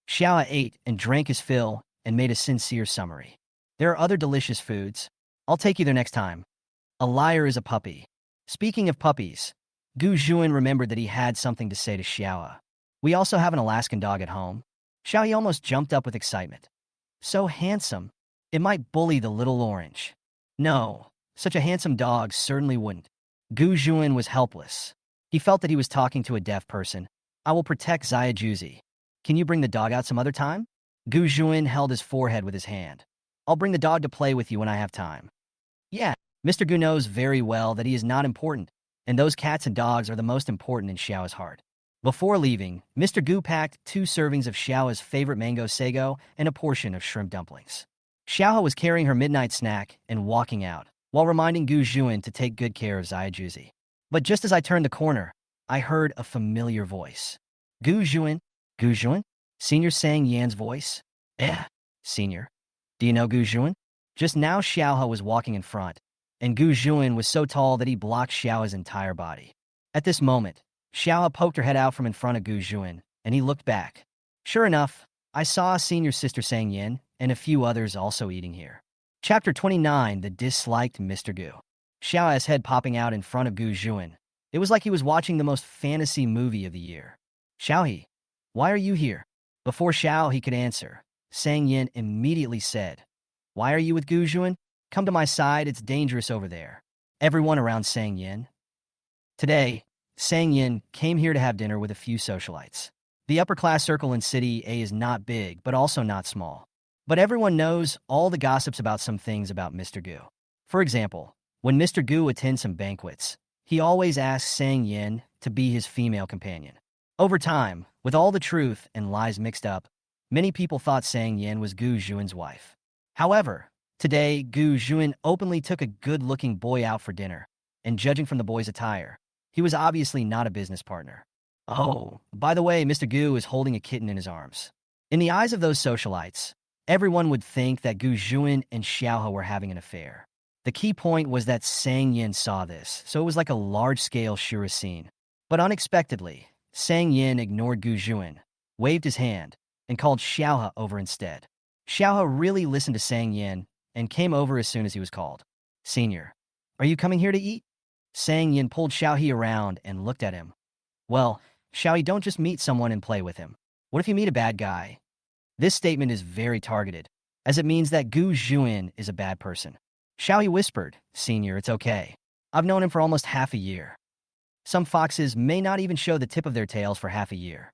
Xiaohe ate and drank his fill and made a sincere summary. There are other delicious foods. I'll take you there next time. A liar is a puppy. Speaking of puppies, Gu Juan remembered that he had something to say to Xiao. We also have an Alaskan dog at home. Xiao almost jumped up with excitement. So handsome. It might bully the little orange. No, such a handsome dog certainly wouldn't. Gu Juan was helpless. He felt that he was talking to a deaf person. I will protect Zaya Juzi. Can you bring the dog out some other time? Gu Juan held his forehead with his hand. I'll bring the dog to play with you when I have time. Yeah, Mr. Gu knows very well that he is not important, and those cats and dogs are the most important in Xiao's heart. Before leaving, Mr. Gu packed 2 servings of Xiao's favorite mango sago and a portion of shrimp dumplings. Xiao was carrying her midnight snack and walking out, while reminding Gu Juan to take good care of Zaya Juzi. But just as I turned the corner, I heard a familiar voice. Gu Juan? Gu Juan? Senior Sang Yan's voice? Senior. Do you know Gu Juan? Just now Xiao was walking in front, and Gu Juan was so tall that he blocked Xiao's entire body. At this moment, Xiao poked her head out from in front of Gu Juan, and he looked back. Sure enough, I saw senior sister Sang Yan and a few others also eating here. Chapter 29, The Disliked Mr. Gu. Xiao's head popping out in front of Gu Juan. It was like he was watching the most fantasy movie of the year. Xiao, why are you here? Before Xiao could answer, Sang Yan immediately said, Why are you with Gu Juan? Come to my side, it's dangerous over there. Everyone around Sang Yan. Today, Sang Yan came here to have dinner with a few socialites. The upper-class circle in City A is not big, but also not small. But everyone knows all the gossips about some things about Mr. Gu. For example, when Mr. Gu attends some banquets, he always asks Sang Yan to be his female companion. Over time, with all the truth and lies mixed up, many people thought Sang Yan was Gu Juan's wife. However, today, Gu Juan openly took a good-looking boy out for dinner, and judging from the boy's attire, he was obviously not a business partner. Oh, by the way, Mr. Gu is holding a kitten in his arms. In the eyes of those socialites, everyone would think that Gu Juan and Xiao were having an affair. The key point was that Sang Yan saw this, so it was like a large-scale Shura scene. But unexpectedly, Sang Yan ignored Gu Juan, waved his hand, and called Xiao over instead. Xiao really listened to Sang Yan and came over as soon as he was called. Senior, are you coming here to eat? Sang Yan pulled Xiao around and looked at him. Well, Xiao, don't just meet someone and play with him. What if you meet a bad guy? This statement is very targeted, as it means that Gu Juan is a bad person. Xiao whispered, Senior, it's okay. I've known him for almost half a year. Some foxes may not even show the tip of their tails for half a year.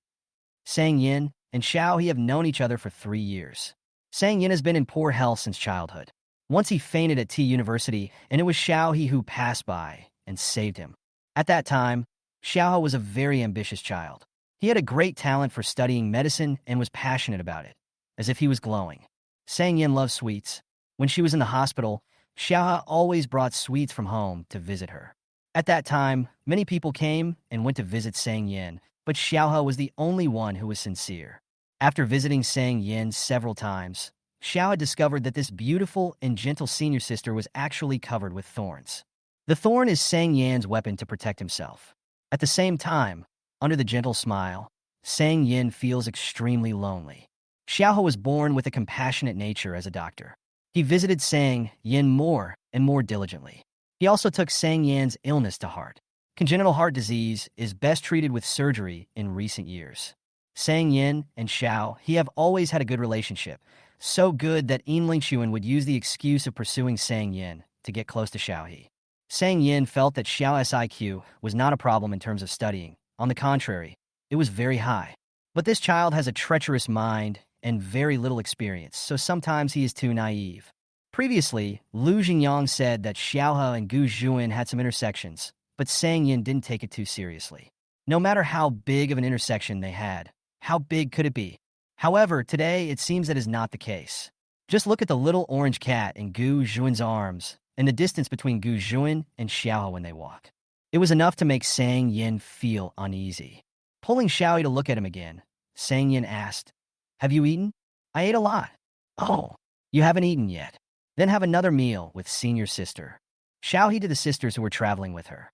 Sang Yan and Xiao have known each other for 3 years. Sang Yan has been in poor health since childhood. Once he fainted at T University, and it was Xiao who passed by and saved him. At that time, Xiao was a very ambitious child. He had a great talent for studying medicine and was passionate about it, as if he was glowing. Sang Yan loved sweets. When she was in the hospital, Xiao always brought sweets from home to visit her. At that time, many people came and went to visit Sang Yan, but Xiao was the only one who was sincere. After visiting Sang Yan several times, Xiao discovered that this beautiful and gentle senior sister was actually covered with thorns. The thorn is Sang Yan's weapon to protect himself. At the same time, under the gentle smile, Sang Yan feels extremely lonely. Xiao was born with a compassionate nature as a doctor. He visited Sang Yan more and more diligently. He also took Sang Yan's illness to heart. Congenital heart disease is best treated with surgery in recent years. Sang Yan and Xiao have always had a good relationship, so good that Yin Lingxuan would use the excuse of pursuing Sang Yan to get close to Xiao. Sang Yan felt that Xiao's IQ was not a problem in terms of studying. On the contrary, it was very high. But this child has a treacherous mind and very little experience, so sometimes he is too naive. Previously, Lu Jingyang said that Xiao and Gu Juan had some intersections, but Sang Yan didn't take it too seriously. No matter how big of an intersection they had, how big could it be? However, today it seems that is not the case. Just look at the little orange cat in Gu Juan's arms and the distance between Gu Juan and Xiao when they walk. It was enough to make Sang Yan feel uneasy. Pulling Xiao to look at him again, Sang Yan asked, Have you eaten? I ate a lot. Oh, you haven't eaten yet. Then have another meal with senior sister. Xiao to the sisters who were traveling with her.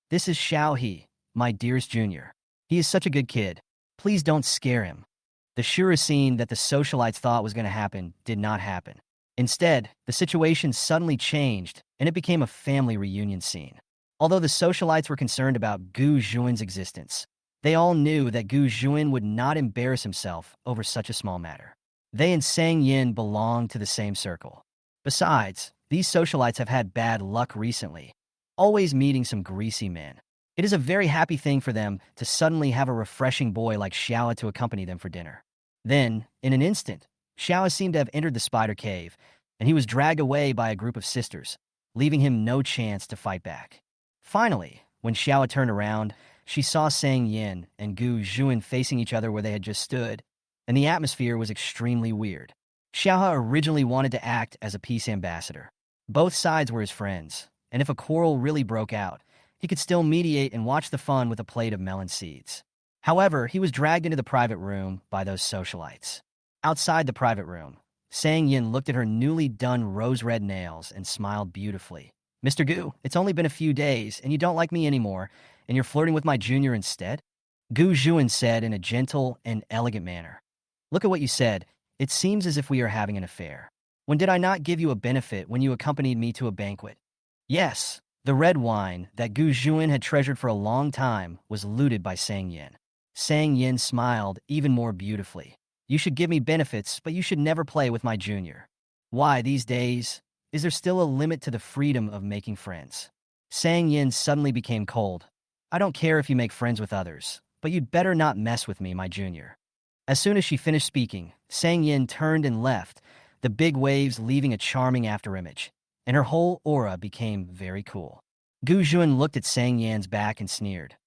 This is Xiao, my dearest junior. He is such a good kid. Please don't scare him. The surest scene that the socialites thought was going to happen did not happen. Instead, the situation suddenly changed, and it became a family reunion scene. Although the socialites were concerned about Gu Juin's existence, they all knew that Gu Juin would not embarrass himself over such a small matter. They and Sang Yin belonged to the same circle. Besides, these socialites have had bad luck recently, always meeting some greasy men. It is a very happy thing for them to suddenly have a refreshing boy like Xiao to accompany them for dinner. Then, in an instant, Xiao seemed to have entered the spider cave, and he was dragged away by a group of sisters, leaving him no chance to fight back. Finally, when Xiao turned around, she saw Sang Yin and Gu Juin facing each other where they had just stood, and the atmosphere was extremely weird. Xiao originally wanted to act as a peace ambassador. Both sides were his friends, and if a quarrel really broke out, he could still mediate and watch the fun with a plate of melon seeds. However, he was dragged into the private room by those socialites. Outside the private room, Sang Yin looked at her newly done rose-red nails and smiled beautifully. "Mr. Gu, it's only been a few days, and you don't like me anymore, and you're flirting with my junior instead?" Gu Juin said in a gentle and elegant manner. "Look at what you said. It seems as if we are having an affair. When did I not give you a benefit when you accompanied me to a banquet?" Yes, the red wine that Gu Juin had treasured for a long time was looted by Sang Yin. Sang Yin smiled even more beautifully. "You should give me benefits, but you should never play with my junior." "Why, these days, is there still a limit to the freedom of making friends?" Sang Yin suddenly became cold. "I don't care if you make friends with others, but you'd better not mess with me, my junior." As soon as she finished speaking, Sang Yin turned and left, the big waves leaving a charming afterimage, and her whole aura became very cool. Gu Juin looked at Sang Yan's back and sneered.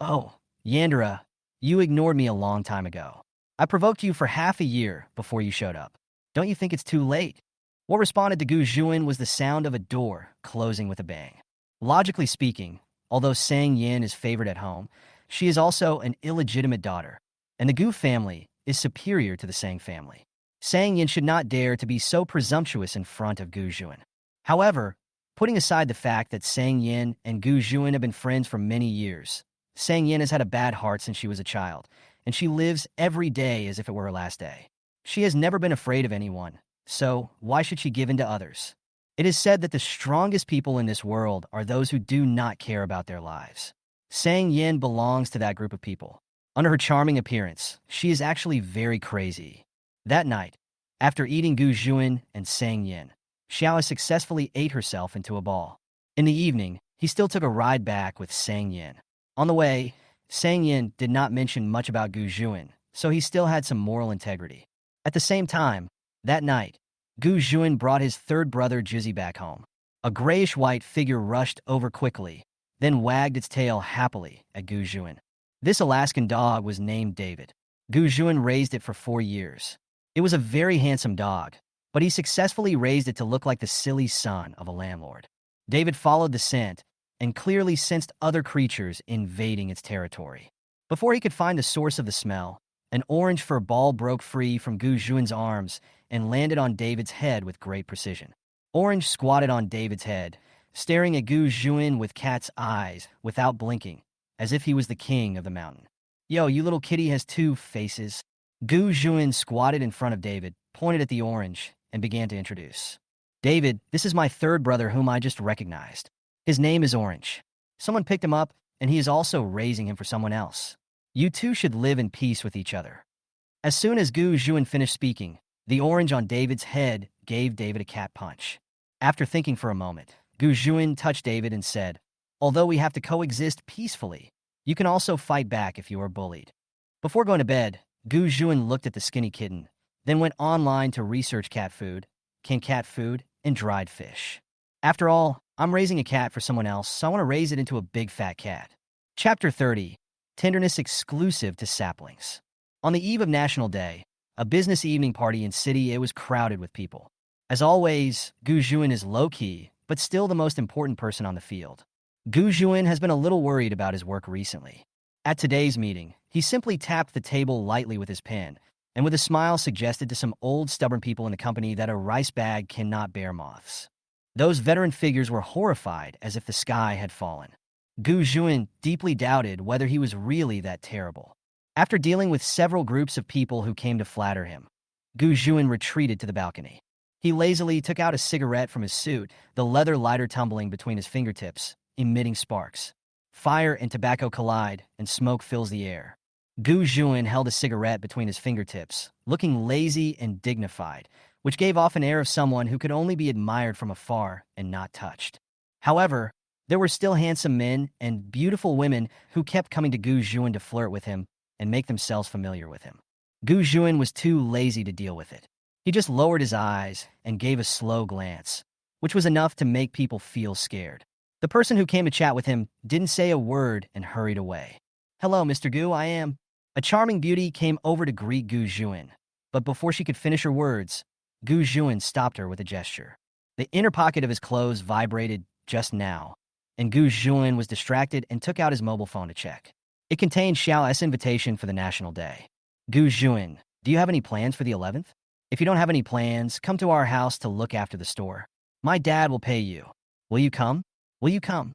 "Oh, Yandera, you ignored me a long time ago. I provoked you for half a year before you showed up. Don't you think it's too late?" What responded to Gu Juin was the sound of a door closing with a bang. Logically speaking, although Sang Yin is favored at home, she is also an illegitimate daughter, and the Gu family is superior to the Sang family. Sang Yin should not dare to be so presumptuous in front of Gu Juin. However, putting aside the fact that Sang Yin and Gu Juin have been friends for many years, Sang Yin has had a bad heart since she was a child, and she lives every day as if it were her last day. She has never been afraid of anyone, so why should she give in to others? It is said that the strongest people in this world are those who do not care about their lives. Sang Yin belongs to that group of people. Under her charming appearance, she is actually very crazy. That night, after eating Gu Juin and Sang Yin, Xiao successfully ate herself into a ball. In the evening, he still took a ride back with Sang Yin. On the way, Sang Yin did not mention much about Gu Juin, so he still had some moral integrity. At the same time, that night, Gu Juin brought his third brother Jizzy back home. A grayish-white figure rushed over quickly, then wagged its tail happily at Gu Juin. This Alaskan dog was named David. Gu Juin raised it for 4 years. It was a very handsome dog, but he successfully raised it to look like the silly son of a landlord. David followed the scent and clearly sensed other creatures invading its territory. Before he could find the source of the smell, an orange fur ball broke free from Gu Juin's arms and landed on David's head with great precision. Orange squatted on David's head, staring at Gu Juin with cat's eyes without blinking, as if he was the king of the mountain. "Yo, you little kitty has 2 faces." Gu Juin squatted in front of David, pointed at the orange, and began to introduce. "David, this is my third brother whom I just recognized. His name is Orange. Someone picked him up, and he is also raising him for someone else. You two should live in peace with each other." As soon as Gu Juin finished speaking, the orange on David's head gave David a cat punch. After thinking for a moment, Gu Juin touched David and said, "Although we have to coexist peacefully, you can also fight back if you are bullied." Before going to bed, Gu Juin looked at the skinny kitten, then went online to research cat food, canned cat food, and dried fish. After all, I'm raising a cat for someone else, so I want to raise it into a big fat cat. Chapter 30. Tenderness exclusive to saplings. On the eve of National Day, a business evening party in City A was crowded with people. As always, Gu Juin is low-key, but still the most important person on the field. Gu Juin has been a little worried about his work recently. At today's meeting, he simply tapped the table lightly with his pen, and with a smile suggested to some old stubborn people in the company that a rice bag cannot bear moths. Those veteran figures were horrified as if the sky had fallen. Gu Juin deeply doubted whether he was really that terrible. After dealing with several groups of people who came to flatter him, Gu Juin retreated to the balcony. He lazily took out a cigarette from his suit, the leather lighter tumbling between his fingertips, emitting sparks. Fire and tobacco collide, and smoke fills the air. Gu Juin held a cigarette between his fingertips, looking lazy and dignified, which gave off an air of someone who could only be admired from afar and not touched. However, there were still handsome men and beautiful women who kept coming to Gu Juin to flirt with him and make themselves familiar with him. Gu Juin was too lazy to deal with it. He just lowered his eyes and gave a slow glance, which was enough to make people feel scared. The person who came to chat with him didn't say a word and hurried away. "Hello, Mr. Gu, I am." A charming beauty came over to greet Gu Juin, but before she could finish her words, Gu Juin stopped her with a gesture. The inner pocket of his clothes vibrated just now, and Gu Juin was distracted and took out his mobile phone to check. It contained Xiao's invitation for the National Day. "Gu Juin, do you have any plans for the 11th? If you don't have any plans, come to our house to look after the store. My dad will pay you. Will you come? Will you come?"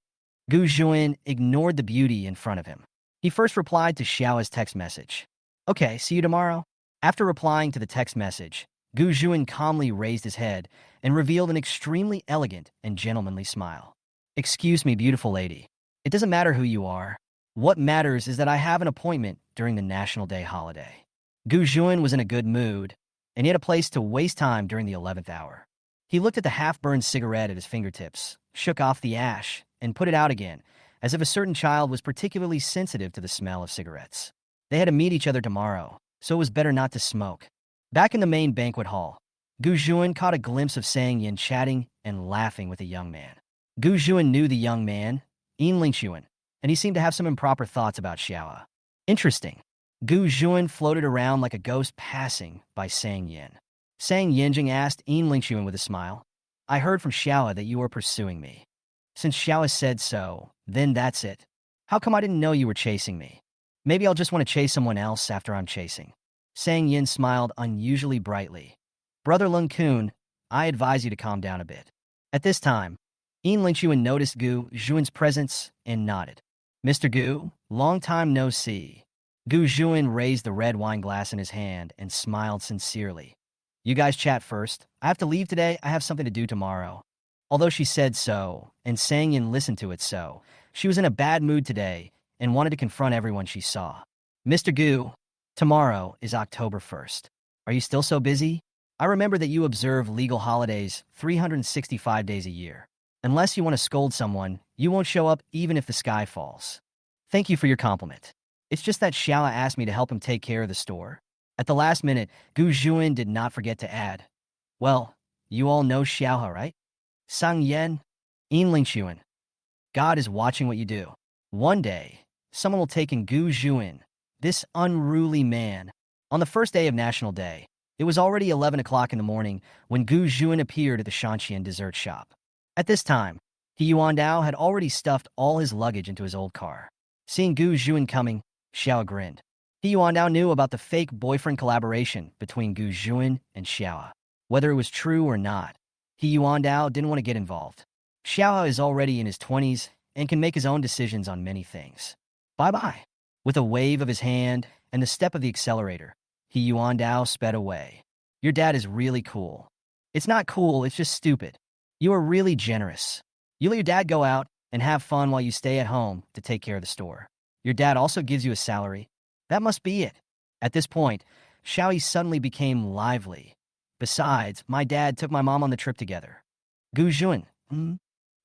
Gu Juin ignored the beauty in front of him. He first replied to Xiao's text message. "Okay, see you tomorrow." After replying to the text message, Gu Juin calmly raised his head and revealed an extremely elegant and gentlemanly smile. "Excuse me, beautiful lady. It doesn't matter who you are. What matters is that I have an appointment during the National Day holiday." Gu Juin was in a good mood, and he had a place to waste time during the 11th hour. He looked at the half-burned cigarette at his fingertips, shook off the ash, and put it out again, as if a certain child was particularly sensitive to the smell of cigarettes. They had to meet each other tomorrow, so it was better not to smoke. Back in the main banquet hall, Gu Juin caught a glimpse of Sang Yin chatting and laughing with a young man. Gu Juin knew the young man, Yin Lingxuan, and he seemed to have some improper thoughts about Xiao. Interesting. Gu Juin floated around like a ghost passing by Sang Yin. Sang Yinjing asked Yin Lingxuan with a smile, "I heard from Xiao that you were pursuing me. Since Xiao said so, then that's it. How come I didn't know you were chasing me? Maybe I'll just want to chase someone else after I'm chasing." Sang Yin smiled unusually brightly. "Brother Lung Kun, I advise you to calm down a bit." At this time, Yin Lingxuan noticed Gu Juin's presence and nodded. "Mr. Gu, long time no see." Gu Juin raised the red wine glass in his hand and smiled sincerely. "You guys chat first. I have to leave today. I have something to do tomorrow." Although she said so, and Sang Yin listened to it so, she was in a bad mood today and wanted to confront everyone she saw. "Mr. Gu, tomorrow is October 1st. Are you still so busy? I remember that you observe legal holidays 365 days a year. Unless you want to scold someone, you won't show up even if the sky falls. Thank you for your compliment. It's just that Xiao asked me to help him take care of the store." At the last minute, Gu Juin did not forget to add, "Well, you all know Xiao, right? Sang Yen, Yin Lingxuan. God is watching what you do. One day, someone will take in Gu Juin, this unruly man." On the first day of National Day, it was already 11 o'clock in the morning when Gu Juin appeared at the Shanxian dessert shop. At this time, He Yuandao had already stuffed all his luggage into his old car. Seeing Gu Juin coming, Xiao grinned. He Yuandao knew about the fake boyfriend collaboration between Gu Juin and Xiao. Whether it was true or not, He Yuandao didn't want to get involved. Xiao is already in his 20s and can make his own decisions on many things. Bye-bye. With a wave of his hand and the step of the accelerator, He Yuandao sped away. "Your dad is really cool." "It's not cool, it's just stupid. You are really generous. You let your dad go out and have fun while you stay at home to take care of the store. Your dad also gives you a salary. That must be it." At this point, Xiaoyi suddenly became lively. "Besides, my dad took my mom on the trip together." "Gu Juin,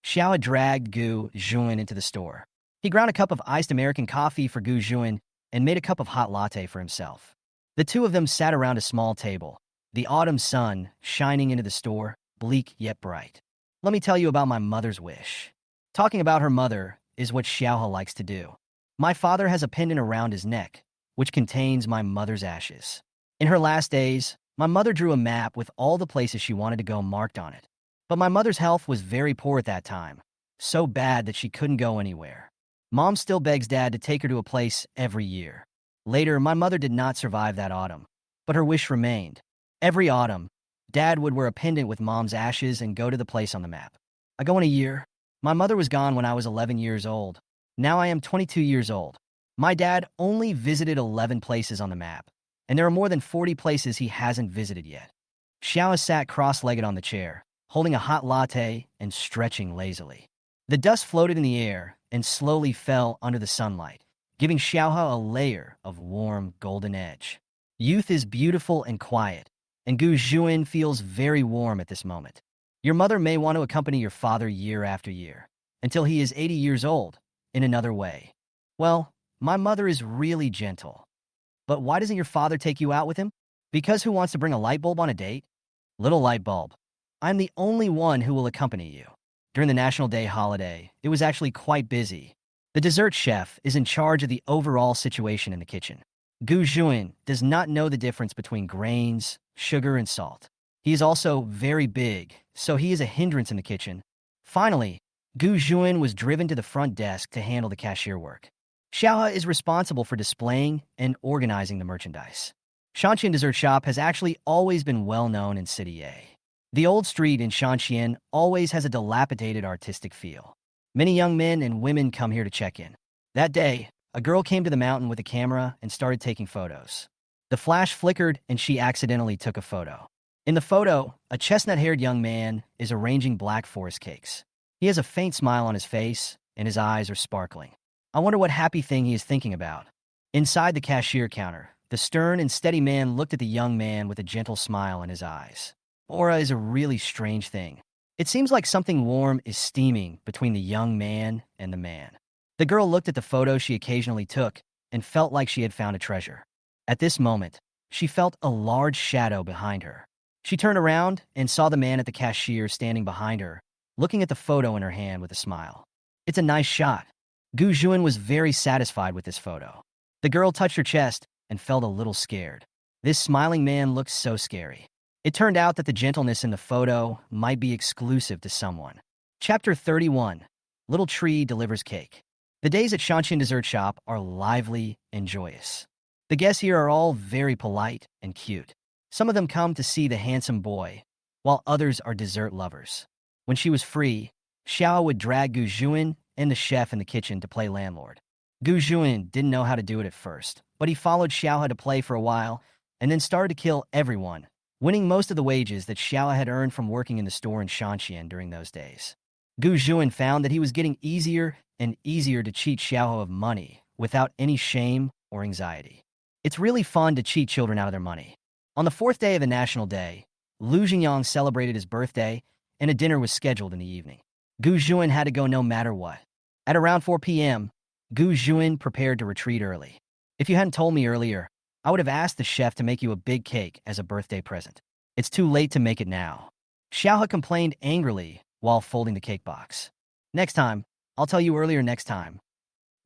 Xiao had dragged Gu Juin into the store. He ground a cup of iced American coffee for Gu Juin and made a cup of hot latte for himself. The two of them sat around a small table, the autumn sun shining into the store, bleak yet bright. "Let me tell you about my mother's wish." Talking about her mother is what Xiaohe likes to do. "My father has a pendant around his neck, which contains my mother's ashes. In her last days, my mother drew a map with all the places she wanted to go marked on it. But my mother's health was very poor at that time, so bad that she couldn't go anywhere. Mom still begs Dad to take her to a place every year. Later, my mother did not survive that autumn, but her wish remained. Every autumn, Dad would wear a pendant with Mom's ashes and go to the place on the map. I go in a year. My mother was gone when I was 11 years old. Now I am 22 years old. My dad only visited 11 places on the map, and there are more than 40 places he hasn't visited yet. Xiao sat cross-legged on the chair, holding a hot latte and stretching lazily. The dust floated in the air and slowly fell under the sunlight, giving Xiaohao a layer of warm golden edge. Youth is beautiful and quiet, and Gu Juin feels very warm at this moment. Your mother may want to accompany your father year after year, until he is 80 years old, in another way. Well, my mother is really gentle. But why doesn't your father take you out with him? Because who wants to bring a light bulb on a date? Little light bulb. I'm the only one who will accompany you. During the National Day holiday, it was actually quite busy. The dessert chef is in charge of the overall situation in the kitchen. Gu Juin does not know the difference between grains, sugar, and salt. He is also very big, so he is a hindrance in the kitchen. Finally, Gu Juin was driven to the front desk to handle the cashier work. Xiaohe is responsible for displaying and organizing the merchandise. Shanqian Dessert Shop has actually always been well known in City A. The old street in Shanqian always has a dilapidated artistic feel. Many young men and women come here to check in. That day, a girl came to the mountain with a camera and started taking photos. The flash flickered and she accidentally took a photo. In the photo, a chestnut-haired young man is arranging black forest cakes. He has a faint smile on his face and his eyes are sparkling. I wonder what happy thing he is thinking about. Inside the cashier counter, the stern and steady man looked at the young man with a gentle smile in his eyes. Aura is a really strange thing. It seems like something warm is steaming between the young man and the man. The girl looked at the photo she occasionally took and felt like she had found a treasure. At this moment, she felt a large shadow behind her. She turned around and saw the man at the cashier standing behind her, looking at the photo in her hand with a smile. It's a nice shot. Gu Juin was very satisfied with this photo. The girl touched her chest and felt a little scared. This smiling man looked so scary. It turned out that the gentleness in the photo might be exclusive to someone. Chapter 31. Little Tree Delivers Cake. The days at Shanqian Dessert Shop are lively and joyous. The guests here are all very polite and cute. Some of them come to see the handsome boy, while others are dessert lovers. When she was free, Xiao would drag Gu Juin and the chef in the kitchen to play landlord. Gu Juin didn't know how to do it at first, but he followed Xiao to play for a while and then started to kill everyone, winning most of the wages that Xiao had earned from working in the store in Shanqian during those days. Gu Juin found that he was getting easier and easier to cheat Xiao of money without any shame or anxiety. It's really fun to cheat children out of their money. On the fourth day of the National Day, Lu Jingyang celebrated his birthday, and a dinner was scheduled in the evening. Gu Juin had to go no matter what. At around 4 p.m., Gu Juin prepared to retreat early. If you hadn't told me earlier, I would have asked the chef to make you a big cake as a birthday present. It's too late to make it now. Xiaohe complained angrily while folding the cake box. Next time, I'll tell you earlier next time.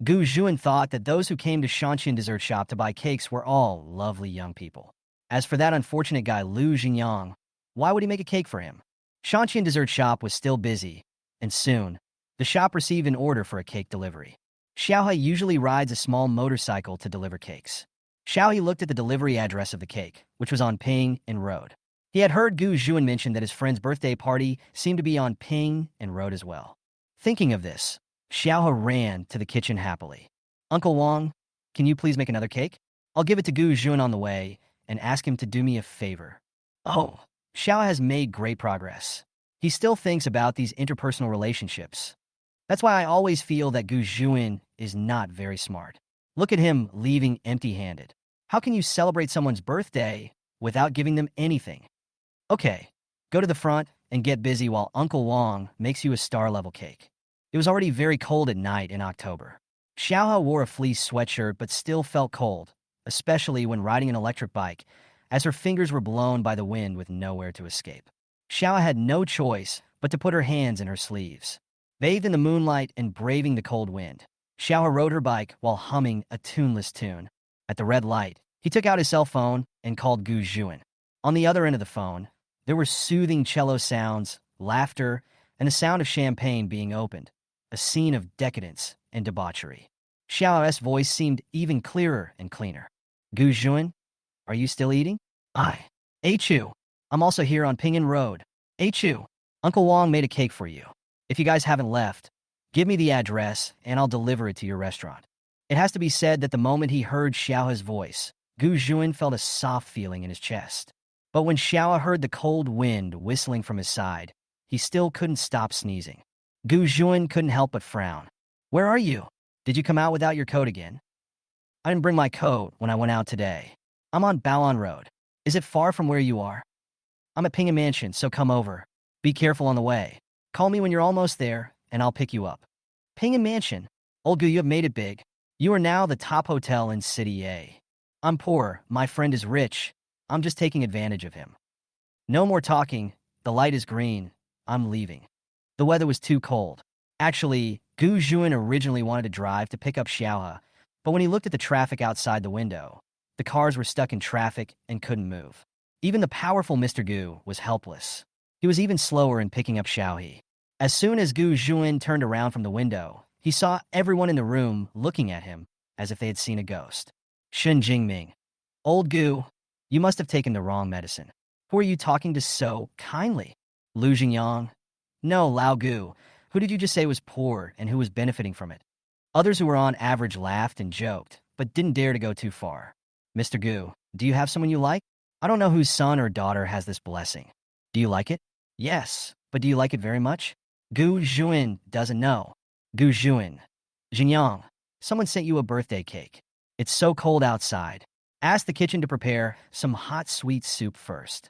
Gu Juin thought that those who came to Shanqian Dessert Shop to buy cakes were all lovely young people. As for that unfortunate guy Lu Jingyang, why would he make a cake for him? Shanqian Dessert Shop was still busy, and soon, the shop received an order for a cake delivery. Xiaohe usually rides a small motorcycle to deliver cakes. Xiaohe looked at the delivery address of the cake, which was on Ping and Road. He had heard Gu Juin mention that his friend's birthday party seemed to be on Ping and Road as well. Thinking of this, Xiaohe ran to the kitchen happily. Uncle Wang, can you please make another cake? I'll give it to Gu Juin on the way and ask him to do me a favor. Oh, Xiao has made great progress. He still thinks about these interpersonal relationships. That's why I always feel that Gu Juin is not very smart. Look at him leaving empty-handed. How can you celebrate someone's birthday without giving them anything? Okay, go to the front and get busy while Uncle Wang makes you a star-level cake. It was already very cold at night in October. Xiaohe wore a fleece sweatshirt but still felt cold, especially when riding an electric bike, as her fingers were blown by the wind with nowhere to escape. Xiaohe had no choice but to put her hands in her sleeves. Bathed in the moonlight and braving the cold wind, Xiaohe rode her bike while humming a tuneless tune. At the red light, he took out his cell phone and called Gu Juin. On the other end of the phone, there were soothing cello sounds, laughter, and the sound of champagne being opened, a scene of decadence and debauchery. Xiao's voice seemed even clearer and cleaner. Gu Juin, are you still eating? I. Chu. I'm also here on Ping'an Road. Chu. Uncle Wang made a cake for you. If you guys haven't left, give me the address and I'll deliver it to your restaurant. It has to be said that the moment he heard Xiaohe's voice, Gu Juan felt a soft feeling in his chest. But when Xiao heard the cold wind whistling from his side, he still couldn't stop sneezing. Gu Juan couldn't help but frown. "Where are you? Did you come out without your coat again?" "I didn't bring my coat when I went out today. I'm on Baoan Road. Is it far from where you are?" "I'm at Pingham Mansion, so come over. Be careful on the way. Call me when you're almost there, and I'll pick you up." Pingham Mansion? Old Gu, you have made it big. You are now the top hotel in City A. I'm poor, my friend is rich. I'm just taking advantage of him. No more talking. The light is green. I'm leaving. The weather was too cold. Actually, Gu Juan originally wanted to drive to pick up Xiaohe, but when he looked at the traffic outside the window, the cars were stuck in traffic and couldn't move. Even the powerful Mr. Gu was helpless. He was even slower in picking up Xiaohe. As soon as Gu Juan turned around from the window, he saw everyone in the room looking at him as if they had seen a ghost. Shen Jingming. "Old Gu, you must have taken the wrong medicine. Who are you talking to so kindly?" "Lu Jingyang." "No, Lao Gu. Who did you just say was poor and who was benefiting from it?" Others who were on average laughed and joked, but didn't dare to go too far. "Mr. Gu, do you have someone you like? I don't know whose son or daughter has this blessing. Do you like it?" "Yes, but do you like it very much?" Gu Juan doesn't know. Gu Juan. "Jingyang, someone sent you a birthday cake. It's so cold outside. Ask the kitchen to prepare some hot sweet soup first."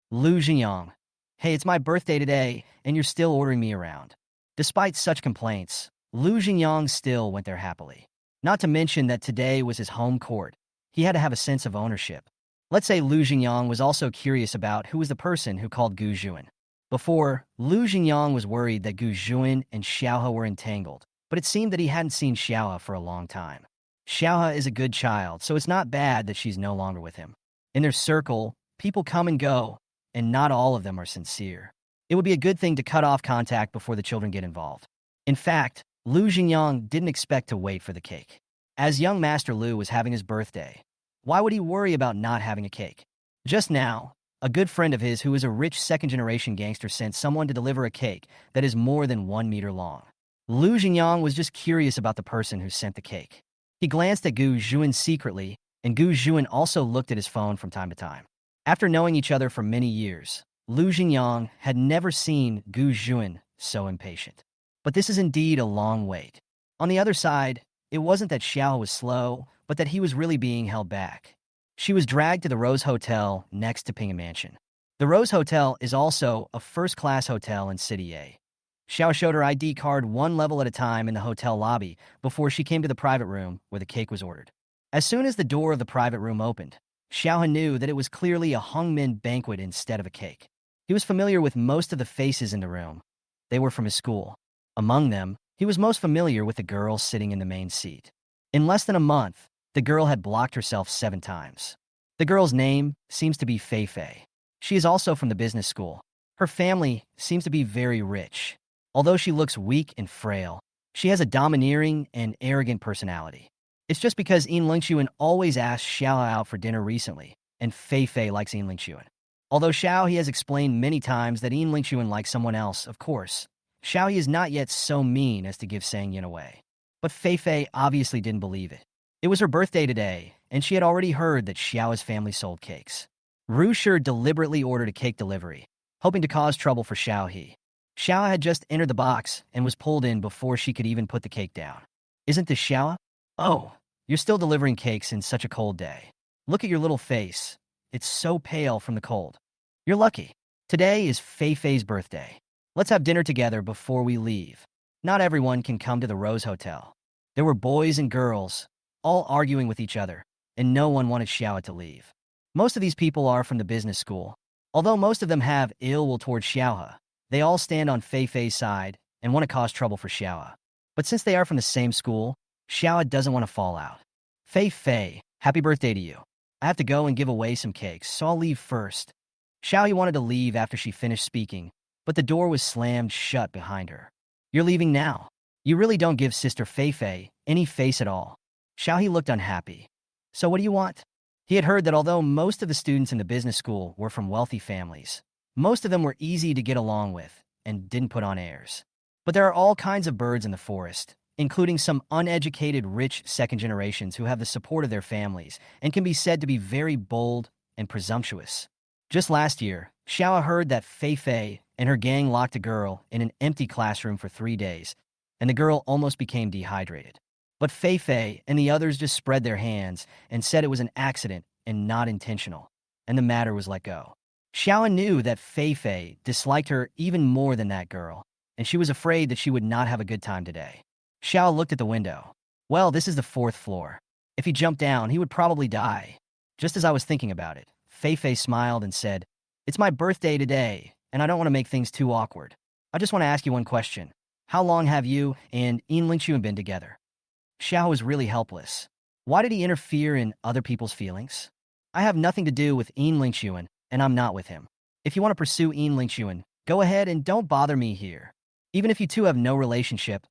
Lu Jingyang. "Hey, it's my birthday today, and you're still ordering me around." Despite such complaints, Lu Jingyang still went there happily. Not to mention that today was his home court. He had to have a sense of ownership. Let's say Lu Jingyang was also curious about who was the person who called Gu Juan. Before, Lu Jingyang was worried that Gu Juan and Xiaohe were entangled, but it seemed that he hadn't seen Xiaohe for a long time. Xiaohe is a good child, so it's not bad that she's no longer with him. In their circle, people come and go, and not all of them are sincere. It would be a good thing to cut off contact before the children get involved. In fact, Lu Jingyang didn't expect to wait for the cake. As young Master Lu was having his birthday, why would he worry about not having a cake? Just now, a good friend of his who is a rich second-generation gangster sent someone to deliver a cake that is more than 1 meter long. Lu Jingyang was just curious about the person who sent the cake. He glanced at Gu Juan secretly, and Gu Juan also looked at his phone from time to time. After knowing each other for many years, Lu Jingyang had never seen Gu Juan so impatient. But this is indeed a long wait. On the other side, it wasn't that Xiao was slow, but that he was really being held back. She was dragged to the Rose Hotel next to Pingham Mansion. The Rose Hotel is also a first-class hotel in City A. Xiao showed her ID card one level at a time in the hotel lobby before she came to the private room where the cake was ordered. As soon as the door of the private room opened, Xiao knew that it was clearly a Hongmin banquet instead of a cake. He was familiar with most of the faces in the room. They were from his school. Among them, he was most familiar with the girl sitting in the main seat. In less than a month, the girl had blocked herself 7 times. The girl's name seems to be Fei Fei. She is also from the business school. Her family seems to be very rich. Although she looks weak and frail, she has a domineering and arrogant personality. It's just because Yin Lingxuan always asked Xiao out for dinner recently, and Fei Fei likes Yin Lingxuan. Although Xiao he has explained many times that Yin Lingxuan likes someone else, of course, Xiao he is not yet so mean as to give Sang Yin away. But Fei Fei obviously didn't believe it. It was her birthday today, and she had already heard that Xiao's family sold cakes. Ru Shi deliberately ordered a cake delivery, hoping to cause trouble for Xiao He. Xiao had just entered the box and was pulled in before she could even put the cake down. "Isn't this Xiao? Oh, you're still delivering cakes in such a cold day. Look at your little face. It's so pale from the cold. You're lucky. Today is Fei Fei's birthday. Let's have dinner together before we leave." Not everyone can come to the Rose Hotel. There were boys and girls, all arguing with each other, and no one wanted Xiao to leave. Most of these people are from the business school. Although most of them have ill will towards Xiao, they all stand on Fei Fei's side and want to cause trouble for Xiao. But since they are from the same school, Xiao doesn't want to fall out. "Fei Fei, happy birthday to you. I have to go and give away some cakes, so I'll leave first." Xiao wanted to leave after she finished speaking, but the door was slammed shut behind her. "You're leaving now. You really don't give Sister Fei Fei any face at all." Xiao looked unhappy. "So what do you want?" He had heard that although most of the students in the business school were from wealthy families, most of them were easy to get along with and didn't put on airs. But there are all kinds of birds in the forest, including some uneducated, rich second generations who have the support of their families and can be said to be very bold and presumptuous. Just last year, Xiao heard that Fei Fei and her gang locked a girl in an empty classroom for 3 days, and the girl almost became dehydrated. But Fei Fei and the others just spread their hands and said it was an accident and not intentional, and the matter was let go. Xiao knew that Fei Fei disliked her even more than that girl, and she was afraid that she would not have a good time today. Xiao looked at the window. Well, this is the 4th floor. If he jumped down, he would probably die. Just as I was thinking about it, Fei Fei smiled and said, "It's my birthday today, and I don't want to make things too awkward. I just want to ask you one question. How long have you and Yin Lingxuan been together?" Xiao was really helpless. Why did he interfere in other people's feelings? I have nothing to do with Yin Lingxuan, and I'm not with him. If you want to pursue Yin Lingxuan, go ahead and don't bother me here. Even if you two have no relationship,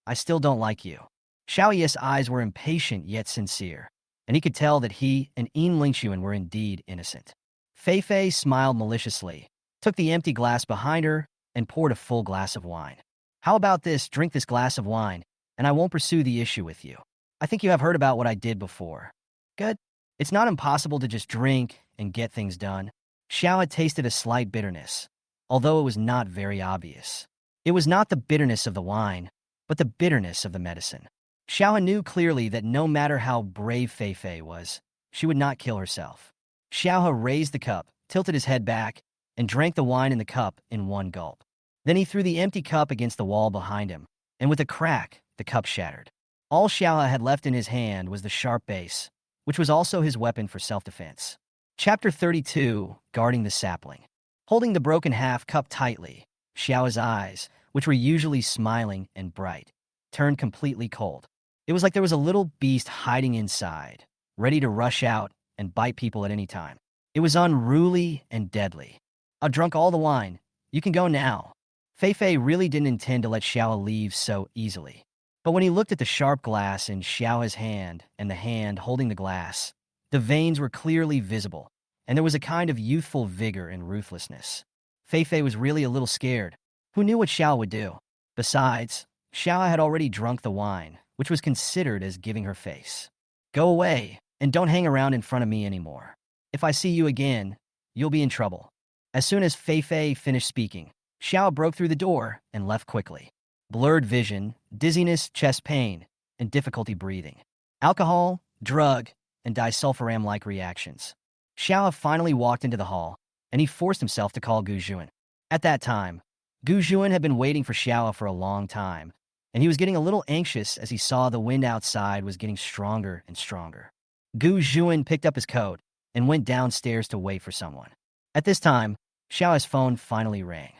I still don't like you. Xiao Yi's eyes were impatient yet sincere, and he could tell that he and Yin Lingxuan were indeed innocent. Fei Fei smiled maliciously, took the empty glass behind her, and poured a full glass of wine. How about this? Drink this glass of wine, and I won't pursue the issue with you. I think you have heard about what I did before. Good. It's not impossible to just drink and get things done. Xiao had tasted a slight bitterness, although it was not very obvious. It was not the bitterness of the wine, but the bitterness of the medicine. Xiao knew clearly that no matter how brave Fei Fei was, she would not kill herself. Xiao raised the cup, tilted his head back, and drank the wine in the cup in one gulp. Then he threw the empty cup against the wall behind him, and with a crack, the cup shattered. All Xiao had left in his hand was the sharp base, which was also his weapon for self-defense. Chapter 32, Guarding the Sapling. Holding the broken half cup tightly, Xiao's eyes, which were usually smiling and bright, turned completely cold. It was like there was a little beast hiding inside, ready to rush out and bite people at any time. It was unruly and deadly. "I've drunk all the wine. You can go now." Fei Fei really didn't intend to let Xiao leave so easily. But when he looked at the sharp glass in Xiao's hand and the hand holding the glass, the veins were clearly visible, and there was a kind of youthful vigor and ruthlessness. Fei Fei was really a little scared. Who knew what Xiao would do? Besides, Xiao had already drunk the wine, which was considered as giving her face. "Go away, and don't hang around in front of me anymore. If I see you again, you'll be in trouble." As soon as Fei Fei finished speaking, Xiao broke through the door and left quickly. Blurred vision, dizziness, chest pain, and difficulty breathing. Alcohol, drug, and disulfiram-like reactions. Xiao finally walked into the hall, and he forced himself to call Gu Juan. At that time, Gu Juan had been waiting for Xiao for a long time, and he was getting a little anxious as he saw the wind outside was getting stronger and stronger. Gu Juan picked up his coat and went downstairs to wait for someone. At this time, Xiao's phone finally rang.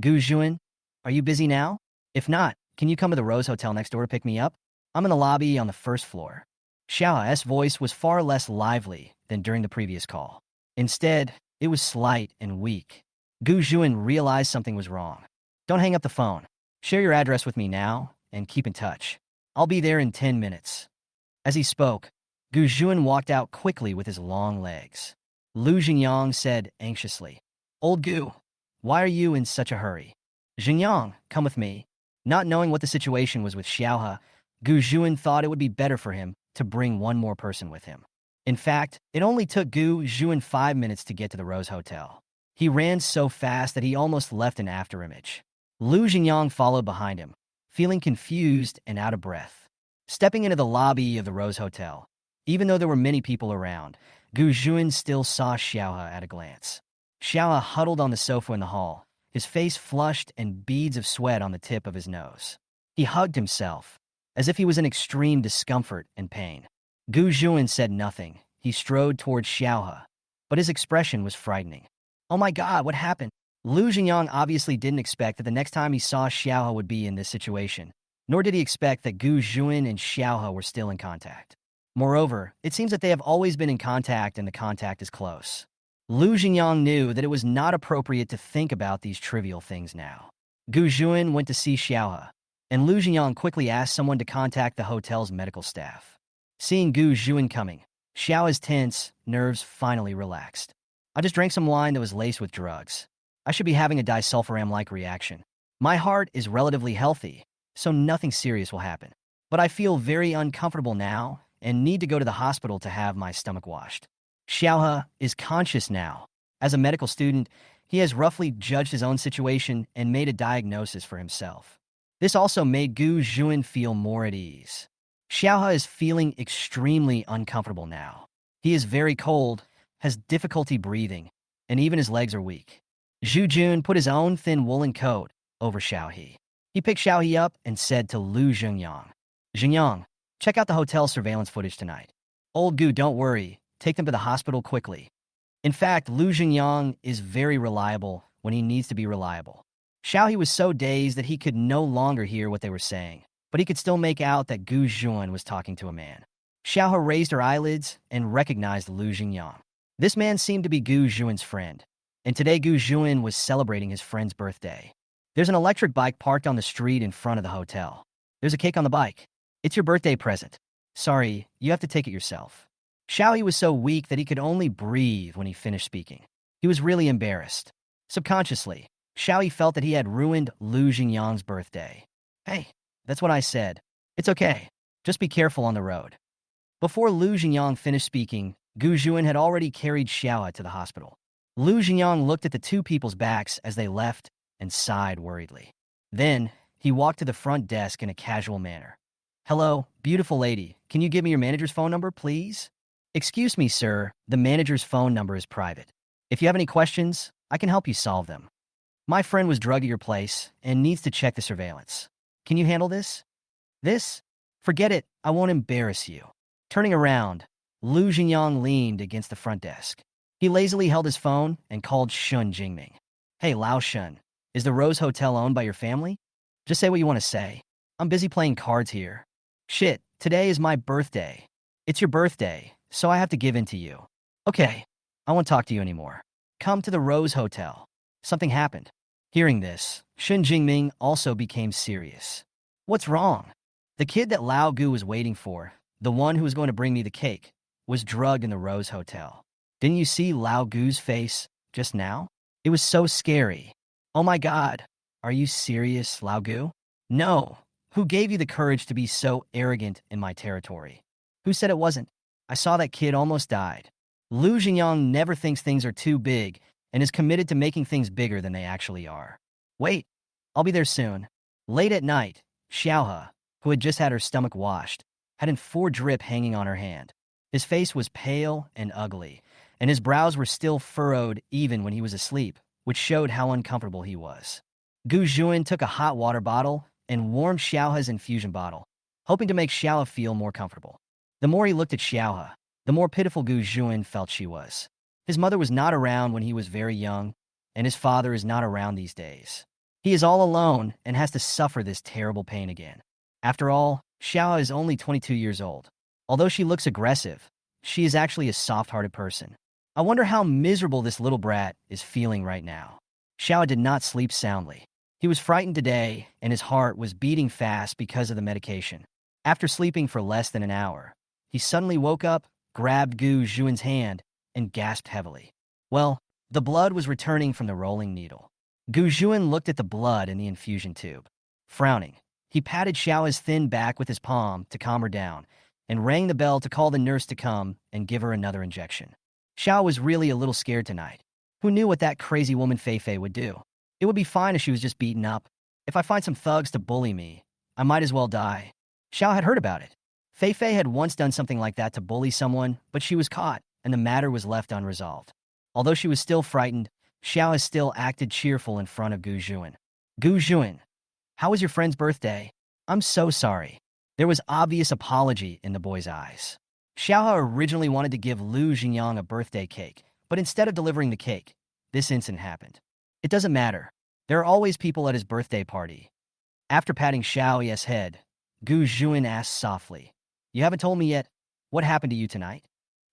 "Gu Juan, are you busy now? If not, can you come to the Rose Hotel next door to pick me up? I'm in the lobby on the 1st floor." Xiao's voice was far less lively than during the previous call. Instead, it was slight and weak. Gu Juan realized something was wrong. "Don't hang up the phone. Share your address with me now and keep in touch. I'll be there in 10 minutes. As he spoke, Gu Juan walked out quickly with his long legs. Lu Jingyang said anxiously, "Old Gu, why are you in such a hurry?" "Jingyang, come with me." Not knowing what the situation was with Xiaohe, Gu Juan thought it would be better for him to bring one more person with him. In fact, it only took Gu Juan 5 minutes to get to the Rose Hotel. He ran so fast that he almost left an afterimage. Lu Jingyang followed behind him, feeling confused and out of breath. Stepping into the lobby of the Rose Hotel, even though there were many people around, Gu Juan still saw Xiaohe at a glance. Xiaohe huddled on the sofa in the hall, his face flushed and beads of sweat on the tip of his nose. He hugged himself, as if he was in extreme discomfort and pain. Gu Juan said nothing. He strode towards Xiaohe, but his expression was frightening. "Oh my God, what happened?" Lu Jingyang obviously didn't expect that the next time he saw Xiaohe would be in this situation, nor did he expect that Gu Juan and Xiaohe were still in contact. Moreover, it seems that they have always been in contact and the contact is close. Lu Jingyang knew that it was not appropriate to think about these trivial things now. Gu Juan went to see Xiaohe, and Lu Jingyang quickly asked someone to contact the hotel's medical staff. Seeing Gu Juan coming, Xiaohe's tense nerves finally relaxed. "I just drank some wine that was laced with drugs. I should be having a disulfiram-like reaction. My heart is relatively healthy, so nothing serious will happen." but I feel very uncomfortable now and need to go to the hospital to have my stomach washed. Xiaohe is conscious now. As a medical student, he has roughly judged his own situation and made a diagnosis for himself. This also made Gu Juan feel more at ease. Xiaohe is feeling extremely uncomfortable now. He is very cold, has difficulty breathing, and even his legs are weak. Zhu Jun put his own thin woolen coat over Xiaohe. He picked Xiaohe up and said to Lu Zhengyang, "Zhengyang, check out the hotel surveillance footage tonight. Old Gu, don't worry, take them to the hospital quickly." In fact, Lu Zhengyang is very reliable when he needs to be reliable. Xiaohe was so dazed that he could no longer hear what they were saying, but he could still make out that Gu Juan was talking to a man. Xiaohe raised her eyelids and recognized Lu Zhengyang. This man seemed to be Gu Juan's friend, and today Gu Juan was celebrating his friend's birthday. There's an electric bike parked on the street in front of the hotel. There's a cake on the bike. It's your birthday present. Sorry, you have to take it yourself. Xiaohe was so weak that he could only breathe when he finished speaking. He was really embarrassed. Subconsciously, Xiaohe felt that he had ruined Lu Zhengyang's birthday. Hey, that's what I said. It's okay. Just be careful on the road. Before Lu Zhengyang finished speaking, Gu Juan had already carried Xiaohe to the hospital. Lu Zhengyang looked at the two people's backs as they left and sighed worriedly. Then, he walked to the front desk in a casual manner. "Hello, beautiful lady. Can you give me your manager's phone number, please?" "Excuse me, sir. The manager's phone number is private. If you have any questions, I can help you solve them. My friend was drugged at your place and needs to check the surveillance. Can you handle this?" "This? Forget it. I won't embarrass you." Turning around, Lu Zhengyang leaned against the front desk. He lazily held his phone and called Shun Jingming. "Hey, Lao Shun, is the Rose Hotel owned by your family? Just say what you want to say. I'm busy playing cards here." "Shit, today is my birthday. It's your birthday, so I have to give in to you." "Okay, I won't talk to you anymore. Come to the Rose Hotel." Something happened. Hearing this, Shun Jingming also became serious. "What's wrong?" "The kid that Lao Gu was waiting for, the one who was going to bring me the cake, was drugged in the Rose Hotel. Didn't you see Lao Gu's face just now? It was so scary." "Oh my god. Are you serious, Lao Gu?" "No. Who gave you the courage to be so arrogant in my territory?" "Who said it wasn't? I saw that kid almost died." Lu Zhengyang never thinks things are too big and is committed to making things bigger than they actually are. "Wait, I'll be there soon." Late at night, Xiaohe, who had just had her stomach washed, had an 4 drip hanging on her hand. His face was pale and ugly, and his brows were still furrowed even when he was asleep, which showed how uncomfortable he was. Gu Juan took a hot water bottle and warmed Xiaohe's infusion bottle, hoping to make Xiaohe feel more comfortable. The more he looked at Xiaohe, the more pitiful Gu Juan felt she was. His mother was not around when he was very young, and his father is not around these days. He is all alone and has to suffer this terrible pain again. After all, Xiaohe is only 22 years old. Although she looks aggressive, she is actually a soft-hearted person. I wonder how miserable this little brat is feeling right now. Xiaohe did not sleep soundly. He was frightened today, and his heart was beating fast because of the medication. After sleeping for less than an hour, he suddenly woke up, grabbed Gu Juan's hand, and gasped heavily. Well, the blood was returning from the rolling needle. Gu Juan looked at the blood in the infusion tube. Frowning, he patted Xiaohe's thin back with his palm to calm her down, and rang the bell to call the nurse to come and give her another injection. Xiaohe was really a little scared tonight. Who knew what that crazy woman Fei Fei would do? It would be fine if she was just beaten up. If I find some thugs to bully me, I might as well die. Xiaohe had heard about it. Fei Fei had once done something like that to bully someone, but she was caught, and the matter was left unresolved. Although she was still frightened, Xiaohe still acted cheerful in front of Gu Juan. "Gu Juan, how was your friend's birthday?" "I'm so sorry." There was obvious apology in the boy's eyes. Xiaohe originally wanted to give Lu Zhengyang a birthday cake, but instead of delivering the cake, this incident happened. "It doesn't matter. There are always people at his birthday party." After patting Xiaohe's head, Gu Juan asked softly, "You haven't told me yet. What happened to you tonight?"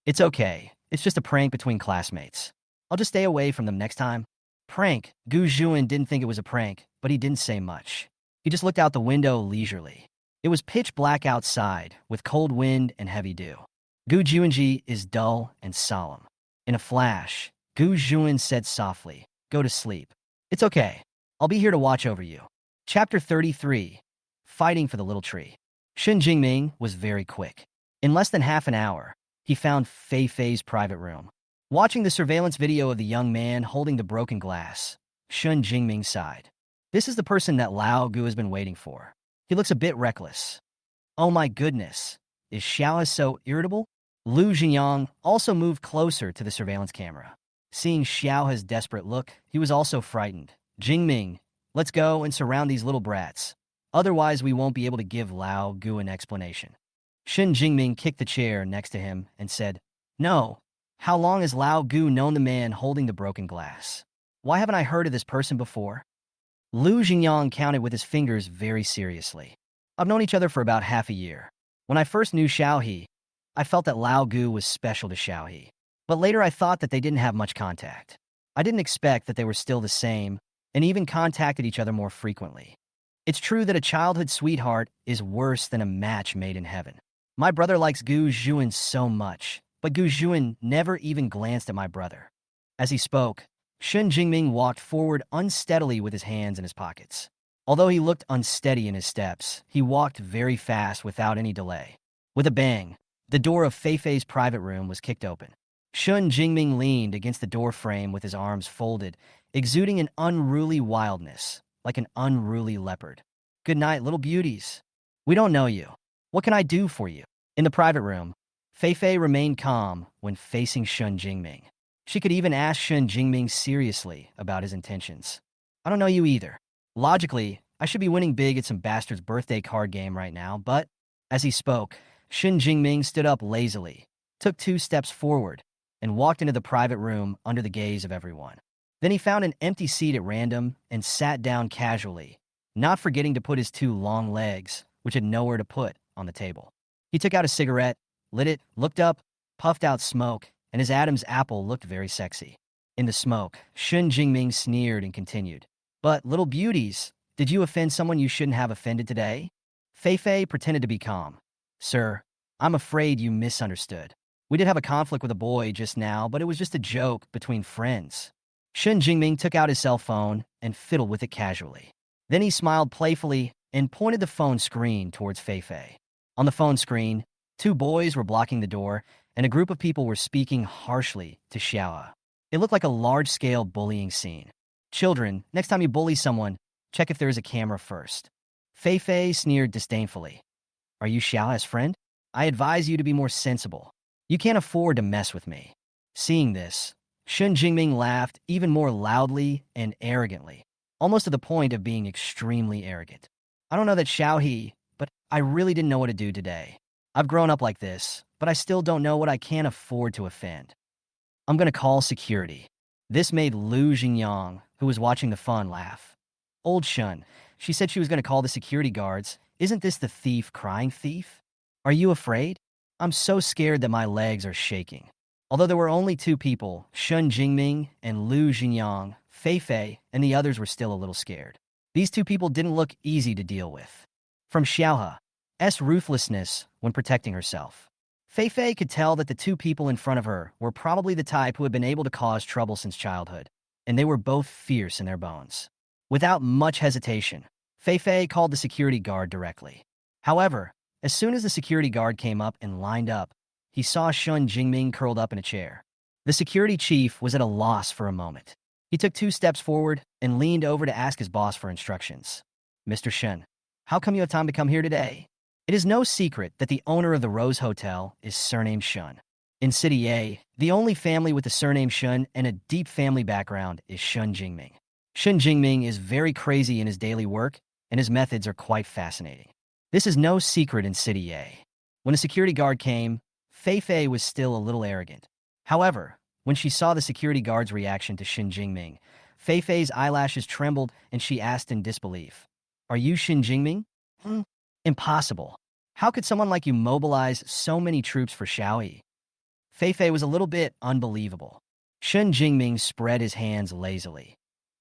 "It's okay. It's just a prank between classmates. I'll just stay away from them next time." Prank? Gu Juan didn't think it was a prank, but he didn't say much. He just looked out the window leisurely. It was pitch black outside, with cold wind and heavy dew. Gu Juanji is dull and solemn. In a flash, Gu Juan said softly, "Go to sleep. It's okay. I'll be here to watch over you." Chapter 33. Fighting for the Little Tree. Shun Jingming was very quick. In less than half an hour, he found Fei Fei's private room. Watching the surveillance video of the young man holding the broken glass, Shun Jingming sighed. This is the person that Lao Gu has been waiting for. He looks a bit reckless. Oh my goodness, is Xiao so irritable? Lu Jinyang also moved closer to the surveillance camera. Seeing Xiao's desperate look, he was also frightened. Jingming, let's go and surround these little brats. Otherwise, we won't be able to give Lao Gu an explanation. Shun Jingming kicked the chair next to him and said, No. How long has Lao Gu known the man holding the broken glass? Why haven't I heard of this person before? Lu Jinyang counted with his fingers very seriously. I've known each other for about half a year. When I first knew Xiaohe, I felt that Lao Gu was special to Xiaohe. But later I thought that they didn't have much contact. I didn't expect that they were still the same and even contacted each other more frequently. It's true that a childhood sweetheart is worse than a match made in heaven. My brother likes Gu Zhuan so much, but Gu Zhuan never even glanced at my brother. As he spoke, Shun Jingming walked forward unsteadily with his hands in his pockets. Although he looked unsteady in his steps, he walked very fast without any delay. With a bang, the door of Fei Fei's private room was kicked open. Shun Jingming leaned against the door frame with his arms folded, exuding an unruly wildness, like an unruly leopard. Good night, little beauties. We don't know you. What can I do for you? In the private room, Fei Fei remained calm when facing Shun Jingming. She could even ask Shun Jingming seriously about his intentions. I don't know you either. Logically, I should be winning big at some bastard's birthday card game right now, but as he spoke, Shun Jingming stood up lazily, took 2 steps forward, and walked into the private room under the gaze of everyone. Then he found an empty seat at random and sat down casually, not forgetting to put his 2 long legs, which had nowhere to put, on the table. He took out a cigarette, lit it, looked up, puffed out smoke, and his Adam's apple looked very sexy. In the smoke, Shun Jingming sneered and continued. But, little beauties, did you offend someone you shouldn't have offended today? Fei Fei pretended to be calm. Sir, I'm afraid you misunderstood. We did have a conflict with a boy just now, but it was just a joke between friends. Shun Jingming took out his cell phone and fiddled with it casually. Then he smiled playfully and pointed the phone screen towards Fei Fei. On the phone screen, 2 boys were blocking the door, and a group of people were speaking harshly to Xiao. It looked like a large-scale bullying scene. Children, next time you bully someone, check if there is a camera first. Fei Fei sneered disdainfully. Are you Xiao's friend? I advise you to be more sensible. You can't afford to mess with me. Seeing this, Shun Jingming laughed even more loudly and arrogantly, almost to the point of being extremely arrogant. I don't know that Xiaohe, but I really didn't know what to do today. I've grown up like this, but I still don't know what I can't afford to offend. I'm gonna call security. This made Lu Jinyang, who was watching the fun, laugh. Old Shun, she said she was gonna call the security guards. Isn't this the thief crying thief? Are you afraid? I'm so scared that my legs are shaking. Although there were only 2 people, Shun Jingming and Lu Jinyang, Fei Fei and the others were still a little scared. These 2 people didn't look easy to deal with. From Xiaohe's ruthlessness when protecting herself, Fei Fei could tell that the 2 people in front of her were probably the type who had been able to cause trouble since childhood, and they were both fierce in their bones. Without much hesitation, Fei Fei called the security guard directly. However, as soon as the security guard came up and lined up, he saw Shun Jingming curled up in a chair. The security chief was at a loss for a moment. He took 2 steps forward and leaned over to ask his boss for instructions. Mr. Shun, how come you have time to come here today? It is no secret that the owner of the Rose Hotel is surnamed Shun. In City A, the only family with the surname Shun and a deep family background is Shun Jingming. Shun Jingming is very crazy in his daily work, and his methods are quite fascinating. This is no secret in City A. When the security guard came, Fei Fei was still a little arrogant. However, when she saw the security guard's reaction to Shun Jingming, Fei Fei's eyelashes trembled and she asked in disbelief, Are you Shun Jingming? Impossible. How could someone like you mobilize so many troops for Xiaohe? Fei Fei was a little bit unbelievable. Shun Jingming spread his hands lazily.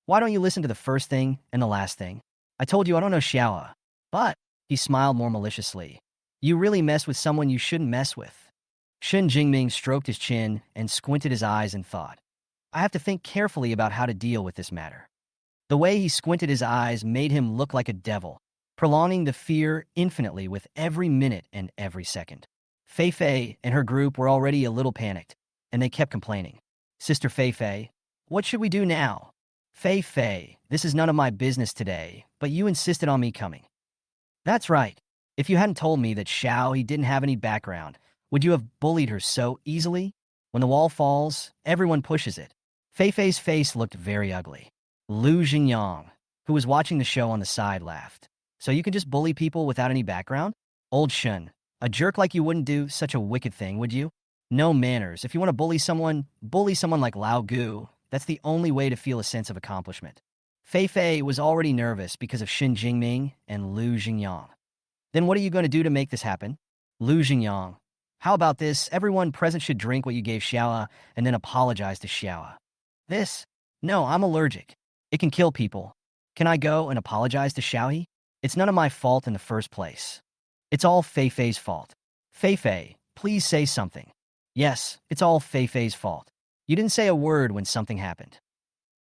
Why don't you listen to the first thing and the last thing? I told you I don't know Xiaohe. But, he smiled more maliciously, you really mess with someone you shouldn't mess with. Shun Jingming stroked his chin and squinted his eyes and thought, I have to think carefully about how to deal with this matter. The way he squinted his eyes made him look like a devil, prolonging the fear infinitely with every minute and every second. Fei Fei and her group were already a little panicked, and they kept complaining. Sister Fei Fei, what should we do now? Fei Fei, this is none of my business today, but you insisted on me coming. That's right. If you hadn't told me that Xiao didn't have any background, would you have bullied her so easily? When the wall falls, everyone pushes it. Fei Fei's face looked very ugly. Lu Xingyang, who was watching the show on the side, laughed. So you can just bully people without any background? Old Shun, a jerk like you wouldn't do such a wicked thing, would you? No manners. If you want to bully someone like Lao Gu. That's the only way to feel a sense of accomplishment. Fei Fei was already nervous because of Xin Jingming and Lu Xingyang. Then what are you going to do to make this happen? Lu Xingyang, how about this? Everyone present should drink what you gave Xiao and then apologize to Xiao. This? No, I'm allergic. It can kill people. Can I go and apologize to Xiao? It's none of my fault in the first place. It's all Fei Fei's fault. Fei Fei, please say something. Yes, it's all Fei Fei's fault. You didn't say a word when something happened.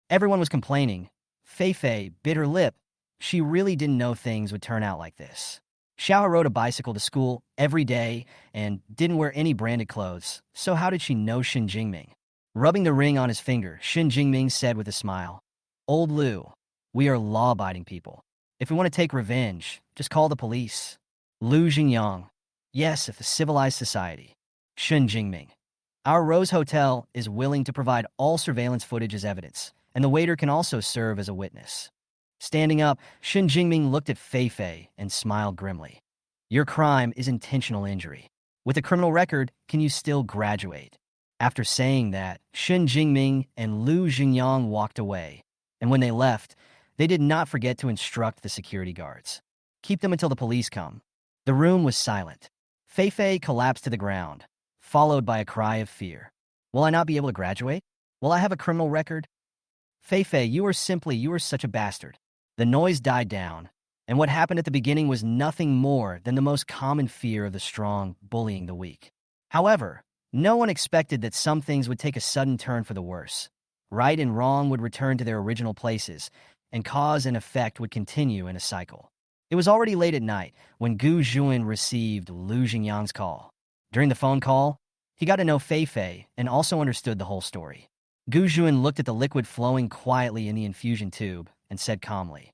Everyone was complaining. Fei Fei bit her lip. She really didn't know things would turn out like this. Xiao rode a bicycle to school every day and didn't wear any branded clothes, so how did she know Xin Jingming? Rubbing the ring on his finger, Xin Jingming said with a smile, Old Lu, we are law-abiding people. If we want to take revenge, just call the police. Lu Xingyang, yes, if a civilized society. Xin Jingming, our Rose Hotel is willing to provide all surveillance footage as evidence, and the waiter can also serve as a witness. Standing up, Xin Jingming looked at Fei Fei and smiled grimly. Your crime is intentional injury. With a criminal record, can you still graduate? After saying that, Xin Jingming and Lu Xingyang walked away, and when they left, they did not forget to instruct the security guards. Keep them until the police come. The room was silent. Fei Fei collapsed to the ground, followed by a cry of fear. Will I not be able to graduate? Will I have a criminal record? Fei Fei, you are such a bastard. The noise died down, and what happened at the beginning was nothing more than the most common fear of the strong bullying the weak. However, no one expected that some things would take a sudden turn for the worse. Right and wrong would return to their original places, and cause and effect would continue in a cycle. It was already late at night when Gu Juan received Lu Xingyang's call. During the phone call, he got to know Fei Fei and also understood the whole story. Gu Juan looked at the liquid flowing quietly in the infusion tube and said calmly,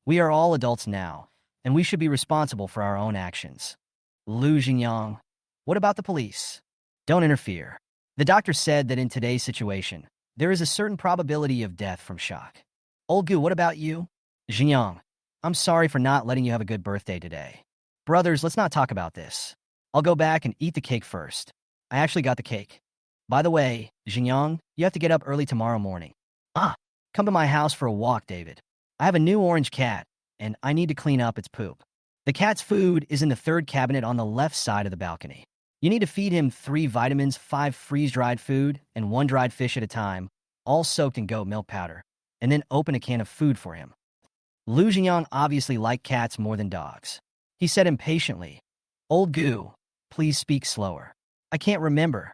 We are all adults now, and we should be responsible for our own actions. Lu Xingyang, what about the police? Don't interfere. The doctor said that in today's situation, there is a certain probability of death from shock. Old Gu, what about you? Xingyang, I'm sorry for not letting you have a good birthday today. Brothers, let's not talk about this. I'll go back and eat the cake first. I actually got the cake. By the way, Xingyang, you have to get up early tomorrow morning. Come to my house for a walk, David. I have a new orange cat, and I need to clean up its poop. The cat's food is in the third cabinet on the left side of the balcony. You need to feed him 3 vitamins, 5 freeze-dried food, and 1 dried fish at a time, all soaked in goat milk powder, and then open a can of food for him. Lu Xingyang obviously liked cats more than dogs. He said impatiently, Old Gu, please speak slower. I can't remember.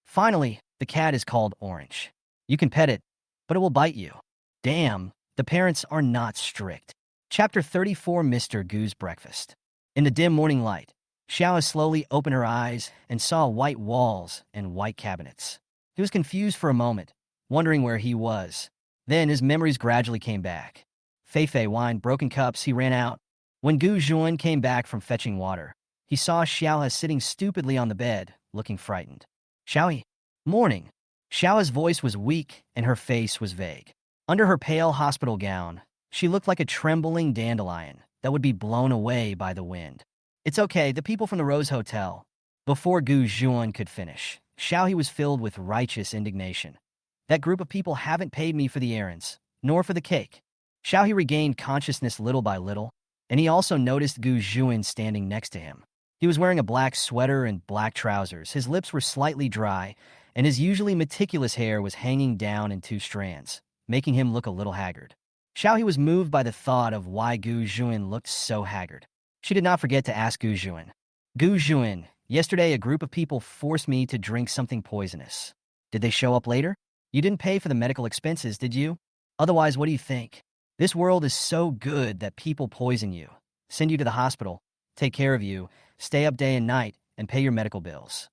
Finally, the cat is called Orange. You can pet it, but it will bite you. Damn, the parents are not strict. Chapter 34, Mr. Gu's Breakfast. In the dim morning light, Xiao slowly opened her eyes and saw white walls and white cabinets. He was confused for a moment, wondering where he was. Then his memories gradually came back. Fei Fei whined broken cups, he ran out. When Gu Juan came back from fetching water, he saw Xiao sitting stupidly on the bed, looking frightened. Xiao, morning. Xiao's voice was weak and her face was vague. Under her pale hospital gown, she looked like a trembling dandelion that would be blown away by the wind. It's okay, the people from the Rose Hotel. Before Gu Juan could finish, Xiao was filled with righteous indignation. That group of people haven't paid me for the errands, nor for the cake. Xiao regained consciousness little by little, and he also noticed Gu Juan standing next to him. He was wearing a black sweater and black trousers, his lips were slightly dry, and his usually meticulous hair was hanging down in 2 strands, making him look a little haggard. Xiao was moved by the thought of why Gu Juan looked so haggard. She did not forget to ask Gu Juan. Gu Juan, yesterday a group of people forced me to drink something poisonous. Did they show up later? You didn't pay for the medical expenses, did you? Otherwise, what do you think? This world is so good that people poison you. send you to the hospital, take care of you, stay up day and night, and pay your medical bills.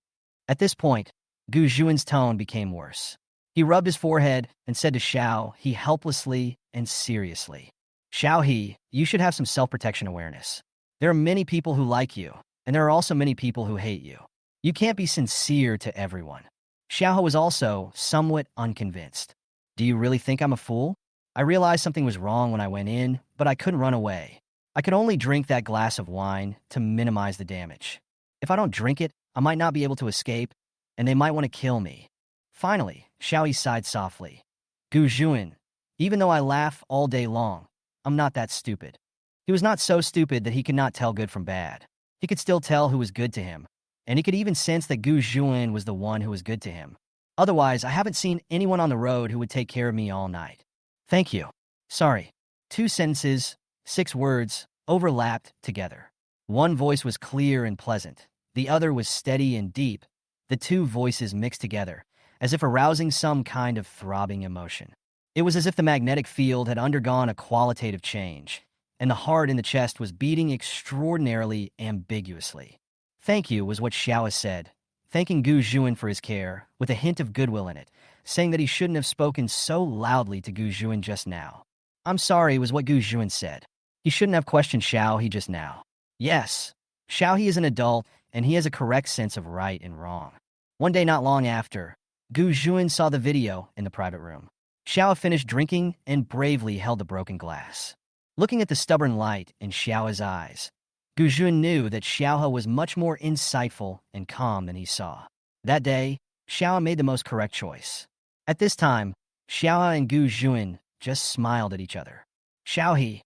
At this point, Gu Juan's tone became worse. He rubbed his forehead and said to Xiao He helplessly and seriously, Xiao He, you should have some self-protection awareness. There are many people who like you, and there are also many people who hate you. You can't be sincere to everyone. Xiao was also somewhat unconvinced. Do you really think I'm a fool? I realized something was wrong when I went in, but I couldn't run away. I could only drink that glass of wine to minimize the damage. If I don't drink it, I might not be able to escape, and they might want to kill me. Finally, Xiao Yi sighed softly. Gu Juan, even though I laugh all day long, I'm not that stupid. He was not so stupid that he could not tell good from bad. He could still tell who was good to him, and he could even sense that Gu Juan was the one who was good to him. Otherwise, I haven't seen anyone on the road who would take care of me all night. Thank you. Sorry. 2 sentences, 6 words, overlapped together. One voice was clear and pleasant. The other was steady and deep. The 2 voices mixed together, as if arousing some kind of throbbing emotion. It was as if the magnetic field had undergone a qualitative change, and the heart in the chest was beating extraordinarily ambiguously. Thank you was what Xiao said, thanking Gu Juan for his care, with a hint of goodwill in it, saying that he shouldn't have spoken so loudly to Gu Juan just now. I'm sorry was what Gu Juan said. He shouldn't have questioned Xiao He just now. Yes, Xiao He is an adult, and he has a correct sense of right and wrong. One day not long after, Gu Juan saw the video in the private room. Xiao finished drinking and bravely held the broken glass. Looking at the stubborn light in Xiao's eyes, Gu Juan knew that Xiao was much more insightful and calm than he saw. That day, Xiao made the most correct choice. At this time, Xiao and Gu Juan just smiled at each other. Xiao He,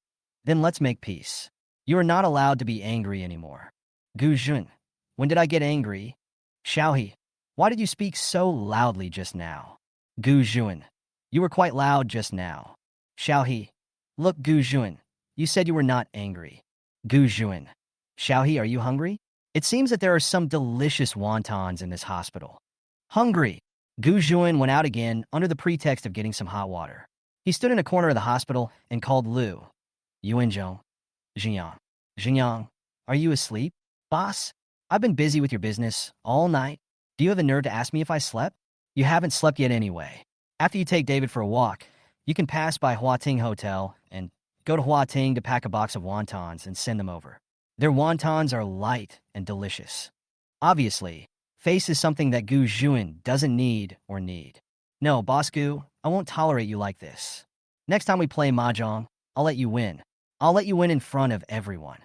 then let's make peace. You are not allowed to be angry anymore. Gu Juan, when did I get angry? Xiao He, why did you speak so loudly just now? Gu Juan, you were quite loud just now. Xiao He, look Gu Juan, you said you were not angry. Gu Juan, Xiao He, are you hungry? It seems that there are some delicious wontons in this hospital. Hungry. Gu Juan went out again under the pretext of getting some hot water. He stood in a corner of the hospital and called Lu. Yuanzhong. Xingyang. Xingyang, are you asleep? Boss, I've been busy with your business all night. Do you have the nerve to ask me if I slept? You haven't slept yet anyway. After you take David for a walk, you can pass by Huating Hotel and go to Huating to pack a box of wontons and send them over. Their wontons are light and delicious. Obviously, face is something that Gu Juan doesn't need or need. No, Boss Gu, I won't tolerate you like this. Next time we play mahjong, I'll let you win. I'll let you win in front of everyone.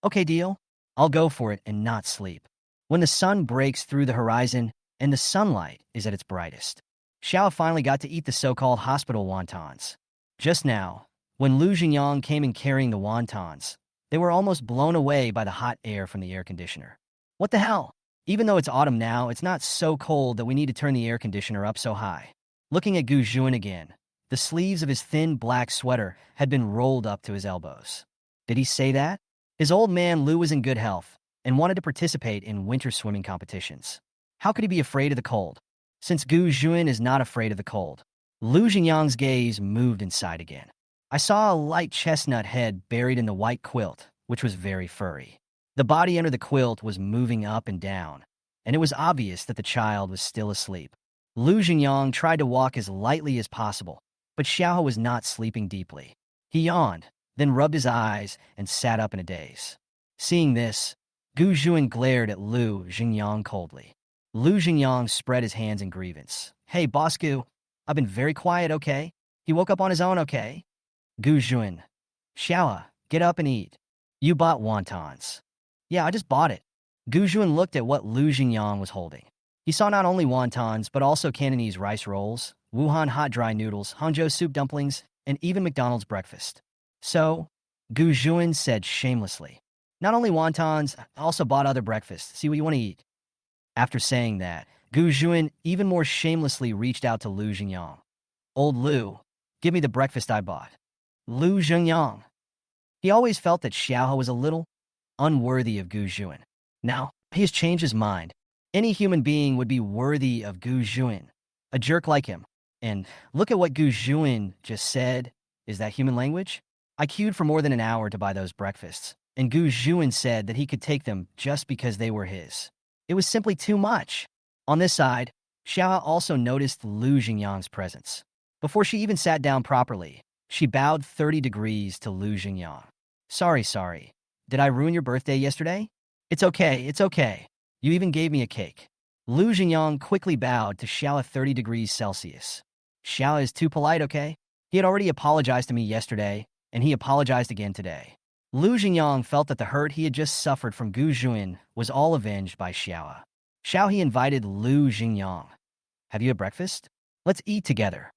Okay, deal? I'll go for it and not sleep. When the sun breaks through the horizon and the sunlight is at its brightest, Xiao finally got to eat the so-called hospital wontons. Just now, when Lu Xingyang came in carrying the wontons, they were almost blown away by the hot air from the air conditioner. What the hell? Even though it's autumn now, it's not so cold that we need to turn the air conditioner up so high. Looking at Gu Juan again, the sleeves of his thin black sweater had been rolled up to his elbows. Did he say that? His old man Lu was in good health and wanted to participate in winter swimming competitions. How could he be afraid of the cold? Since Gu Juan is not afraid of the cold, Lu Xingyang's gaze moved inside again. I saw a light chestnut head buried in the white quilt, which was very furry. The body under the quilt was moving up and down, and it was obvious that the child was still asleep. Lu Xingyang tried to walk as lightly as possible, but Xiao was not sleeping deeply. He yawned, then rubbed his eyes and sat up in a daze. Seeing this, Gu Juan glared at Lu Xingyang coldly. Lu Xingyang spread his hands in grievance. Hey, Boss Gu, I've been very quiet, okay? He woke up on his own, okay? Gu Juan, Xiao, get up and eat. You bought wontons. Yeah, I just bought it. Gu Juan looked at what Lu Xingyang was holding. He saw not only wontons, but also Cantonese rice rolls, Wuhan hot dry noodles, Hangzhou soup dumplings, and even McDonald's breakfast. So, Gu Juan said shamelessly, not only wontons, I also bought other breakfasts. See what you want to eat. After saying that, Gu Juan even more shamelessly reached out to Lu Xingyang. Old Lu, give me the breakfast I bought. Lu Xingyang. He always felt that Xiao was a little unworthy of Gu Juan. Now, he has changed his mind. Any human being would be worthy of Gu Juan, a jerk like him. And look at what Gu Juan just said. Is that human language? I queued for more than an hour to buy those breakfasts, and Gu Juin said that he could take them just because they were his. It was simply too much. On this side, Xiao also noticed Lu Xingyang's presence. Before she even sat down properly, she bowed 30 degrees to Lu Xingyang. Sorry. Did I ruin your birthday yesterday? It's okay. You even gave me a cake. Lu Xingyang quickly bowed to Xiao 30 degrees Celsius. Xiao is too polite, okay? He had already apologized to me yesterday, and he apologized again today. Lu Xingyang felt that the hurt he had just suffered from Gu Juin was all avenged by Xiao. He invited Lu Xingyang. Have you had breakfast? Let's eat together.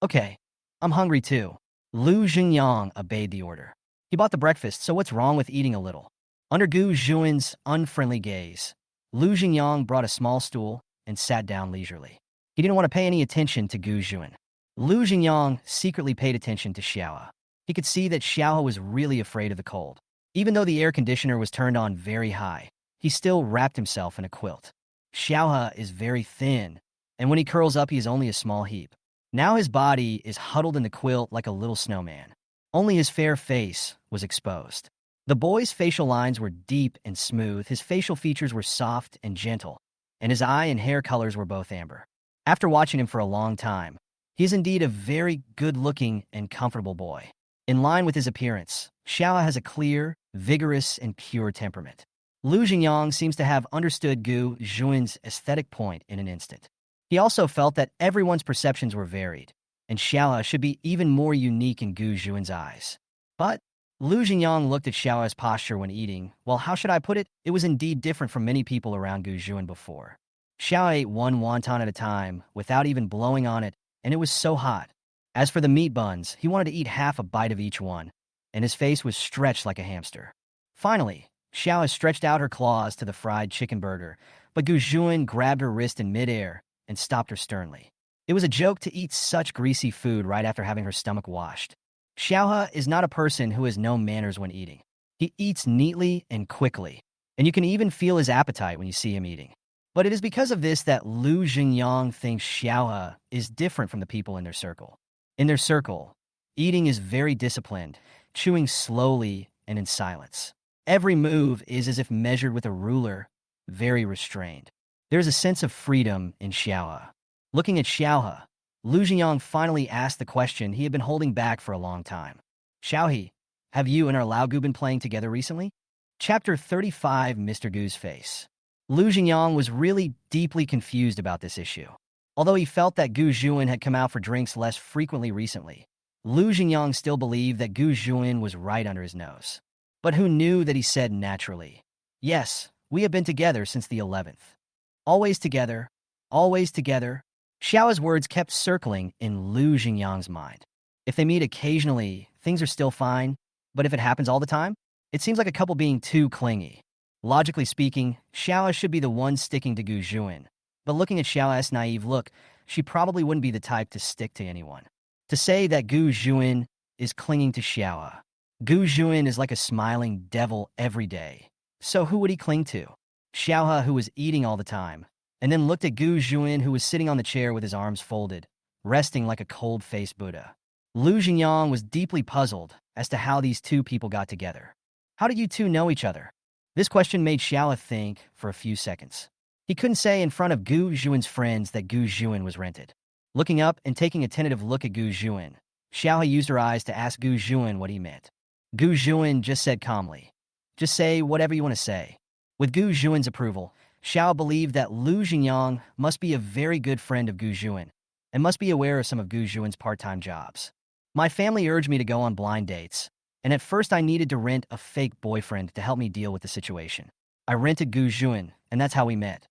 Okay, I'm hungry too. Lu Xingyang obeyed the order. He bought the breakfast, so what's wrong with eating a little? Under Gu Juin's unfriendly gaze, Lu Xingyang brought a small stool and sat down leisurely. He didn't want to pay any attention to Gu Juin. Lu Xingyang secretly paid attention to Xiao. He could see that Xiao was really afraid of the cold. Even though the air conditioner was turned on very high, he still wrapped himself in a quilt. Xiao is very thin, and when he curls up, he is only a small heap. Now his body is huddled in the quilt like a little snowman. Only his fair face was exposed. The boy's facial lines were deep and smooth, his facial features were soft and gentle, and his eye and hair colors were both amber. After watching him for a long time, he is indeed a very good-looking and comfortable boy. In line with his appearance, Xiao has a clear, vigorous, and pure temperament. Lu Xingyang seems to have understood Gu Juin's aesthetic point in an instant. He also felt that everyone's perceptions were varied, and Xiao should be even more unique in Gu Juin's eyes. But Lu Xingyang looked at Xiao's posture when eating. Well, how should I put it? It was indeed different from many people around Gu Juin before. Xiao ate one wonton at a time, without even blowing on it, and it was so hot. As for the meat buns, he wanted to eat half a bite of each one, and his face was stretched like a hamster. Finally, Xiao stretched out her claws to the fried chicken burger, but Gu Juin grabbed her wrist in midair and stopped her sternly. It was a joke to eat such greasy food right after having her stomach washed. Xiaohe is not a person who has no manners when eating. He eats neatly and quickly, and you can even feel his appetite when you see him eating. But it is because of this that Lu Xingyang thinks Xiaohe is different from the people in their circle. In their circle, eating is very disciplined, chewing slowly and in silence. Every move is as if measured with a ruler, very restrained. There is a sense of freedom in Xiaohe. Looking at Xiaohe, Lu Xingyang finally asked the question he had been holding back for a long time. Xiaohe, have you and our Lao Gu been playing together recently? Chapter 35, Mr. Gu's Face. Lu Xingyang was really deeply confused about this issue. Although he felt that Gu Juin had come out for drinks less frequently recently, Lu Xingyang still believed that Gu Juin was right under his nose. But who knew that he said naturally, "Yes, we have been together since the 11th. Always together, always together." Xiao's words kept circling in Lu Xingyang's mind. If they meet occasionally, things are still fine, but if it happens all the time, it seems like a couple being too clingy. Logically speaking, Xiao should be the one sticking to Gu Juin. But looking at Xiao's naive look, she probably wouldn't be the type to stick to anyone. To say that Gu Juin is clinging to Xiao. Gu Juin is like a smiling devil every day. So who would he cling to? Xiao, who was eating all the time, and then looked at Gu Juin, who was sitting on the chair with his arms folded, resting like a cold-faced Buddha. Lu Xingyang was deeply puzzled as to how these two people got together. How did you two know each other? This question made Xiao think for a few seconds. He couldn't say in front of Gu Juin's friends that Gu Juin was rented. Looking up and taking a tentative look at Gu Juin, Xiao used her eyes to ask Gu Juin what he meant. Gu Juin just said calmly, "Just say whatever you want to say." With Gu Juin's approval, Xiao believed that Lu Xingyang must be a very good friend of Gu Juin and must be aware of some of Gu Juin's part-time jobs. My family urged me to go on blind dates, and at first I needed to rent a fake boyfriend to help me deal with the situation. I rented Gu Juin, and that's how we met.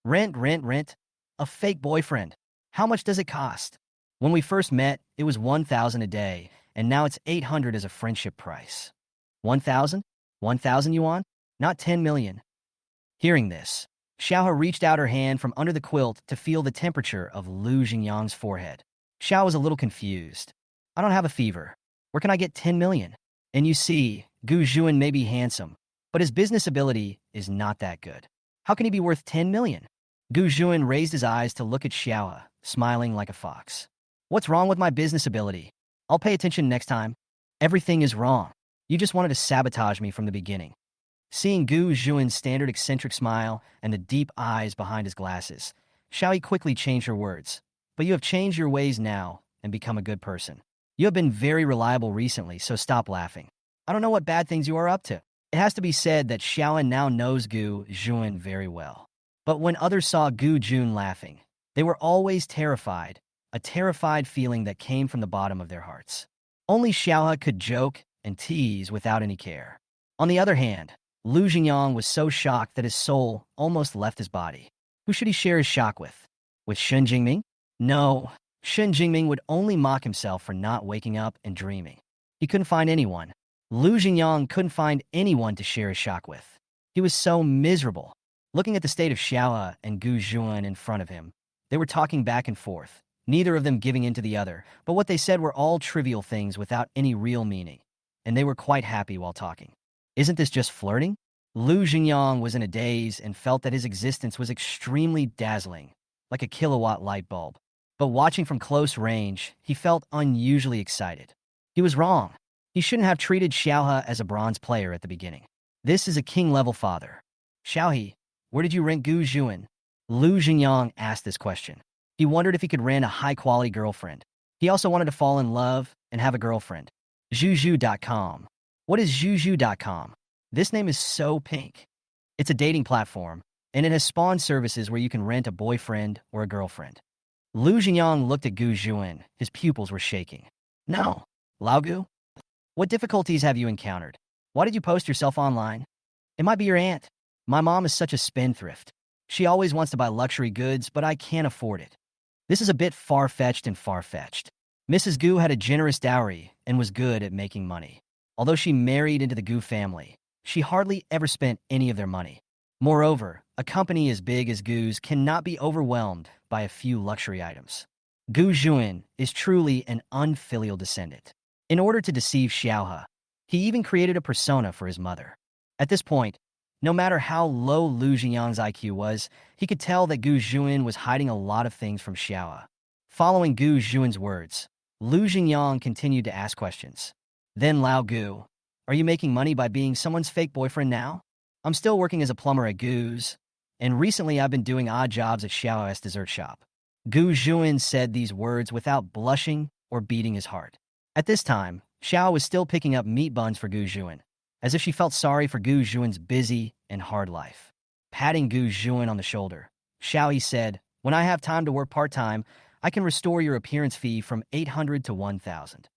Rent. A fake boyfriend. How much does it cost? When we first met, it was 1,000 a day, and now it's 800 as a friendship price. 1,000? 1,000 yuan? Not 10 million. Hearing this, Xiao reached out her hand from under the quilt to feel the temperature of Lu Xingyang's forehead. Xiao was a little confused. I don't have a fever. Where can I get 10 million? And you see, Gu Juin may be handsome, but his business ability is not that good. How can he be worth 10 million? Gu Juin raised his eyes to look at Xiao, smiling like a fox. What's wrong with my business ability? I'll pay attention next time. Everything is wrong. You just wanted to sabotage me from the beginning. Seeing Gu Juan's standard eccentric smile and the deep eyes behind his glasses, Xiaoyi quickly changed her words. But you have changed your ways now and become a good person. You have been very reliable recently, so stop laughing. I don't know what bad things you are up to. It has to be said that Xiaoyan now knows Gu Juan very well. But when others saw Gu Jun laughing, they were always terrified, a terrified feeling that came from the bottom of their hearts. Only Xiaohe could joke and tease without any care. On the other hand, Lu Jingyang was so shocked that his soul almost left his body. Who should he share his shock with? With Shen Jingming? No, Shen Jingming would only mock himself for not waking up and dreaming. He couldn't find anyone. Lu Jingyang couldn't find anyone to share his shock with. He was so miserable. Looking at the state of Xiaohe and Gu Juan in front of him, they were talking back and forth, neither of them giving in to the other, but what they said were all trivial things without any real meaning, and they were quite happy while talking. Isn't this just flirting? Lu Jingyang was in a daze and felt that his existence was extremely dazzling, like a kilowatt light bulb. But watching from close range, he felt unusually excited. He was wrong. He shouldn't have treated Xiaohe as a bronze player at the beginning. This is a king-level father. Xiaohe, where did you rank Gu Juan? Lu Jingyang asked this question. He wondered if he could rent a high-quality girlfriend. He also wanted to fall in love and have a girlfriend. Zhuzu.com. What is Zhuzu.com? This name is so pink. It's a dating platform, and it has spawned services where you can rent a boyfriend or a girlfriend. Lu Jingyang looked at Gu Juan. His pupils were shaking. No. Lao Gu? What difficulties have you encountered? Why did you post yourself online? It might be your aunt. My mom is such a spendthrift. She always wants to buy luxury goods, but I can't afford it. This is a bit far-fetched and far-fetched. Mrs. Gu had a generous dowry and was good at making money. Although she married into the Gu family, she hardly ever spent any of their money. Moreover, a company as big as Gu's cannot be overwhelmed by a few luxury items. Gu Juan is truly an unfilial descendant. In order to deceive Xiaohe, he even created a persona for his mother. At this point, no matter how low Lu Jingyang's IQ was, he could tell that Gu Juan was hiding a lot of things from Xiaohe. Following Gu Juan's words, Lu Jingyang continued to ask questions. Then Lao Gu, are you making money by being someone's fake boyfriend now? I'm still working as a plumber at Gu's, and recently I've been doing odd jobs at Xiaohe's dessert shop. Gu Juan said these words without blushing or beating his heart. At this time, Xiao was still picking up meat buns for Gu Juan, as if she felt sorry for Gu Juan's busy and hard life. Patting Gu Juan on the shoulder, Xiaoyi said, when I have time to work part-time, I can restore your appearance fee from 800 to 1,000.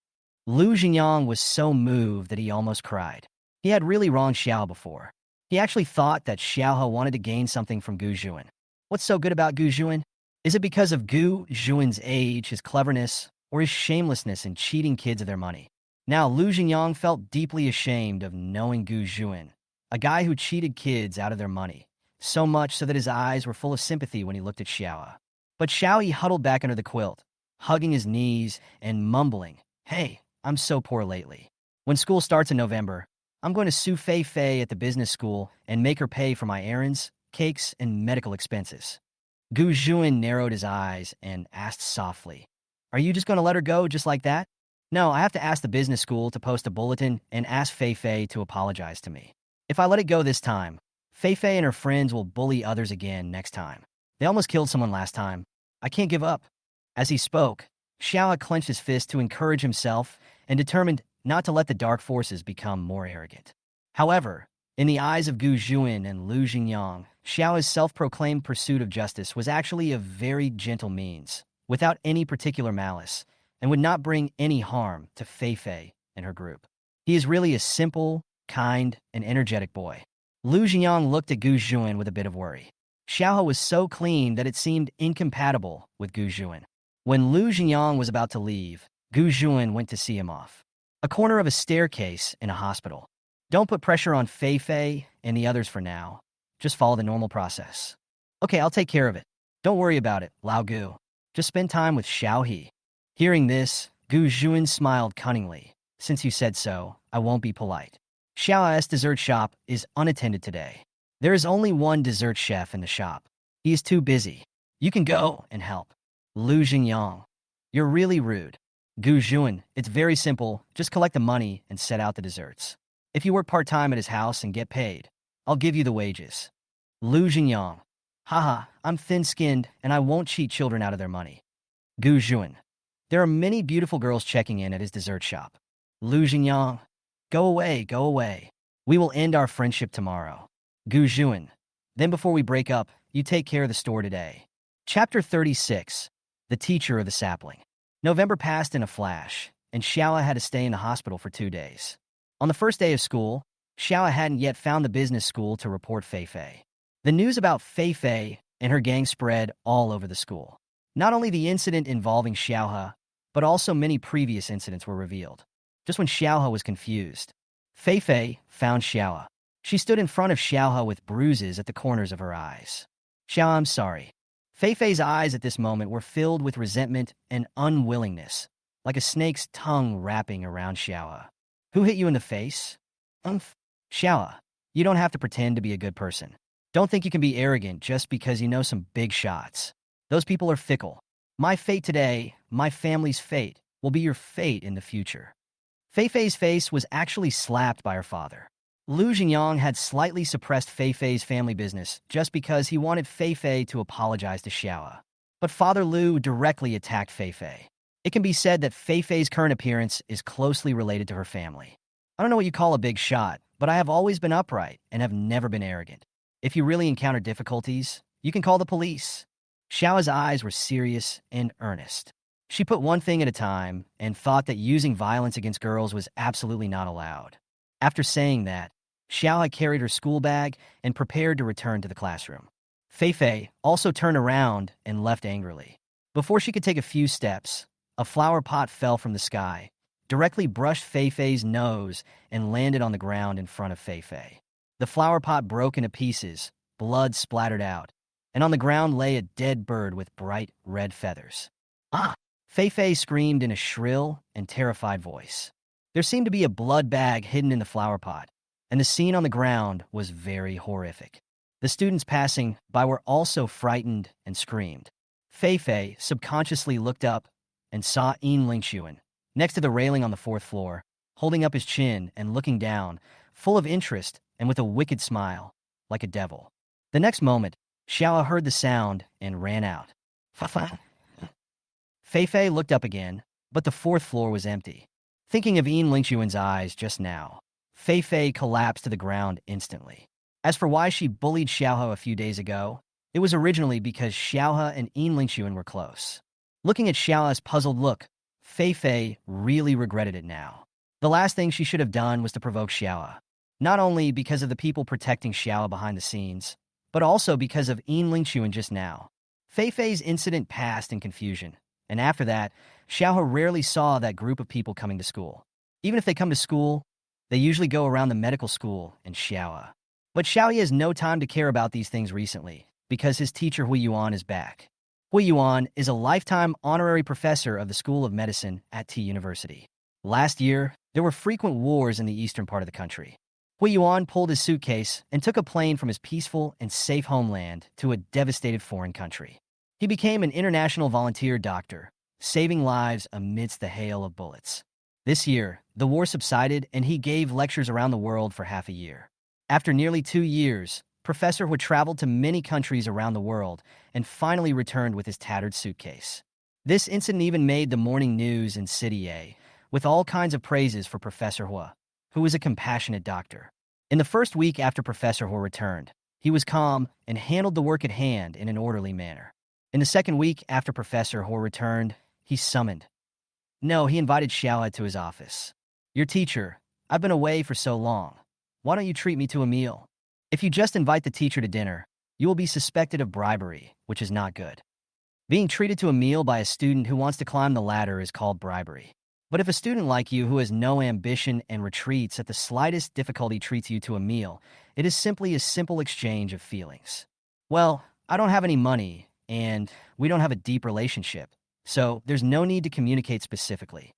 Lu Jingyang was so moved that he almost cried. He had really wronged Xiao before. He actually thought that Xiaohe wanted to gain something from Gu Juan. What's so good about Gu Juan? Is it because of Gu Juan's age, his cleverness, or his shamelessness in cheating kids of their money? Now, Lu Jingyang felt deeply ashamed of knowing Gu Juan, a guy who cheated kids out of their money, so much so that his eyes were full of sympathy when he looked at Xiaohe. But Xiaoyi huddled back under the quilt, hugging his knees and mumbling, hey, I'm so poor lately. When school starts in November, I'm going to sue Fei Fei at the business school and make her pay for my errands, cakes, and medical expenses. Gu Juan narrowed his eyes and asked softly, are you just going to let her go just like that? No, I have to ask the business school to post a bulletin and ask Fei Fei to apologize to me. If I let it go this time, Fei Fei and her friends will bully others again next time. They almost killed someone last time. I can't give up. As he spoke, Xiao clenched his fist to encourage himself and determined not to let the dark forces become more arrogant. However, in the eyes of Gu Juan and Lu Jingyang, Xiao's self-proclaimed pursuit of justice was actually a very gentle means, without any particular malice, and would not bring any harm to Fei Fei and her group. He is really a simple, kind, and energetic boy. Lu Jingyang looked at Gu Juan with a bit of worry. Xiaohe was so clean that it seemed incompatible with Gu Juan. When Lu Jingyang was about to leave, Gu Juan went to see him off. A corner of a staircase in a hospital. Don't put pressure on Fei Fei and the others for now. Just follow the normal process. Okay, I'll take care of it. Don't worry about it, Lao Gu. Just spend time with Xiao He. Hearing this, Gu Juan smiled cunningly. Since you said so, I won't be polite. Xiao's dessert shop is unattended today. There is only one dessert chef in the shop. He is too busy. You can go and help. Lu Jingyang, you're really rude. Gu Juan, it's very simple. Just collect the money and set out the desserts. If you work part-time at his house and get paid, I'll give you the wages. Lu Jingyang. Haha, I'm thin-skinned, and I won't cheat children out of their money. Gu Juan. There are many beautiful girls checking in at his dessert shop. Lu Jingyang. Go away, go away. We will end our friendship tomorrow. Gu Juan. Then before we break up, you take care of the store today. Chapter 36. The Teacher of the Sapling. November passed in a flash, and Xiaoa had to stay in the hospital for 2 days. On the first day of school, Xiaoa hadn't yet found the business school to report Fei Fei. The news about Fei Fei and her gang spread all over the school. Not only the incident involving Xiaohe, but also many previous incidents were revealed. Just when Xiaohe was confused, Fei Fei found Xiaohe. She stood in front of Xiaohe with bruises at the corners of her eyes. Xiaohe, I'm sorry. Fei Fei's eyes at this moment were filled with resentment and unwillingness, like a snake's tongue wrapping around Xiaohe. Who hit you in the face? Xiaohe, you don't have to pretend to be a good person. Don't think you can be arrogant just because you know some big shots. Those people are fickle. My fate today, my family's fate, will be your fate in the future. Fei Fei's face was actually slapped by her father. Lu Jingyang had slightly suppressed Fei Fei's family business just because he wanted Fei Fei to apologize to Xiaohe. But Father Lu directly attacked Fei Fei. It can be said that Fei Fei's current appearance is closely related to her family. I don't know what you call a big shot, but I have always been upright and have never been arrogant. If you really encounter difficulties, you can call the police. Xiao's eyes were serious and earnest. She put one thing at a time and thought that using violence against girls was absolutely not allowed. After saying that, Xiao had carried her school bag and prepared to return to the classroom. Fei Fei also turned around and left angrily. Before she could take a few steps, a flower pot fell from the sky, directly brushed Fei Fei's nose, and landed on the ground in front of Fei Fei. The flower pot broke into pieces, blood splattered out, and on the ground lay a dead bird with bright red feathers. Ah! Fei Fei screamed in a shrill and terrified voice. There seemed to be a blood bag hidden in the flower pot, and the scene on the ground was very horrific. The students passing by were also frightened and screamed. Fei Fei subconsciously looked up and saw Yin Lingxuan, next to the railing on the 4th floor, holding up his chin and looking down, full of interest and with a wicked smile, like a devil. The next moment, Xiao heard the sound and ran out. Fei Fei looked up again, but the 4th floor was empty. Thinking of Yin Lingxuan's eyes just now, Fei Fei collapsed to the ground instantly. As for why she bullied Xiaohe a few days ago, it was originally because Xiaohe and Yin Lingxuan were close. Looking at Xiaohe's puzzled look, Fei Fei really regretted it now. The last thing she should have done was to provoke Xiaohe, not only because of the people protecting Xiaohe behind the scenes, but also because of Yin Lingxuan just now. Fei Fei's incident passed in confusion, and after that, Xiaohe rarely saw that group of people coming to school. Even if they come to school, they usually go around the medical school and Xiaohe. But Xiaohe has no time to care about these things recently, because his teacher Hui Yuan is back. Hui Yuan is a lifetime honorary professor of the School of Medicine at T University. Last year, there were frequent wars in the eastern part of the country. Hui Yuan pulled his suitcase and took a plane from his peaceful and safe homeland to a devastated foreign country. He became an international volunteer doctor, saving lives amidst the hail of bullets. This year, the war subsided and he gave lectures around the world for half a year. After nearly 2 years, Professor Hu traveled to many countries around the world and finally returned with his tattered suitcase. This incident even made the morning news in City A, with all kinds of praises for Professor Hu, who was a compassionate doctor. In the first week after Professor Hu returned, he was calm and handled the work at hand in an orderly manner. In the second week after Professor Hu returned, he invited Xiaohe to his office. Your teacher, I've been away for so long. Why don't you treat me to a meal? If you just invite the teacher to dinner, you will be suspected of bribery, which is not good. Being treated to a meal by a student who wants to climb the ladder is called bribery. But if a student like you who has no ambition and retreats at the slightest difficulty treats you to a meal, it is simply a simple exchange of feelings. Well, I don't have any money, and we don't have a deep relationship, so there's no need to communicate specifically.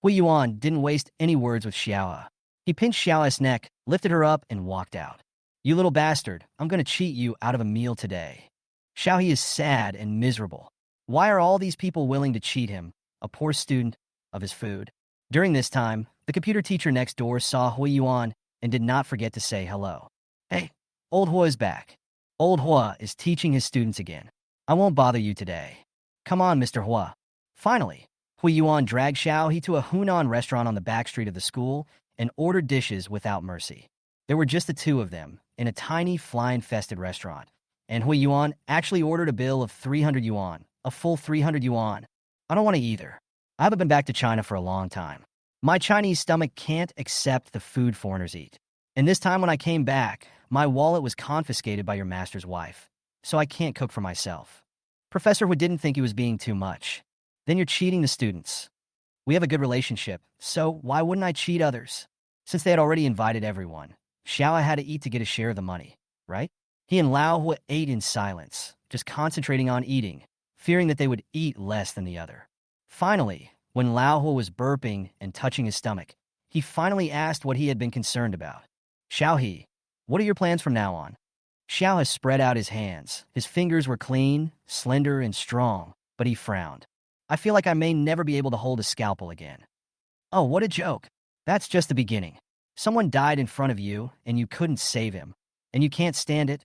Hui Yuan didn't waste any words with Xiaohe. He pinched Xiaohe's neck, lifted her up, and walked out. You little bastard, I'm going to cheat you out of a meal today. Xiaohe is sad and miserable. Why are all these people willing to cheat him, a poor student, of his food? During this time, the computer teacher next door saw Hui Yuan and did not forget to say hello. Hey, Old Hua is back. Old Hua is teaching his students again. I won't bother you today. Come on, Mr. Hua. Finally, Hui Yuan dragged Xiao He to a Hunan restaurant on the back street of the school and ordered dishes without mercy. There were just the two of them in a tiny fly-infested restaurant, and Hui Yuan actually ordered a bill of 300 yuan, a full 300 yuan. I don't want to either. I haven't been back to China for a long time. My Chinese stomach can't accept the food foreigners eat. And this time when I came back, my wallet was confiscated by your master's wife, so I can't cook for myself. Professor Wu didn't think he was being too much. Then you're cheating the students. We have a good relationship, so why wouldn't I cheat others? Since they had already invited everyone, Xiao had to eat to get a share of the money, right? He and Lao Hua ate in silence, just concentrating on eating, fearing that they would eat less than the other. Finally, when Lao Hua was burping and touching his stomach, he finally asked what he had been concerned about. Xiao He, what are your plans from now on? Xiao has spread out his hands. His fingers were clean, slender, and strong, but he frowned. I feel like I may never be able to hold a scalpel again. Oh, what a joke. That's just the beginning. Someone died in front of you, and you couldn't save him. And you can't stand it?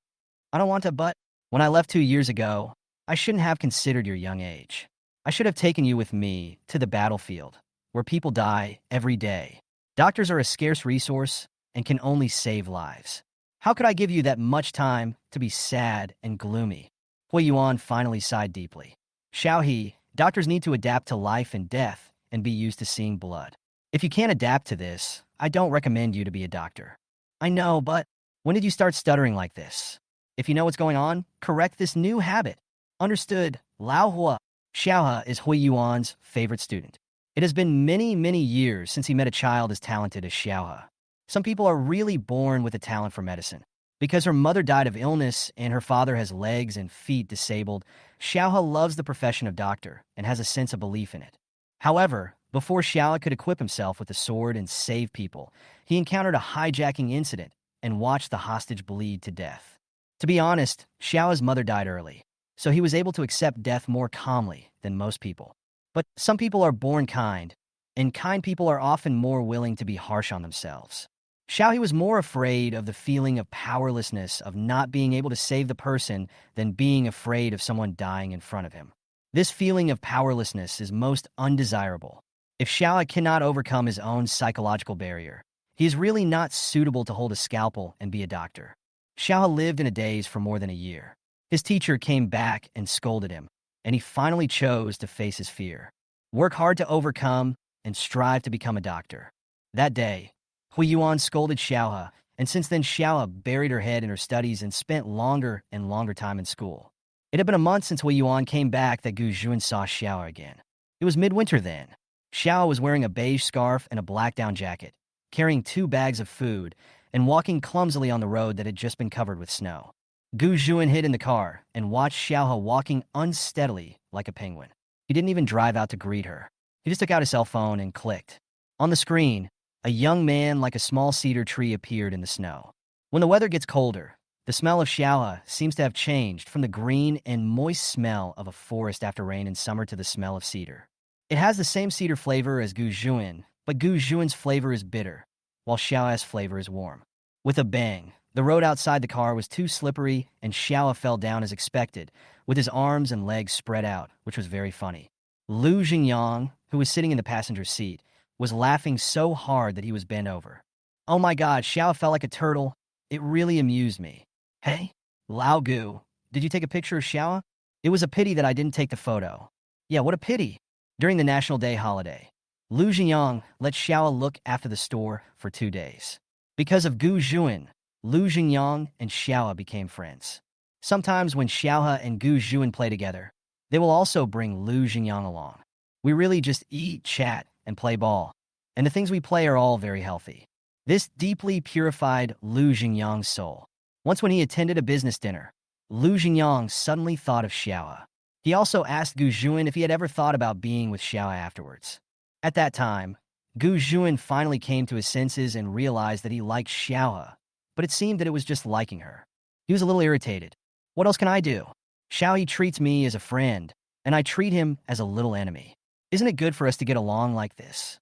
I don't want to, but when I left 2 years ago, I shouldn't have considered your young age. I should have taken you with me to the battlefield, where people die every day. Doctors are a scarce resource and can only save lives. How could I give you that much time to be sad and gloomy? Hui Yuan finally sighed deeply. Xiao He, doctors need to adapt to life and death and be used to seeing blood. If you can't adapt to this, I don't recommend you to be a doctor. I know, but when did you start stuttering like this? If you know what's going on, correct this new habit. Understood. Lao Hua. Xiaohe is Hui Yuan's favorite student. It has been many, many years since he met a child as talented as Xiaohe. Some people are really born with a talent for medicine. Because her mother died of illness and her father has legs and feet disabled, Xiaohe loves the profession of doctor and has a sense of belief in it. However, before Xiaohe could equip himself with a sword and save people, he encountered a hijacking incident and watched the hostage bleed to death. To be honest, Xiaohe's mother died early, so he was able to accept death more calmly than most people. But some people are born kind, and kind people are often more willing to be harsh on themselves. Xiaohe was more afraid of the feeling of powerlessness of not being able to save the person than being afraid of someone dying in front of him. This feeling of powerlessness is most undesirable. If Xiaohe cannot overcome his own psychological barrier, he is really not suitable to hold a scalpel and be a doctor. Xiaohe lived in a daze for more than a year. His teacher came back and scolded him, and he finally chose to face his fear. Work hard to overcome and strive to become a doctor. That day, Hui Yuan scolded Xiaohe, and since then Xiaohe buried her head in her studies and spent longer and longer time in school. It had been a month since Hui Yuan came back that Gu Jun saw Xiaohe again. It was midwinter then. Xiaohe was wearing a beige scarf and a black down jacket, carrying 2 bags of food, and walking clumsily on the road that had just been covered with snow. Gu Jun hid in the car and watched Xiaohe walking unsteadily like a penguin. He didn't even drive out to greet her. He just took out his cell phone and clicked. On the screen, a young man like a small cedar tree appeared in the snow. When the weather gets colder, the smell of Xiaohe seems to have changed from the green and moist smell of a forest after rain in summer to the smell of cedar. It has the same cedar flavor as Gu Jun, but Gu Jun's flavor is bitter, while Xiaohe's flavor is warm. With a bang, the road outside the car was too slippery, and Xiaohe fell down as expected, with his arms and legs spread out, which was very funny. Lu Jingyang, who was sitting in the passenger seat, was laughing so hard that he was bent over. Oh my god, Xiaohe felt like a turtle. It really amused me. Hey, Lao Gu, did you take a picture of Xiaohe? It was a pity that I didn't take the photo. Yeah, what a pity. During the National Day holiday, Lu Jingyang let Xiaohe look after the store for 2 days. Because of Gu Jun, Lu Jingyang and Xiaohe became friends. Sometimes when Xiaohe and Gu Jun play together, they will also bring Lu Jingyang along. We really just eat, chat, and play ball. And the things we play are all very healthy. This deeply purified Lu Jingyang's soul. Once when he attended a business dinner, Lu Jingyang suddenly thought of Xiaohe. He also asked Gu Jun if he had ever thought about being with Xiaohe afterwards. At that time, Gu Jun finally came to his senses and realized that he liked Xiaohe, but it seemed that it was just liking her. He was a little irritated. What else can I do? Xiaohe treats me as a friend, and I treat him as a little enemy. Isn't it good for us to get along like this?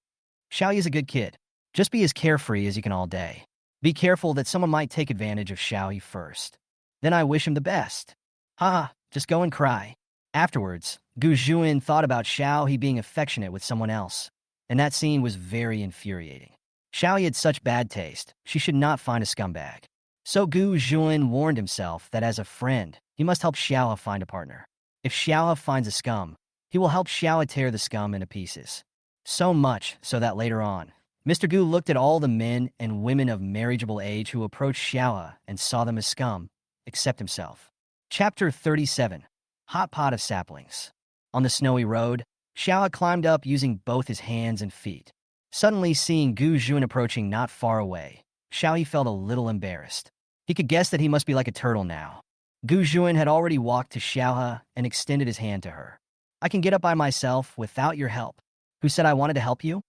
Xiaohe is a good kid. Just be as carefree as you can all day. Be careful that someone might take advantage of Xiaoyi first. Then I wish him the best. Ha, just go and cry. Afterwards, Gu Juin thought about Xiaoyi being affectionate with someone else, and that scene was very infuriating. Xiaoyi had such bad taste, she should not find a scumbag. So Gu Juin warned himself that as a friend, he must help Xiaohe find a partner. If Xiaohe finds a scum, he will help Xiaohe tear the scum into pieces. So much so that later on, Mr. Gu looked at all the men and women of marriageable age who approached Xiaohe and saw them as scum, except himself. Chapter 37. Hot Pot of Saplings. On the snowy road, Xiaohe climbed up using both his hands and feet. Suddenly seeing Gu Jun approaching not far away, Xiaohe felt a little embarrassed. He could guess that he must be like a turtle now. Gu Jun had already walked to Xiaohe and extended his hand to her. I can get up by myself without your help. Who said I wanted to help you?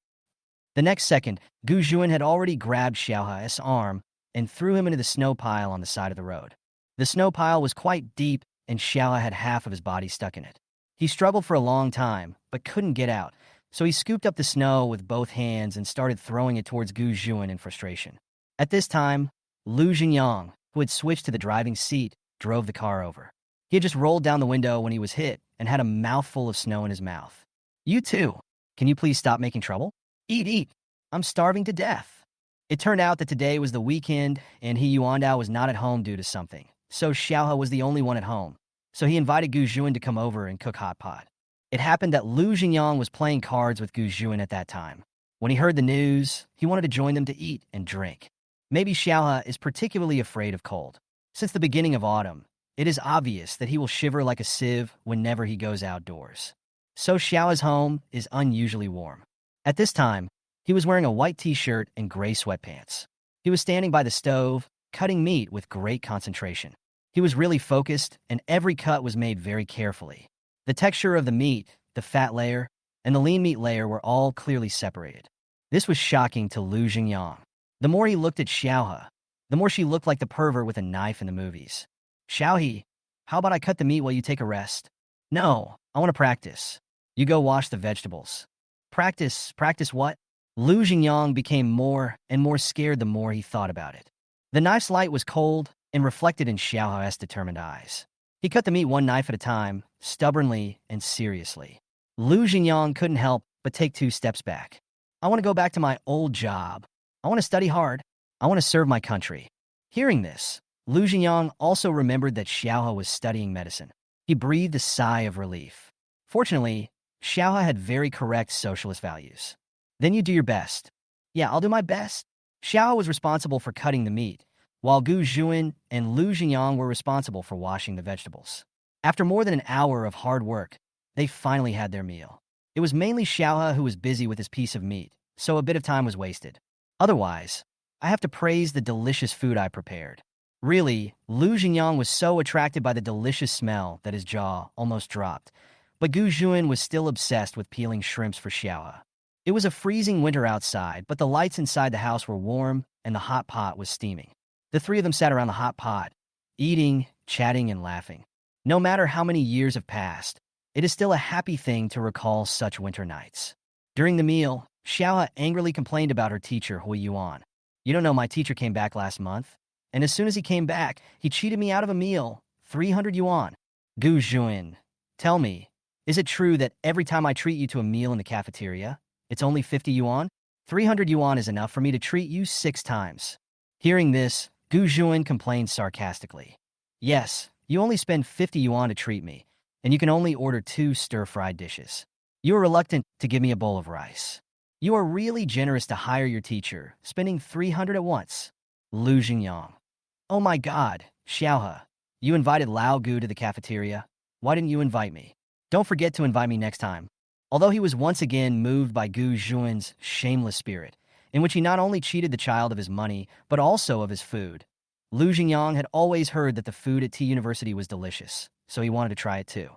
The next second, Gu Jun had already grabbed Xiaohe's arm and threw him into the snow pile on the side of the road. The snow pile was quite deep, and Xiaohe had half of his body stuck in it. He struggled for a long time, but couldn't get out, so he scooped up the snow with both hands and started throwing it towards Gu Jun in frustration. At this time, Lu Jingyang, who had switched to the driving seat, drove the car over. He had just rolled down the window when he was hit and had a mouthful of snow in his mouth. You too. Can you please stop making trouble? Eat. I'm starving to death. It turned out that today was the weekend and He Yuandao was not at home due to something, so Xiaohe was the only one at home. So he invited Gu Jun to come over and cook hot pot. It happened that Lu Jingyang was playing cards with Gu Jun at that time. When he heard the news, he wanted to join them to eat and drink. Maybe Xiaohe is particularly afraid of cold. Since the beginning of autumn, it is obvious that he will shiver like a sieve whenever he goes outdoors. So Xiaohe's home is unusually warm. At this time, he was wearing a white t-shirt and gray sweatpants. He was standing by the stove, cutting meat with great concentration. He was really focused, and every cut was made very carefully. The texture of the meat, the fat layer, and the lean meat layer were all clearly separated. This was shocking to Lu Jingyang. The more he looked at Xiaohe, the more she looked like the pervert with a knife in the movies. Xiaohe, how about I cut the meat while you take a rest? No, I want to practice. You go wash the vegetables. Practice what? Lu Jingyang became more and more scared the more he thought about it. The knife's light was cold and reflected in Xiaohe's determined eyes. He cut the meat one knife at a time, stubbornly and seriously. Lu Jingyang couldn't help but take 2 steps back. I want to go back to my old job. I want to study hard. I want to serve my country. Hearing this, Lu Jingyang also remembered that Xiaohe was studying medicine. He breathed a sigh of relief. Fortunately, Xiaohe had very correct socialist values. Then you do your best. Yeah, I'll do my best. Xiaohe was responsible for cutting the meat, while Gu Jun and Lu Jingyang were responsible for washing the vegetables. After more than an hour of hard work, they finally had their meal. It was mainly Xiaohe who was busy with his piece of meat, so a bit of time was wasted. Otherwise, I have to praise the delicious food I prepared. Really, Lu Jingyang was so attracted by the delicious smell that his jaw almost dropped, but Gu Jun was still obsessed with peeling shrimps for Xiaohe. It was a freezing winter outside, but the lights inside the house were warm and the hot pot was steaming. The 3 of them sat around the hot pot, eating, chatting, and laughing. No matter how many years have passed, it is still a happy thing to recall such winter nights. During the meal, Xiaohe angrily complained about her teacher, Hui Yuan. You don't know my teacher came back last month, and as soon as he came back, he cheated me out of a meal, 300 yuan. Gu Jun, tell me, is it true that every time I treat you to a meal in the cafeteria, it's only 50 yuan? 300 yuan is enough for me to treat you 6 times. Hearing this, Gu Jun complained sarcastically. Yes, you only spend 50 yuan to treat me, and you can only order 2 stir-fried dishes. You are reluctant to give me a bowl of rice. You are really generous to hire your teacher, spending 300 at once. Lu Jingyang. Oh my god, Xiaohe, you invited Lao Gu to the cafeteria. Why didn't you invite me? Don't forget to invite me next time. Although he was once again moved by Gu Jun's shameless spirit, in which he not only cheated the child of his money, but also of his food, Lu Jingyang had always heard that the food at Tea University was delicious, so he wanted to try it too.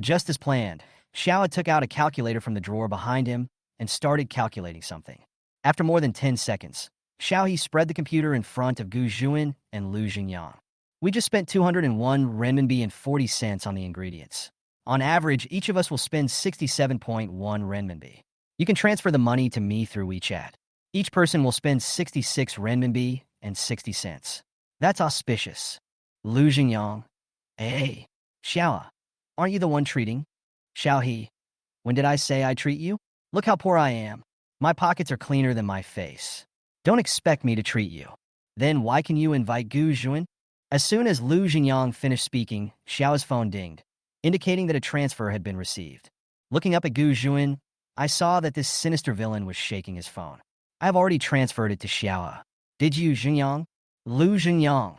Just as planned, Xiaohe took out a calculator from the drawer behind him and started calculating something. After more than 10 seconds, Xiaohe spread the computer in front of Gu Jun and Lu Jingyang. We just spent 201 renminbi and 40 cents on the ingredients. On average, each of us will spend 67.1 renminbi. You can transfer the money to me through WeChat. Each person will spend 66 renminbi and 60 cents. That's auspicious. Lu Jingyang. Hey, Xiao, aren't you the one treating? Xiao He. When did I say I treat you? Look how poor I am. My pockets are cleaner than my face. Don't expect me to treat you. Then why can you invite Gu Juan? As soon as Lu Jingyang finished speaking, Xiao's phone dinged, indicating that a transfer had been received. Looking up at Gu Juan, I saw that this sinister villain was shaking his phone. I have already transferred it to Xiao. Did you, Jingyang? Lu Jingyang.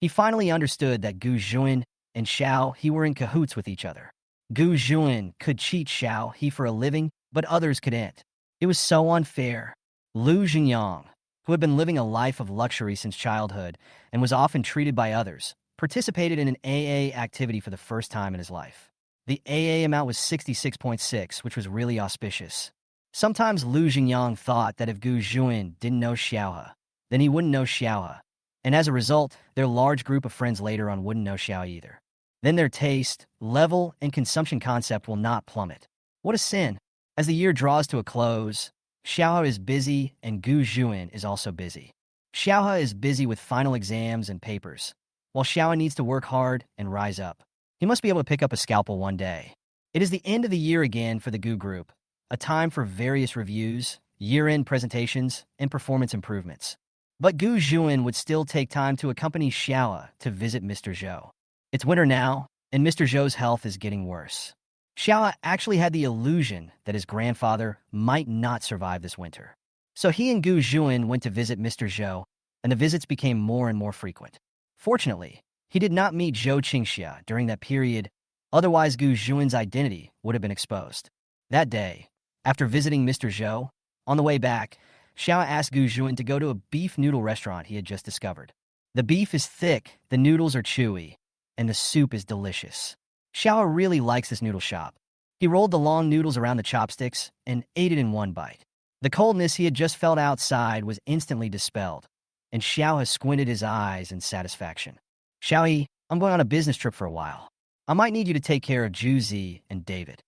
He finally understood that Gu Juan and Xiao He were in cahoots with each other. Gu Juan could cheat Xiao He for a living, but others couldn't. It was so unfair. Lu Jingyang, who had been living a life of luxury since childhood and was often treated by others, participated in an AA activity for the first time in his life. The AA amount was 66.6, which was really auspicious. Sometimes Lu Jingyang thought that if Gu Juan didn't know Xiao He, then he wouldn't know Xiao He, and as a result, their large group of friends later on wouldn't know Xiao He either. Then their taste, level, and consumption concept will not plummet. What a sin. As the year draws to a close, Xiao He is busy and Gu Juan is also busy. Xiao He is busy with final exams and papers, while Xiao He needs to work hard and rise up. He must be able to pick up a scalpel one day. It is the end of the year again for the Gu group, a time for various reviews, year-end presentations, and performance improvements. But Gu Juan would still take time to accompany Xiao He to visit Mr. Zhou. It's winter now, and Mr. Zhou's health is getting worse. Xiao He actually had the illusion that his grandfather might not survive this winter. So he and Gu Juan went to visit Mr. Zhou, and the visits became more and more frequent. Fortunately, he did not meet Zhou Qingxia during that period, otherwise Gu Juan's identity would have been exposed. That day, after visiting Mr. Zhou, on the way back, Xiao asked Gu Juan to go to a beef noodle restaurant he had just discovered. The beef is thick, the noodles are chewy, and the soup is delicious. Xiao really likes this noodle shop. He rolled the long noodles around the chopsticks and ate it in one bite. The coldness he had just felt outside was instantly dispelled, and Xiao has squinted his eyes in satisfaction. Xiao He, I'm going on a business trip for a while. I might need you to take care of Juzi and David.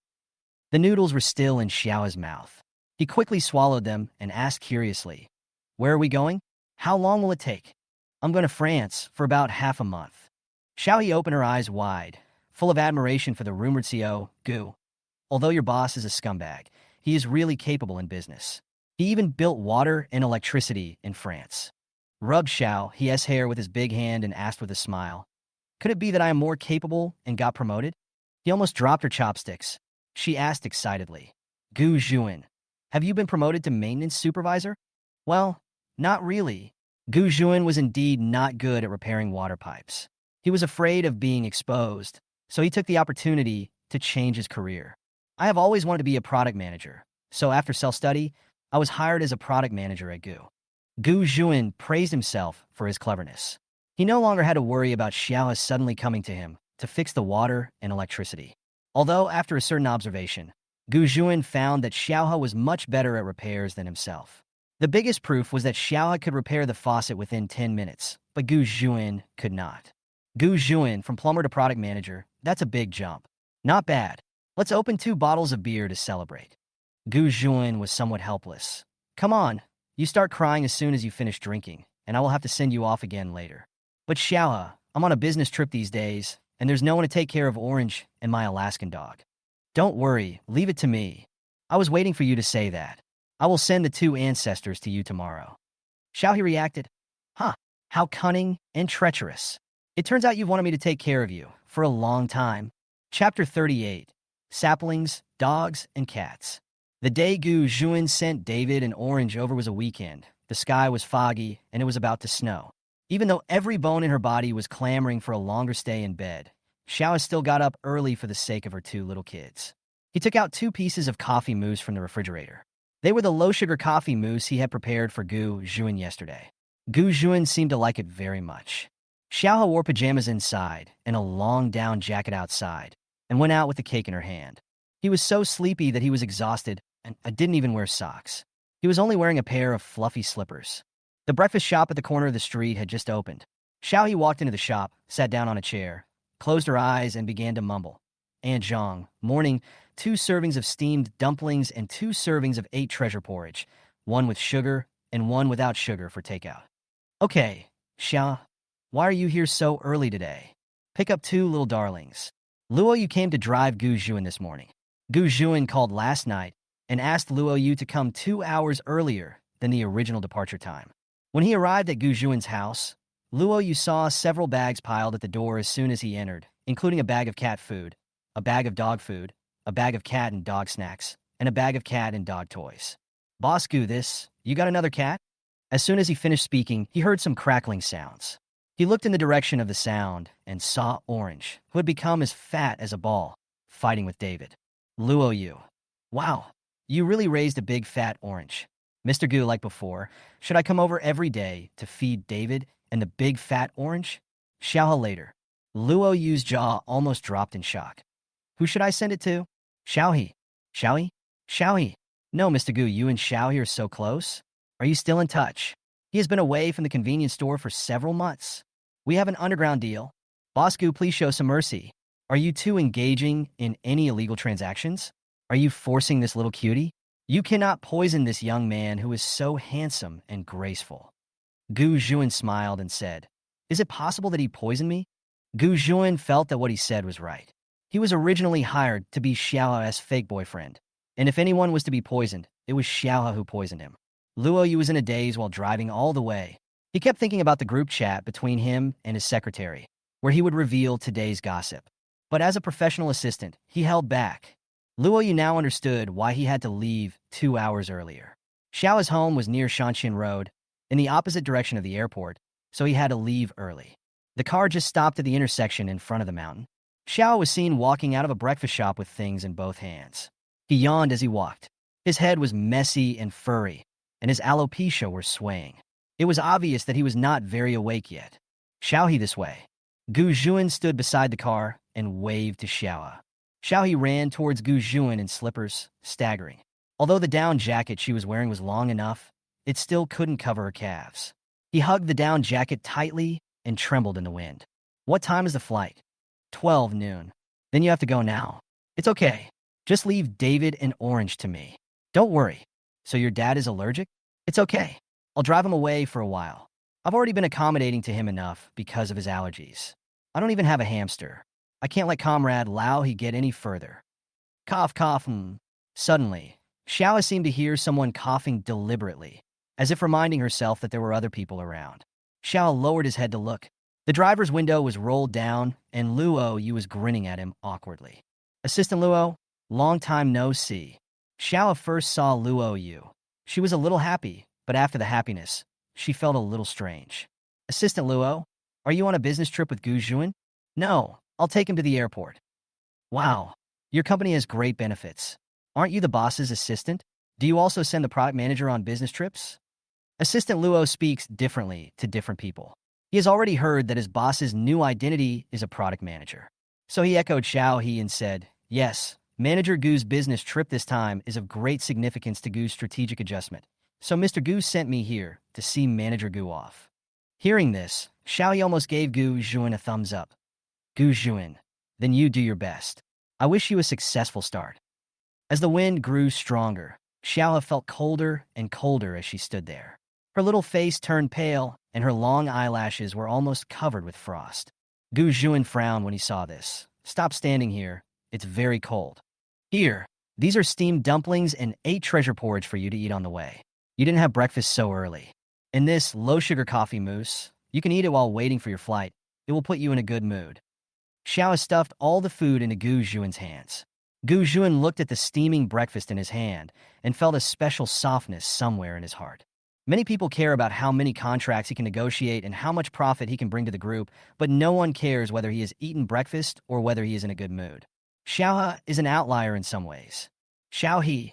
The noodles were still in Xiao's mouth. He quickly swallowed them and asked curiously, Where are we going? How long will it take? I'm going to France for about half a month. Xiao He opened her eyes wide, full of admiration for the rumored CEO, Gu. Although your boss is a scumbag, he is really capable in business. He even built water and electricity in France. Rubbed Xiao He's hair with his big hand and asked with a smile, Could it be that I am more capable and got promoted? He almost dropped her chopsticks. She asked excitedly, Gu Juan, have you been promoted to maintenance supervisor? Well, not really. Gu Juan was indeed not good at repairing water pipes. He was afraid of being exposed, so he took the opportunity to change his career. I have always wanted to be a product manager, so after self-study, I was hired as a product manager at Gu. Gu Juan praised himself for his cleverness. He no longer had to worry about Xiao suddenly coming to him to fix the water and electricity. Although, after a certain observation, Gu Juan found that Xiao was much better at repairs than himself. The biggest proof was that Xiao could repair the faucet within 10 minutes, but Gu Juan could not. Gu Juan, from plumber to product manager, that's a big jump. Not bad. Let's open 2 bottles of beer to celebrate. Gu Juan was somewhat helpless. Come on, you start crying as soon as you finish drinking, and I will have to send you off again later. But Xiao, I'm on a business trip these days, and there's no one to take care of Orange and my Alaskan dog. Don't worry, leave it to me. I was waiting for you to say that. I will send the 2 ancestors to you tomorrow. Xiao He reacted, Huh, how cunning and treacherous. It turns out you've wanted me to take care of you for a long time. Chapter 38, Saplings, Dogs, and Cats. The day Gu Juan sent David and Orange over was a weekend. The sky was foggy, and it was about to snow. Even though every bone in her body was clamoring for a longer stay in bed, Xiao still got up early for the sake of her 2 little kids. He took out 2 pieces of coffee mousse from the refrigerator. They were the low-sugar coffee mousse he had prepared for Gu Juan yesterday. Gu Juan seemed to like it very much. Xiao wore pajamas inside and a long down jacket outside, and went out with the cake in her hand. He was so sleepy that he was exhausted and didn't even wear socks. He was only wearing a pair of fluffy slippers. The breakfast shop at the corner of the street had just opened. Xiao He walked into the shop, sat down on a chair, closed her eyes, and began to mumble. Aunt Zhang, morning, 2 servings of steamed dumplings and 2 servings of 8 treasure porridge, 1 with sugar and 1 without sugar for takeout. Okay, Xia, why are you here so early today? Pick up two little darlings. Luo Yu came to drive Gu Zhuan this morning. Gu Zhuan called last night and asked Luo Yu to come 2 hours earlier than the original departure time. When he arrived at Gu Zhuan's house, Luo Yu saw several bags piled at the door as soon as he entered, including a bag of cat food, a bag of dog food, a bag of cat and dog snacks, and a bag of cat and dog toys. Boss Gu, you got another cat? As soon as he finished speaking, he heard some crackling sounds. He looked in the direction of the sound and saw Orange, who had become as fat as a ball, fighting with David. Luo Yu. Wow, you really raised a big fat Orange. Mr. Gu, like before, should I come over every day to feed David and the big fat Orange? Xiaohe later. Luo Yu's jaw almost dropped in shock. Who should I send it to? Xiaohe. Xiaohe? Xiaohe. No, Mr. Gu, you and Xiaohe are so close. Are you still in touch? He has been away from the convenience store for several months. We have an underground deal. Boss Gu, please show some mercy. Are you two engaging in any illegal transactions? Are you forcing this little cutie? You cannot poison this young man who is so handsome and graceful. Gu Zhuan smiled and said, Is it possible that he poisoned me? Gu Zhuan felt that what he said was right. He was originally hired to be Xiaohe's fake boyfriend, and if anyone was to be poisoned, it was Xiaohe who poisoned him. Luo Yu was in a daze while driving all the way. He kept thinking about the group chat between him and his secretary, where he would reveal today's gossip. But as a professional assistant, he held back. Luo Yu now understood why he had to leave 2 hours earlier. Xiao's home was near Shanshan Road, in the opposite direction of the airport, so he had to leave early. The car just stopped at the intersection in front of the mountain. Xiao was seen walking out of a breakfast shop with things in both hands. He yawned as he walked. His head was messy and furry, and his alopecia were swaying. It was obvious that he was not very awake yet. Xiaohe this way. Gu Zhuan stood beside the car and waved to Xiaohe. Xiaohe ran towards Gu Zhuan in slippers, staggering. Although the down jacket she was wearing was long enough, it still couldn't cover her calves. He hugged the down jacket tightly and trembled in the wind. What time is the flight? 12 noon. Then you have to go now. It's okay. Just leave David and Orange to me. Don't worry. So your dad is allergic? It's okay. I'll drive him away for a while. I've already been accommodating to him enough because of his allergies. I don't even have a hamster. I can't let Comrade Lao he get any further. Cough, cough, Suddenly, Xiao seemed to hear someone coughing deliberately, as if reminding herself that there were other people around. Xiao lowered his head to look. The driver's window was rolled down, and Luo Yu was grinning at him awkwardly. Assistant Luo, long time no see. Xiao first saw Luo Yu. She was a little happy, but after the happiness, she felt a little strange. Assistant Luo, are you on a business trip with Gu Zhuan? No, I'll take him to the airport. Wow, your company has great benefits. Aren't you the boss's assistant? Do you also send the product manager on business trips? Assistant Luo speaks differently to different people. He has already heard that his boss's new identity is a product manager. So he echoed Xiaohe and said, Yes, Manager Gu's business trip this time is of great significance to Gu's strategic adjustment. So Mr. Gu sent me here to see Manager Gu off. Hearing this, Xiaohe almost gave Gu Zhuan a thumbs up. Gu Zhuan, then you do your best. I wish you a successful start. As the wind grew stronger, Xiaohe felt colder and colder as she stood there. Her little face turned pale, and her long eyelashes were almost covered with frost. Gu Zhuan frowned when he saw this. Stop standing here. It's very cold. Here, these are steamed dumplings and 8 treasure porridge for you to eat on the way. You didn't have breakfast so early. And this low-sugar coffee mousse, you can eat it while waiting for your flight. It will put you in a good mood. Xiao stuffed all the food into Gu Zhuan's hands. Gu Zhuan looked at the steaming breakfast in his hand and felt a special softness somewhere in his heart. Many people care about how many contracts he can negotiate and how much profit he can bring to the group, but no one cares whether he has eaten breakfast or whether he is in a good mood. Xiaohe is an outlier in some ways. Xiaohe,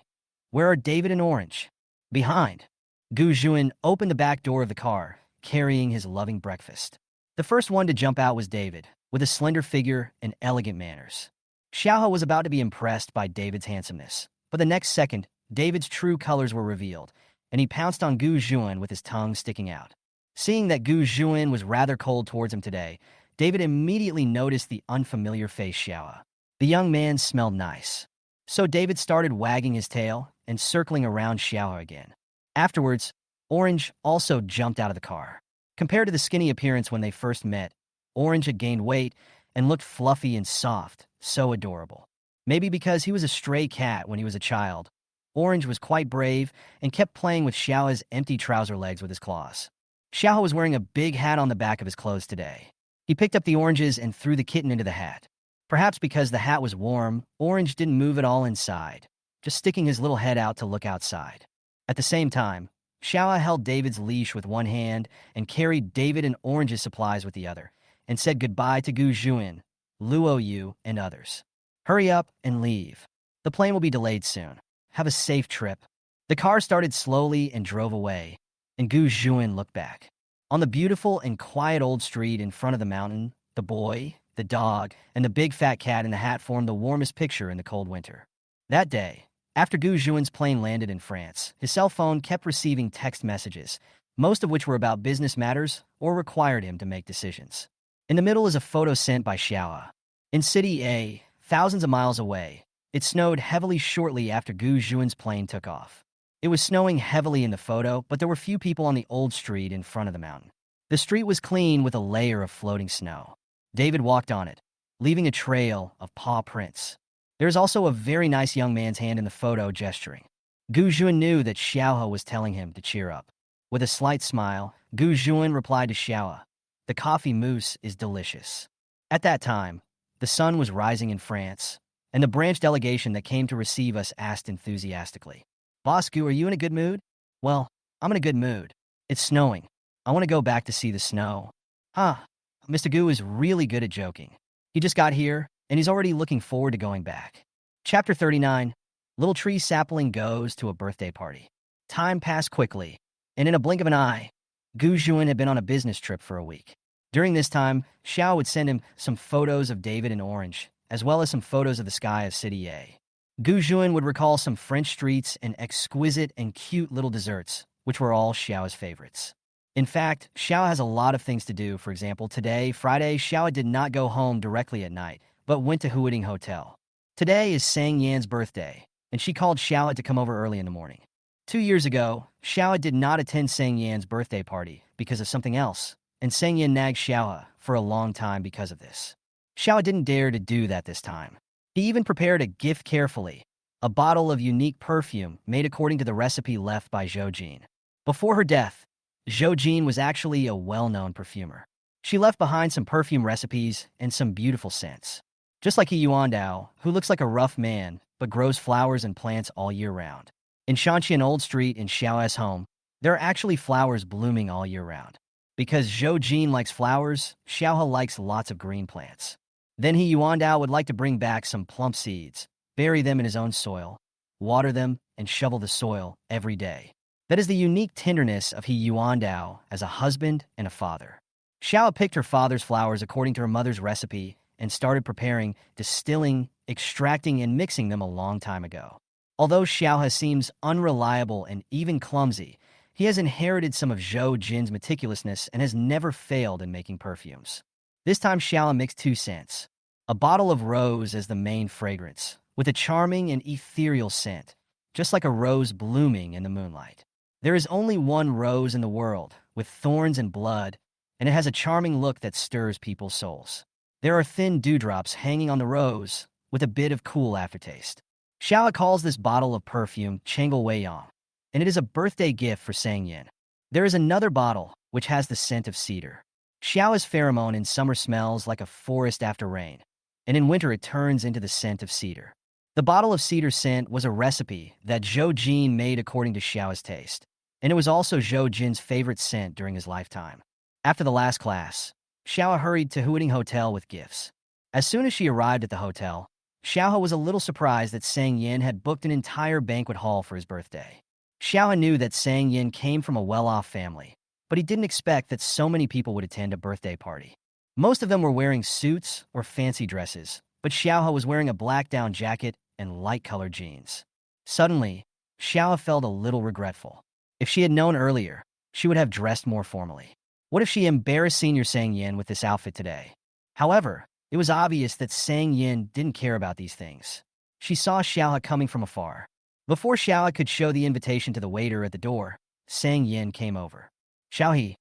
where are David and Orange? Behind. Gu Zhuan opened the back door of the car, carrying his loving breakfast. The first one to jump out was David, with a slender figure and elegant manners. Xiaohe was about to be impressed by David's handsomeness, but the next second, David's true colors were revealed, and he pounced on Gu Zhuan with his tongue sticking out. Seeing that Gu Zhuan was rather cold towards him today, David immediately noticed the unfamiliar face Xiaohe. The young man smelled nice. So David started wagging his tail and circling around Xiaohe again. Afterwards, Orange also jumped out of the car. Compared to the skinny appearance when they first met, Orange had gained weight and looked fluffy and soft, so adorable. Maybe because he was a stray cat when he was a child, Orange was quite brave and kept playing with Xiao's empty trouser legs with his claws. Xiao was wearing a big hat on the back of his clothes today. He picked up the oranges and threw the kitten into the hat. Perhaps because the hat was warm, Orange didn't move at all inside, just sticking his little head out to look outside. At the same time, Xiao held David's leash with one hand and carried David and Orange's supplies with the other, and said goodbye to Gu Juin, Luo Yu, and others. Hurry up and leave. The plane will be delayed soon. Have a safe trip. The car started slowly and drove away, and Gu Juin looked back. On the beautiful and quiet old street in front of the mountain, the boy, the dog, and the big fat cat in the hat formed the warmest picture in the cold winter. That day, after Gu Juin's plane landed in France, his cell phone kept receiving text messages, most of which were about business matters or required him to make decisions. In the middle is a photo sent by Xiao. In City A, thousands of miles away, it snowed heavily shortly after Gu Juin's plane took off. It was snowing heavily in the photo, but there were few people on the old street in front of the mountain. The street was clean with a layer of floating snow. David walked on it, leaving a trail of paw prints. There is also a very nice young man's hand in the photo gesturing. Gu Juin knew that Xiao was telling him to cheer up. With a slight smile, Gu Juin replied to Xiao, "The coffee mousse is delicious." At that time, the sun was rising in France, and the branch delegation that came to receive us asked enthusiastically, "Boss Gu, are you in a good mood?" "Well, I'm in a good mood. It's snowing. I want to go back to see the snow." "Huh, Mr. Gu is really good at joking. He just got here, and he's already looking forward to going back." Chapter 39, Little Tree Sapling Goes to a Birthday Party. Time passed quickly, and in a blink of an eye, Gu Juin had been on a business trip for a week. During this time, Xiao would send him some photos of David and Orange, as well as some photos of the sky of City A. Gu Juin would recall some French streets and exquisite and cute little desserts, which were all Xiao's favorites. In fact, Xiao has a lot of things to do. For example, today, Friday, Xiao did not go home directly at night, but went to Huading Hotel. Today is Sang Yan's birthday, and she called Xiao to come over early in the morning. 2 years ago, Xiao did not attend Sang Yan's birthday party because of something else, and Sang Yan nagged Xiao for a long time because of this. Xiao didn't dare to do that this time. He even prepared a gift carefully, a bottle of unique perfume made according to the recipe left by Zhou Jin. Before her death, Zhou Jin was actually a well-known perfumer. She left behind some perfume recipes and some beautiful scents. Just like He Yuandao, who looks like a rough man, but grows flowers and plants all year round. In Shanqian Old Street in Xiao's home, there are actually flowers blooming all year round. Because Zhou Jin likes flowers, Xiao likes lots of green plants. Then He Yuandao would like to bring back some plump seeds, bury them in his own soil, water them, and shovel the soil every day. That is the unique tenderness of He Yuandao as a husband and a father. Xiao picked her father's flowers according to her mother's recipe and started preparing, distilling, extracting, and mixing them a long time ago. Although Xiao seems unreliable and even clumsy, he has inherited some of Zhou Jin's meticulousness and has never failed in making perfumes. This time Xiao mixed 2 scents. A bottle of rose as the main fragrance, with a charming and ethereal scent, just like a rose blooming in the moonlight. There is only one rose in the world, with thorns and blood, and it has a charming look that stirs people's souls. There are thin dewdrops hanging on the rose, with a bit of cool aftertaste. Xiao calls this bottle of perfume Chengle Weiyang, and it is a birthday gift for Sang Yan. There is another bottle, which has the scent of cedar. Xiao's pheromone in summer smells like a forest after rain, and in winter it turns into the scent of cedar. The bottle of cedar scent was a recipe that Zhou Jin made according to Xiao's taste, and it was also Zhou Jin's favorite scent during his lifetime. After the last class, Xiao hurried to Huading Hotel with gifts. As soon as she arrived at the hotel, Xiao was a little surprised that Sang Yan had booked an entire banquet hall for his birthday. Xiao knew that Sang Yan came from a well-off family, but he didn't expect that so many people would attend a birthday party. Most of them were wearing suits or fancy dresses, but Xiao was wearing a black down jacket and light-colored jeans. Suddenly, Xiao felt a little regretful. If she had known earlier, she would have dressed more formally. What if she embarrassed Senior Sang Yan with this outfit today? However, it was obvious that Sang Yan didn't care about these things. She saw Xiao coming from afar. Before Xiao could show the invitation to the waiter at the door, Sang Yan came over. "Xiaohe,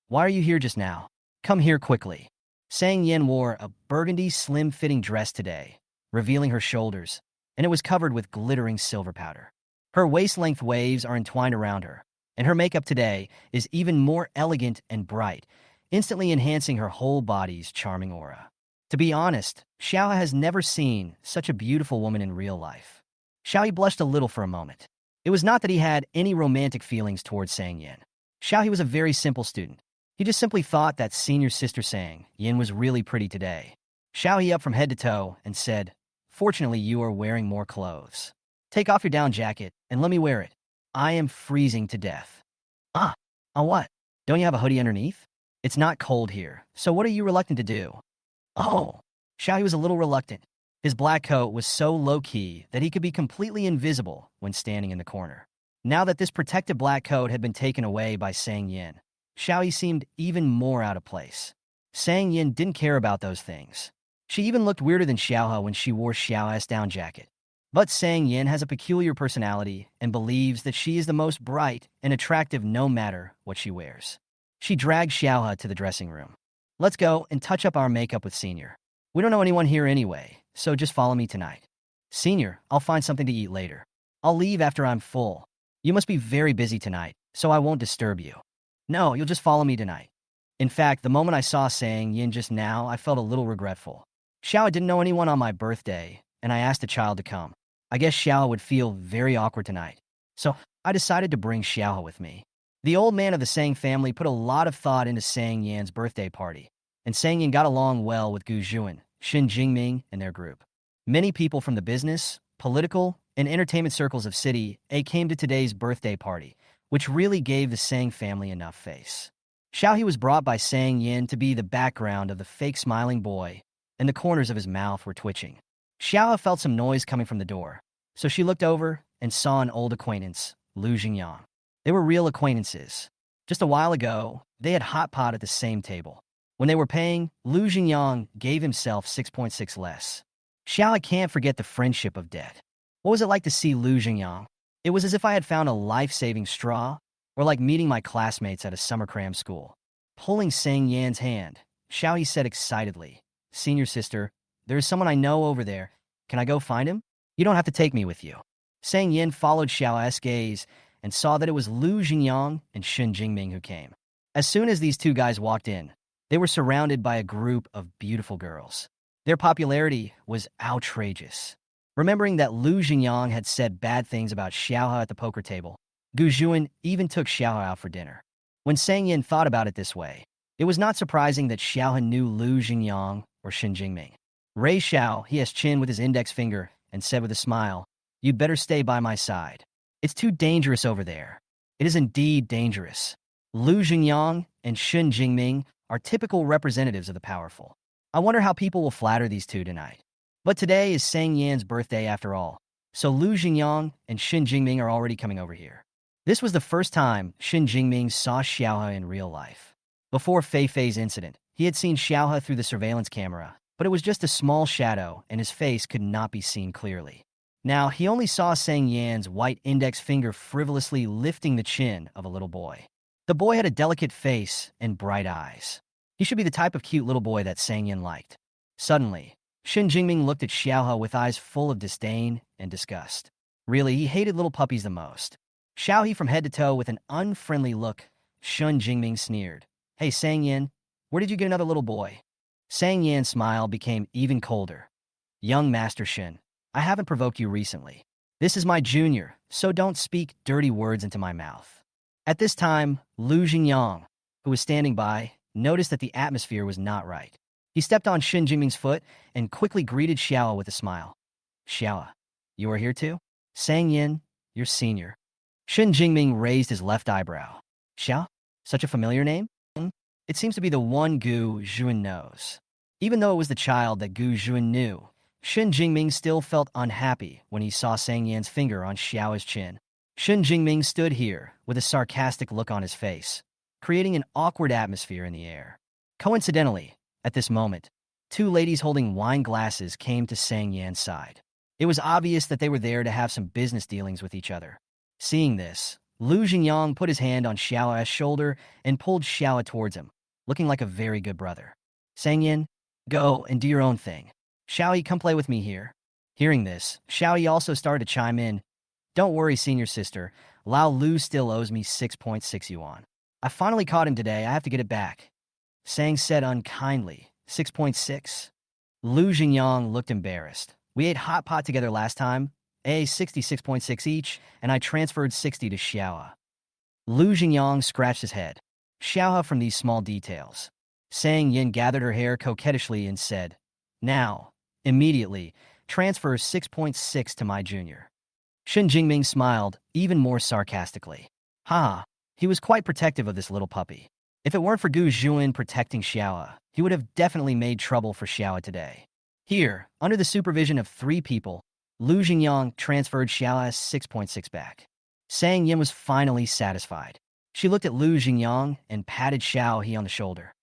Why are you here just now? Come here quickly. Sang Yin wore a burgundy, slim-fitting dress today, revealing her shoulders, and it was covered with glittering silver powder. Her waist-length waves are entwined around her, and her makeup today is even more elegant and bright, instantly enhancing her whole body's charming aura. To be honest, Xiaohe has never seen such a beautiful woman in real life. Xiaohe blushed a little for a moment. It was not that he had any romantic feelings towards Sang Yin. Xiaohe was a very simple student. He just simply thought that senior sister Sang Yin was really pretty today. Xiaohe up from head to toe and said, "Fortunately, you are wearing more clothes. Take off your down jacket and let me wear it. I am freezing to death." "Ah, on what? Don't you have a hoodie underneath?" "It's not cold here, so what are you reluctant to do?" "Oh." Xiaohe was a little reluctant. His black coat was so low-key that he could be completely invisible when standing in the corner. Now that this protective black coat had been taken away by Sang Yin, Xiaohe seemed even more out of place. Sang Yin didn't care about those things. She even looked weirder than Xiaohe when she wore Xiaohe's down jacket. But Sang Yin has a peculiar personality and believes that she is the most bright and attractive no matter what she wears. She dragged Xiaohe to the dressing room. "Let's go and touch up our makeup with Senior. We don't know anyone here anyway, so just follow me tonight." "Senior, I'll find something to eat later. I'll leave after I'm full. You must be very busy tonight, so I won't disturb you." "No, you'll just follow me tonight." In fact, the moment I saw Sang Yin just now, I felt a little regretful. Xiao didn't know anyone on my birthday, and I asked a child to come. I guess Xiao would feel very awkward tonight, so I decided to bring Xiao with me. The old man of the Sang family put a lot of thought into Sang Yan's birthday party, and Sang Yin got along well with Gu Juan, Xin Jingming, and their group. Many people from the business, political, and entertainment circles of City A came to today's birthday party, which really gave the Sang family enough face. Xiaohe was brought by Sang Yin to be the background of the fake smiling boy, and the corners of his mouth were twitching. Xiaohe felt some noise coming from the door, so she looked over and saw an old acquaintance, Lu Jingyang. They were real acquaintances. Just a while ago, they had hot pot at the same table. When they were paying, Lu Jingyang gave himself 6.6 less. Xiaohe can't forget the friendship of debt. What was it like to see Lu Jingyang? It was as if I had found a life-saving straw, or like meeting my classmates at a summer cram school. Pulling Sang Yan's hand, Xiaohe said excitedly, "Senior sister, there is someone I know over there. Can I go find him? You don't have to take me with you." Sang Yin followed Xiaohe's gaze and saw that it was Lu Jingyang and Xin Jingming who came. As soon as these two guys walked in, they were surrounded by a group of beautiful girls. Their popularity was outrageous. Remembering that Lu Jingyang had said bad things about Xiaohe at the poker table, Gu Juan even took Xiaohe out for dinner. When Sang Yin thought about it this way, it was not surprising that Xiaohe knew Lu Jingyang or Xin Jingming. Ray Xiao, he has chin with his index finger and said with a smile, "You'd better stay by my side. It's too dangerous over there." It is indeed dangerous. Lu Jingyang and Xin Jingming are typical representatives of the powerful. I wonder how people will flatter these two tonight. But today is Sang Yan's birthday after all, so Lu Jingyang and Xin Jingming are already coming over here. This was the first time Xin Jingming saw Xiaohe in real life. Before Fei Fei's incident, he had seen Xiaohe through the surveillance camera, but it was just a small shadow and his face could not be seen clearly. Now, he only saw Sang Yan's white index finger frivolously lifting the chin of a little boy. The boy had a delicate face and bright eyes. He should be the type of cute little boy that Sang Yan liked. Suddenly, Xin Jingming looked at Xiaohe with eyes full of disdain and disgust. Really, he hated little puppies the most. Xiaohe from head to toe with an unfriendly look, Xin Jingming sneered. "Hey, Sang Yan, where did you get another little boy?" Sang Yan's smile became even colder. "Young Master Xin, I haven't provoked you recently. This is my junior, so don't speak dirty words into my mouth." At this time, Lu Jingyang, who was standing by, noticed that the atmosphere was not right. He stepped on Xin Jingming's foot and quickly greeted Xiaohe with a smile. "Xiaohe, you are here too? Sang Yin, your senior." Xin Jingming raised his left eyebrow. "Xiao? Such a familiar name? It seems to be the one Gu Juan knows." Even though it was the child that Gu Juan knew, Xin Jingming still felt unhappy when he saw Sang Yan's finger on Xiaohe's chin. Xin Jingming stood here with a sarcastic look on his face, creating an awkward atmosphere in the air. Coincidentally, at this moment, two ladies holding wine glasses came to Sang Yan's side. It was obvious that they were there to have some business dealings with each other. Seeing this, Lu Jingyang put his hand on Xiao's shoulder and pulled Xiao towards him, looking like a very good brother. Sangyin, go and do your own thing. Xiaoyi, come play with me here. Hearing this, Xiaoyi also started to chime in. Don't worry, senior sister. Lao Lu still owes me 6.6 yuan. I finally caught him today. I have to get it back. Sang said unkindly. 6.6? Lu Jingyang looked embarrassed. We ate hot pot together last time. 66.6 each, and I transferred 60 to Xiaoa. Lu Jingyang scratched his head. Xiaoa from these small details. Sang Yin gathered her hair coquettishly and said, now, immediately, transfer 6.6 to my junior. Shen Jingming smiled, even more sarcastically. Ha! He was quite protective of this little puppy. If it weren't for Gu Zhuan protecting Xiaoa, he would have definitely made trouble for Xiaoa today. Here, under the supervision of 3 people, Lu Jingyang transferred Xiaoa's 6.6 back. Sang Yin was finally satisfied. She looked at Lu Jingyang and patted Xiao He on the shoulder.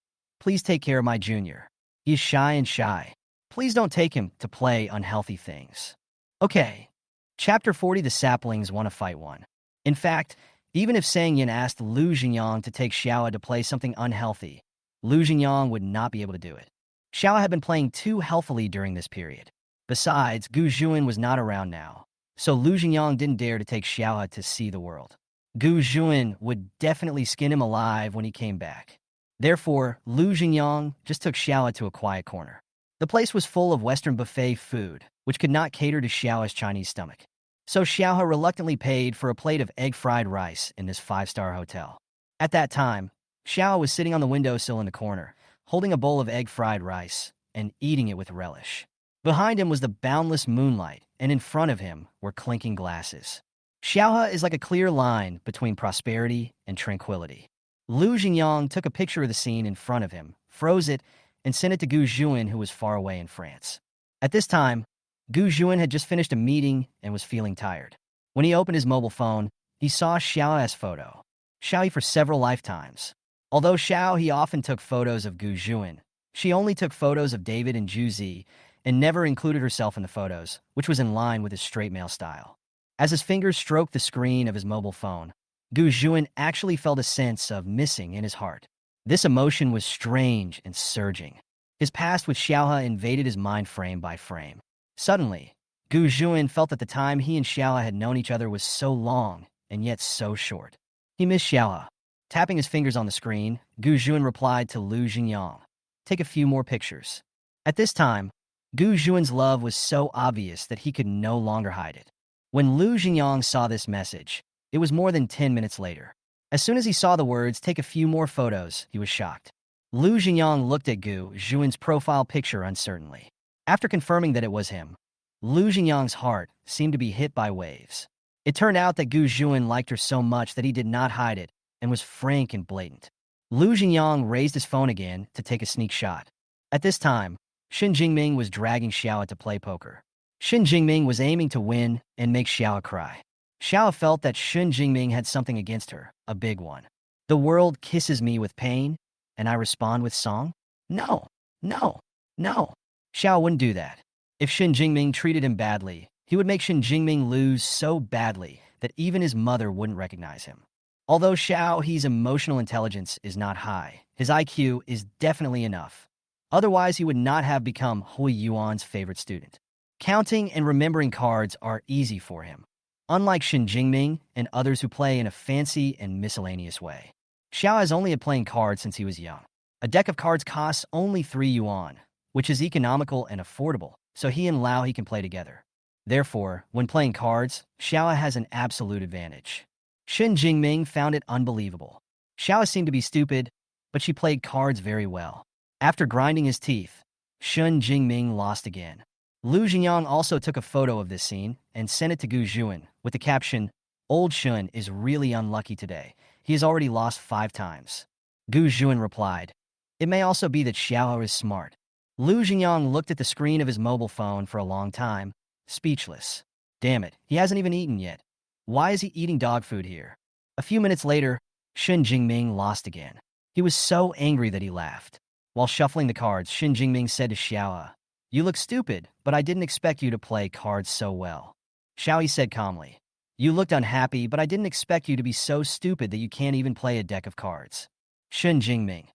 Please take care of my junior. He is shy and shy. Please don't take him to play unhealthy things. Okay. Chapter 40, The Saplings Want to Fight One. In fact, even if Sang Yin asked Lu Jingyang to take Xiaoa to play something unhealthy, Lu Jingyang would not be able to do it. Xiaoa had been playing too healthily during this period. Besides, Gu Zhuan was not around now, so Lu Jingyang didn't dare to take Xiaoa to see the world. Gu Zhuan would definitely skin him alive when he came back. Therefore, Lu Jingyang just took Xiaoa to a quiet corner. The place was full of Western buffet food, which could not cater to Xiaoa's Chinese stomach. So Xiaoa reluctantly paid for a plate of egg-fried rice in this 5-star hotel. At that time, Xiaoa was sitting on the windowsill in the corner, holding a bowl of egg-fried rice and eating it with relish. Behind him was the boundless moonlight, and in front of him were clinking glasses. Xiaoa is like a clear line between prosperity and tranquility. Lu Jingyang took a picture of the scene in front of him, froze it, and sent it to Gu Zhuan, who was far away in France. At this time, Gu Zhuan had just finished a meeting and was feeling tired. When he opened his mobile phone, he saw Xiao's photo. Xiao for several lifetimes. Although Xiao he often took photos of Gu Zhuan, she only took photos of David and Zhu Zi and never included herself in the photos, which was in line with his straight male style. As his fingers stroked the screen of his mobile phone, Gu Zhuan actually felt a sense of missing in his heart. This emotion was strange and surging. His past with Xiaohe invaded his mind frame by frame. Suddenly, Gu Zhuan felt that the time he and Xiaohe had known each other was so long and yet so short. He missed Xiaohe. Tapping his fingers on the screen, Gu Zhuan replied to Lu Jingyang, "Take a few more pictures." At this time, Gu Zhuan's love was so obvious that he could no longer hide it. When Lu Jingyang saw this message, it was more than 10 minutes later. As soon as he saw the words, "Take a few more photos," he was shocked. Lu Jingyang looked at Gu Zhuan's profile picture uncertainly. After confirming that it was him, Lu Jingyang's heart seemed to be hit by waves. It turned out that Gu Zhuan liked her so much that he did not hide it and was frank and blatant. Lu Jingyang raised his phone again to take a sneak shot. At this time, Shen Jingming was dragging Xiao to play poker. Shen Jingming was aiming to win and make Xiao cry. Xiao felt that Shen Jingming had something against her, a big one. The world kisses me with pain, and I respond with song? No, no, no. Xiao wouldn't do that. If Shen Jingming treated him badly, he would make Shen Jingming lose so badly that even his mother wouldn't recognize him. Although Xiao He's emotional intelligence is not high, his IQ is definitely enough. Otherwise, he would not have become Hui Yuan's favorite student. Counting and remembering cards are easy for him, unlike Shen Jingming and others who play in a fancy and miscellaneous way. Xiao has only been playing cards since he was young. A deck of cards costs only 3 yuan, which is economical and affordable, so he and Lao he can play together. Therefore, when playing cards, Xiao has an absolute advantage. Shen Jingming found it unbelievable. Xiao seemed to be stupid, but she played cards very well. After grinding his teeth, Shen Jingming lost again. Lu Jingyang also took a photo of this scene and sent it to Gu Zhuan with the caption, "Old Shun is really unlucky today. He has already lost 5 times." Gu Zhuan replied, "It may also be that Xiao is smart." Lu Jingyang looked at the screen of his mobile phone for a long time, speechless. Damn it, he hasn't even eaten yet. Why is he eating dog food here? A few minutes later, Shen Jingming lost again. He was so angry that he laughed. While shuffling the cards, Shen Jingming said to Xiao, "You look stupid, but I didn't expect you to play cards so well." Xiao said calmly, You looked unhappy, but I didn't expect you to be so stupid that you can't even play a deck of cards. Shun Jingming.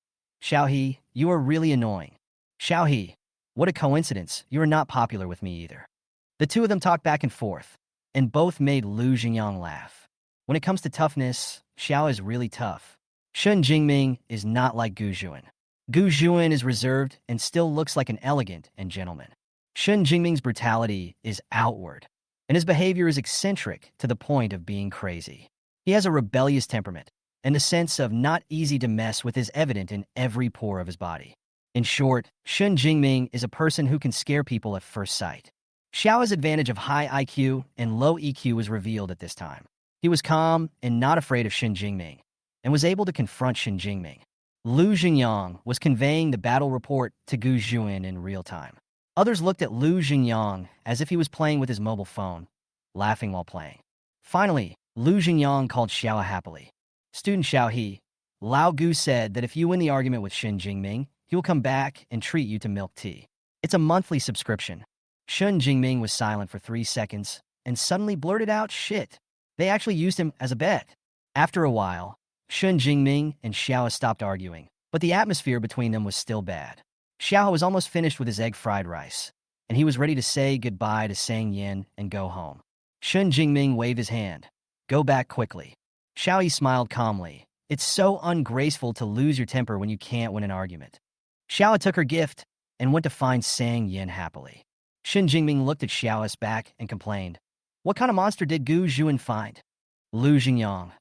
Xiaohe, you are really annoying. Xiaohe, what a coincidence. You are not popular with me either. The two of them talked back and forth, and both made Lu Jingyang laugh. When it comes to toughness, Xiao is really tough. Shun Jingming is not like Gu Juan. Gu Juan is reserved and still looks like an elegant and gentleman. Shun Jingming's brutality is outward, and his behavior is eccentric to the point of being crazy. He has a rebellious temperament, and the sense of not easy to mess with is evident in every pore of his body. In short, Shun Jingming is a person who can scare people at first sight. Xiao's advantage of high IQ and low EQ was revealed at this time. He was calm and not afraid of Shun Jingming, and was able to confront Shun Jingming. Lu Jingyang was conveying the battle report to Gu Juan in real time. Others looked at Lu Jingyang as if he was playing with his mobile phone, laughing while playing. Finally, Lu Jingyang called Xiao happily. Student Xiaohe, Lao Gu said that if you win the argument with Shun Jingming, he will come back and treat you to milk tea. It's a monthly subscription. Shun Jingming was silent for 3 seconds and suddenly blurted out, shit. They actually used him as a bet. After a while, Shun Jingming and Xiao stopped arguing, but the atmosphere between them was still bad. Xiao was almost finished with his egg fried rice, and he was ready to say goodbye to Sang Yin and go home. Shun Jingming waved his hand. Go back quickly. Xiao smiled calmly. It's so ungraceful to lose your temper when you can't win an argument. Xiao took her gift and went to find Sang Yin happily. Shun Jingming looked at Xiao's back and complained. What kind of monster did Gu Juan find? Lu Jingyang.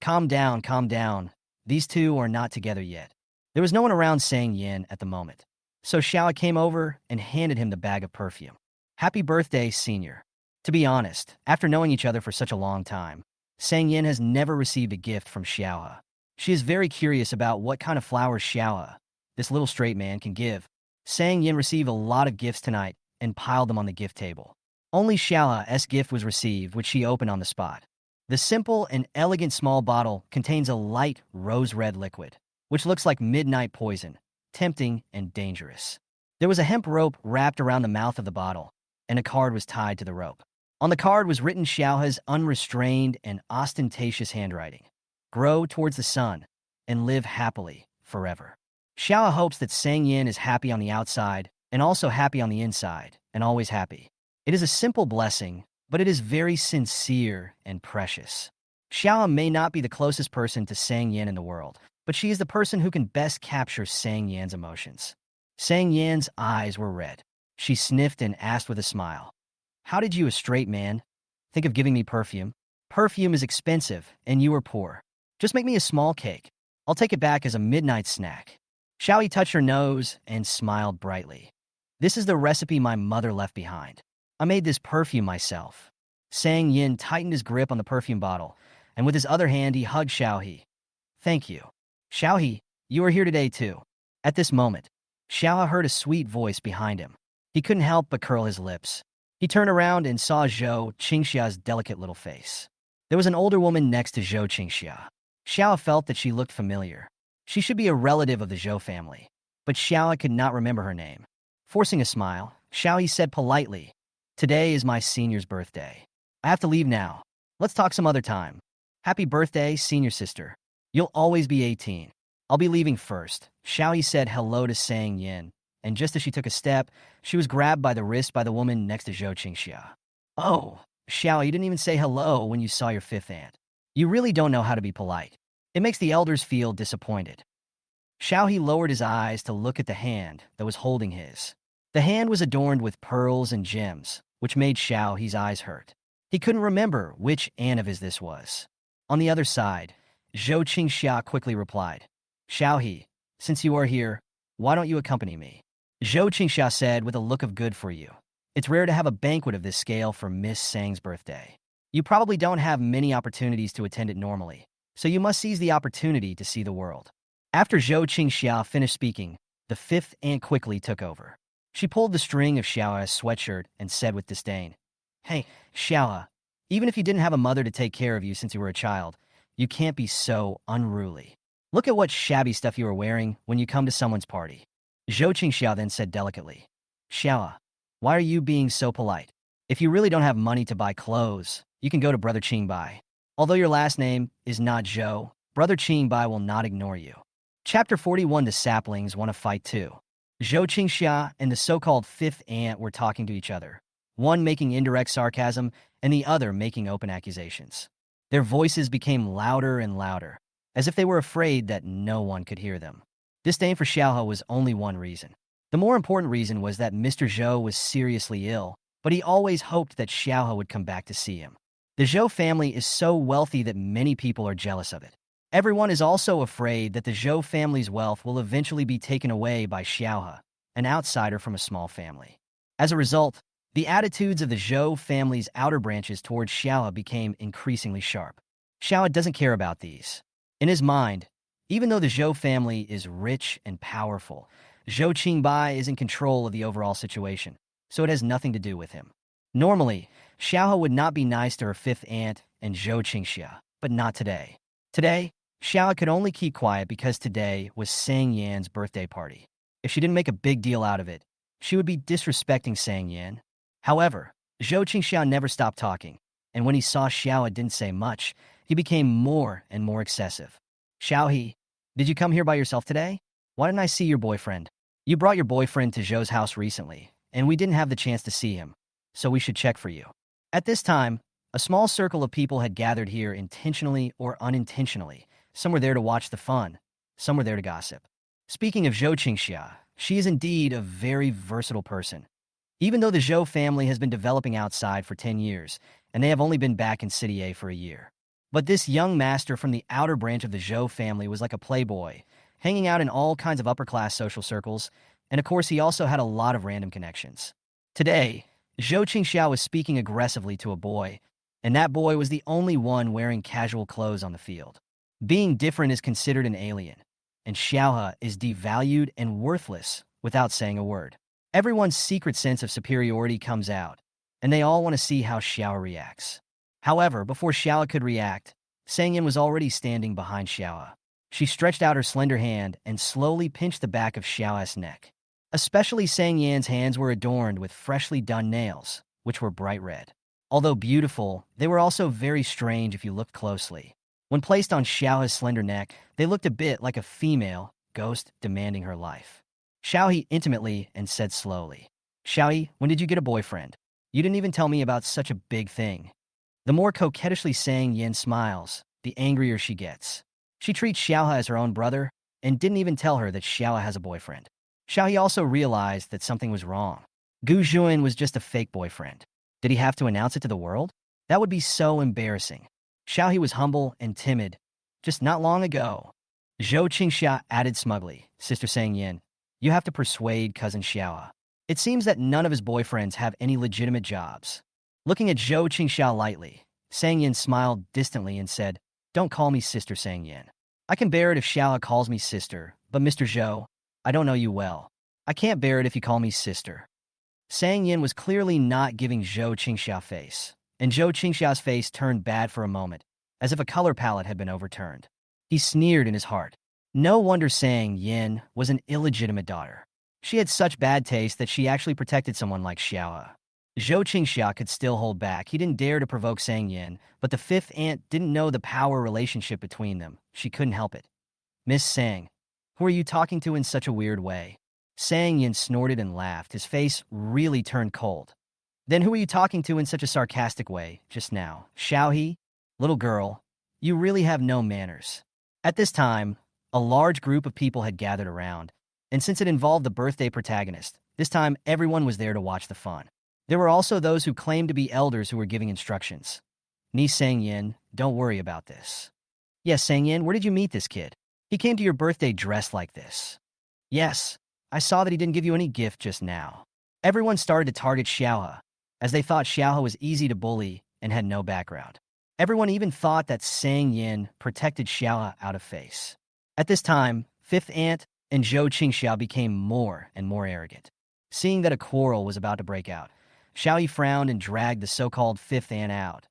Calm down, calm down. These two are not together yet. There was no one around Sang Yin at the moment, so Xiao came over and handed him the bag of perfume. Happy birthday, senior. To be honest, after knowing each other for such a long time, Sang Yin has never received a gift from Xiao. She is very curious about what kind of flowers Xiao, this little straight man, can give. Sang Yin received a lot of gifts tonight and piled them on the gift table. Only Xiao's gift was received, which she opened on the spot. The simple and elegant small bottle contains a light rose-red liquid, which looks like midnight poison, tempting and dangerous. There was a hemp rope wrapped around the mouth of the bottle, and a card was tied to the rope. On the card was written Xiao's unrestrained and ostentatious handwriting. Grow towards the sun and live happily forever. Xiao hopes that Sang Yin is happy on the outside and also happy on the inside, and always happy. It is a simple blessing, but it is very sincere and precious. Xiao may not be the closest person to Sang Yin in the world, but she is the person who can best capture Sang Yan's emotions. Sang Yan's eyes were red. She sniffed and asked with a smile, How did you, a straight man, think of giving me perfume? Perfume is expensive, and you are poor. Just make me a small cake. I'll take it back as a midnight snack. Xiaoyi touched her nose and smiled brightly. This is the recipe my mother left behind. I made this perfume myself. Sang Yin tightened his grip on the perfume bottle, and with his other hand he hugged Xiaohe. Thank you. Xiaohe, you are here today too. At this moment, Xiao heard a sweet voice behind him. He couldn't help but curl his lips. He turned around and saw Zhou Qingxia's delicate little face. There was an older woman next to Zhou Qingxia. Xiao felt that she looked familiar. She should be a relative of the Zhou family, but Xiao could not remember her name. Forcing a smile, Xiaoyi said politely, Today is my senior's birthday. I have to leave now. Let's talk some other time. Happy birthday, senior sister. You'll always be 18. I'll be leaving first. Xiaoyi said hello to Sang Yin, and just as she took a step, she was grabbed by the wrist by the woman next to Zhou Qingxia. Oh, Xiao, you didn't even say hello when you saw your fifth aunt. You really don't know how to be polite. It makes the elders feel disappointed. Xiaohe lowered his eyes to look at the hand that was holding his. The hand was adorned with pearls and gems, which made Xiaohe's eyes hurt. He couldn't remember which aunt of his this was. On the other side, Zhou Qingxia quickly replied, Xiaohe, since you are here, why don't you accompany me? Zhou Qingxia said with a look of good for you. It's rare to have a banquet of this scale for Miss Sang's birthday. You probably don't have many opportunities to attend it normally, so you must seize the opportunity to see the world. After Zhou Qingxia finished speaking, the fifth aunt quickly took over. She pulled the string of Xiao's sweatshirt and said with disdain, Hey, Xiao, even if you didn't have a mother to take care of you since you were a child, you can't be so unruly. Look at what shabby stuff you are wearing when you come to someone's party. Zhou Qingxia then said delicately, Xiao, why are you being so polite? If you really don't have money to buy clothes, you can go to Brother Qingbai. Although your last name is not Zhou, Brother Qingbai will not ignore you. Chapter 41. The saplings want to fight too. Zhou Qingxia and the so-called fifth ant were talking to each other, one making indirect sarcasm and the other making open accusations. Their voices became louder and louder, as if they were afraid that no one could hear them. Disdain for Xiaohe was only one reason. The more important reason was that Mr. Zhou was seriously ill, but he always hoped that Xiaohe would come back to see him. The Zhou family is so wealthy that many people are jealous of it. Everyone is also afraid that the Zhou family's wealth will eventually be taken away by Xiaohe, an outsider from a small family. As a result, the attitudes of the Zhou family's outer branches towards Xiaohe became increasingly sharp. Xiaohe doesn't care about these. In his mind, even though the Zhou family is rich and powerful, Zhou Qingbai is in control of the overall situation, so it has nothing to do with him. Normally, Xiaohe would not be nice to her fifth aunt and Zhou Qingxia, but not today. Today, Xiaohe could only keep quiet because today was Sang Yan's birthday party. If she didn't make a big deal out of it, she would be disrespecting Sang Yan. However, Zhou Qingxia never stopped talking, and when he saw Xiaohe didn't say much, he became more and more excessive. Xiaohe, did you come here by yourself today? Why didn't I see your boyfriend? You brought your boyfriend to Zhou's house recently, and we didn't have the chance to see him, so we should check for you. At this time, a small circle of people had gathered here intentionally or unintentionally. Some were there to watch the fun, some were there to gossip. Speaking of Zhou Qingxia, she is indeed a very versatile person. Even though the Zhou family has been developing outside for 10 years, and they have only been back in City A for a year. But this young master from the outer branch of the Zhou family was like a playboy, hanging out in all kinds of upper-class social circles, and of course he also had a lot of random connections. Today, Zhou Qingxia was speaking aggressively to a boy, and that boy was the only one wearing casual clothes on the field. Being different is considered an alien, and Xiaohe is devalued and worthless without saying a word. Everyone's secret sense of superiority comes out, and they all want to see how Xiaohe reacts. However, before Xiaohe could react, Sang Yan was already standing behind Xiaohe. She stretched out her slender hand and slowly pinched the back of Xiaohe's neck. Especially Sang Yan's hands were adorned with freshly done nails, which were bright red. Although beautiful, they were also very strange if you looked closely. When placed on Xiaohe's slender neck, they looked a bit like a female ghost demanding her life. Xiaohe intimately and said slowly, "Xiaohe, when did you get a boyfriend? You didn't even tell me about such a big thing." The more coquettishly Sang Yan smiles, the angrier she gets. She treats Xiaohe as her own brother and didn't even tell her that Xiaohe has a boyfriend. Xiaohe also realized that something was wrong. Gu Juan was just a fake boyfriend. Did he have to announce it to the world? That would be so embarrassing. Xiaohe was humble and timid, just not long ago. Zhou Qingxia added smugly, "Sister Sang Yan, you have to persuade cousin Xiaohe. It seems that none of his boyfriends have any legitimate jobs." Looking at Zhou Qingxia lightly, Sang Yan smiled distantly and said, "Don't call me Sister Sang Yan. I can bear it if Xiaohe calls me sister, but Mr. Zhou, I don't know you well. I can't bear it if you call me sister." Sang Yan was clearly not giving Zhou Qingxia face, and Zhou Qingxia's face turned bad for a moment, as if a color palette had been overturned. He sneered in his heart. No wonder Sang Yan was an illegitimate daughter. She had such bad taste that she actually protected someone like Xiaohe. Zhou Qingxia could still hold back. He didn't dare to provoke Sang Yan, but the fifth aunt didn't know the power relationship between them. She couldn't help it. "Miss Sang, who are you talking to in such a weird way?" Sang Yan snorted and laughed. His face really turned cold. "Then who are you talking to in such a sarcastic way just now? Xiaohe? Little girl, you really have no manners." At this time, a large group of people had gathered around, and since it involved the birthday protagonist, this time everyone was there to watch the fun. There were also those who claimed to be elders who were giving instructions. "Niece Sang Yan, don't worry about this." "Yes, Sang Yan, where did you meet this kid? He came to your birthday dressed like this." "Yes, I saw that he didn't give you any gift just now." Everyone started to target Xiaohe, as they thought Xiaohe was easy to bully and had no background. Everyone even thought that Sang Yan protected Xiaohe out of face. At this time, fifth aunt and Zhou Qingxia became more and more arrogant. Seeing that a quarrel was about to break out, Xiaohe frowned and dragged the so-called fifth aunt out.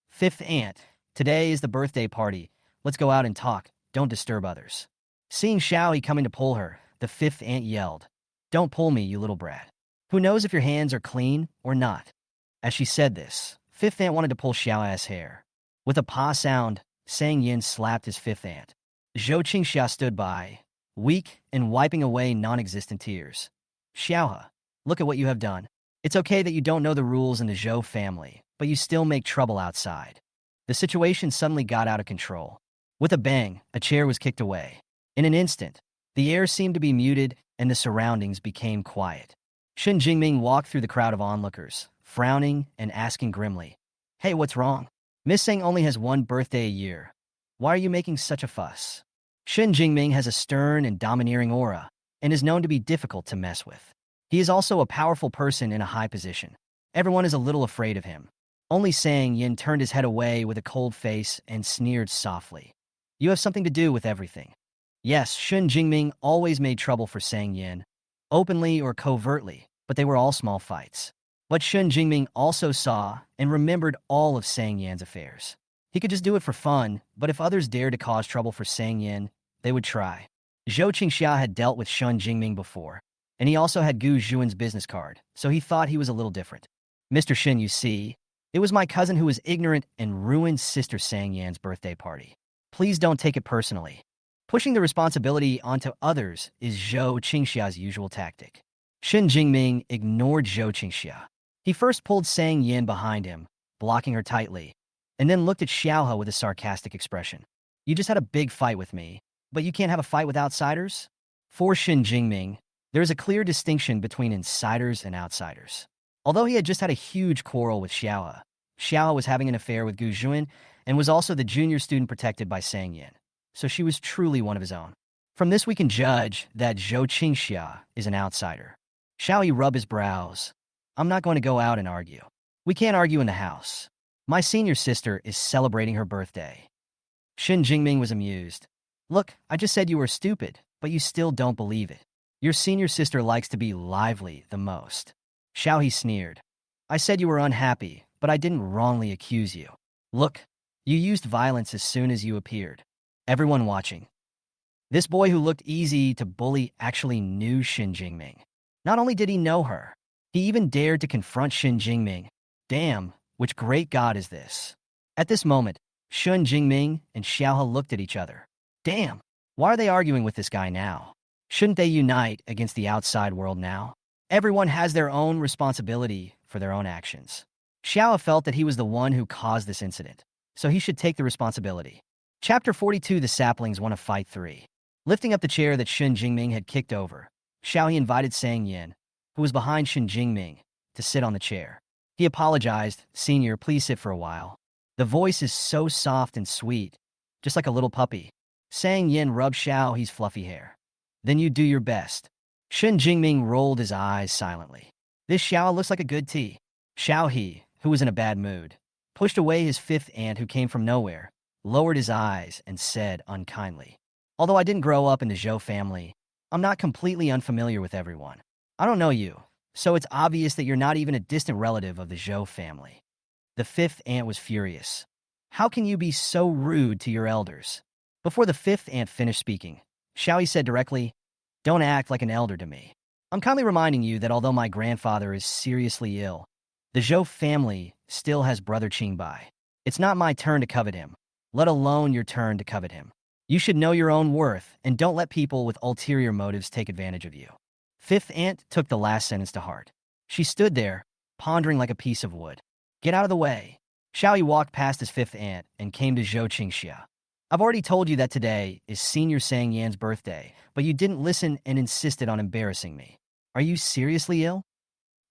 "Fifth aunt, today is the birthday party. Let's go out and talk. Don't disturb others." Seeing Xiaohe coming to pull her, the fifth aunt yelled, "Don't pull me, you little brat. Who knows if your hands are clean or not?" As she said this, fifth aunt wanted to pull Xiao's hair. With a paw sound, Sang Yin slapped his fifth aunt. Zhou Qingxia stood by, weak and wiping away non-existent tears. Xiaohe, look at what you have done. It's okay that you don't know the rules in the Zhou family, but you still make trouble outside. The situation suddenly got out of control. With a bang, a chair was kicked away. In an instant, the air seemed to be muted and the surroundings became quiet. Shen Jingming walked through the crowd of onlookers, frowning and asking grimly, "Hey, what's wrong? Miss Sang only has one birthday a year. Why are you making such a fuss?" Shen Jingming has a stern and domineering aura and is known to be difficult to mess with. He is also a powerful person in a high position. Everyone is a little afraid of him. Only Sang Yin turned his head away with a cold face and sneered softly. "You have something to do with everything." Yes, Shen Jingming always made trouble for Sang Yin, openly or covertly, but they were all small fights. But Shen Jingming also saw and remembered all of Sang Yan's affairs. He could just do it for fun, but if others dared to cause trouble for Sang Yin, they would try. Zhou Qingxia had dealt with Shen Jingming before, and he also had Gu Zhuan's business card, so he thought he was a little different. "Mr. Shen, you see, it was my cousin who was ignorant and ruined Sister Sang Yan's birthday party. Please don't take it personally." Pushing the responsibility onto others is Zhou Qingxia's usual tactic. Shen Jingming ignored Zhou Qingxia. He first pulled Sang Yin behind him, blocking her tightly, and then looked at Xiaohe with a sarcastic expression. "You just had a big fight with me, but you can't have a fight with outsiders?" For Shen Jingming, there is a clear distinction between insiders and outsiders. Although he had just had a huge quarrel with Xiaohe, Xiaohe was having an affair with Gu Zhuan and was also the junior student protected by Sang Yin, so she was truly one of his own. From this we can judge that Zhou Qingxia is an outsider. Xiaohe rubbed his brows. "I'm not going to go out and argue. We can't argue in the house. My senior sister is celebrating her birthday." Shen Jingming was amused. "Look, I just said you were stupid, but you still don't believe it. Your senior sister likes to be lively the most." Xiaohe sneered. "I said you were unhappy, but I didn't wrongly accuse you. Look, you used violence as soon as you appeared. Everyone watching." This boy who looked easy to bully actually knew Shen Jingming. Not only did he know her, he even dared to confront Shen Jingming. Damn, which great god is this? At this moment, Shen Jingming and Xiaohe looked at each other. Damn, why are they arguing with this guy now? Shouldn't they unite against the outside world now? Everyone has their own responsibility for their own actions. Xiaohe felt that he was the one who caused this incident, so he should take the responsibility. Chapter 42, The Saplings Want to Fight 3. Lifting up the chair that Shen Jingming had kicked over, Xiaohe invited Sang Yin, who was behind Shen Jingming, to sit on the chair. He apologized. "Senior, please sit for a while." The voice is so soft and sweet, just like a little puppy. Sang Yin rubbed Xiaohe's fluffy hair. "Then you do your best." Shen Jingming rolled his eyes silently. "This Xiao looks like a good tea." Xiaohe, who was in a bad mood, pushed away his fifth aunt who came from nowhere, lowered his eyes, and said unkindly, "Although I didn't grow up in the Zhou family, I'm not completely unfamiliar with everyone. I don't know you, so it's obvious that you're not even a distant relative of the Zhou family." The fifth aunt was furious. "How can you be so rude to your elders?" Before the fifth aunt finished speaking, Xiaohe said directly, "Don't act like an elder to me. I'm kindly reminding you that although my grandfather is seriously ill, the Zhou family still has brother Qingbai. It's not my turn to covet him, let alone your turn to covet him. You should know your own worth and don't let people with ulterior motives take advantage of you." Fifth aunt took the last sentence to heart. She stood there, pondering like a piece of wood. "Get out of the way." Xiaohe walked past his fifth aunt and came to Zhou Qingxia. "I've already told you that today is Senior Sang Yan's birthday, but you didn't listen and insisted on embarrassing me. Are you seriously ill?"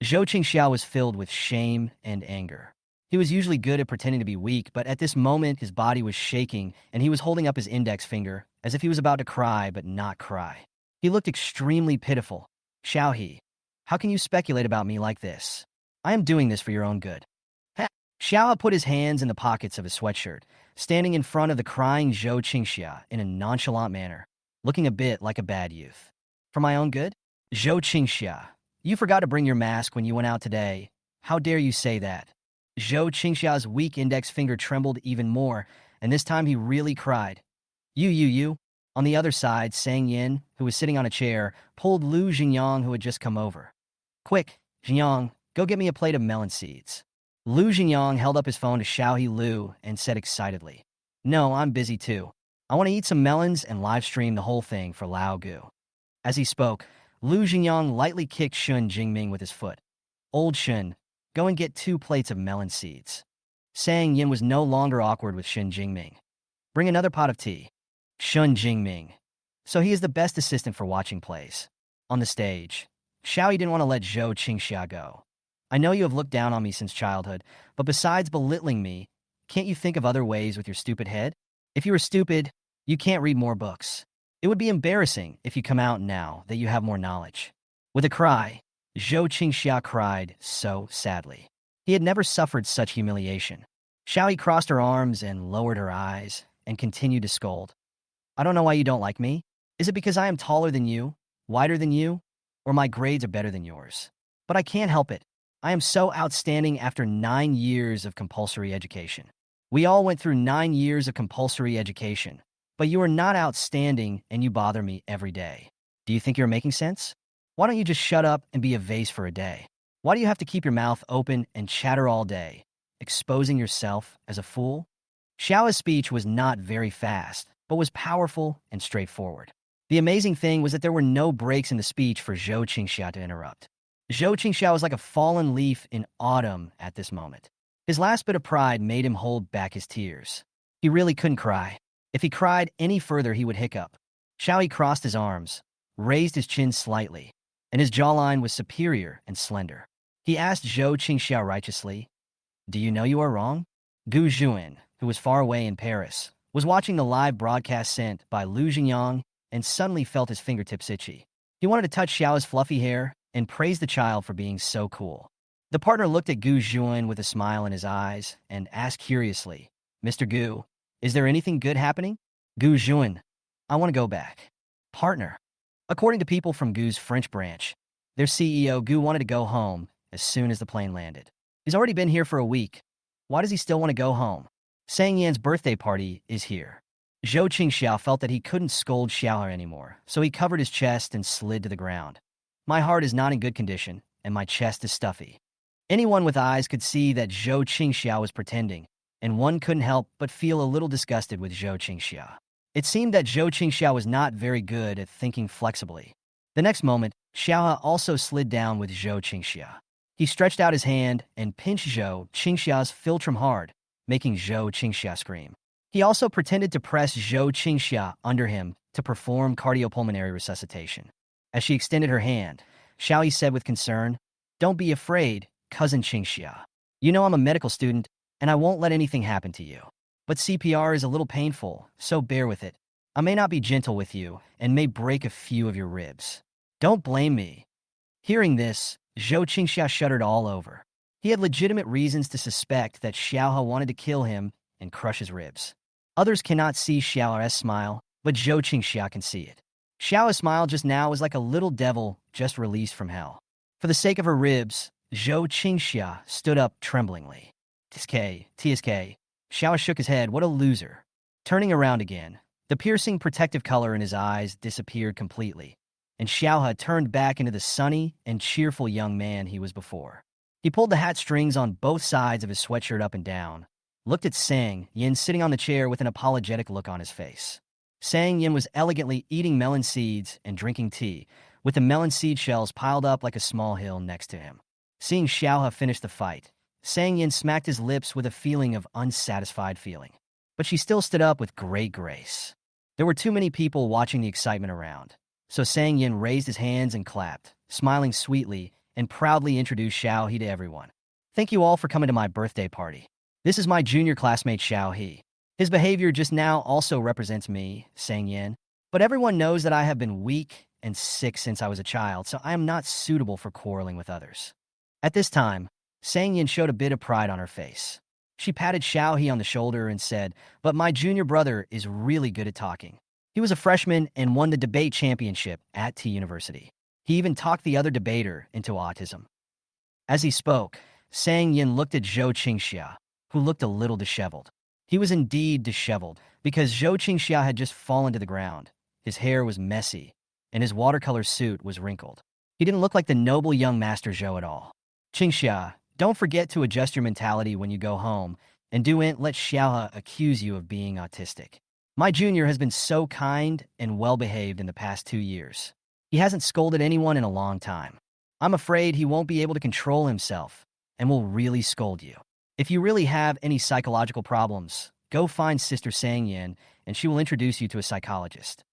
Zhou Qingxia was filled with shame and anger. He was usually good at pretending to be weak, but at this moment his body was shaking and he was holding up his index finger as if he was about to cry but not cry. He looked extremely pitiful. "Xiaohe, how can you speculate about me like this? I am doing this for your own good." Xiaohe put his hands in the pockets of his sweatshirt, standing in front of the crying Zhou Qingxia in a nonchalant manner, looking a bit like a bad youth. "For my own good? Zhou Qingxia, you forgot to bring your mask when you went out today. How dare you say that?" Zhou Qingxia's weak index finger trembled even more, and this time he really cried. You. On the other side, Sang Yin, who was sitting on a chair, pulled Lu Xingyang, who had just come over. "Quick, Xingyang, go get me a plate of melon seeds." Lu Jingyang held up his phone to Xiaohe Lu and said excitedly, "No, I'm busy too. I want to eat some melons and live stream the whole thing for Lao Gu." As he spoke, Lu Jingyang lightly kicked Shun Jingming with his foot. "Old Shun, go and get 2 plates of melon seeds." Sang Yin was no longer awkward with Shun Jingming. "Bring another pot of tea." Shun Jingming. So he is the best assistant for watching plays. On the stage, Xiaoyi didn't want to let Zhou Qingxia go. "I know you have looked down on me since childhood, but besides belittling me, can't you think of other ways with your stupid head? If you were stupid, you can't read more books. It would be embarrassing if you come out now that you have more knowledge." With a cry, Zhou Qingxia cried so sadly. He had never suffered such humiliation. Xiaoyi crossed her arms and lowered her eyes and continued to scold. "I don't know why you don't like me. Is it because I am taller than you, wider than you, or my grades are better than yours? But I can't help it. I am so outstanding after 9 years of compulsory education. We all went through 9 years of compulsory education, but you are not outstanding and you bother me every day. Do you think you're making sense? Why don't you just shut up and be a vase for a day? Why do you have to keep your mouth open and chatter all day, exposing yourself as a fool?" Xiao's speech was not very fast, but was powerful and straightforward. The amazing thing was that there were no breaks in the speech for Zhou Qingxia to interrupt. Zhou Qingxia was like a fallen leaf in autumn at this moment. His last bit of pride made him hold back his tears. He really couldn't cry. If he cried any further, he would hiccup. Xiaoyi crossed his arms, raised his chin slightly, and his jawline was superior and slender. He asked Zhou Qingxia righteously, "Do you know you are wrong?" Gu Zhuan, who was far away in Paris, was watching the live broadcast sent by Lu Jingyang and suddenly felt his fingertips itchy. He wanted to touch Xiao's fluffy hair and praise the child for being so cool. The partner looked at Gu Zhuan with a smile in his eyes and asked curiously, "Mr. Gu, is there anything good happening?" Gu Zhuan, "I want to go back." Partner. According to people from Gu's French branch, their CEO Gu wanted to go home as soon as the plane landed. He's already been here for a week. Why does he still want to go home? Sang Yan's birthday party is here. Zhou Qingxia felt that he couldn't scold Xiao anymore, so he covered his chest and slid to the ground. "My heart is not in good condition, and my chest is stuffy." Anyone with eyes could see that Zhou Qingxia was pretending, and one couldn't help but feel a little disgusted with Zhou Qingxia. It seemed that Zhou Qingxia was not very good at thinking flexibly. The next moment, Xiao also slid down with Zhou Qingxia. He stretched out his hand and pinched Zhou Qingxia's philtrum hard, making Zhou Qingxia scream. He also pretended to press Zhou Qingxia under him to perform cardiopulmonary resuscitation. As she extended her hand, Xiaoyi said with concern, "Don't be afraid, cousin Qingxia. You know I'm a medical student, and I won't let anything happen to you. But CPR is a little painful, so bear with it. I may not be gentle with you, and may break a few of your ribs. Don't blame me." Hearing this, Zhou Qingxia shuddered all over. He had legitimate reasons to suspect that Xiaohe wanted to kill him and crush his ribs. Others cannot see Xiao's smile, but Zhou Qingxia can see it. Xiao's smile just now was like a little devil just released from hell. For the sake of her ribs, Zhou Qingxia stood up tremblingly. TSK. Xiao shook his head. What a loser. Turning around again, the piercing protective color in his eyes disappeared completely, and Xiaohe turned back into the sunny and cheerful young man he was before. He pulled the hat strings on both sides of his sweatshirt up and down, looked at Sang Yin sitting on the chair with an apologetic look on his face. Sang Yin was elegantly eating melon seeds and drinking tea, with the melon seed shells piled up like a small hill next to him. Seeing Xiaohe finish the fight, Sang Yin smacked his lips with a feeling of unsatisfied feeling. But she still stood up with great grace. There were too many people watching the excitement around, so Sang Yin raised his hands and clapped, smiling sweetly, and proudly introduced Xiao He to everyone. "Thank you all for coming to my birthday party. This is my junior classmate Xiao He. His behavior just now also represents me, Sang Yin, but everyone knows that I have been weak and sick since I was a child, so I am not suitable for quarreling with others." At this time, Sang Yin showed a bit of pride on her face. She patted Xiao He on the shoulder and said, "But my junior brother is really good at talking. He was a freshman and won the debate championship at T University. He even talked the other debater into autism." As he spoke, Sang Yin looked at Zhou Qingxia, who looked a little disheveled. He was indeed disheveled, because Zhou Qingxia had just fallen to the ground. His hair was messy, and his watercolor suit was wrinkled. He didn't look like the noble young Master Zhou at all. "Qingxia, Don't forget to adjust your mentality when you go home, and don't let Xiaohe accuse you of being autistic. My junior has been so kind and well-behaved in the past 2 years. He hasn't scolded anyone in a long time. I'm afraid he won't be able to control himself and will really scold you. If you really have any psychological problems, go find Sister Sang Yin and she will introduce you to a psychologist.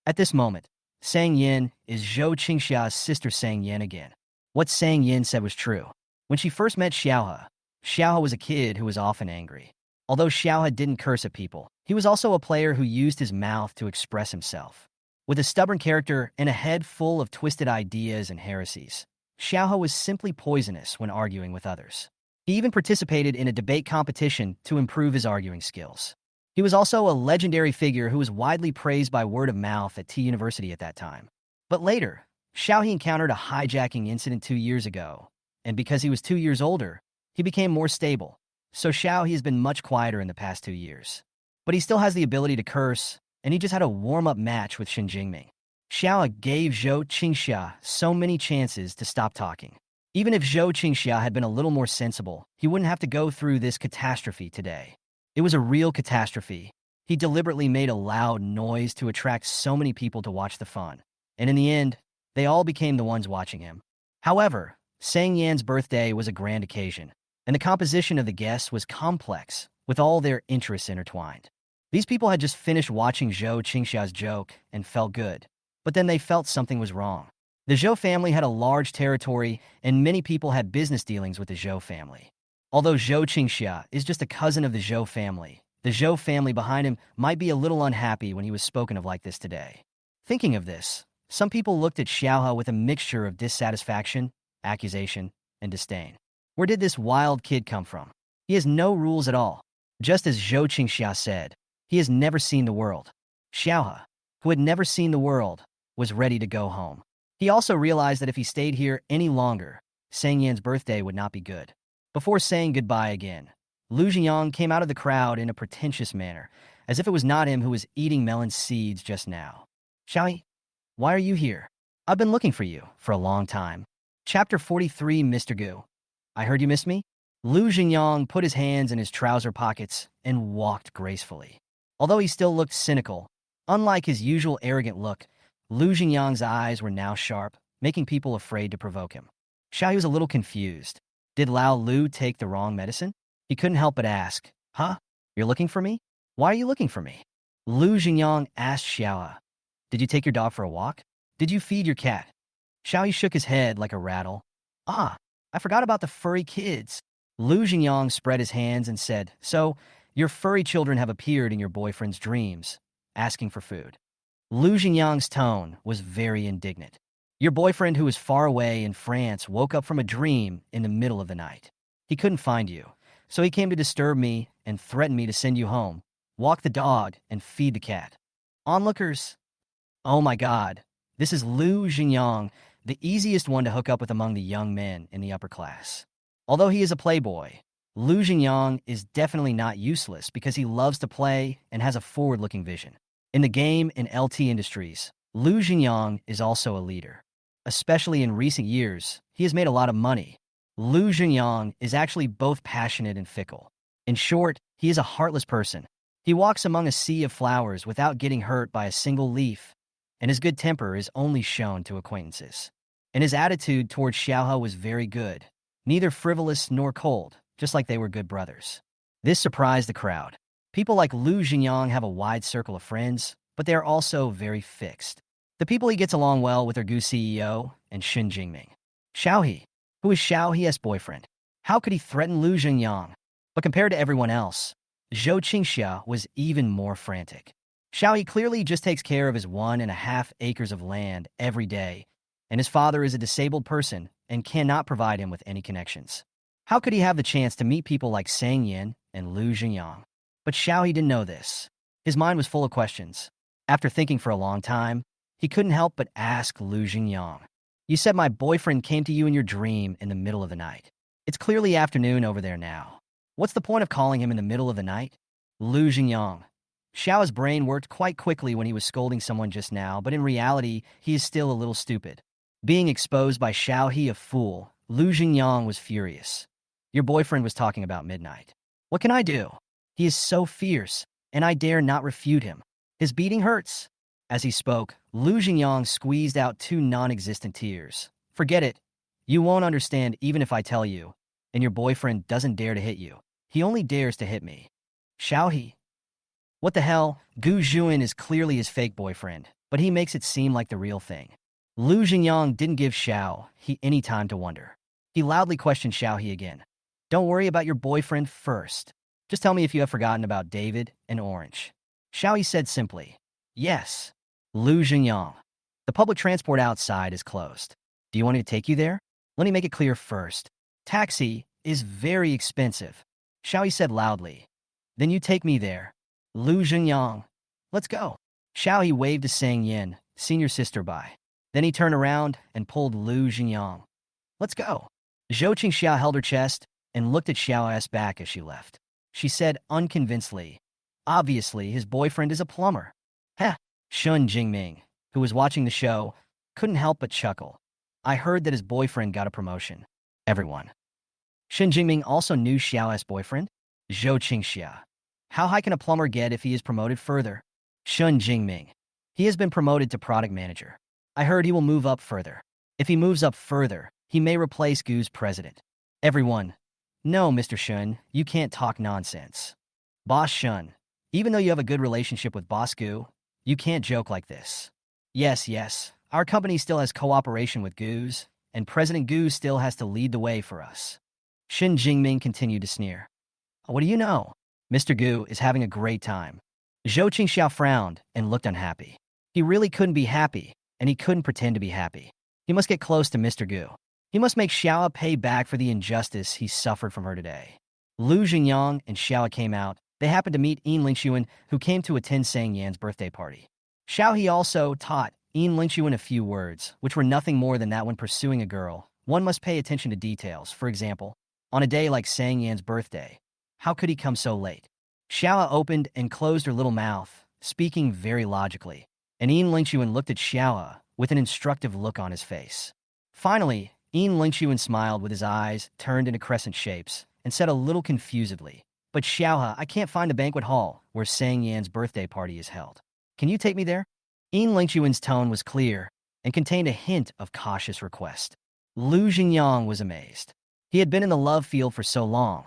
At this moment, Sang Yin is Zhou Qingxia's sister Sang Yin again. What Sang Yin said was true. When she first met Xiaohe, Xiaohe was a kid who was often angry. Although Xiaohe didn't curse at people, he was also a player who used his mouth to express himself. With a stubborn character and a head full of twisted ideas and heresies, Xiaohe was simply poisonous when arguing with others. He even participated in a debate competition to improve his arguing skills. He was also a legendary figure who was widely praised by word of mouth at T University at that time. But later, Xiaohe encountered a hijacking incident 2 years ago, and because he was 2 years older, he became more stable. So Xiaohe has been much quieter in the past 2 years. But he still has the ability to curse, and he just had a warm-up match with Shen Jingming. Xiaohe gave Zhou Qingxia so many chances to stop talking. Even if Zhou Qingxia had been a little more sensible, he wouldn't have to go through this catastrophe today. It was a real catastrophe. He deliberately made a loud noise to attract so many people to watch the fun. And in the end, they all became the ones watching him. However, Sang Yan's birthday was a grand occasion, and the composition of the guests was complex, with all their interests intertwined. These people had just finished watching Zhou Qingxia's joke and felt good, but then they felt something was wrong. The Zhou family had a large territory, and many people had business dealings with the Zhou family. Although Zhou Qingxia is just a cousin of the Zhou family behind him might be a little unhappy when he was spoken of like this today. Thinking of this, some people looked at Xiaohe with a mixture of dissatisfaction, accusation, and disdain. Where did this wild kid come from? He has no rules at all. Just as Zhou Qingxia said, he has never seen the world. Xiaohe, who had never seen the world, was ready to go home. He also realized that if he stayed here any longer, Sang Yan's birthday would not be good. Before saying goodbye again, Lu Jinyang came out of the crowd in a pretentious manner, as if it was not him who was eating melon seeds just now. Xiaohe, why are you here? I've been looking for you for a long time. Chapter 43, Mr. Gu. I heard you missed me? Lu Jinyang put his hands in his trouser pockets and walked gracefully. Although he still looked cynical, unlike his usual arrogant look, Lu Jinyang's eyes were now sharp, making people afraid to provoke him. Xiaohe was a little confused. Did Lao Lu take the wrong medicine? He couldn't help but ask, Huh? You're looking for me? Why are you looking for me? Lu Jinyang asked Xiaohe. Did you take your dog for a walk? Did you feed your cat? Xiaohe shook his head like a rattle. Ah, I forgot about the furry kids. Lu Jinyang spread his hands and said, So, your furry children have appeared in your boyfriend's dreams, asking for food. Lu Jinyang's tone was very indignant. Your boyfriend who is far away in France woke up from a dream in the middle of the night. He couldn't find you, so he came to disturb me and threaten me to send you home, walk the dog, and feed the cat. Onlookers, oh my God, this is Lu Jinyang, the easiest one to hook up with among the young men in the upper class. Although he is a playboy, Lu Jinyang is definitely not useless because he loves to play and has a forward-looking vision. In the game and LT industries, Lu Jinyang is also a leader. Especially in recent years, he has made a lot of money. Lu Jinyang is actually both passionate and fickle. In short, he is a heartless person. He walks among a sea of flowers without getting hurt by a single leaf, and his good temper is only shown to acquaintances. And his attitude towards Xiaohe was very good, neither frivolous nor cold, just like they were good brothers. This surprised the crowd. People like Lu Jinyang have a wide circle of friends, but they are also very fixed. The people he gets along well with are Gu CEO and Shen Jingming. Xiaohe, who is Xiaohe's boyfriend. How could he threaten Lu Jinyang? But compared to everyone else, Zhou Qingxia was even more frantic. Xiaohe clearly just takes care of his 1.5 acres of land every day, and his father is a disabled person and cannot provide him with any connections. How could he have the chance to meet people like Sang Yin and Lu Jinyang? But Xiaohe didn't know this. His mind was full of questions. After thinking for a long time, he couldn't help but ask Lu Jinyang. You said my boyfriend came to you in your dream in the middle of the night. It's clearly afternoon over there now. What's the point of calling him in the middle of the night? Lu Jinyang. Xiao's brain worked quite quickly when he was scolding someone just now, but in reality, he is still a little stupid. Being exposed by Xiaohe a fool, Lu Jinyang was furious. Your boyfriend was talking about midnight. What can I do? He is so fierce, and I dare not refute him. His beating hurts. As he spoke, Lu Jingyang squeezed out two non-existent tears. Forget it. You won't understand even if I tell you. And your boyfriend doesn't dare to hit you. He only dares to hit me. Shall he? What the hell? Gu Juan is clearly his fake boyfriend, but he makes it seem like the real thing. Lu Jingyang didn't give Xiao He any time to wonder. He loudly questioned Xiao He again. Don't worry about your boyfriend first. Just tell me if you have forgotten about David and Orange. Xiao He said simply. Yes. Lu Jingyang. The public transport outside is closed. Do you want me to take you there? Let me make it clear first. Taxi is very expensive. Xiao He said loudly. Then you take me there. Lu Jingyang. Let's go. Xiao He waved to Sang Yin, senior sister, by. Then he turned around and pulled Lu Jingyang. Let's go. Zhou Qingxiao held her chest and looked at Xiao's back as she left. She said unconvincedly, obviously his boyfriend is a plumber. Heh. Shun Jingming, who was watching the show, couldn't help but chuckle. I heard that his boyfriend got a promotion. Everyone. Shun Jingming also knew Xiao's boyfriend? Zhou Qingxiao. How high can a plumber get if he is promoted further? Shun Jingming. He has been promoted to product manager. I heard he will move up further. If he moves up further, he may replace Gu's president. Everyone. No, Mr. Shun, you can't talk nonsense. Boss Shun, even though you have a good relationship with Boss Gu, you can't joke like this. Yes, our company still has cooperation with Gu's, and President Gu still has to lead the way for us. Shin Jingming continued to sneer. What do you know? Mr. Gu is having a great time. Zhou Qingxiao frowned and looked unhappy. He really couldn't be happy, and he couldn't pretend to be happy. He must get close to Mr. Gu. He must make Xiao pay back for the injustice he suffered from her today. Lu Jingyang and Xiao came out. They happened to meet Yin Lingxuan, who came to attend Sang Yan's birthday party. Xiao He also taught Yin Lingxuan a few words, which were nothing more than that when pursuing a girl, one must pay attention to details. For example, on a day like Sang Yan's birthday, how could he come so late? Xiao opened and closed her little mouth, speaking very logically, and Yin Lingxuan looked at Xiao with an instructive look on his face. Finally, Yin Lingxuan smiled with his eyes turned into crescent shapes and said a little confusedly, But Xiaohe, I can't find the banquet hall where Sang Yan's birthday party is held. Can you take me there? Yin Lingxuan's tone was clear and contained a hint of cautious request. Lu Jingyang was amazed. He had been in the love field for so long,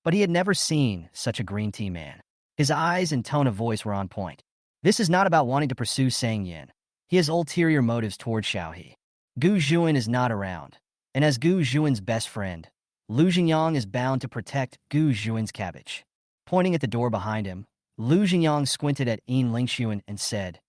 but he had never seen such a green tea man. His eyes and tone of voice were on point. This is not about wanting to pursue Sang Yan. He has ulterior motives toward Xiaohe. Gu Juan is not around, and as Gu Juan's best friend, Lu Jingyang is bound to protect Gu Juan's cabbage. Pointing at the door behind him, Lu Jingyang squinted at Yin Lingxuan and said,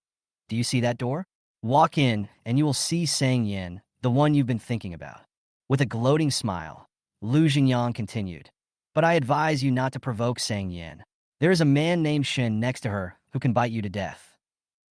Do you see that door? Walk in, and you will see Sang Yan, the one you've been thinking about. With a gloating smile, Lu Jingyang continued, But I advise you not to provoke Sang Yan. There is a man named Shen next to her who can bite you to death.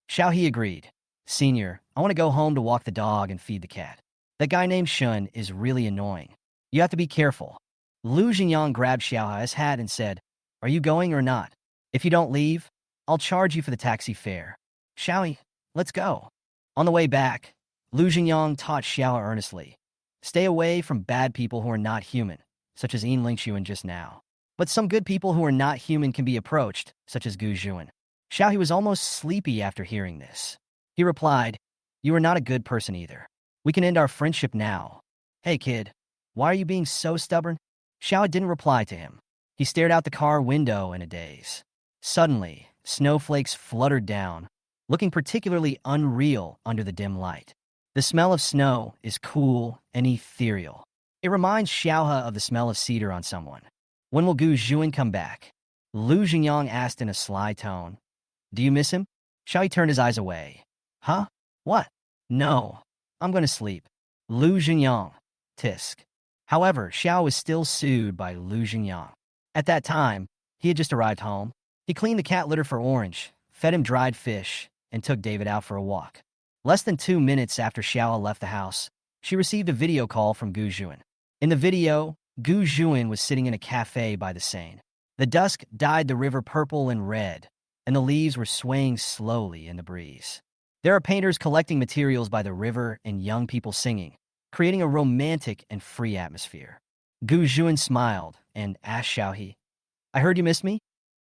Xiao He agreed. Senior, I want to go home to walk the dog and feed the cat. That guy named Shun is really annoying. You have to be careful. Lu Jingyang grabbed Xiaohe's hat and said, Are you going or not? If you don't leave, I'll charge you for the taxi fare. Xiaohe, let's go. On the way back, Lu Jingyang taught Xiao earnestly. Stay away from bad people who are not human, such as Yin Lingxuan just now. But some good people who are not human can be approached, such as Gu Juan. Xiaohe was almost sleepy after hearing this. He replied, You are not a good person either. We can end our friendship now. Hey kid, why are you being so stubborn? Xiao didn't reply to him. He stared out the car window in a daze. Suddenly, snowflakes fluttered down, looking particularly unreal under the dim light. The smell of snow is cool and ethereal. It reminds Xiaohe of the smell of cedar on someone. When will Gu Juan come back? Lu Jingyang asked in a sly tone. Do you miss him? Xiao turned his eyes away. Huh? What? No. I'm going to sleep. Lu Jingyang. Tisk. However, Xiao was still soothed by Lu Jingyang. At that time, he had just arrived home. He cleaned the cat litter for Orange, fed him dried fish, and took David out for a walk. Less than 2 minutes after Xiao left the house, she received a video call from Gu Juan. In the video, Gu Juan was sitting in a cafe by the Seine. The dusk dyed the river purple and red, and the leaves were swaying slowly in the breeze. There are painters collecting materials by the river and young people singing, creating a romantic and free atmosphere. Gu Juan smiled and asked Xiaohe, I heard you missed me?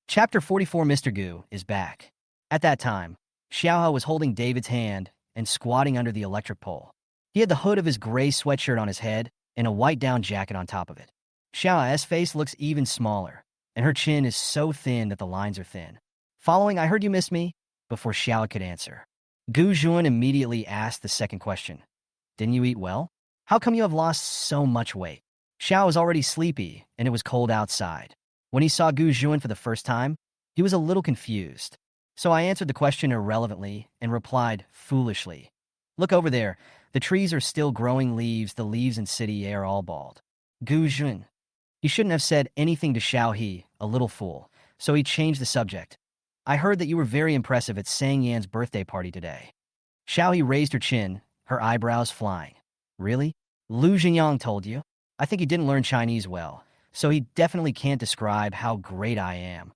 Chapter 44 Mr. Gu is back. At that time, Xiaohe was holding David's hand and squatting under the electric pole. He had the hood of his gray sweatshirt on his head and a white down jacket on top of it. Xiaohe's face looks even smaller, and her chin is so thin that the lines are thin. Following I heard you missed me, before Xiaohe could answer. Gu Juan immediately asked the second question. Didn't you eat well? How come you have lost so much weight? Xiao was already sleepy, and it was cold outside. When he saw Gu Juan for the first time, he was a little confused. So I answered the question irrelevantly and replied foolishly. Look over there. The trees are still growing leaves. The leaves in city air all bald. Gu Juan. He shouldn't have said anything to Xiaohe, a little fool, so he changed the subject. I heard that you were very impressive at Sang Yan's birthday party today. Xiaohe raised her chin, her eyebrows flying. Really? Lu Jinyang told you? I think he didn't learn Chinese well, so he definitely can't describe how great I am.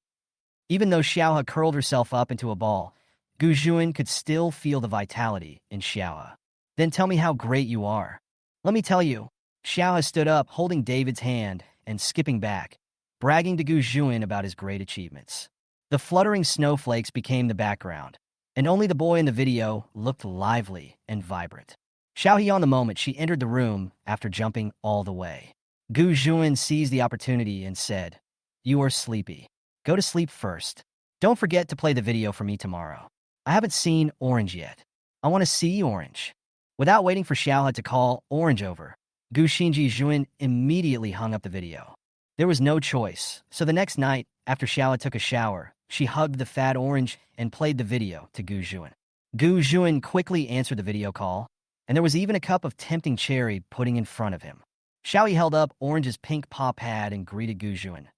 Even though Xiaohe curled herself up into a ball, Gu Juan could still feel the vitality in Xiaohe. Then tell me how great you are. Let me tell you. Xiaohe stood up, holding David's hand and skipping back, bragging to Gu Juan about his great achievements. The fluttering snowflakes became the background, and only the boy in the video looked lively and vibrant. Xiaohe on the moment she entered the room after jumping all the way. Gu Juan seized the opportunity and said, You are sleepy. Go to sleep first. Don't forget to play the video for me tomorrow. I haven't seen Orange yet. I want to see Orange. Without waiting for Xiaohe to call Orange over, Gu Juan immediately hung up the video. There was no choice, so the next night, after Xiaohe took a shower, she hugged the fat Orange and played the video to Gu Juan. Gu Juan quickly answered the video call, and there was even a cup of tempting cherry pudding in front of him. Xiaohe held up Orange's pink paw pad and greeted Gu Juan.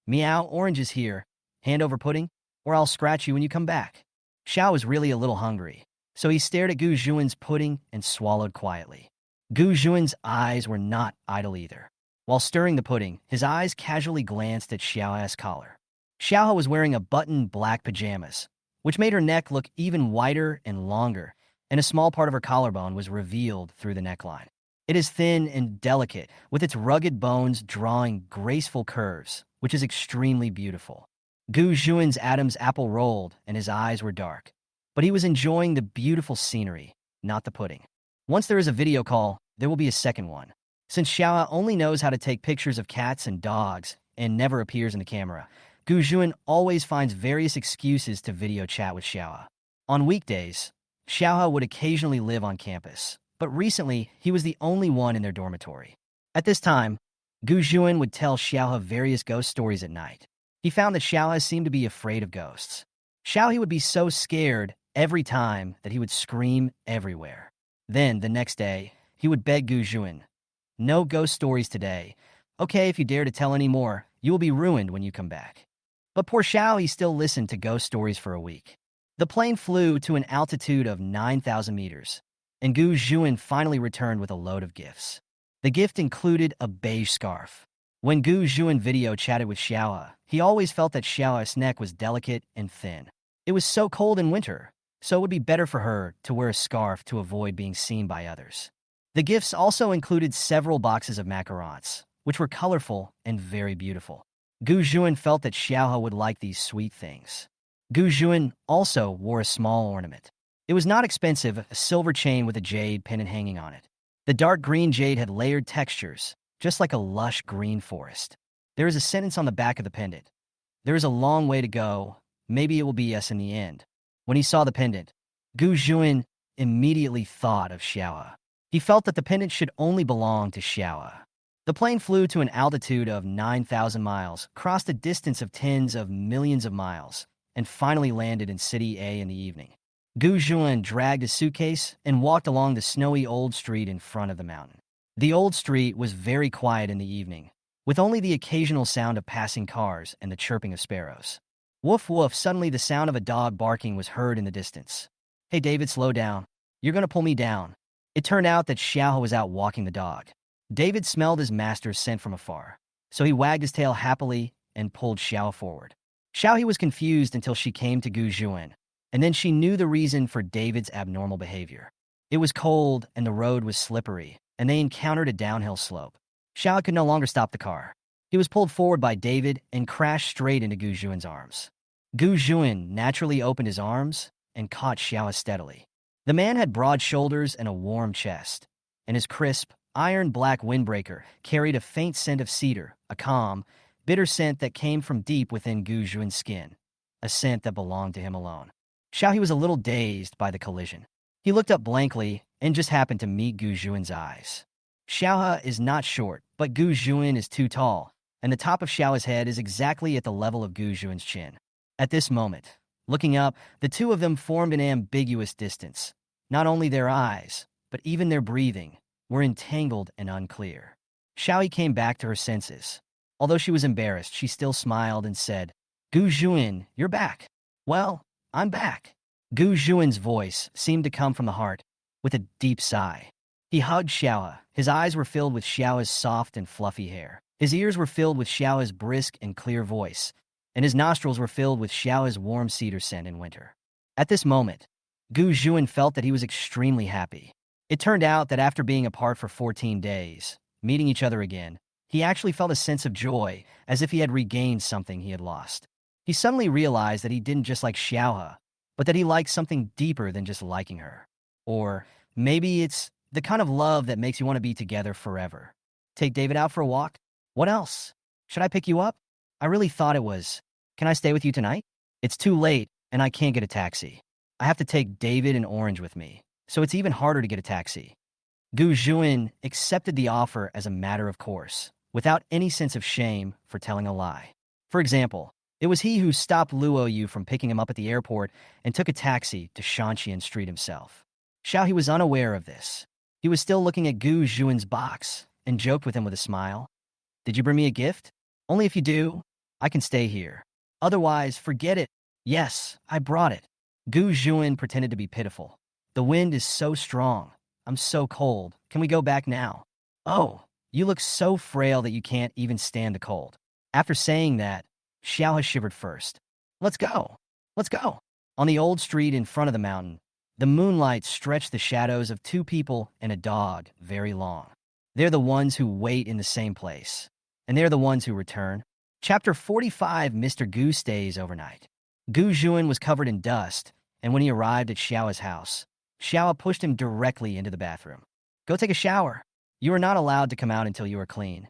Meow, Orange is here. Hand over pudding, or I'll scratch you when you come back. Xiao was really a little hungry, so he stared at Gu Juan's pudding and swallowed quietly. Gu Juan's eyes were not idle either. While stirring the pudding, his eyes casually glanced at Xiaohe's collar. Xiaohe was wearing a buttoned black pajamas, which made her neck look even wider and longer, and a small part of her collarbone was revealed through the neckline. It is thin and delicate, with its rugged bones drawing graceful curves, which is extremely beautiful. Gu Juan's Adam's apple rolled, and his eyes were dark. But he was enjoying the beautiful scenery, not the pudding. Once there is a video call, there will be a second one. Since Xiaohe only knows how to take pictures of cats and dogs and never appears in the camera, Gu Juan always finds various excuses to video chat with Xiaohe. On weekdays, Xiaohe would occasionally live on campus, but recently he was the only one in their dormitory. At this time, Gu Juan would tell Xiaohe various ghost stories at night. He found that Xiaohe seemed to be afraid of ghosts. Xiaohe would be so scared every time that he would scream everywhere. Then, the next day, he would beg Gu Juan, No ghost stories today. Okay, if you dare to tell any more, you will be ruined when you come back. But poor Xiaohe still listened to ghost stories for a week. The plane flew to an altitude of 9,000 meters, and Gu Juan finally returned with a load of gifts. The gift included a beige scarf. When Gu Juan video chatted with Xiaohe, he always felt that Xiaohe's neck was delicate and thin. It was so cold in winter, so it would be better for her to wear a scarf to avoid being seen by others. The gifts also included several boxes of macarons, which were colorful and very beautiful. Gu Juan felt that Xiaohe would like these sweet things. Gu Juan also wore a small ornament. It was not expensive, a silver chain with a jade pendant hanging on it. The dark green jade had layered textures, just like a lush green forest. There is a sentence on the back of the pendant. There is a long way to go. Maybe it will be yes in the end. When he saw the pendant, Gu Juan immediately thought of Xiaohe. He felt that the pendant should only belong to Xiaohe. The plane flew to an altitude of 9,000 miles, crossed a distance of tens of millions of miles, and finally landed in City A in the evening. Gu Juan dragged a suitcase and walked along the snowy old street in front of the mountain. The old street was very quiet in the evening, with only the occasional sound of passing cars and the chirping of sparrows. Woof woof, suddenly the sound of a dog barking was heard in the distance. Hey David, slow down. You're going to pull me down. It turned out that Xiaohe was out walking the dog. David smelled his master's scent from afar, so he wagged his tail happily and pulled Xiaohe forward. Xiaohe was confused until she came to Gu Juan, and then she knew the reason for David's abnormal behavior. It was cold and the road was slippery, and they encountered a downhill slope. Xiao could no longer stop the car. He was pulled forward by David and crashed straight into Gu Juin's arms. Gu Juin naturally opened his arms and caught Xiao steadily. The man had broad shoulders and a warm chest, and his crisp, iron-black windbreaker carried a faint scent of cedar, a calm, bitter scent that came from deep within Gu Juin's skin, a scent that belonged to him alone. Xiao was a little dazed by the collision. He looked up blankly and just happened to meet Gu Juin's eyes. Xiao is not short, but Gu Juin is too tall, and the top of Xiao's head is exactly at the level of Gu Juin's chin. At this moment, looking up, the two of them formed an ambiguous distance. Not only their eyes, but even their breathing, were entangled and unclear. Xiao came back to her senses. Although she was embarrassed, she still smiled and said, "Gu Juin, you're back." "Well, I'm back." Gu Juin's voice seemed to come from the heart, with a deep sigh. He hugged Xiao. His eyes were filled with Xiao's soft and fluffy hair. His ears were filled with Xiao's brisk and clear voice, and his nostrils were filled with Xiao's warm cedar scent in winter. At this moment, Gu Juin felt that he was extremely happy. It turned out that after being apart for 14 days, meeting each other again, he actually felt a sense of joy, as if he had regained something he had lost. He suddenly realized that he didn't just like Xiao, but that he liked something deeper than just liking her. Or maybe it's the kind of love that makes you want to be together forever. Take David out for a walk? What else? Should I pick you up? I really thought it was. Can I stay with you tonight? It's too late, and I can't get a taxi. I have to take David and Orange with me, so it's even harder to get a taxi. Gu Juin accepted the offer as a matter of course, without any sense of shame for telling a lie. For example, it was he who stopped Luo Yu from picking him up at the airport and took a taxi to Shanxian Street himself. Xiao was unaware of this. He was still looking at Gu Juin's box and joked with him with a smile. "Did you bring me a gift? Only if you do, I can stay here. Otherwise, forget it." "Yes, I brought it." Gu Juin pretended to be pitiful. "The wind is so strong. I'm so cold. Can we go back now?" "Oh, you look so frail that you can't even stand the cold." After saying that, Xiao shivered first. "Let's go. Let's go." On the old street in front of the mountain, the moonlight stretched the shadows of two people and a dog very long. They're the ones who wait in the same place, and they're the ones who return. Chapter 45, Mr. Gu Stays Overnight. Gu Juin was covered in dust, and when he arrived at Xiao's house, Xiao pushed him directly into the bathroom. "Go take a shower. You are not allowed to come out until you are clean."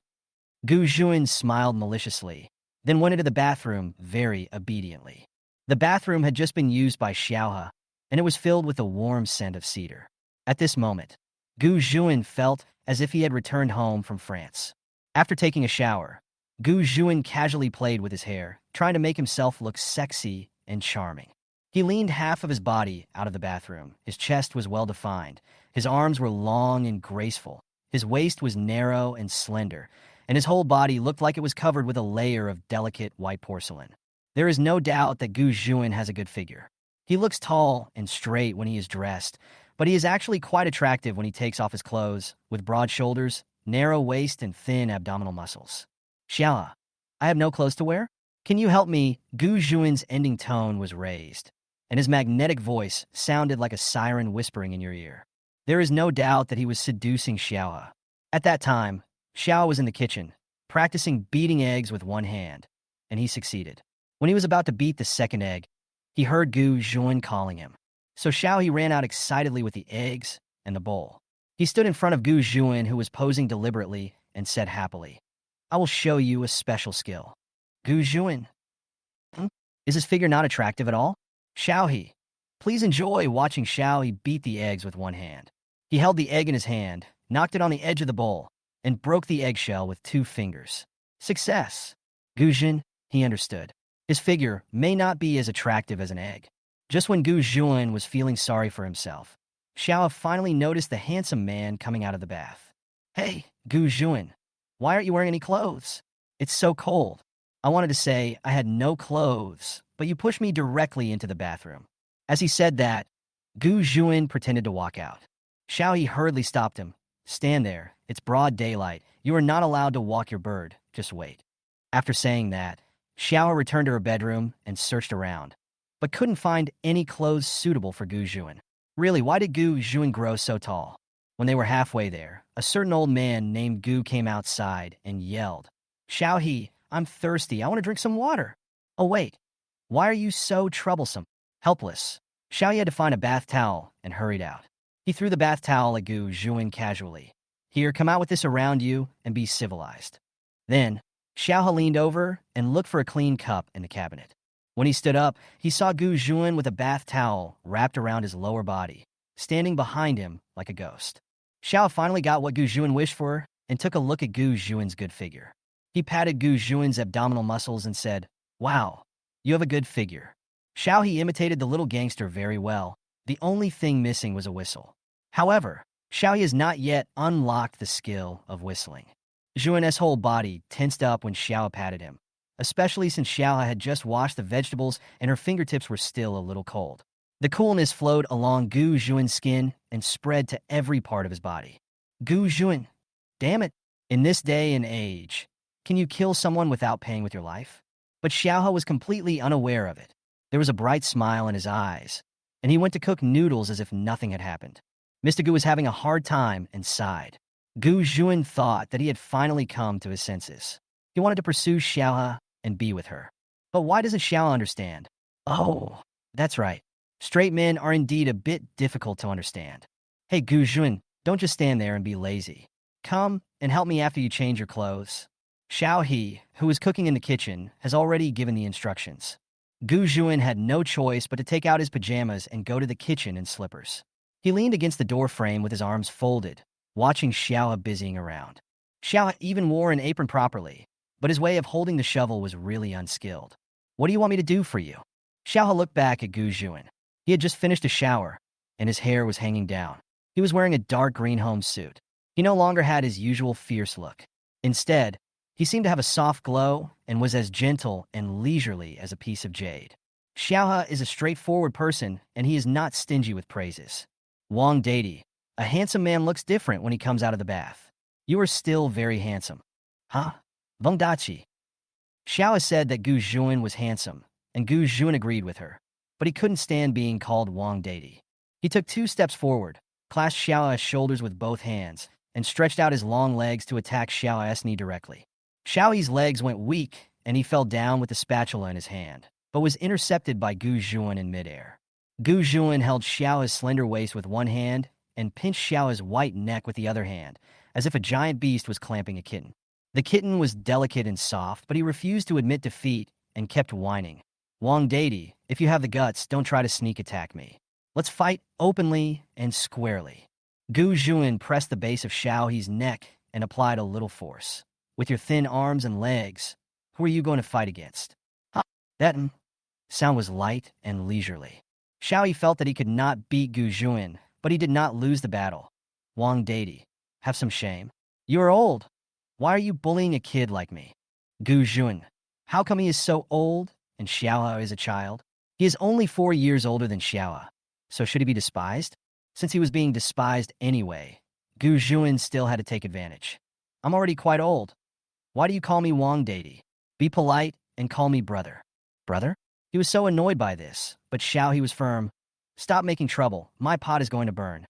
Gu Juin smiled maliciously, then went into the bathroom very obediently. The bathroom had just been used by Xiao, and it was filled with a warm scent of cedar. At this moment, Gu Juin felt as if he had returned home from France. After taking a shower, Gu Juin casually played with his hair, trying to make himself look sexy and charming. He leaned half of his body out of the bathroom. His chest was well-defined. His arms were long and graceful. His waist was narrow and slender, and his whole body looked like it was covered with a layer of delicate white porcelain. There is no doubt that Gu Juin has a good figure. He looks tall and straight when he is dressed, but he is actually quite attractive when he takes off his clothes, with broad shoulders, narrow waist, and thin abdominal muscles. "Xiao, I have no clothes to wear? Can you help me?" Gu Juin's ending tone was raised, and his magnetic voice sounded like a siren whispering in your ear. There is no doubt that he was seducing Xiao. At that time, Xiao was in the kitchen, practicing beating eggs with one hand, and he succeeded. When he was about to beat the second egg, he heard Gu Juin calling him. So Xiao ran out excitedly with the eggs and the bowl. He stood in front of Gu Juin, who was posing deliberately, and said happily, "I will show you a special skill." Gu Juin. Is his figure not attractive at all? Xiao. Please enjoy watching Xiao beat the eggs with one hand. He held the egg in his hand, knocked it on the edge of the bowl, and broke the eggshell with 2 fingers. Success. Gu Jin, he understood. His figure may not be as attractive as an egg. Just when Gu Juin was feeling sorry for himself, Xiao finally noticed the handsome man coming out of the bath. "Hey, Gu Juin, why aren't you wearing any clothes? It's so cold." "I wanted to say I had no clothes, but you pushed me directly into the bathroom." As he said that, Gu Juin pretended to walk out. Xiao hurriedly stopped him. "Stand there. It's broad daylight. You are not allowed to walk your bird. Just wait." After saying that, Xiao returned to her bedroom and searched around, but couldn't find any clothes suitable for Gu Juin. Really, why did Gu Juin grow so tall? When they were halfway there, a certain old man named Gu came outside and yelled, "Xiao He, I'm thirsty. I want to drink some water." "Oh, wait. Why are you so troublesome?" Helpless, Xiao He had to find a bath towel and hurried out. He threw the bath towel at Gu Juin casually. "Here, come out with this around you and be civilized." Then, Xiao He leaned over and looked for a clean cup in the cabinet. When he stood up, he saw Gu Juin with a bath towel wrapped around his lower body, standing behind him like a ghost. Xiao finally got what Gu Juin wished for and took a look at Gu Juin's good figure. He patted Gu Juin's abdominal muscles and said, "Wow, you have a good figure." Xiao He imitated the little gangster very well. The only thing missing was a whistle. However, Xiao He has not yet unlocked the skill of whistling. Juin's whole body tensed up when Xiao patted him, especially since Xiao had just washed the vegetables and her fingertips were still a little cold. The coolness flowed along Gu Juin's skin and spread to every part of his body. Gu Juin, damn it, in this day and age, can you kill someone without paying with your life? But Xiao was completely unaware of it. There was a bright smile in his eyes, and he went to cook noodles as if nothing had happened. Mr. Gu was having a hard time and sighed. Gu Juin thought that he had finally come to his senses. He wanted to pursue Xiao and be with her. But why doesn't Xiao understand? Oh, that's right. Straight men are indeed a bit difficult to understand. Hey, Gu Juin, don't just stand there and be lazy. Come and help me after you change your clothes. Xiao He, who is cooking in the kitchen, has already given the instructions. Gu Juin had no choice but to take out his pajamas and go to the kitchen in slippers. He leaned against the door frame with his arms folded, watching Xiao busying around. Xiao even wore an apron properly, but his way of holding the shovel was really unskilled. "What do you want me to do for you?" Xiao looked back at Gu Juin. He had just finished a shower, and his hair was hanging down. He was wearing a dark green home suit. He no longer had his usual fierce look. Instead, he seemed to have a soft glow and was as gentle and leisurely as a piece of jade. Xiao is a straightforward person, and he is not stingy with praises. "Wang Dadi, a handsome man looks different when he comes out of the bath. You are still very handsome." "Huh? Veng Dachi." Xiao said that Gu Juin was handsome, and Gu Juin agreed with her, but he couldn't stand being called Wang Dadi. He took 2 steps forward, clasped Xiao's shoulders with both hands, and stretched out his long legs to attack Xiao's knee directly. Xiao's legs went weak, and he fell down with the spatula in his hand, but was intercepted by Gu Juin in midair. Gu Juin held Xiao's slender waist with one hand and pinched Xiao's white neck with the other hand, as if a giant beast was clamping a kitten. The kitten was delicate and soft, but he refused to admit defeat and kept whining. "Wang Dadi, if you have the guts, don't try to sneak attack me. Let's fight openly and squarely." Gu Juin pressed the base of Xiao's neck and applied a little force. "With your thin arms and legs, who are you going to fight against?" That sound was light and leisurely. Xiao felt that he could not beat Gu Juin, but he did not lose the battle. "Wang Dadi, have some shame. You are old. Why are you bullying a kid like me?" "Gu Juin, how come he is so old and Xiao is a child?" "He is only 4 years older than Xiao, so should he be despised?" Since he was being despised anyway, Gu Juin still had to take advantage. "I'm already quite old. Why do you call me Wang Dadi? Be polite and call me brother." "Brother?" He was so annoyed by this, but Xiao was firm. "Stop making trouble. My pot is going to burn."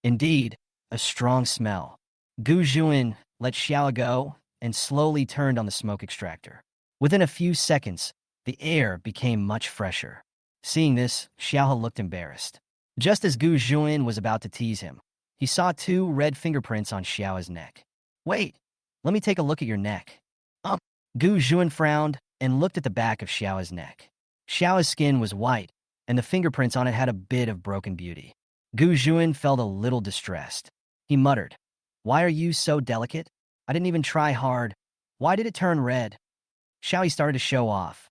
Indeed, a strong smell. Gu Juin let Xiao go and slowly turned on the smoke extractor. Within a few seconds, the air became much fresher. Seeing this, Xiao looked embarrassed. Just as Gu Juin was about to tease him, he saw 2 red fingerprints on Xiao's neck. "Wait, let me take a look at your neck." Gu Juin frowned and looked at the back of Xiao's neck. Xiao's skin was white, and the fingerprints on it had a bit of broken beauty. Gu Juin felt a little distressed. He muttered, "Why are you so delicate? I didn't even try hard. Why did it turn red?" Xiao started to show off.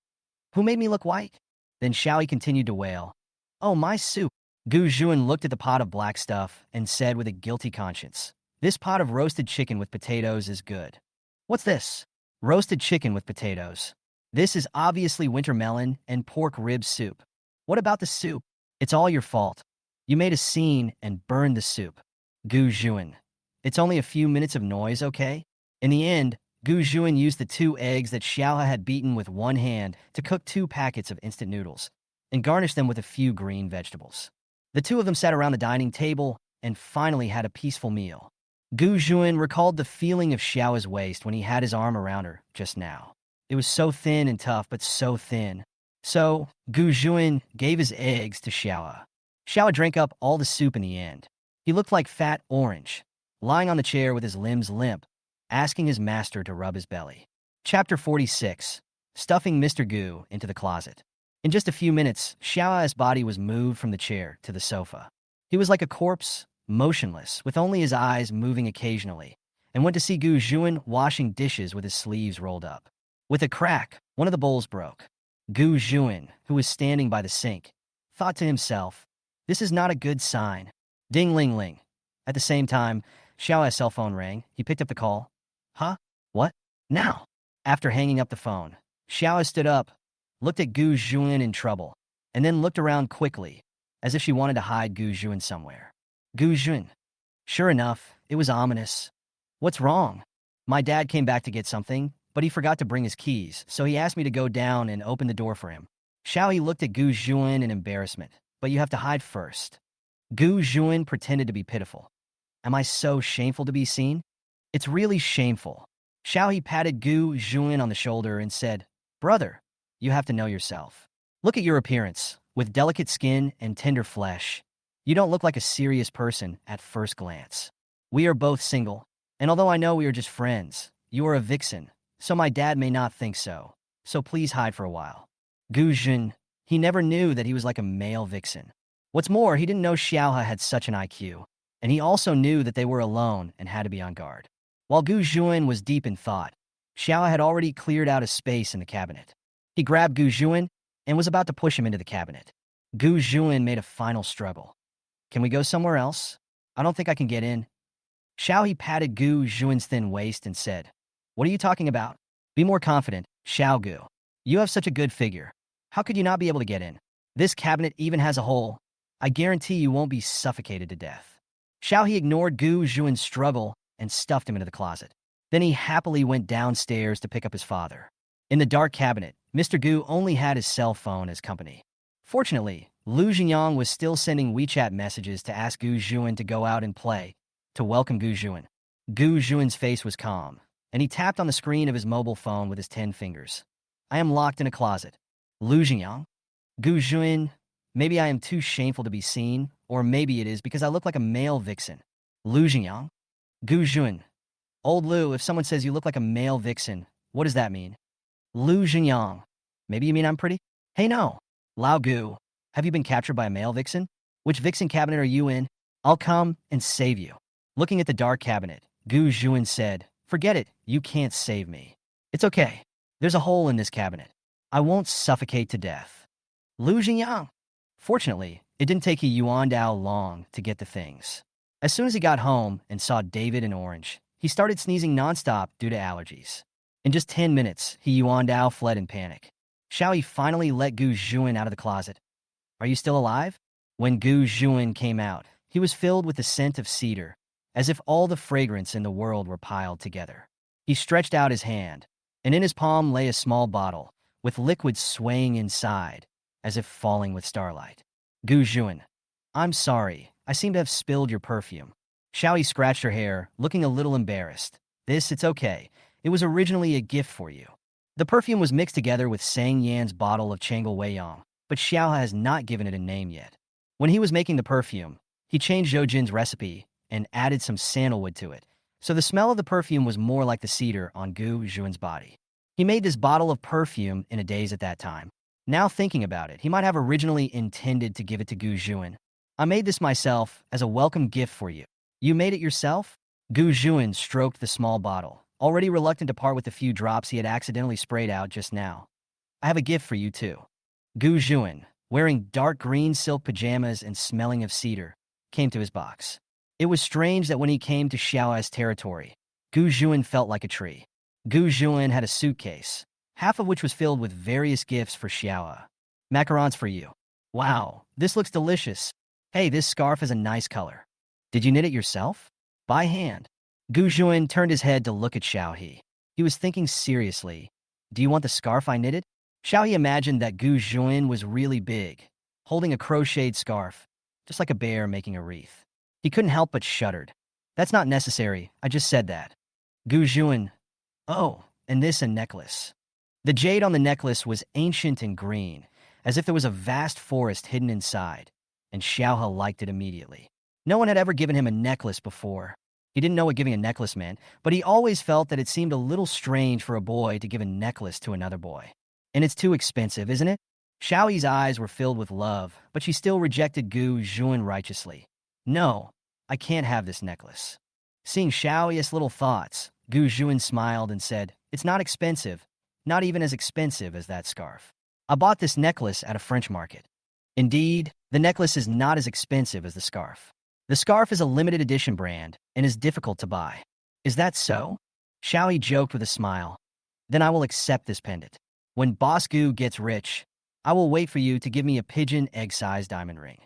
"Who made me look white?" Then Xiao continued to wail, "Oh, my soup." Gu Juin looked at the pot of black stuff and said with a guilty conscience, "This pot of roasted chicken with potatoes is good." "What's this?" "Roasted chicken with potatoes. This is obviously winter melon and pork rib soup." "What about the soup?" "It's all your fault. You made a scene and burned the soup." Gu Juin, "It's only a few minutes of noise, okay?" In the end, Gu Juin used the 2 eggs that Xiao had beaten with one hand to cook 2 packets of instant noodles and garnished them with a few green vegetables. The 2 of them sat around the dining table and finally had a peaceful meal. Gu Juan recalled the feeling of Xiao's waist when he had his arm around her just now. It was so thin and tough, but so thin. So, Gu Juan gave his eggs to Xiao. Xiao drank up all the soup in the end. He looked like fat orange, lying on the chair with his limbs limp, asking his master to rub his belly. Chapter 46. Stuffing Mr. Gu into the closet. In just a few minutes, Xiao's body was moved from the chair to the sofa. He was like a corpse, motionless, with only his eyes moving occasionally, and went to see Gu Juan washing dishes with his sleeves rolled up. With a crack, one of the bowls broke. Gu Juan, who was standing by the sink, thought to himself, "This is not a good sign." Ding-ling-ling. At the same time, Xiao's cell phone rang. He picked up the call. Huh? What? Now? After hanging up the phone, Xiao stood up, looked at Gu Juan in trouble, and then looked around quickly, as if she wanted to hide Gu Juan somewhere. Gu Juan. Sure enough, it was ominous. What's wrong? My dad came back to get something, but he forgot to bring his keys, so he asked me to go down and open the door for him. Xiao looked at Gu Juan in embarrassment. But you have to hide first. Gu Juan pretended to be pitiful. Am I so shameful to be seen? It's really shameful. Xiao patted Gu Juan on the shoulder and said, "Brother, you have to know yourself. Look at your appearance, with delicate skin and tender flesh. You don't look like a serious person at first glance. We are both single, and although I know we are just friends, you are a vixen, so my dad may not think so. So please hide for a while." Gu Juan, he never knew that he was like a male vixen. What's more, he didn't know Xiaohe had such an IQ, and he also knew that they were alone and had to be on guard. While Gu Juan was deep in thought, Xiaohe had already cleared out a space in the cabinet. He grabbed Gu Juan and was about to push him into the cabinet. Gu Juan made a final struggle. "Can we go somewhere else? I don't think I can get in." Xiaohe patted Gu Juan's thin waist and said, "What are you talking about? Be more confident, Xiao Gu. You have such a good figure. How could you not be able to get in? This cabinet even has a hole. I guarantee you won't be suffocated to death." Xiao ignored Gu Juan's struggle and stuffed him into the closet. Then he happily went downstairs to pick up his father. In the dark cabinet, Mr. Gu only had his cell phone as company. Fortunately, Lu Jinyang was still sending WeChat messages to ask Gu Juan to go out and play, to welcome Gu Juan. Gu Juan's face was calm, and he tapped on the screen of his mobile phone with his 10 fingers. "I am locked in a closet. Lu Jinyang? Gu Juan, maybe I am too shameful to be seen, or maybe it is because I look like a male vixen. Lu Jinyang? Gu Juan. Old Lu, if someone says you look like a male vixen, what does that mean? Lu Jinyang. Maybe you mean I'm pretty? Hey no. Lao Gu, have you been captured by a male vixen? Which vixen cabinet are you in? I'll come and save you." Looking at the dark cabinet, Gu Juan said, "Forget it, you can't save me. It's okay. There's a hole in this cabinet. I won't suffocate to death." Lu Jinyang. Fortunately, it didn't take Yuan Dao long to get the things. As soon as he got home and saw David and Orange, he started sneezing nonstop due to allergies. In just 10 minutes, Yuan Dao fled in panic. Xiao finally let Gu Juan out of the closet. "Are you still alive?" When Gu Juan came out, he was filled with the scent of cedar, as if all the fragrance in the world were piled together. He stretched out his hand, and in his palm lay a small bottle, with liquid swaying inside, as if falling with starlight. "Gu Juan, I'm sorry, I seem to have spilled your perfume." Xiao scratched her hair, looking a little embarrassed. It's okay. It was originally a gift for you." The perfume was mixed together with Sang Yan's bottle of Changle Weiyang, but Xiao has not given it a name yet. When he was making the perfume, he changed Zhou Jin's recipe and added some sandalwood to it, so the smell of the perfume was more like the cedar on Gu Juan's body. He made this bottle of perfume in a daze at that time. Now thinking about it, he might have originally intended to give it to Gu Juan. "I made this myself as a welcome gift for you." "You made it yourself?" Gu Juan stroked the small bottle, already reluctant to part with the few drops he had accidentally sprayed out just now. "I have a gift for you too." Gu Juan, wearing dark green silk pajamas and smelling of cedar, came to his box. It was strange that when he came to Xiao's territory, Gu Juan felt like a tree. Gu Juan had a suitcase, half of which was filled with various gifts for Xiao. "Macarons for you. Wow, this looks delicious. Hey, this scarf has a nice color. Did you knit it yourself?" "By hand." Gu Juan turned his head to look at Xiaohe. He was thinking seriously. "Do you want the scarf I knitted?" Xiaohe imagined that Gu Juan was really big, holding a crocheted scarf, just like a bear making a wreath. He couldn't help but shuddered. That's not necessary, I just said that. Gu Juan, oh, and this a necklace. The jade on the necklace was ancient and green, as if there was a vast forest hidden inside, and Xiaohe liked it immediately. No one had ever given him a necklace before. He didn't know what giving a necklace meant, but he always felt that it seemed a little strange for a boy to give a necklace to another boy. And it's too expensive, isn't it? Xiaohe's eyes were filled with love, but she still rejected Gu Juan righteously. No, I can't have this necklace. Seeing Xiaohe's little thoughts, Gu Juan smiled and said, it's not expensive, not even as expensive as that scarf. I bought this necklace at a French market. Indeed, the necklace is not as expensive as the scarf. The scarf is a limited edition brand and is difficult to buy. Is that so? Xiaohe joked with a smile. Then I will accept this pendant. When Boss Gu gets rich, I will wait for you to give me a pigeon egg-sized diamond ring.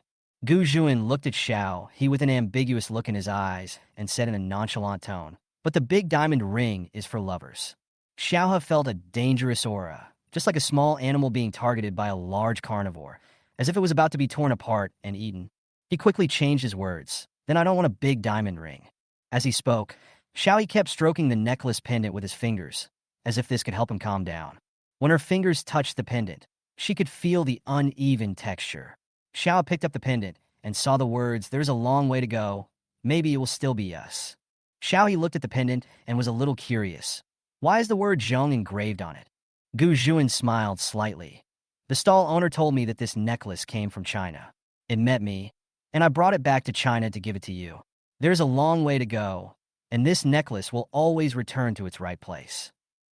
Gu Juan looked at Xiaohe with an ambiguous look in his eyes and said in a nonchalant tone, but the big diamond ring is for lovers. Xiaohe felt a dangerous aura, just like a small animal being targeted by a large carnivore, as if it was about to be torn apart and eaten. He quickly changed his words. Then I don't want a big diamond ring. As he spoke, Xiaohe kept stroking the necklace pendant with his fingers, as if this could help him calm down. When her fingers touched the pendant, she could feel the uneven texture. Xiaohe picked up the pendant and saw the words, there's a long way to go. Maybe it will still be us. Xiaohe looked at the pendant and was a little curious. Why is the word Zhong engraved on it? Gu Juan smiled slightly. The stall owner told me that this necklace came from China. It met me, and I brought it back to China to give it to you. There's a long way to go, and this necklace will always return to its right place.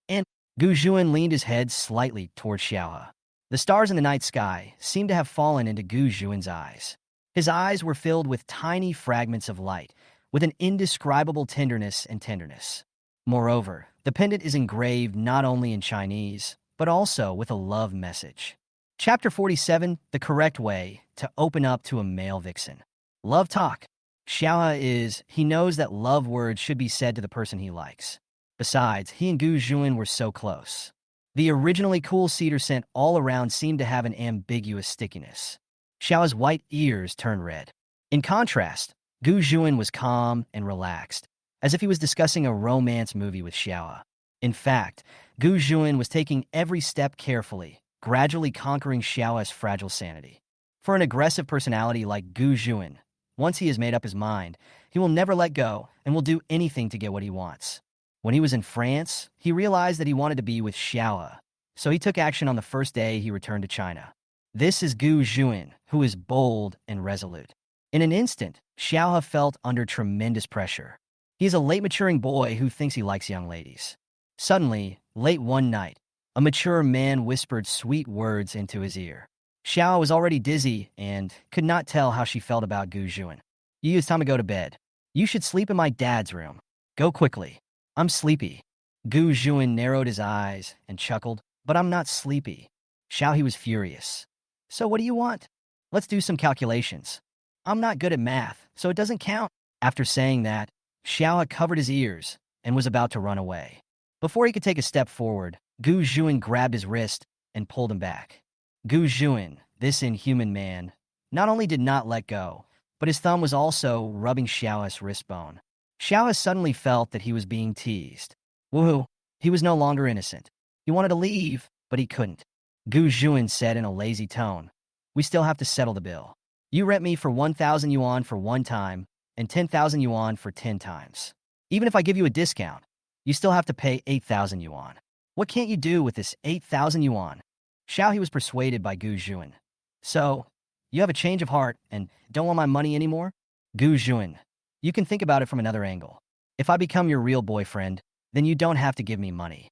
And Gu Juan leaned his head slightly toward Xiaohe. The stars in the night sky seemed to have fallen into Gu Juan's eyes. His eyes were filled with tiny fragments of light, with an indescribable tenderness and tenderness. Moreover, the pendant is engraved not only in Chinese, but also with a love message. Chapter 47, The Correct Way to Open Up to a Male Vixen. Love talk. He knows that love words should be said to the person he likes. Besides, he and Gu Juan were so close. The originally cool cedar scent all around seemed to have an ambiguous stickiness. Xiaohe's white ears turned red. In contrast, Gu Juan was calm and relaxed, as if he was discussing a romance movie with Xiaohe. In fact, Gu Juan was taking every step carefully, gradually conquering Xiaohe's fragile sanity. For an aggressive personality like Gu Juan, once he has made up his mind, he will never let go and will do anything to get what he wants. When he was in France, he realized that he wanted to be with Xiaohe, so he took action on the first day he returned to China. This is Gu Juan, who is bold and resolute. In an instant, Xiaohe felt under tremendous pressure. He is a late-maturing boy who thinks he likes young ladies. Suddenly, late one night, a mature man whispered sweet words into his ear. Xiaohe was already dizzy and could not tell how she felt about Gu Juan. It's time to go to bed. You should sleep in my dad's room. Go quickly. I'm sleepy. Gu Juan narrowed his eyes and chuckled, but I'm not sleepy. Xiaohe was furious. So what do you want? Let's do some calculations. I'm not good at math, so it doesn't count. After saying that, Xiaohe covered his ears and was about to run away. Before he could take a step forward, Gu Juan grabbed his wrist and pulled him back. Gu Juan, this inhuman man, not only did not let go, but his thumb was also rubbing Xiaohe's wrist bone. Xiaohe suddenly felt that he was being teased. Woohoo, he was no longer innocent. He wanted to leave, but he couldn't. Gu Juan said in a lazy tone, we still have to settle the bill. You rent me for 1,000 yuan for one time, and 10,000 yuan for 10 times. Even if I give you a discount, you still have to pay 8,000 yuan. What can't you do with this 8,000 yuan? Xiaohe was persuaded by Gu Juan. So, you have a change of heart and don't want my money anymore? Gu Juan, you can think about it from another angle. If I become your real boyfriend, then you don't have to give me money.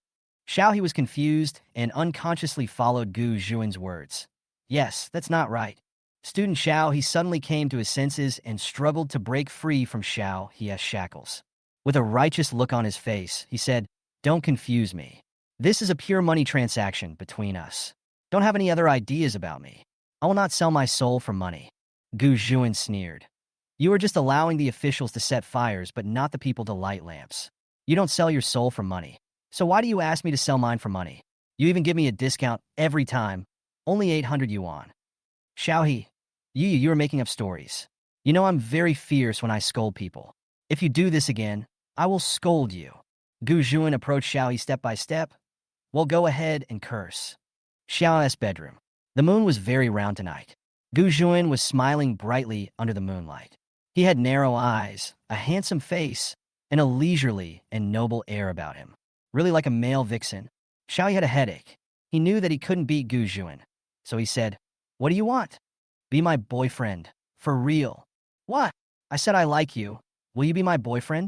Xiaohe was confused and unconsciously followed Gu Juan's words. Yes, that's not right. Student Xiaohe suddenly came to his senses and struggled to break free from Xiaohe's shackles. With a righteous look on his face, he said, don't confuse me. This is a pure money transaction between us. Don't have any other ideas about me. I will not sell my soul for money. Gu Juan sneered. You are just allowing the officials to set fires but not the people to light lamps. You don't sell your soul for money. So why do you ask me to sell mine for money? You even give me a discount every time. Only 800 yuan. Xiaohe, you are making up stories. You know I'm very fierce when I scold people. If you do this again, I will scold you. Gu Juan approached Xiao He step by step. Well, go ahead and curse. Xiao's bedroom. The moon was very round tonight. Gu Juan was smiling brightly under the moonlight. He had narrow eyes, a handsome face, and a leisurely and noble air about him. Really like a male vixen. Xiao He had a headache. He knew that he couldn't beat Gu Juan. So he said, "What do you want?" "Be my boyfriend. For real." "What?" "I said I like you. Will you be my boyfriend?"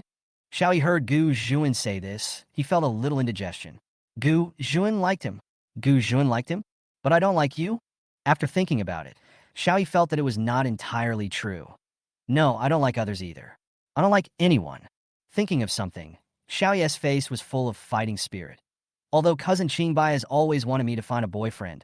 Xiao He heard Gu Juan say this. He felt a little indigestion. Gu Juan liked him. Gu Juan liked him? But I don't like you? After thinking about it, Xiao He felt that it was not entirely true. No, I don't like others either. I don't like anyone. Thinking of something, Xiao Ye's face was full of fighting spirit. Although cousin Qingbai has always wanted me to find a boyfriend,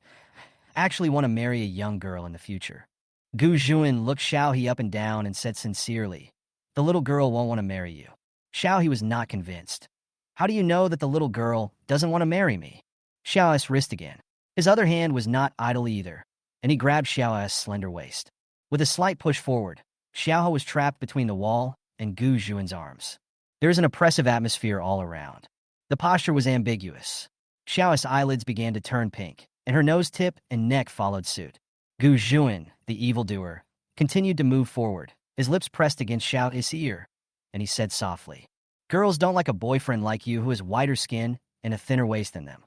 I actually want to marry a young girl in the future. Gu Juan looked Xiao He up and down and said sincerely, "The little girl won't want to marry you." Xiao He was not convinced. "How do you know that the little girl doesn't want to marry me?" Xiao's wrist again. His other hand was not idle either, and he grabbed Xiao's slender waist. With a slight push forward, Xiao was trapped between the wall and Gu Juan's arms. There was an oppressive atmosphere all around. The posture was ambiguous. Xiao's eyelids began to turn pink, and her nose tip and neck followed suit. Gu Juan, the evildoer, continued to move forward, his lips pressed against Xiao's ear, and he said softly, "Girls don't like a boyfriend like you who has whiter skin and a thinner waist than them."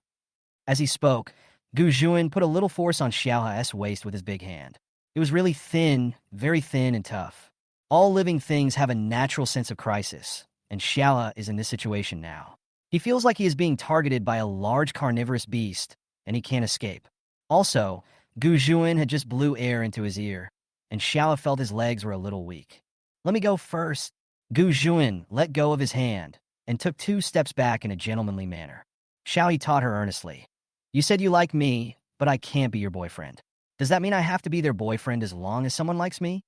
As he spoke, Gu Juan put a little force on Xiao's waist with his big hand. It was really thin, very thin and tough. All living things have a natural sense of crisis, and Xiao is in this situation now. He feels like he is being targeted by a large carnivorous beast, and he can't escape. Also, Gu Juan had just blew air into his ear, and Xiao felt his legs were a little weak. "Let me go first." Gu Juan let go of his hand and took 2 steps back in a gentlemanly manner. Xiao taught her earnestly, "You said you like me, but I can't be your boyfriend. Does that mean I have to be their boyfriend as long as someone likes me?"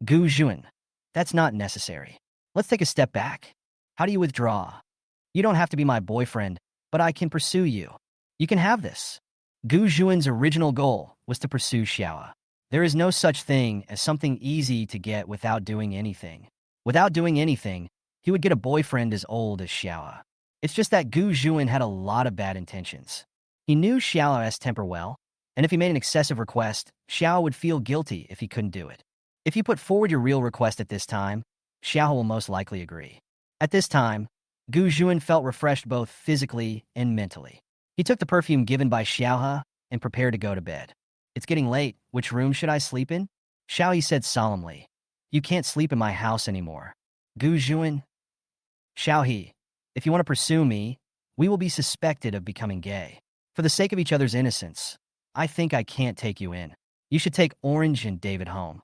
Gu Juan, "That's not necessary. Let's take a step back. How do you withdraw? You don't have to be my boyfriend, but I can pursue you. You can have this." Gu Juan's original goal was to pursue Xiao. There is no such thing as something easy to get without doing anything. Without doing anything, he would get a boyfriend as old as Xiao. It's just that Gu Juan had a lot of bad intentions. He knew Xiao's temper well, and if he made an excessive request, Xiao would feel guilty if he couldn't do it. If you put forward your real request at this time, Xiao will most likely agree. At this time, Gu Juan felt refreshed both physically and mentally. He took the perfume given by Xiao and prepared to go to bed. "It's getting late. Which room should I sleep in?" Xiao said solemnly. "You can't sleep in my house anymore." Gu Juan, "Xiao, if you want to pursue me, we will be suspected of becoming gay. For the sake of each other's innocence, I think I can't take you in. You should take Orange and David home."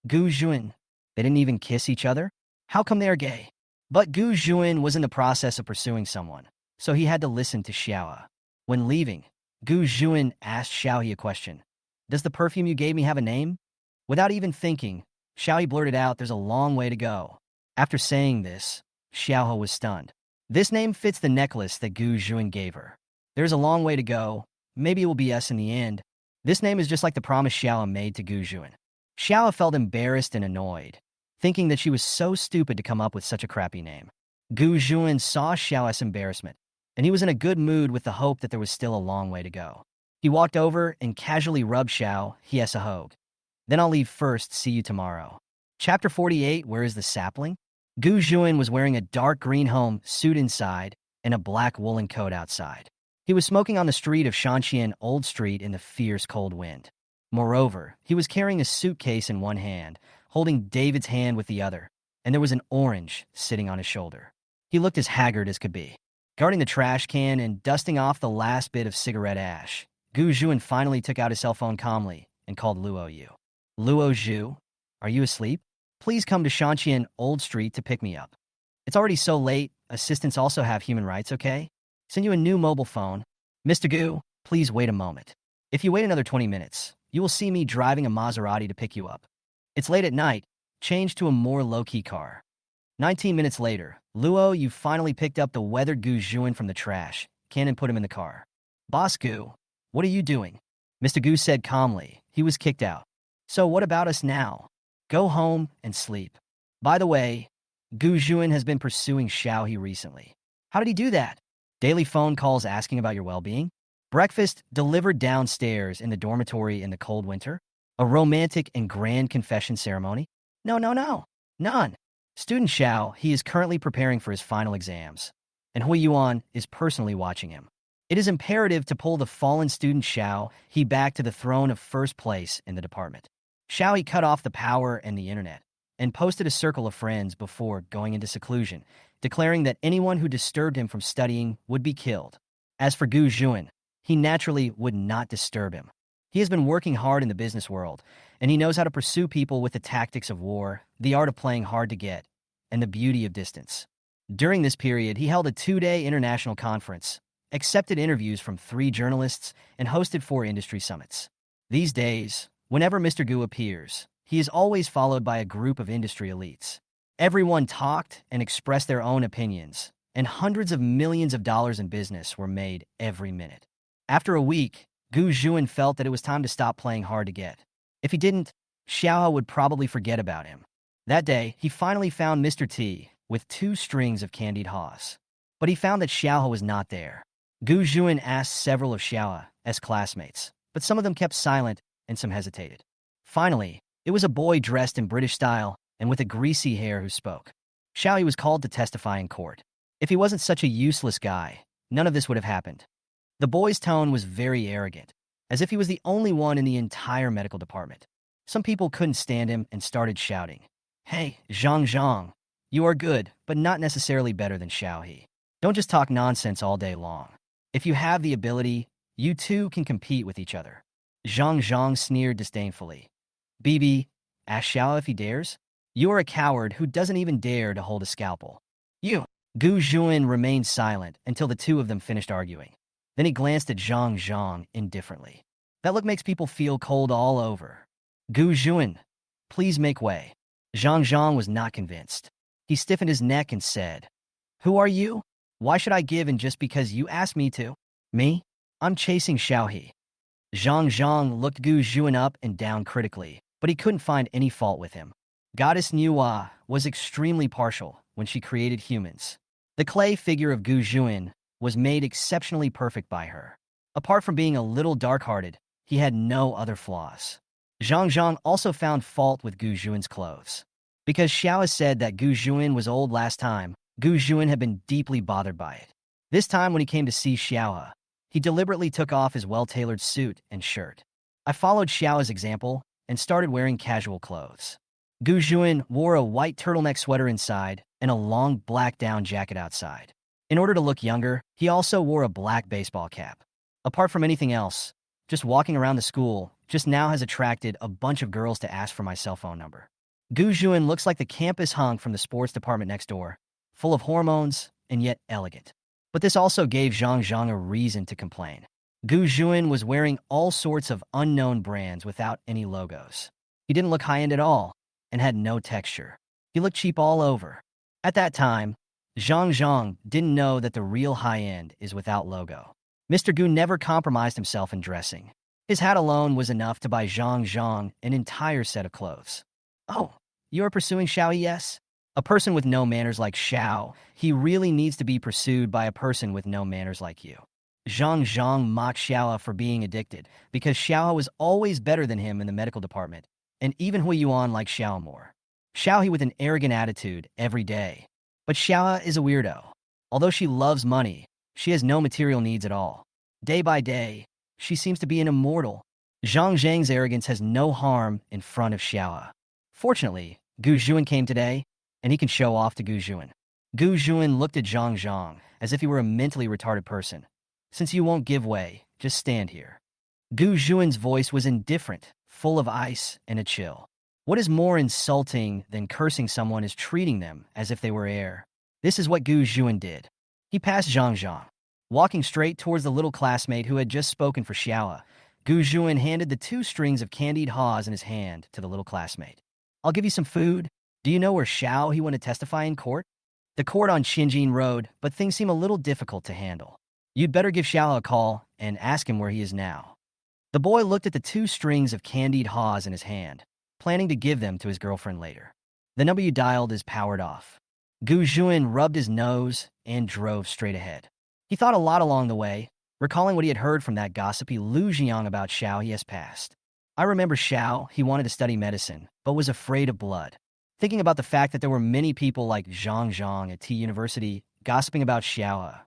Gu Juan, "They didn't even kiss each other? How come they are gay?" But Gu Juan was in the process of pursuing someone, so he had to listen to Xiao. When leaving, Gu Juan asked Xiao a question. "Does the perfume you gave me have a name?" Without even thinking, Xiao blurted out, "There's a long way to go." After saying this, Xiao was stunned. This name fits the necklace that Gu Juan gave her. There's a long way to go. Maybe it will be us in the end. This name is just like the promise Xiao made to Gu Juan. Xiao felt embarrassed and annoyed, thinking that she was so stupid to come up with such a crappy name. Gu Juan saw Xiao's embarrassment, and he was in a good mood with the hope that there was still a long way to go. He walked over and casually rubbed Xiao a hug. "Then I'll leave first, see you tomorrow." Chapter 48, Where is the Sapling? Gu Juan was wearing a dark green home suit inside and a black woolen coat outside. He was smoking on the street of Shanqian Old Street in the fierce cold wind. Moreover, he was carrying a suitcase in one hand, holding David's hand with the other, and there was an orange sitting on his shoulder. He looked as haggard as could be. Guarding the trash can and dusting off the last bit of cigarette ash, Gu Juan finally took out his cell phone calmly and called Luo Yu. "Luo Zhu, are you asleep? Please come to Shanqian Old Street to pick me up. It's already so late. Assistants also have human rights, okay? Send you a new mobile phone. Mr. Gu, please wait a moment. If you wait another 20 minutes, you will see me driving a Maserati to pick you up. It's late at night. Change to a more low-key car." 19 minutes later, Luo Yu finally picked up the weathered Gu Juan from the trash can and put him in the car. "Boss Gu, what are you doing?" Mr. Gu said calmly. He was kicked out. "So what about us now?" Go home and sleep. By the way, Gu Juan has been pursuing Xiaohe recently. How did he do that? Daily phone calls asking about your well-being? Breakfast delivered downstairs in the dormitory in the cold winter? A romantic and grand confession ceremony? No, no, no. None. Student Xiao, he is currently preparing for his final exams, and Hui Yuan is personally watching him. It is imperative to pull the fallen student Xiao he back to the throne of first place in the department. Xiao he cut off the power and the internet, and posted a circle of friends before going into seclusion, declaring that anyone who disturbed him from studying would be killed. As for Gu Juan, he naturally would not disturb him. He has been working hard in the business world, and he knows how to pursue people with the tactics of war, the art of playing hard to get, and the beauty of distance. During this period, he held a 2-day international conference, accepted interviews from 3 journalists, and hosted 4 industry summits. These days, whenever Mr. Gu appears, he is always followed by a group of industry elites. Everyone talked and expressed their own opinions, and hundreds of millions of dollars in business were made every minute. After a week, Gu Juan felt that it was time to stop playing hard to get. If he didn't, Xiao would probably forget about him. That day, he finally found Mr. T with 2 strings of candied haws. But he found that Xiao was not there. Gu Juan asked several of Xiao's classmates, but some of them kept silent and some hesitated. Finally, it was a boy dressed in British style and with a greasy hair who spoke. Xiao was called to testify in court. If he wasn't such a useless guy, none of this would have happened. The boy's tone was very arrogant, as if he was the only one in the entire medical department. Some people couldn't stand him and started shouting, "Hey, Zhang, you are good, but not necessarily better than Xiaohe. Don't just talk nonsense all day long. If you have the ability, you two can compete with each other." Zhang sneered disdainfully. "BB, ask Xiao if he dares? You are a coward who doesn't even dare to hold a scalpel." "You." Gu Juan remained silent until the 2 of them finished arguing. Then he glanced at Zhang indifferently. That look makes people feel cold all over. "Gu Juan, please make way." Zhang was not convinced. He stiffened his neck and said, "Who are you? Why should I give in just because you asked me to?" "Me? I'm chasing Xiaohe." Zhang looked Gu Juan up and down critically, but he couldn't find any fault with him. Goddess Manhwa was extremely partial when she created humans. The clay figure of Gu Juan was made exceptionally perfect by her. Apart from being a little dark-hearted, he had no other flaws. Zhang also found fault with Gu Juan's clothes. Because Xiao said that Gu Juan was old last time, Gu Juan had been deeply bothered by it. This time when he came to see Xiao, he deliberately took off his well-tailored suit and shirt. I followed Xiao's example and started wearing casual clothes. Gu Juan wore a white turtleneck sweater inside and a long black down jacket outside. In order to look younger, he also wore a black baseball cap. Apart from anything else, just walking around the school just now has attracted a bunch of girls to ask for my cell phone number. Gu Juan looks like the campus hunk from the sports department next door, full of hormones and yet elegant. But this also gave Zhang a reason to complain. Gu Juan was wearing all sorts of unknown brands without any logos. He didn't look high-end at all and had no texture. He looked cheap all over. At that time, Zhang didn't know that the real high-end is without logo. Mr. Gu never compromised himself in dressing. His hat alone was enough to buy Zhang an entire set of clothes. "Oh, you are pursuing Xiao, yes?" A person with no manners like Xiao, he really needs to be pursued by a person with no manners like you. Zhang mocked Xiao for being addicted because Xiao was always better than him in the medical department, and even Hui Yuan liked Xiao more. Xiao with an arrogant attitude every day. But Xiao is a weirdo. Although she loves money, she has no material needs at all. Day by day, she seems to be an immortal. Zhang's arrogance has no harm in front of Xiao. Fortunately, Gu Juan came today, and he can show off to Gu Juan. Gu Juan looked at Zhang as if he were a mentally retarded person. "Since you won't give way, just stand here." Gu Juan's voice was indifferent, full of ice and a chill. What is more insulting than cursing someone is treating them as if they were air. This is what Gu Juan did. He passed Zhang. Walking straight towards the little classmate who had just spoken for Xiao, Gu Juan handed the 2 strings of candied haws in his hand to the little classmate. "I'll give you some food. Do you know where Xiao he went to testify in court?" "The court on Xinjin Road, but things seem a little difficult to handle. You'd better give Xiao a call and ask him where he is now." The boy looked at the 2 strings of candied haws in his hand. planning to give them to his girlfriend later. The number you dialed is powered off. Gu Juan rubbed his nose and drove straight ahead. He thought a lot along the way, recalling what he had heard from that gossipy Lu Jiang about Xiao he has passed. I remember Xiao, he wanted to study medicine, but was afraid of blood. Thinking about the fact that there were many people like Zhang Zhang at T University gossiping about Xiao.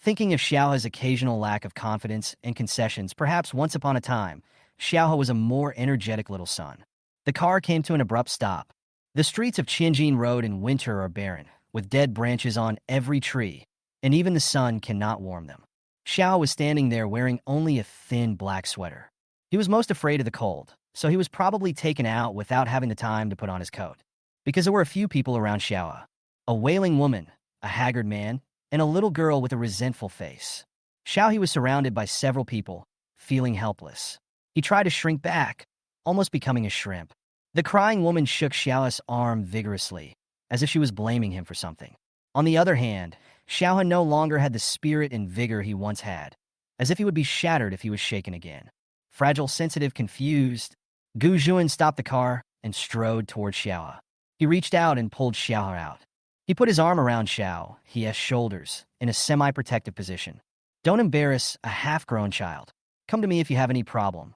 Thinking of Xiao's occasional lack of confidence and concessions, perhaps once upon a time, Xiao was a more energetic little son. The car came to an abrupt stop. The streets of Tianjin Road in winter are barren, with dead branches on every tree, and even the sun cannot warm them. Xiao was standing there wearing only a thin black sweater. He was most afraid of the cold, so he was probably taken out without having the time to put on his coat. Because there were a few people around Xiao, a wailing woman, a haggard man, and a little girl with a resentful face. Xiao was surrounded by several people, feeling helpless. He tried to shrink back, almost becoming a shrimp. The crying woman shook Xiao's arm vigorously, as if she was blaming him for something. On the other hand, Xiao no longer had the spirit and vigor he once had, as if he would be shattered if he was shaken again. Fragile, sensitive, confused, Gu Juan stopped the car and strode toward Xiao. He reached out and pulled Xiao out. He put his arm around Xiao's shoulders in a semi-protective position. Don't embarrass a half-grown child. Come to me if you have any problem.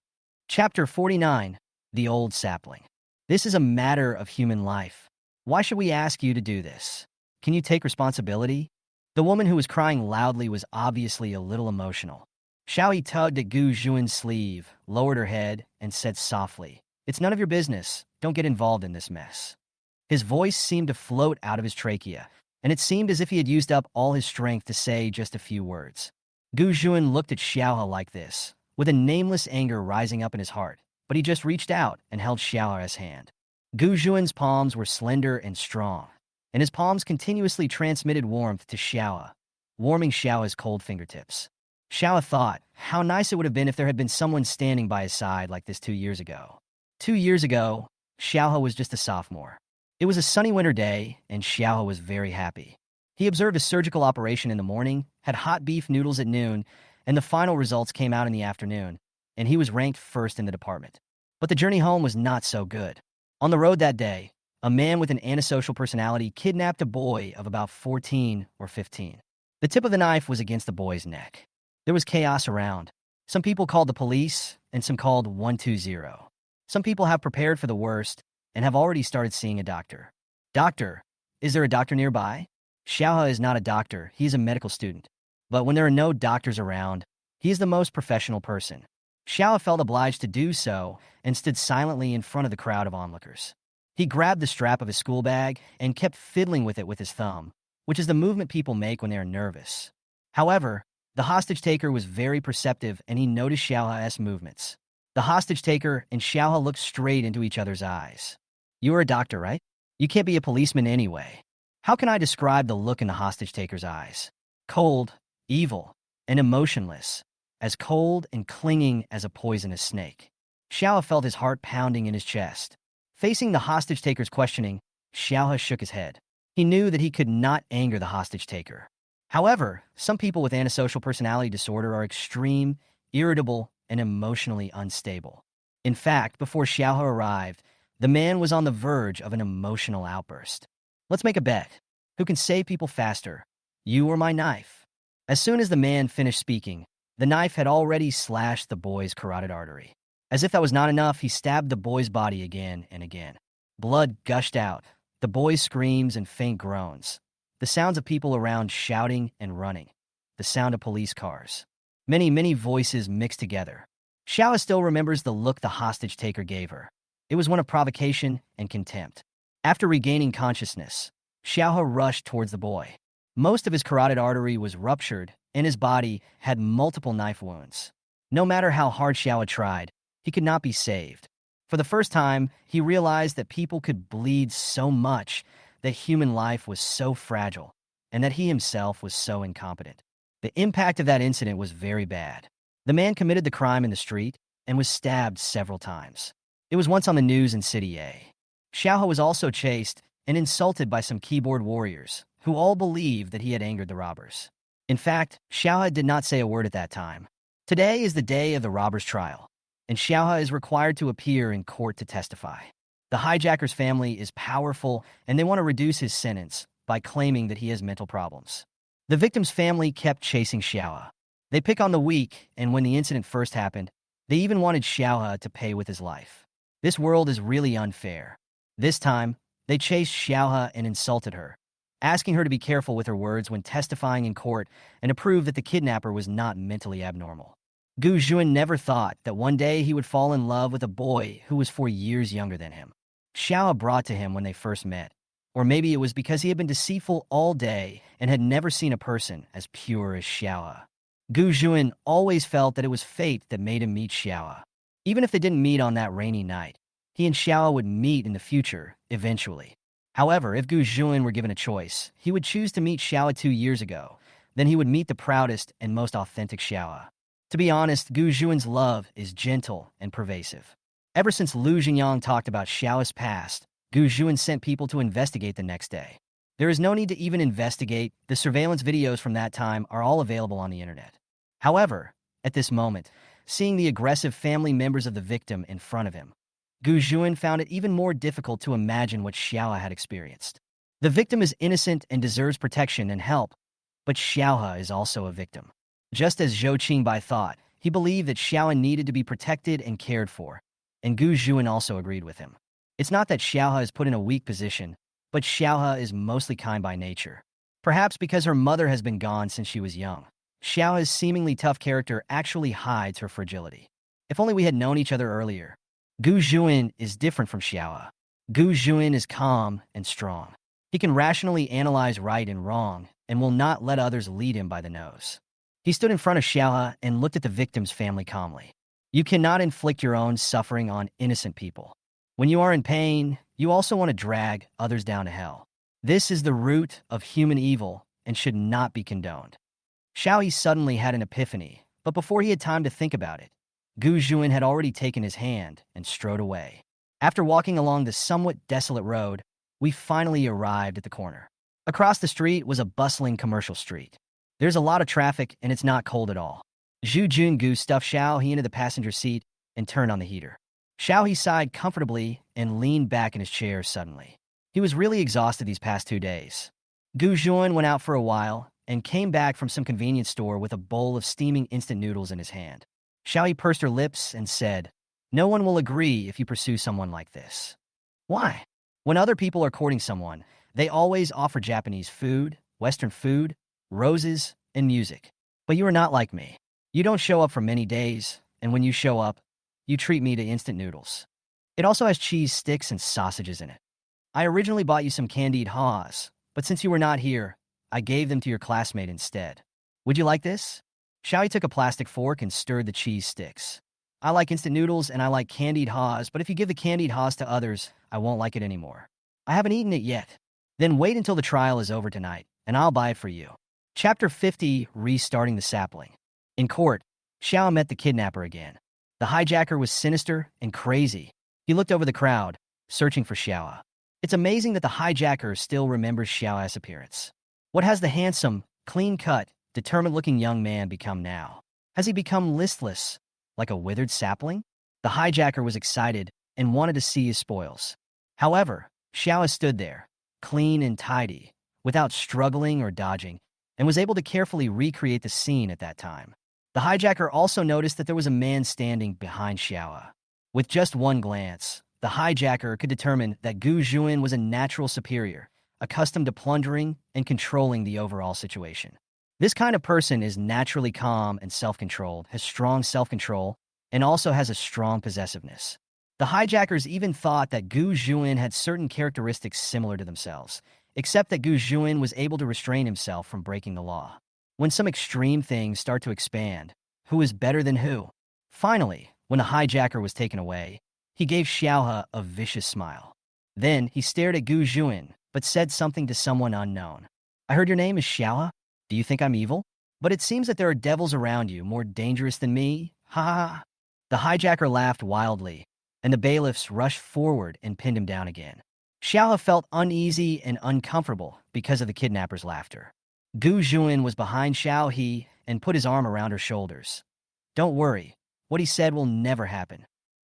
Chapter 49, The Old Sapling. This is a matter of human life. Why should we ask you to do this? Can you take responsibility? The woman who was crying loudly was obviously a little emotional. Xiao tugged at Gu Juan's sleeve, lowered her head, and said softly, "It's none of your business. Don't get involved in this mess." His voice seemed to float out of his trachea, and it seemed as if he had used up all his strength to say just a few words. Gu Juan looked at Xiao like this, with a nameless anger rising up in his heart, but he just reached out and held Xiao's hand. Gu Juan's palms were slender and strong, and his palms continuously transmitted warmth to Xiao, warming Xiao's cold fingertips. Xiao thought how nice it would have been if there had been someone standing by his side like this 2 years ago. 2 years ago, Xiao was just a sophomore. It was a sunny winter day, and Xiao was very happy. He observed a surgical operation in the morning, had hot beef noodles at noon, and the final results came out in the afternoon, and he was ranked first in the department. But the journey home was not so good. On the road that day, a man with an antisocial personality kidnapped a boy of about 14 or 15. The tip of the knife was against the boy's neck. There was chaos around. Some people called the police, and some called 120. Some people have prepared for the worst and have already started seeing a doctor. Doctor? Is there a doctor nearby? Xiao is not a doctor, he is a medical student. But when there are no doctors around, he is the most professional person. Xiao felt obliged to do so and stood silently in front of the crowd of onlookers. He grabbed the strap of his school bag and kept fiddling with it with his thumb, which is the movement people make when they are nervous. However, the hostage-taker was very perceptive and he noticed Xiao's movements. The hostage-taker and Xiao looked straight into each other's eyes. You are a doctor, right? You can't be a policeman anyway. How can I describe the look in the hostage-taker's eyes? Cold, evil, and emotionless, as cold and clinging as a poisonous snake. Xiao felt his heart pounding in his chest. Facing the hostage-taker's questioning, Xiao shook his head. He knew that he could not anger the hostage-taker. However, some people with antisocial personality disorder are extreme, irritable, and emotionally unstable. In fact, before Xiao arrived, the man was on the verge of an emotional outburst. Let's make a bet. Who can save people faster, you or my knife? As soon as the man finished speaking, the knife had already slashed the boy's carotid artery. As if that was not enough, he stabbed the boy's body again and again. Blood gushed out, the boy's screams and faint groans, the sounds of people around shouting and running, the sound of police cars. Many, many voices mixed together. Xiao still remembers the look the hostage-taker gave her. It was one of provocation and contempt. After regaining consciousness, Xiao rushed towards the boy. Most of his carotid artery was ruptured, and his body had multiple knife wounds. No matter how hard Xiao tried, he could not be saved. For the first time, he realized that people could bleed so much, that human life was so fragile, and that he himself was so incompetent. The impact of that incident was very bad. The man committed the crime in the street and was stabbed several times. It was once on the news in City A. Xiao was also chased and insulted by some keyboard warriors, who all believed that he had angered the robbers. In fact, Xiao did not say a word at that time. Today is the day of the robber's trial, and Xiao is required to appear in court to testify. The hijacker's family is powerful, and they want to reduce his sentence by claiming that he has mental problems. The victim's family kept chasing Xiaohe. They pick on the weak, and when the incident first happened, they even wanted Xiaohe to pay with his life. This world is really unfair. This time, they chased Xiaohe and insulted her, asking her to be careful with her words when testifying in court and to prove that the kidnapper was not mentally abnormal. Gu Juan never thought that one day he would fall in love with a boy who was 4 years younger than him. Xiaohe brought to him when they first met, or maybe it was because he had been deceitful all day and had never seen a person as pure as Xiaohe. Gu Juan always felt that it was fate that made him meet Xiaohe. Even if they didn't meet on that rainy night, he and Xiaohe would meet in the future, eventually. However, if Gu Juan were given a choice, he would choose to meet Xiaohe 2 years ago. Then he would meet the proudest and most authentic Xiaohe. To be honest, Gu Juan's love is gentle and pervasive. Ever since Lu Jingyang talked about Xiaohe's past, Gu Juan sent people to investigate the next day. There is no need to even investigate. The surveillance videos from that time are all available on the internet. However, at this moment, seeing the aggressive family members of the victim in front of him, Gu Juan found it even more difficult to imagine what Xiaohe had experienced. The victim is innocent and deserves protection and help, but Xiaohe is also a victim. Just as Zhou Qingbai thought, he believed that Xiaohe needed to be protected and cared for, and Gu Juan also agreed with him. It's not that Xiaohe is put in a weak position, but Xiaohe is mostly kind by nature. Perhaps because her mother has been gone since she was young, Xiaohe's seemingly tough character actually hides her fragility. If only we had known each other earlier. Gu Juan is different from Xiaohe. Gu Juan is calm and strong. He can rationally analyze right and wrong and will not let others lead him by the nose. He stood in front of Xiaohe and looked at the victim's family calmly. You cannot inflict your own suffering on innocent people. When you are in pain, you also want to drag others down to hell. This is the root of human evil and should not be condoned. Xiaohe suddenly had an epiphany, but before he had time to think about it, Gu Juan had already taken his hand and strode away. After walking along the somewhat desolate road, we finally arrived at the corner. Across the street was a bustling commercial street. There's a lot of traffic, and it's not cold at all. Zhu Jungu stuffed Xiaohe into the passenger seat and turned on the heater. Xiaohe sighed comfortably and leaned back in his chair suddenly. He was really exhausted these past 2 days. Gu Juan went out for a while and came back from some convenience store with a bowl of steaming instant noodles in his hand. Xiaohe pursed her lips and said, "No one will agree if you pursue someone like this." Why? When other people are courting someone, they always offer Japanese food, Western food, roses, and music. But you are not like me. You don't show up for many days, and when you show up, you treat me to instant noodles. It also has cheese sticks and sausages in it. I originally bought you some candied haws, but since you were not here, I gave them to your classmate instead. Would you like this? Xiaohe took a plastic fork and stirred the cheese sticks. I like instant noodles and I like candied haws, but if you give the candied haws to others, I won't like it anymore. I haven't eaten it yet. Then wait until the trial is over tonight, and I'll buy it for you. Chapter 50, Restarting the Sapling. In court, Xiao met the kidnapper again. The hijacker was sinister and crazy. He looked over the crowd, searching for Xiao. It's amazing that the hijacker still remembers Xiao's appearance. What has the handsome, clean-cut, determined-looking young man become now? Has he become listless, like a withered sapling? The hijacker was excited and wanted to see his spoils. However, Xiao stood there, clean and tidy, without struggling or dodging, and was able to carefully recreate the scene at that time. The hijacker also noticed that there was a man standing behind Xiao. With just one glance, the hijacker could determine that Gu Juan was a natural superior, accustomed to plundering and controlling the overall situation. This kind of person is naturally calm and self-controlled, has strong self-control, and also has a strong possessiveness. The hijackers even thought that Gu Juan had certain characteristics similar to themselves, except that Gu Juan was able to restrain himself from breaking the law. When some extreme things start to expand, who is better than who? Finally, when the hijacker was taken away, he gave Xiaohe a vicious smile. Then he stared at Gu Juan, but said something to someone unknown. I heard your name is Xiaohe. Do you think I'm evil? But it seems that there are devils around you more dangerous than me. Ha ha ha. The hijacker laughed wildly, and the bailiffs rushed forward and pinned him down again. Xiaohe felt uneasy and uncomfortable because of the kidnapper's laughter. Gu Juan was behind Xiaohe and put his arm around her shoulders. Don't worry, what he said will never happen.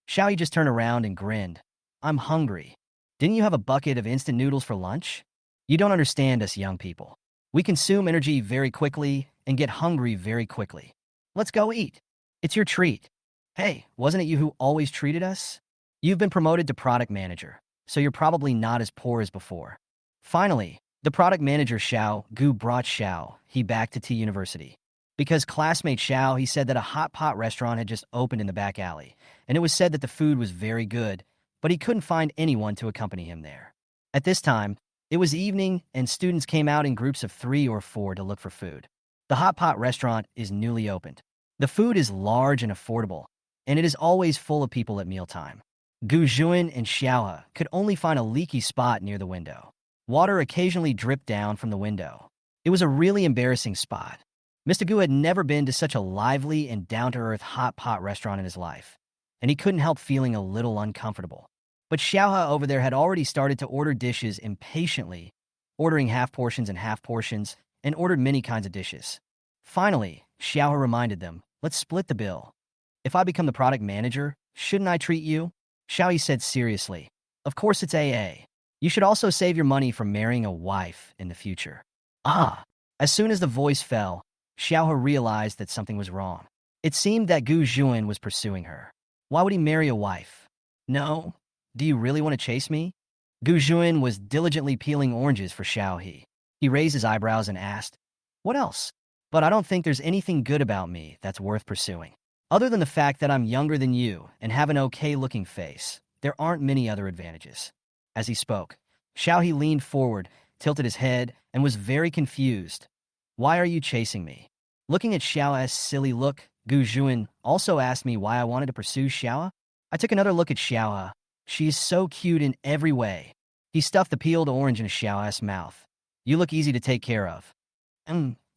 Xiaohe just turned around and grinned. I'm hungry. Didn't you have a bucket of instant noodles for lunch? You don't understand us young people. We consume energy very quickly and get hungry very quickly. Let's go eat. It's your treat. Hey, wasn't it you who always treated us? You've been promoted to product manager, so you're probably not as poor as before. Finally, the product manager Xiao Gu brought Xiao he back to T University. Because classmate Xiao, he said that a hot pot restaurant had just opened in the back alley, and it was said that the food was very good, but he couldn't find anyone to accompany him there. At this time, it was evening, and students came out in groups of 3 or 4 to look for food. The hot pot restaurant is newly opened. The food is large and affordable, and it is always full of people at mealtime. Gu Juan and Xiaohe could only find a leaky spot near the window. Water occasionally dripped down from the window. It was a really embarrassing spot. Mr. Gu had never been to such a lively and down-to-earth hot pot restaurant in his life, and he couldn't help feeling a little uncomfortable. But Xiaohe over there had already started to order dishes impatiently, ordering half portions and ordered many kinds of dishes. Finally, Xiaohe reminded them, let's split the bill. If I become the product manager, shouldn't I treat you? Xiaohe said seriously, of course it's AA. You should also save your money from marrying a wife in the future. Ah! As soon as the voice fell, Xiaohe realized that something was wrong. It seemed that Gu Juan was pursuing her. Why would he marry a wife? No. Do you really want to chase me? Gu Juan was diligently peeling oranges for Xiaohe. He raised his eyebrows and asked, what else? But I don't think there's anything good about me that's worth pursuing. Other than the fact that I'm younger than you and have an okay-looking face, there aren't many other advantages. As he spoke, Xiaohe leaned forward, tilted his head, and was very confused. Why are you chasing me? Looking at Xiaohe's silly look, Gu Juan also asked me why I wanted to pursue Xiaohe. I took another look at Xiaohe. She is so cute in every way. He stuffed the peeled orange in Xiaohe's mouth. You look easy to take care of.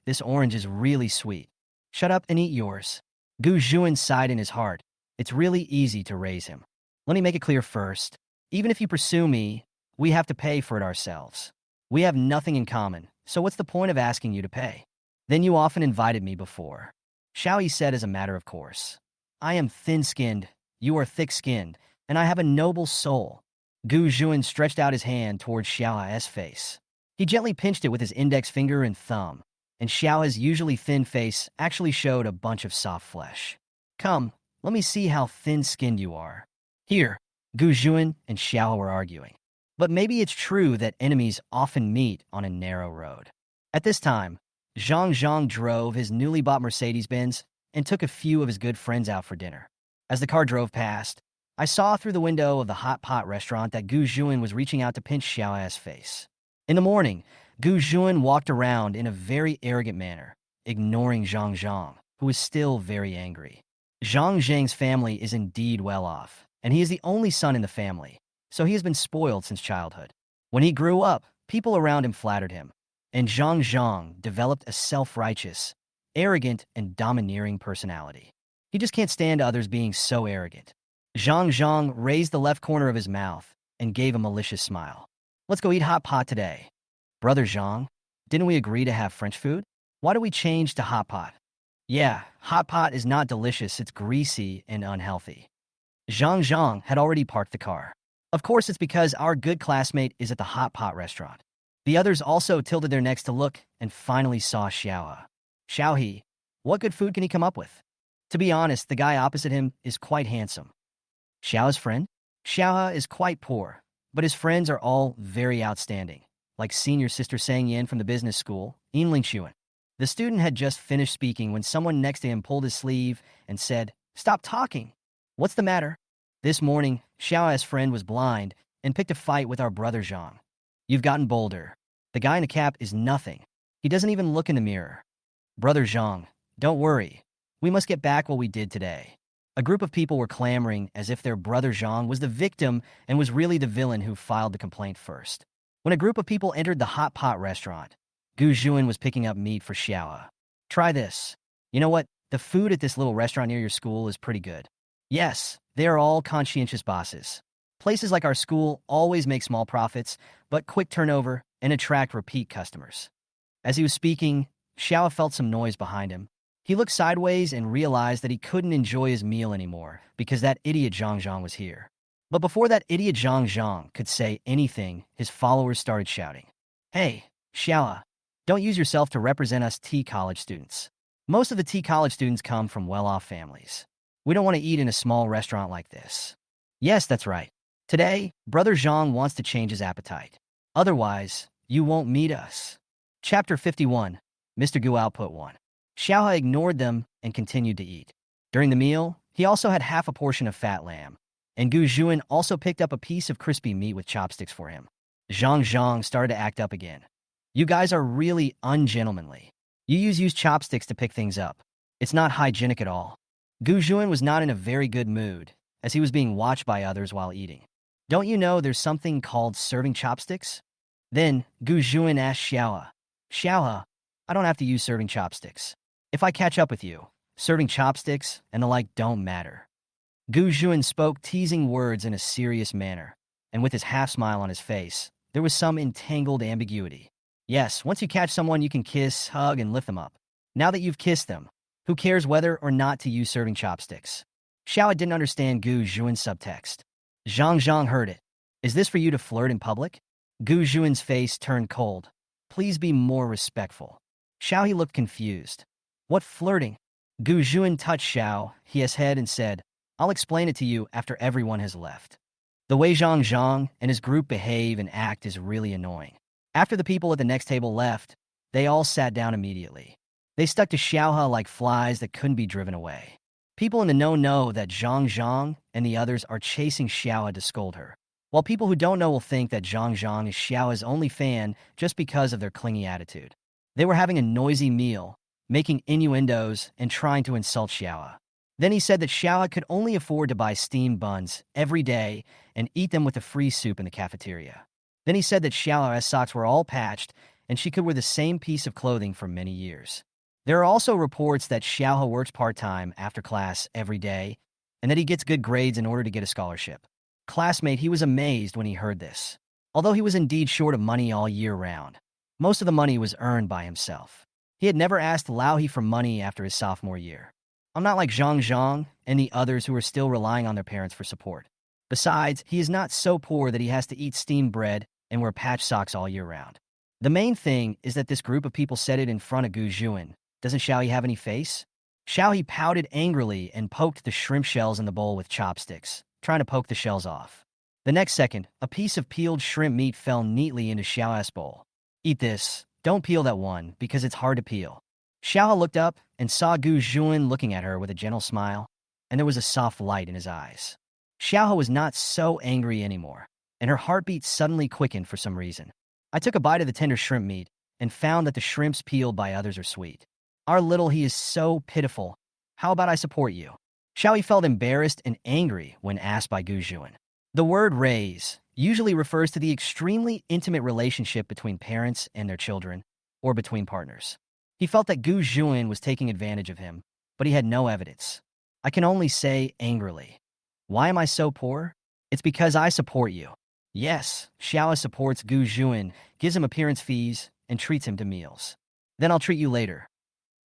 This orange is really sweet. Shut up and eat yours. Gu Juan sighed in his heart. It's really easy to raise him. Let me make it clear first. Even if you pursue me, we have to pay for it ourselves. We have nothing in common, so what's the point of asking you to pay? Then you often invited me before. Xiaohe said as a matter of course. I am thin-skinned, you are thick-skinned, and I have a noble soul. Gu Juan stretched out his hand towards Xiaohe's face. He gently pinched it with his index finger and thumb, and Xiaohe's usually thin face actually showed a bunch of soft flesh. Come, let me see how thin-skinned you are. Here, Gu Juan and Xiaohe were arguing. But maybe it's true that enemies often meet on a narrow road. At this time, Zhang drove his newly bought Mercedes-Benz and took a few of his good friends out for dinner. As the car drove past, I saw through the window of the hot pot restaurant that Gu Juan was reaching out to pinch Xiaohe's face. In the morning, Gu Juan walked around in a very arrogant manner, ignoring Zhang, who was still very angry. Zhang's family is indeed well off, and he is the only son in the family, so he has been spoiled since childhood. When he grew up, people around him flattered him, and Zhang developed a self-righteous, arrogant, and domineering personality. He just can't stand others being so arrogant. Zhang raised the left corner of his mouth and gave a malicious smile. Let's go eat hot pot today. Brother Zhang, didn't we agree to have French food? Why do we change to hot pot? Yeah, hot pot is not delicious, it's greasy and unhealthy. Zhang had already parked the car. Of course, it's because our good classmate is at the hot pot restaurant. The others also tilted their necks to look and finally saw Xiaohe. Xiaohe, what good food can he come up with? To be honest, the guy opposite him is quite handsome. Xiaohe's friend? Xiaohe is quite poor, but his friends are all very outstanding, like senior sister Sang Yin from the business school, Yinling Xuan. The student had just finished speaking when someone next to him pulled his sleeve and said, Stop talking! What's the matter? This morning, Xiaohe's friend was blind and picked a fight with our brother Zhang. You've gotten bolder. The guy in the cap is nothing. He doesn't even look in the mirror. Brother Zhang, don't worry. We must get back what we did today. A group of people were clamoring as if their brother Zhang was the victim and was really the villain who filed the complaint first. When a group of people entered the hot pot restaurant, Gu Juan was picking up meat for Xiaohe. Try this. You know what? The food at this little restaurant near your school is pretty good. Yes, they are all conscientious bosses. Places like our school always make small profits, but quick turnover and attract repeat customers. As he was speaking, Xiaohe felt some noise behind him. He looked sideways and realized that he couldn't enjoy his meal anymore because that idiot Zhang was here. But before that idiot Zhang Zhang could say anything, his followers started shouting, "Hey, Xiaoa, don't use yourself to represent us T college students. Most of the T college students come from well-off families. We don't want to eat in a small restaurant like this." Yes, that's right. Today, Brother Zhang wants to change his appetite. Otherwise, you won't meet us. Chapter 51, Mr. Gu Output 1. Xiaohe ignored them and continued to eat. During the meal, he also had half a portion of fat lamb, and Gu Zhuan also picked up a piece of crispy meat with chopsticks for him. Zhang Zhang started to act up again. "You guys are really ungentlemanly. You use chopsticks to pick things up. It's not hygienic at all." Gu Zhuan was not in a very good mood, as he was being watched by others while eating. "Don't you know there's something called serving chopsticks?" Then, Gu Zhuan asked Xiaohe, "Xiaohe, I don't have to use serving chopsticks. If I catch up with you, serving chopsticks and the like don't matter." Gu Zhuan spoke teasing words in a serious manner, and with his half-smile on his face, there was some entangled ambiguity. Yes, once you catch someone, you can kiss, hug, and lift them up. Now that you've kissed them, who cares whether or not to use serving chopsticks? Xiaohe didn't understand Gu Zhuan's subtext. Zhang Zhang heard it. "Is this for you to flirt in public?" Gu Zhuan's face turned cold. "Please be more respectful." Xiaohe looked confused. "What flirting?" Gu Zhuan touched Xiaohe's head and said, "I'll explain it to you after everyone has left." The way Zhang Zhang and his group behave and act is really annoying. After the people at the next table left, they all sat down immediately. They stuck to Xiaohe like flies that couldn't be driven away. People in the know that Zhang Zhang and the others are chasing Xiaohe to scold her, while people who don't know will think that Zhang Zhang is Xiaohe's only fan just because of their clingy attitude. They were having a noisy meal, making innuendos and trying to insult Xiaohe. Then he said that Xiaohe could only afford to buy steamed buns every day and eat them with the free soup in the cafeteria. Then he said that Xiaohe's socks were all patched and she could wear the same piece of clothing for many years. There are also reports that Xiaohe works part-time after class every day and that he gets good grades in order to get a scholarship. Classmate, he was amazed when he heard this. Although he was indeed short of money all year round, most of the money was earned by himself. He had never asked Lauhi for money after his sophomore year. I'm not like Zhang Zhang and the others who are still relying on their parents for support. Besides, he is not so poor that he has to eat steamed bread and wear patch socks all year round. The main thing is that this group of people said it in front of Gu Zhuan. Doesn't Xiaohe have any face? Xiaohe pouted angrily and poked the shrimp shells in the bowl with chopsticks, trying to poke the shells off. The next second, a piece of peeled shrimp meat fell neatly into Xiaohe's bowl. "Eat this. Don't peel that one, because it's hard to peel." Xiaohe looked up and saw Gu Zhuan looking at her with a gentle smile, and there was a soft light in his eyes. Xiaohe was not so angry anymore, and her heartbeat suddenly quickened for some reason. "I took a bite of the tender shrimp meat and found that the shrimps peeled by others are sweet. Our little he is so pitiful. How about I support you?" Xiaohe felt embarrassed and angry when asked by Gu Zhuan. The word raise usually refers to the extremely intimate relationship between parents and their children, or between partners. He felt that Gu Zhuan was taking advantage of him, but he had no evidence. "I can only say angrily, why am I so poor? It's because I support you." Yes, Xiaohe supports Gu Zhuan, gives him appearance fees, and treats him to meals. "Then I'll treat you later.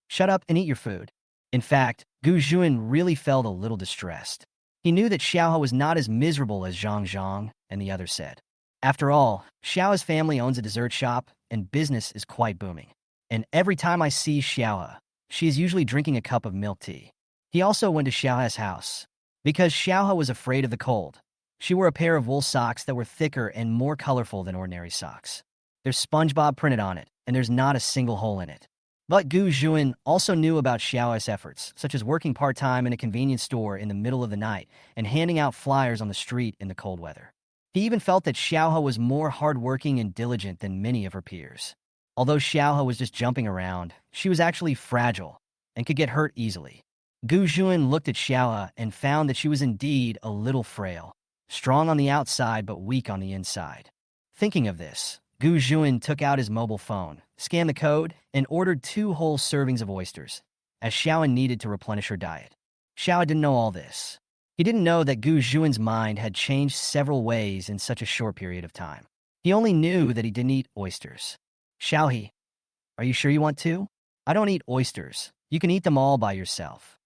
Shut up and eat your food." In fact, Gu Zhuan really felt a little distressed. He knew that Xiaohe was not as miserable as Zhang Zhang and the others said. After all, Xiaohe's family owns a dessert shop, and business is quite booming. And every time I see Xiaohe, she is usually drinking a cup of milk tea. He also went to Xiaohe's house. Because Xiaohe was afraid of the cold, she wore a pair of wool socks that were thicker and more colorful than ordinary socks. There's SpongeBob printed on it, and there's not a single hole in it. But Gu Zhuan also knew about Xiaohe's efforts, such as working part-time in a convenience store in the middle of the night and handing out flyers on the street in the cold weather. He even felt that Xiaohe was more hardworking and diligent than many of her peers. Although Xiaohe was just jumping around, she was actually fragile and could get hurt easily. Gu Zhuan looked at Xiaohe and found that she was indeed a little frail, strong on the outside but weak on the inside. Thinking of this, Gu Zhuan took out his mobile phone, scanned the code, and ordered 2 whole servings of oysters, as Xiaohe needed to replenish her diet. Xiaohe didn't know all this. He didn't know that Gu Zhuan's mind had changed several ways in such a short period of time. He only knew that he didn't eat oysters. "Xiaohe, are you sure you want to?" "I don't eat oysters. You can eat them all by yourself."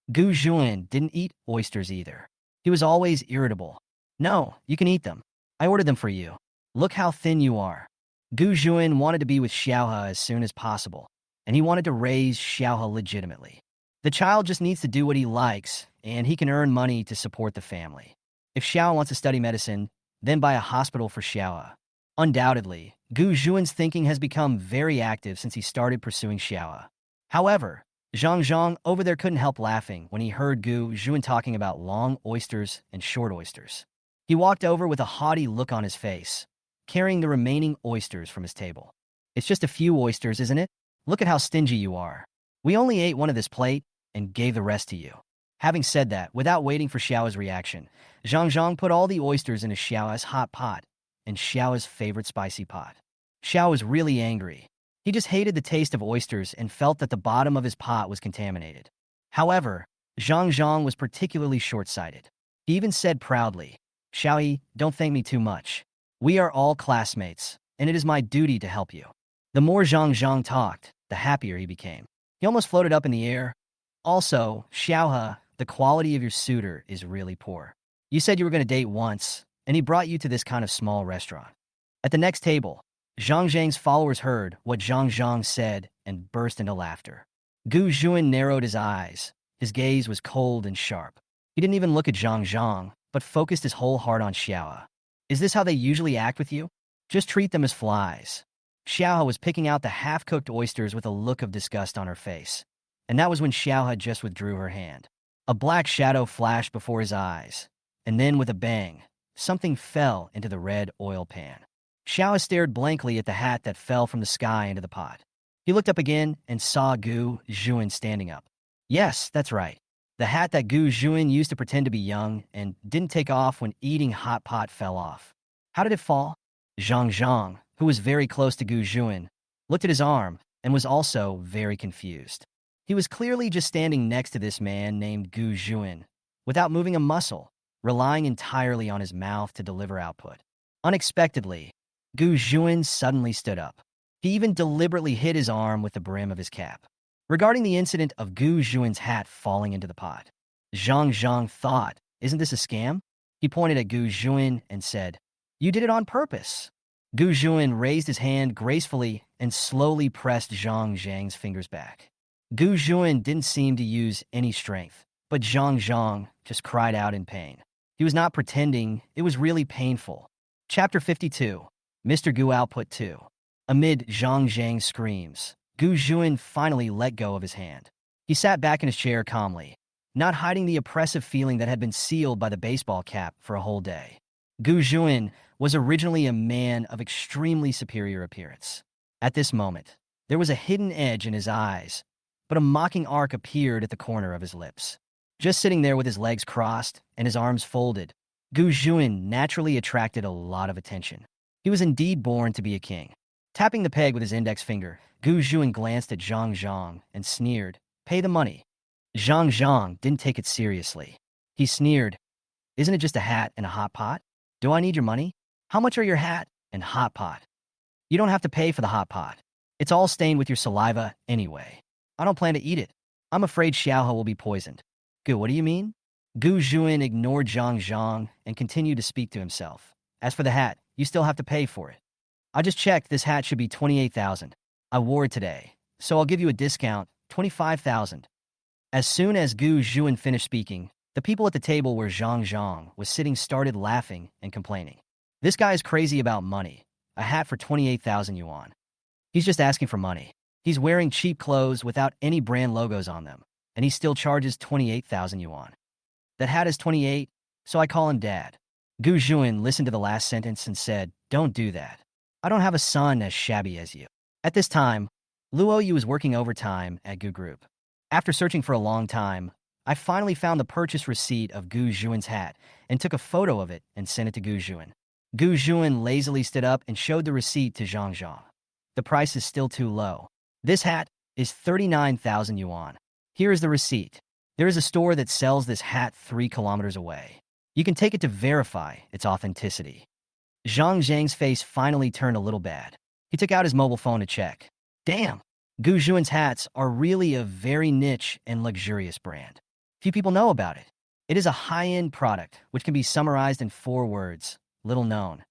Gu Zhuan didn't eat oysters either. He was always irritable. No, you can eat them. I ordered them for you. Look how thin you are. Gu Juan wanted to be with Xiaohe as soon as possible, and he wanted to raise Xiaohe legitimately. The child just needs to do what he likes, and he can earn money to support the family. If Xiao wants to study medicine, then buy a hospital for Xiaohe. Undoubtedly, Gu Juan's thinking has become very active since he started pursuing Xiaohe. However, Zhang Zhang over there couldn't help laughing when he heard Gu Juan talking about long oysters and short oysters. He walked over with a haughty look on his face, carrying the remaining oysters from his table. It's just a few oysters, isn't it? Look at how stingy you are. We only ate one of this plate and gave the rest to you. Having said that, without waiting for Xiao's reaction, Zhang Zhang put all the oysters into Xiao's hot pot and Xiao's favorite spicy pot. Xiao was really angry. He just hated the taste of oysters and felt that the bottom of his pot was contaminated. However, Zhang Zhang was particularly short-sighted. He even said proudly, "Xiaoyi, don't thank me too much. We are all classmates, and it is my duty to help you." The more Zhang Zhang talked, the happier he became. He almost floated up in the air. Also, Xiaohe, the quality of your suitor is really poor. You said you were going to date once, and he brought you to this kind of small restaurant. At the next table, Zhang Zhang's followers heard what Zhang Zhang said and burst into laughter. Gu Juan narrowed his eyes. His gaze was cold and sharp. He didn't even look at Zhang Zhang, but focused his whole heart on Xiaohe. Is this how they usually act with you? Just treat them as flies. Xiaohe was picking out the half-cooked oysters with a look of disgust on her face. And that was when Xiaohe just withdrew her hand. A black shadow flashed before his eyes. And then with a bang, something fell into the red oil pan. Xiaohe stared blankly at the hat that fell from the sky into the pot. He looked up again and saw Gu Juan standing up. Yes, that's right. The hat that Gu Juan used to pretend to be young and didn't take off when eating hot pot fell off. How did it fall? Zhang Zhang, who was very close to Gu Juan, looked at his arm and was also very confused. He was clearly just standing next to this man named Gu Juan, without moving a muscle, relying entirely on his mouth to deliver output. Unexpectedly, Gu Juan suddenly stood up. He even deliberately hit his arm with the brim of his cap. Regarding the incident of Gu Juan's hat falling into the pot, Zhang Zhang thought, isn't this a scam? He pointed at Gu Juan and said, "You did it on purpose." Gu Juan raised his hand gracefully and slowly pressed Zhang Zhang's fingers back. Gu Juan didn't seem to use any strength, but Zhang Zhang just cried out in pain. He was not pretending, it was really painful. Chapter 52. Mr. Gu Output 2. Amid Zhang Zhang's screams, Gu Juan finally let go of his hand. He sat back in his chair calmly, not hiding the oppressive feeling that had been sealed by the baseball cap for a whole day. Gu Juan was originally a man of extremely superior appearance. At this moment, there was a hidden edge in his eyes, but a mocking arc appeared at the corner of his lips. Just sitting there with his legs crossed and his arms folded, Gu Juan naturally attracted a lot of attention. He was indeed born to be a king. Tapping the peg with his index finger, Gu Juan glanced at Zhang Zhang and sneered, "Pay the money." Zhang Zhang didn't take it seriously. He sneered, "Isn't it just a hat and a hot pot? Do I need your money? How much are your hat and hot pot? You don't have to pay for the hot pot. It's all stained with your saliva anyway. I don't plan to eat it. I'm afraid Xiaohe will be poisoned." "Gu, what do you mean?" Gu Juan ignored Zhang Zhang and continued to speak to himself. "As for the hat, you still have to pay for it. I just checked, this hat should be 28,000. I wore it today, so I'll give you a discount, 25,000. As soon as Gu Juan finished speaking, the people at the table where Zhang Zhang was sitting started laughing and complaining. "This guy is crazy about money. A hat for 28,000 yuan. He's just asking for money. He's wearing cheap clothes without any brand logos on them, and he still charges 28,000 yuan. That hat is 28, so I call him Dad." Gu Juan listened to the last sentence and said, "Don't do that. I don't have a son as shabby as you." At this time, Luo Yu was working overtime at Gu Group. After searching for a long time, I finally found the purchase receipt of Gu Juan's hat and took a photo of it and sent it to Gu Juan. Gu Juan lazily stood up and showed the receipt to Zhang Zhang. "The price is still too low. This hat is 39,000 yuan. Here is the receipt. There is a store that sells this hat 3 kilometers away. You can take it to verify its authenticity." Zhang Zhang's face finally turned a little bad. He took out his mobile phone to check. Damn! Gu Juan's hats are really a very niche and luxurious brand. Few people know about it. It is a high-end product, which can be summarized in 4 words, little known.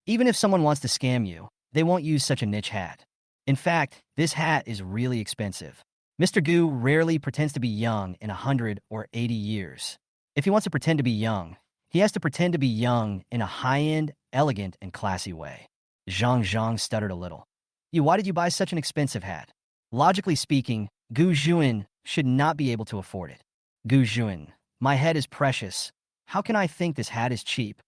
Even if someone wants to scam you, they won't use such a niche hat. In fact, this hat is really expensive. Mr. Gu rarely pretends to be young in 100 or 80 years. If he wants to pretend to be young, he has to pretend to be young in a high-end, elegant, and classy way. Zhang stuttered a little. Why did you buy such an expensive hat? Logically speaking, Gu Juan should not be able to afford it. Gu Juan, my head is precious. How can I think this hat is cheap?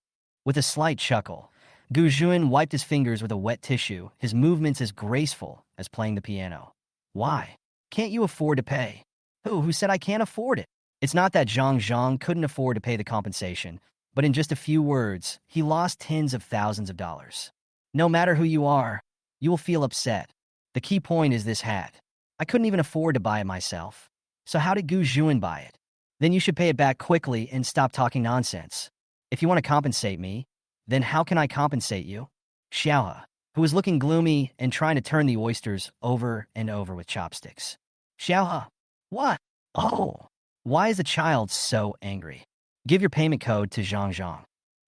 With a slight chuckle, Gu Juan wiped his fingers with a wet tissue, his movements as graceful as playing the piano. Why? Can't you afford to pay? Who said I can't afford it? It's not that Zhang couldn't afford to pay the compensation, but in just a few words, he lost tens of thousands of dollars. No matter who you are, you will feel upset. The key point is this hat. I couldn't even afford to buy it myself. So how did Gu Juan buy it? Then you should pay it back quickly and stop talking nonsense. If you want to compensate me, then how can I compensate you? Xiaohe, who was looking gloomy and trying to turn the oysters over and over with chopsticks. Xiaohe, what? Oh, why is the child so angry? Give your payment code to Zhang.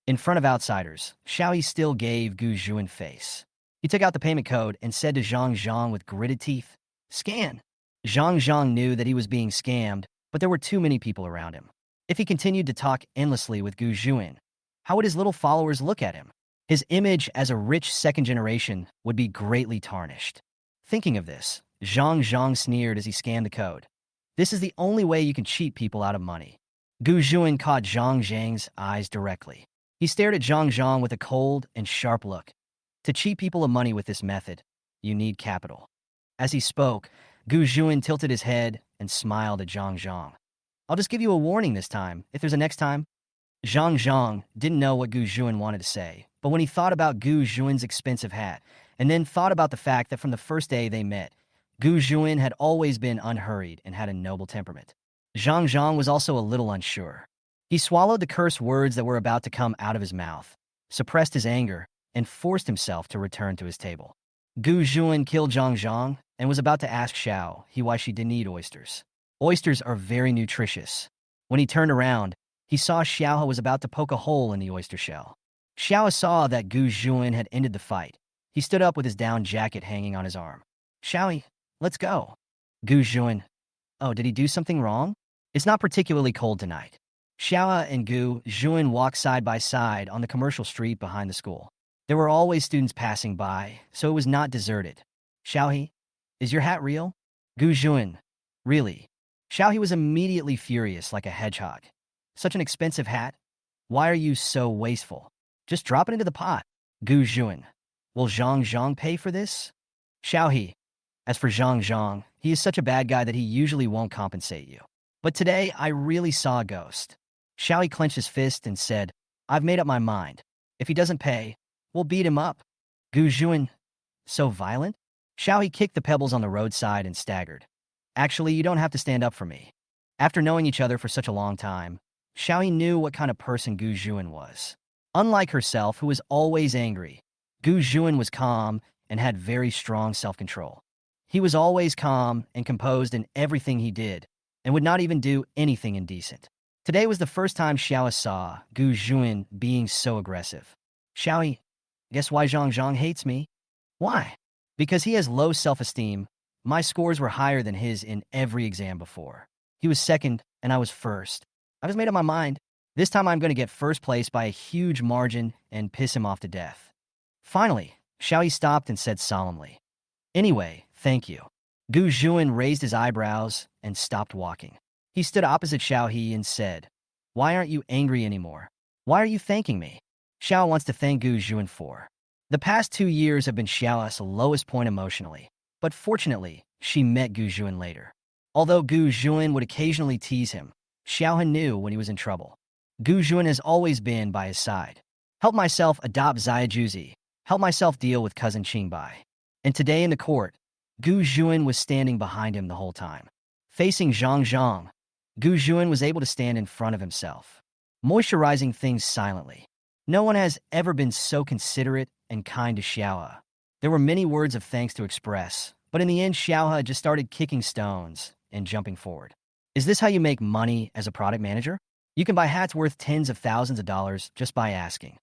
In front of outsiders, Xiaohe still gave Gu Juan face. He took out the payment code and said to Zhang with gritted teeth, "Scan." Zhang knew that he was being scammed, but there were too many people around him. If he continued to talk endlessly with Gu Juan, how would his little followers look at him? His image as a rich second generation would be greatly tarnished. Thinking of this, Zhang sneered as he scanned the code. This is the only way you can cheat people out of money. Gu Juan caught Zhang's eyes directly. He stared at Zhang with a cold and sharp look. To cheat people of money with this method, you need capital. As he spoke, Gu Juan tilted his head and smiled at Zhang. I'll just give you a warning this time, if there's a next time. Zhang didn't know what Gu Juan wanted to say, but when he thought about Gu Juan's expensive hat, and then thought about the fact that from the first day they met, Gu Juan had always been unhurried and had a noble temperament. Zhang was also a little unsure. He swallowed the cursed words that were about to come out of his mouth, suppressed his anger, and forced himself to return to his table. Gu Juan killed Zhang and was about to ask Xiao why she didn't eat oysters. Oysters are very nutritious. When he turned around, he saw Xiao was about to poke a hole in the oyster shell. Xiao saw that Gu Juan had ended the fight. He stood up with his down jacket hanging on his arm. Xiao, let's go. Gu Juan. Oh, did he do something wrong? It's not particularly cold tonight. Xiao and Gu Juan walked side by side on the commercial street behind the school. There were always students passing by, so it was not deserted. Xiao, is your hat real? Gu Juan. Really? Xiao was immediately furious like a hedgehog. Such an expensive hat? Why are you so wasteful? Just drop it into the pot. Gu Juan. Will Zhang pay for this? Xiao. As for Zhang, he is such a bad guy that he usually won't compensate you. But today, I really saw a ghost. Xiao clenched his fist and said, I've made up my mind. If he doesn't pay, we'll beat him up. Gu Juan. So violent? Xiao kicked the pebbles on the roadside and staggered. Actually, you don't have to stand up for me. After knowing each other for such a long time, Xiao knew what kind of person Gu Juan was. Unlike herself, who was always angry, Gu Juan was calm and had very strong self-control. He was always calm and composed in everything he did, and would not even do anything indecent. Today was the first time Xiao saw Gu Juan being so aggressive. Xiao, guess why Zhang hates me? Why? Because he has low self-esteem. My scores were higher than his in every exam before. He was second, and I was first. I just made up my mind. This time I'm going to get first place by a huge margin and piss him off to death. Finally, Xiao stopped and said solemnly, Anyway, thank you. Gu Juan raised his eyebrows and stopped walking. He stood opposite Xiao and said, Why aren't you angry anymore? Why are you thanking me? Xiao wants to thank Gu Juan for. The past 2 years have been Xiao's lowest point emotionally, but fortunately, she met Gu Juan later. Although Gu Juan would occasionally tease him, Xiao knew when he was in trouble. Gu Juan has always been by his side. Help myself adopt Ziajuzi. Help myself deal with cousin Qingbai. And today in the court, Gu Juan was standing behind him the whole time. Facing Zhang, Gu Juan was able to stand in front of himself, moisturizing things silently. No one has ever been so considerate and kind to Xiao. There were many words of thanks to express, but in the end, Xiao just started kicking stones and jumping forward. Is this how you make money as a product manager? You can buy hats worth tens of thousands of dollars just by asking.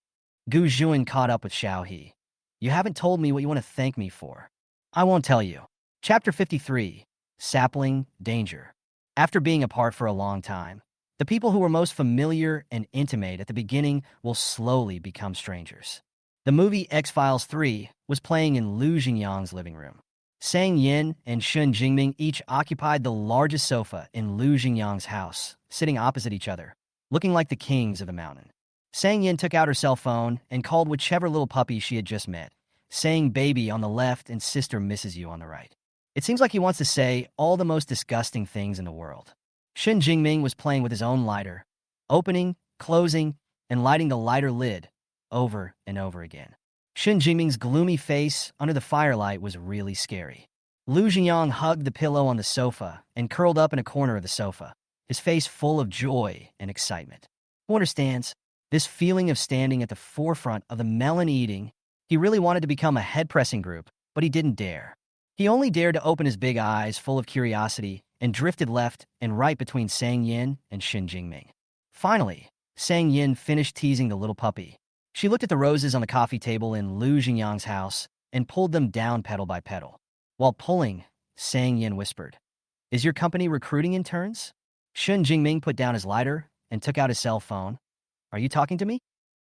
Gu Zhuan caught up with Xiao He. You haven't told me what you want to thank me for. I won't tell you. Chapter 53. Sapling, Danger. After being apart for a long time, the people who were most familiar and intimate at the beginning will slowly become strangers. The movie X-Files 3 was playing in Lu Jingyang's living room. Sang Yin and Shun Jingming each occupied the largest sofa in Lu Jingyang's house, sitting opposite each other, looking like the kings of the mountain. Sang Yin took out her cell phone and called whichever little puppy she had just met, saying baby on the left and sister misses you on the right. It seems like he wants to say all the most disgusting things in the world. Shun Jingming was playing with his own lighter, opening, closing, and lighting the lighter lid over and over again. Shun Jingming's gloomy face under the firelight was really scary. Lu Jingyang hugged the pillow on the sofa and curled up in a corner of the sofa, his face full of joy and excitement. Who understands? This feeling of standing at the forefront of the melon eating, he really wanted to become a head-pressing group, but he didn't dare. He only dared to open his big eyes full of curiosity and drifted left and right between Sang Yin and Shun Jingming. Finally, Sang Yin finished teasing the little puppy. She looked at the roses on the coffee table in Lu Jingyang's house and pulled them down petal by petal. While pulling, Sang Yin whispered, "Is your company recruiting interns?" Shun Jingming put down his lighter and took out his cell phone. "Are you talking to me?"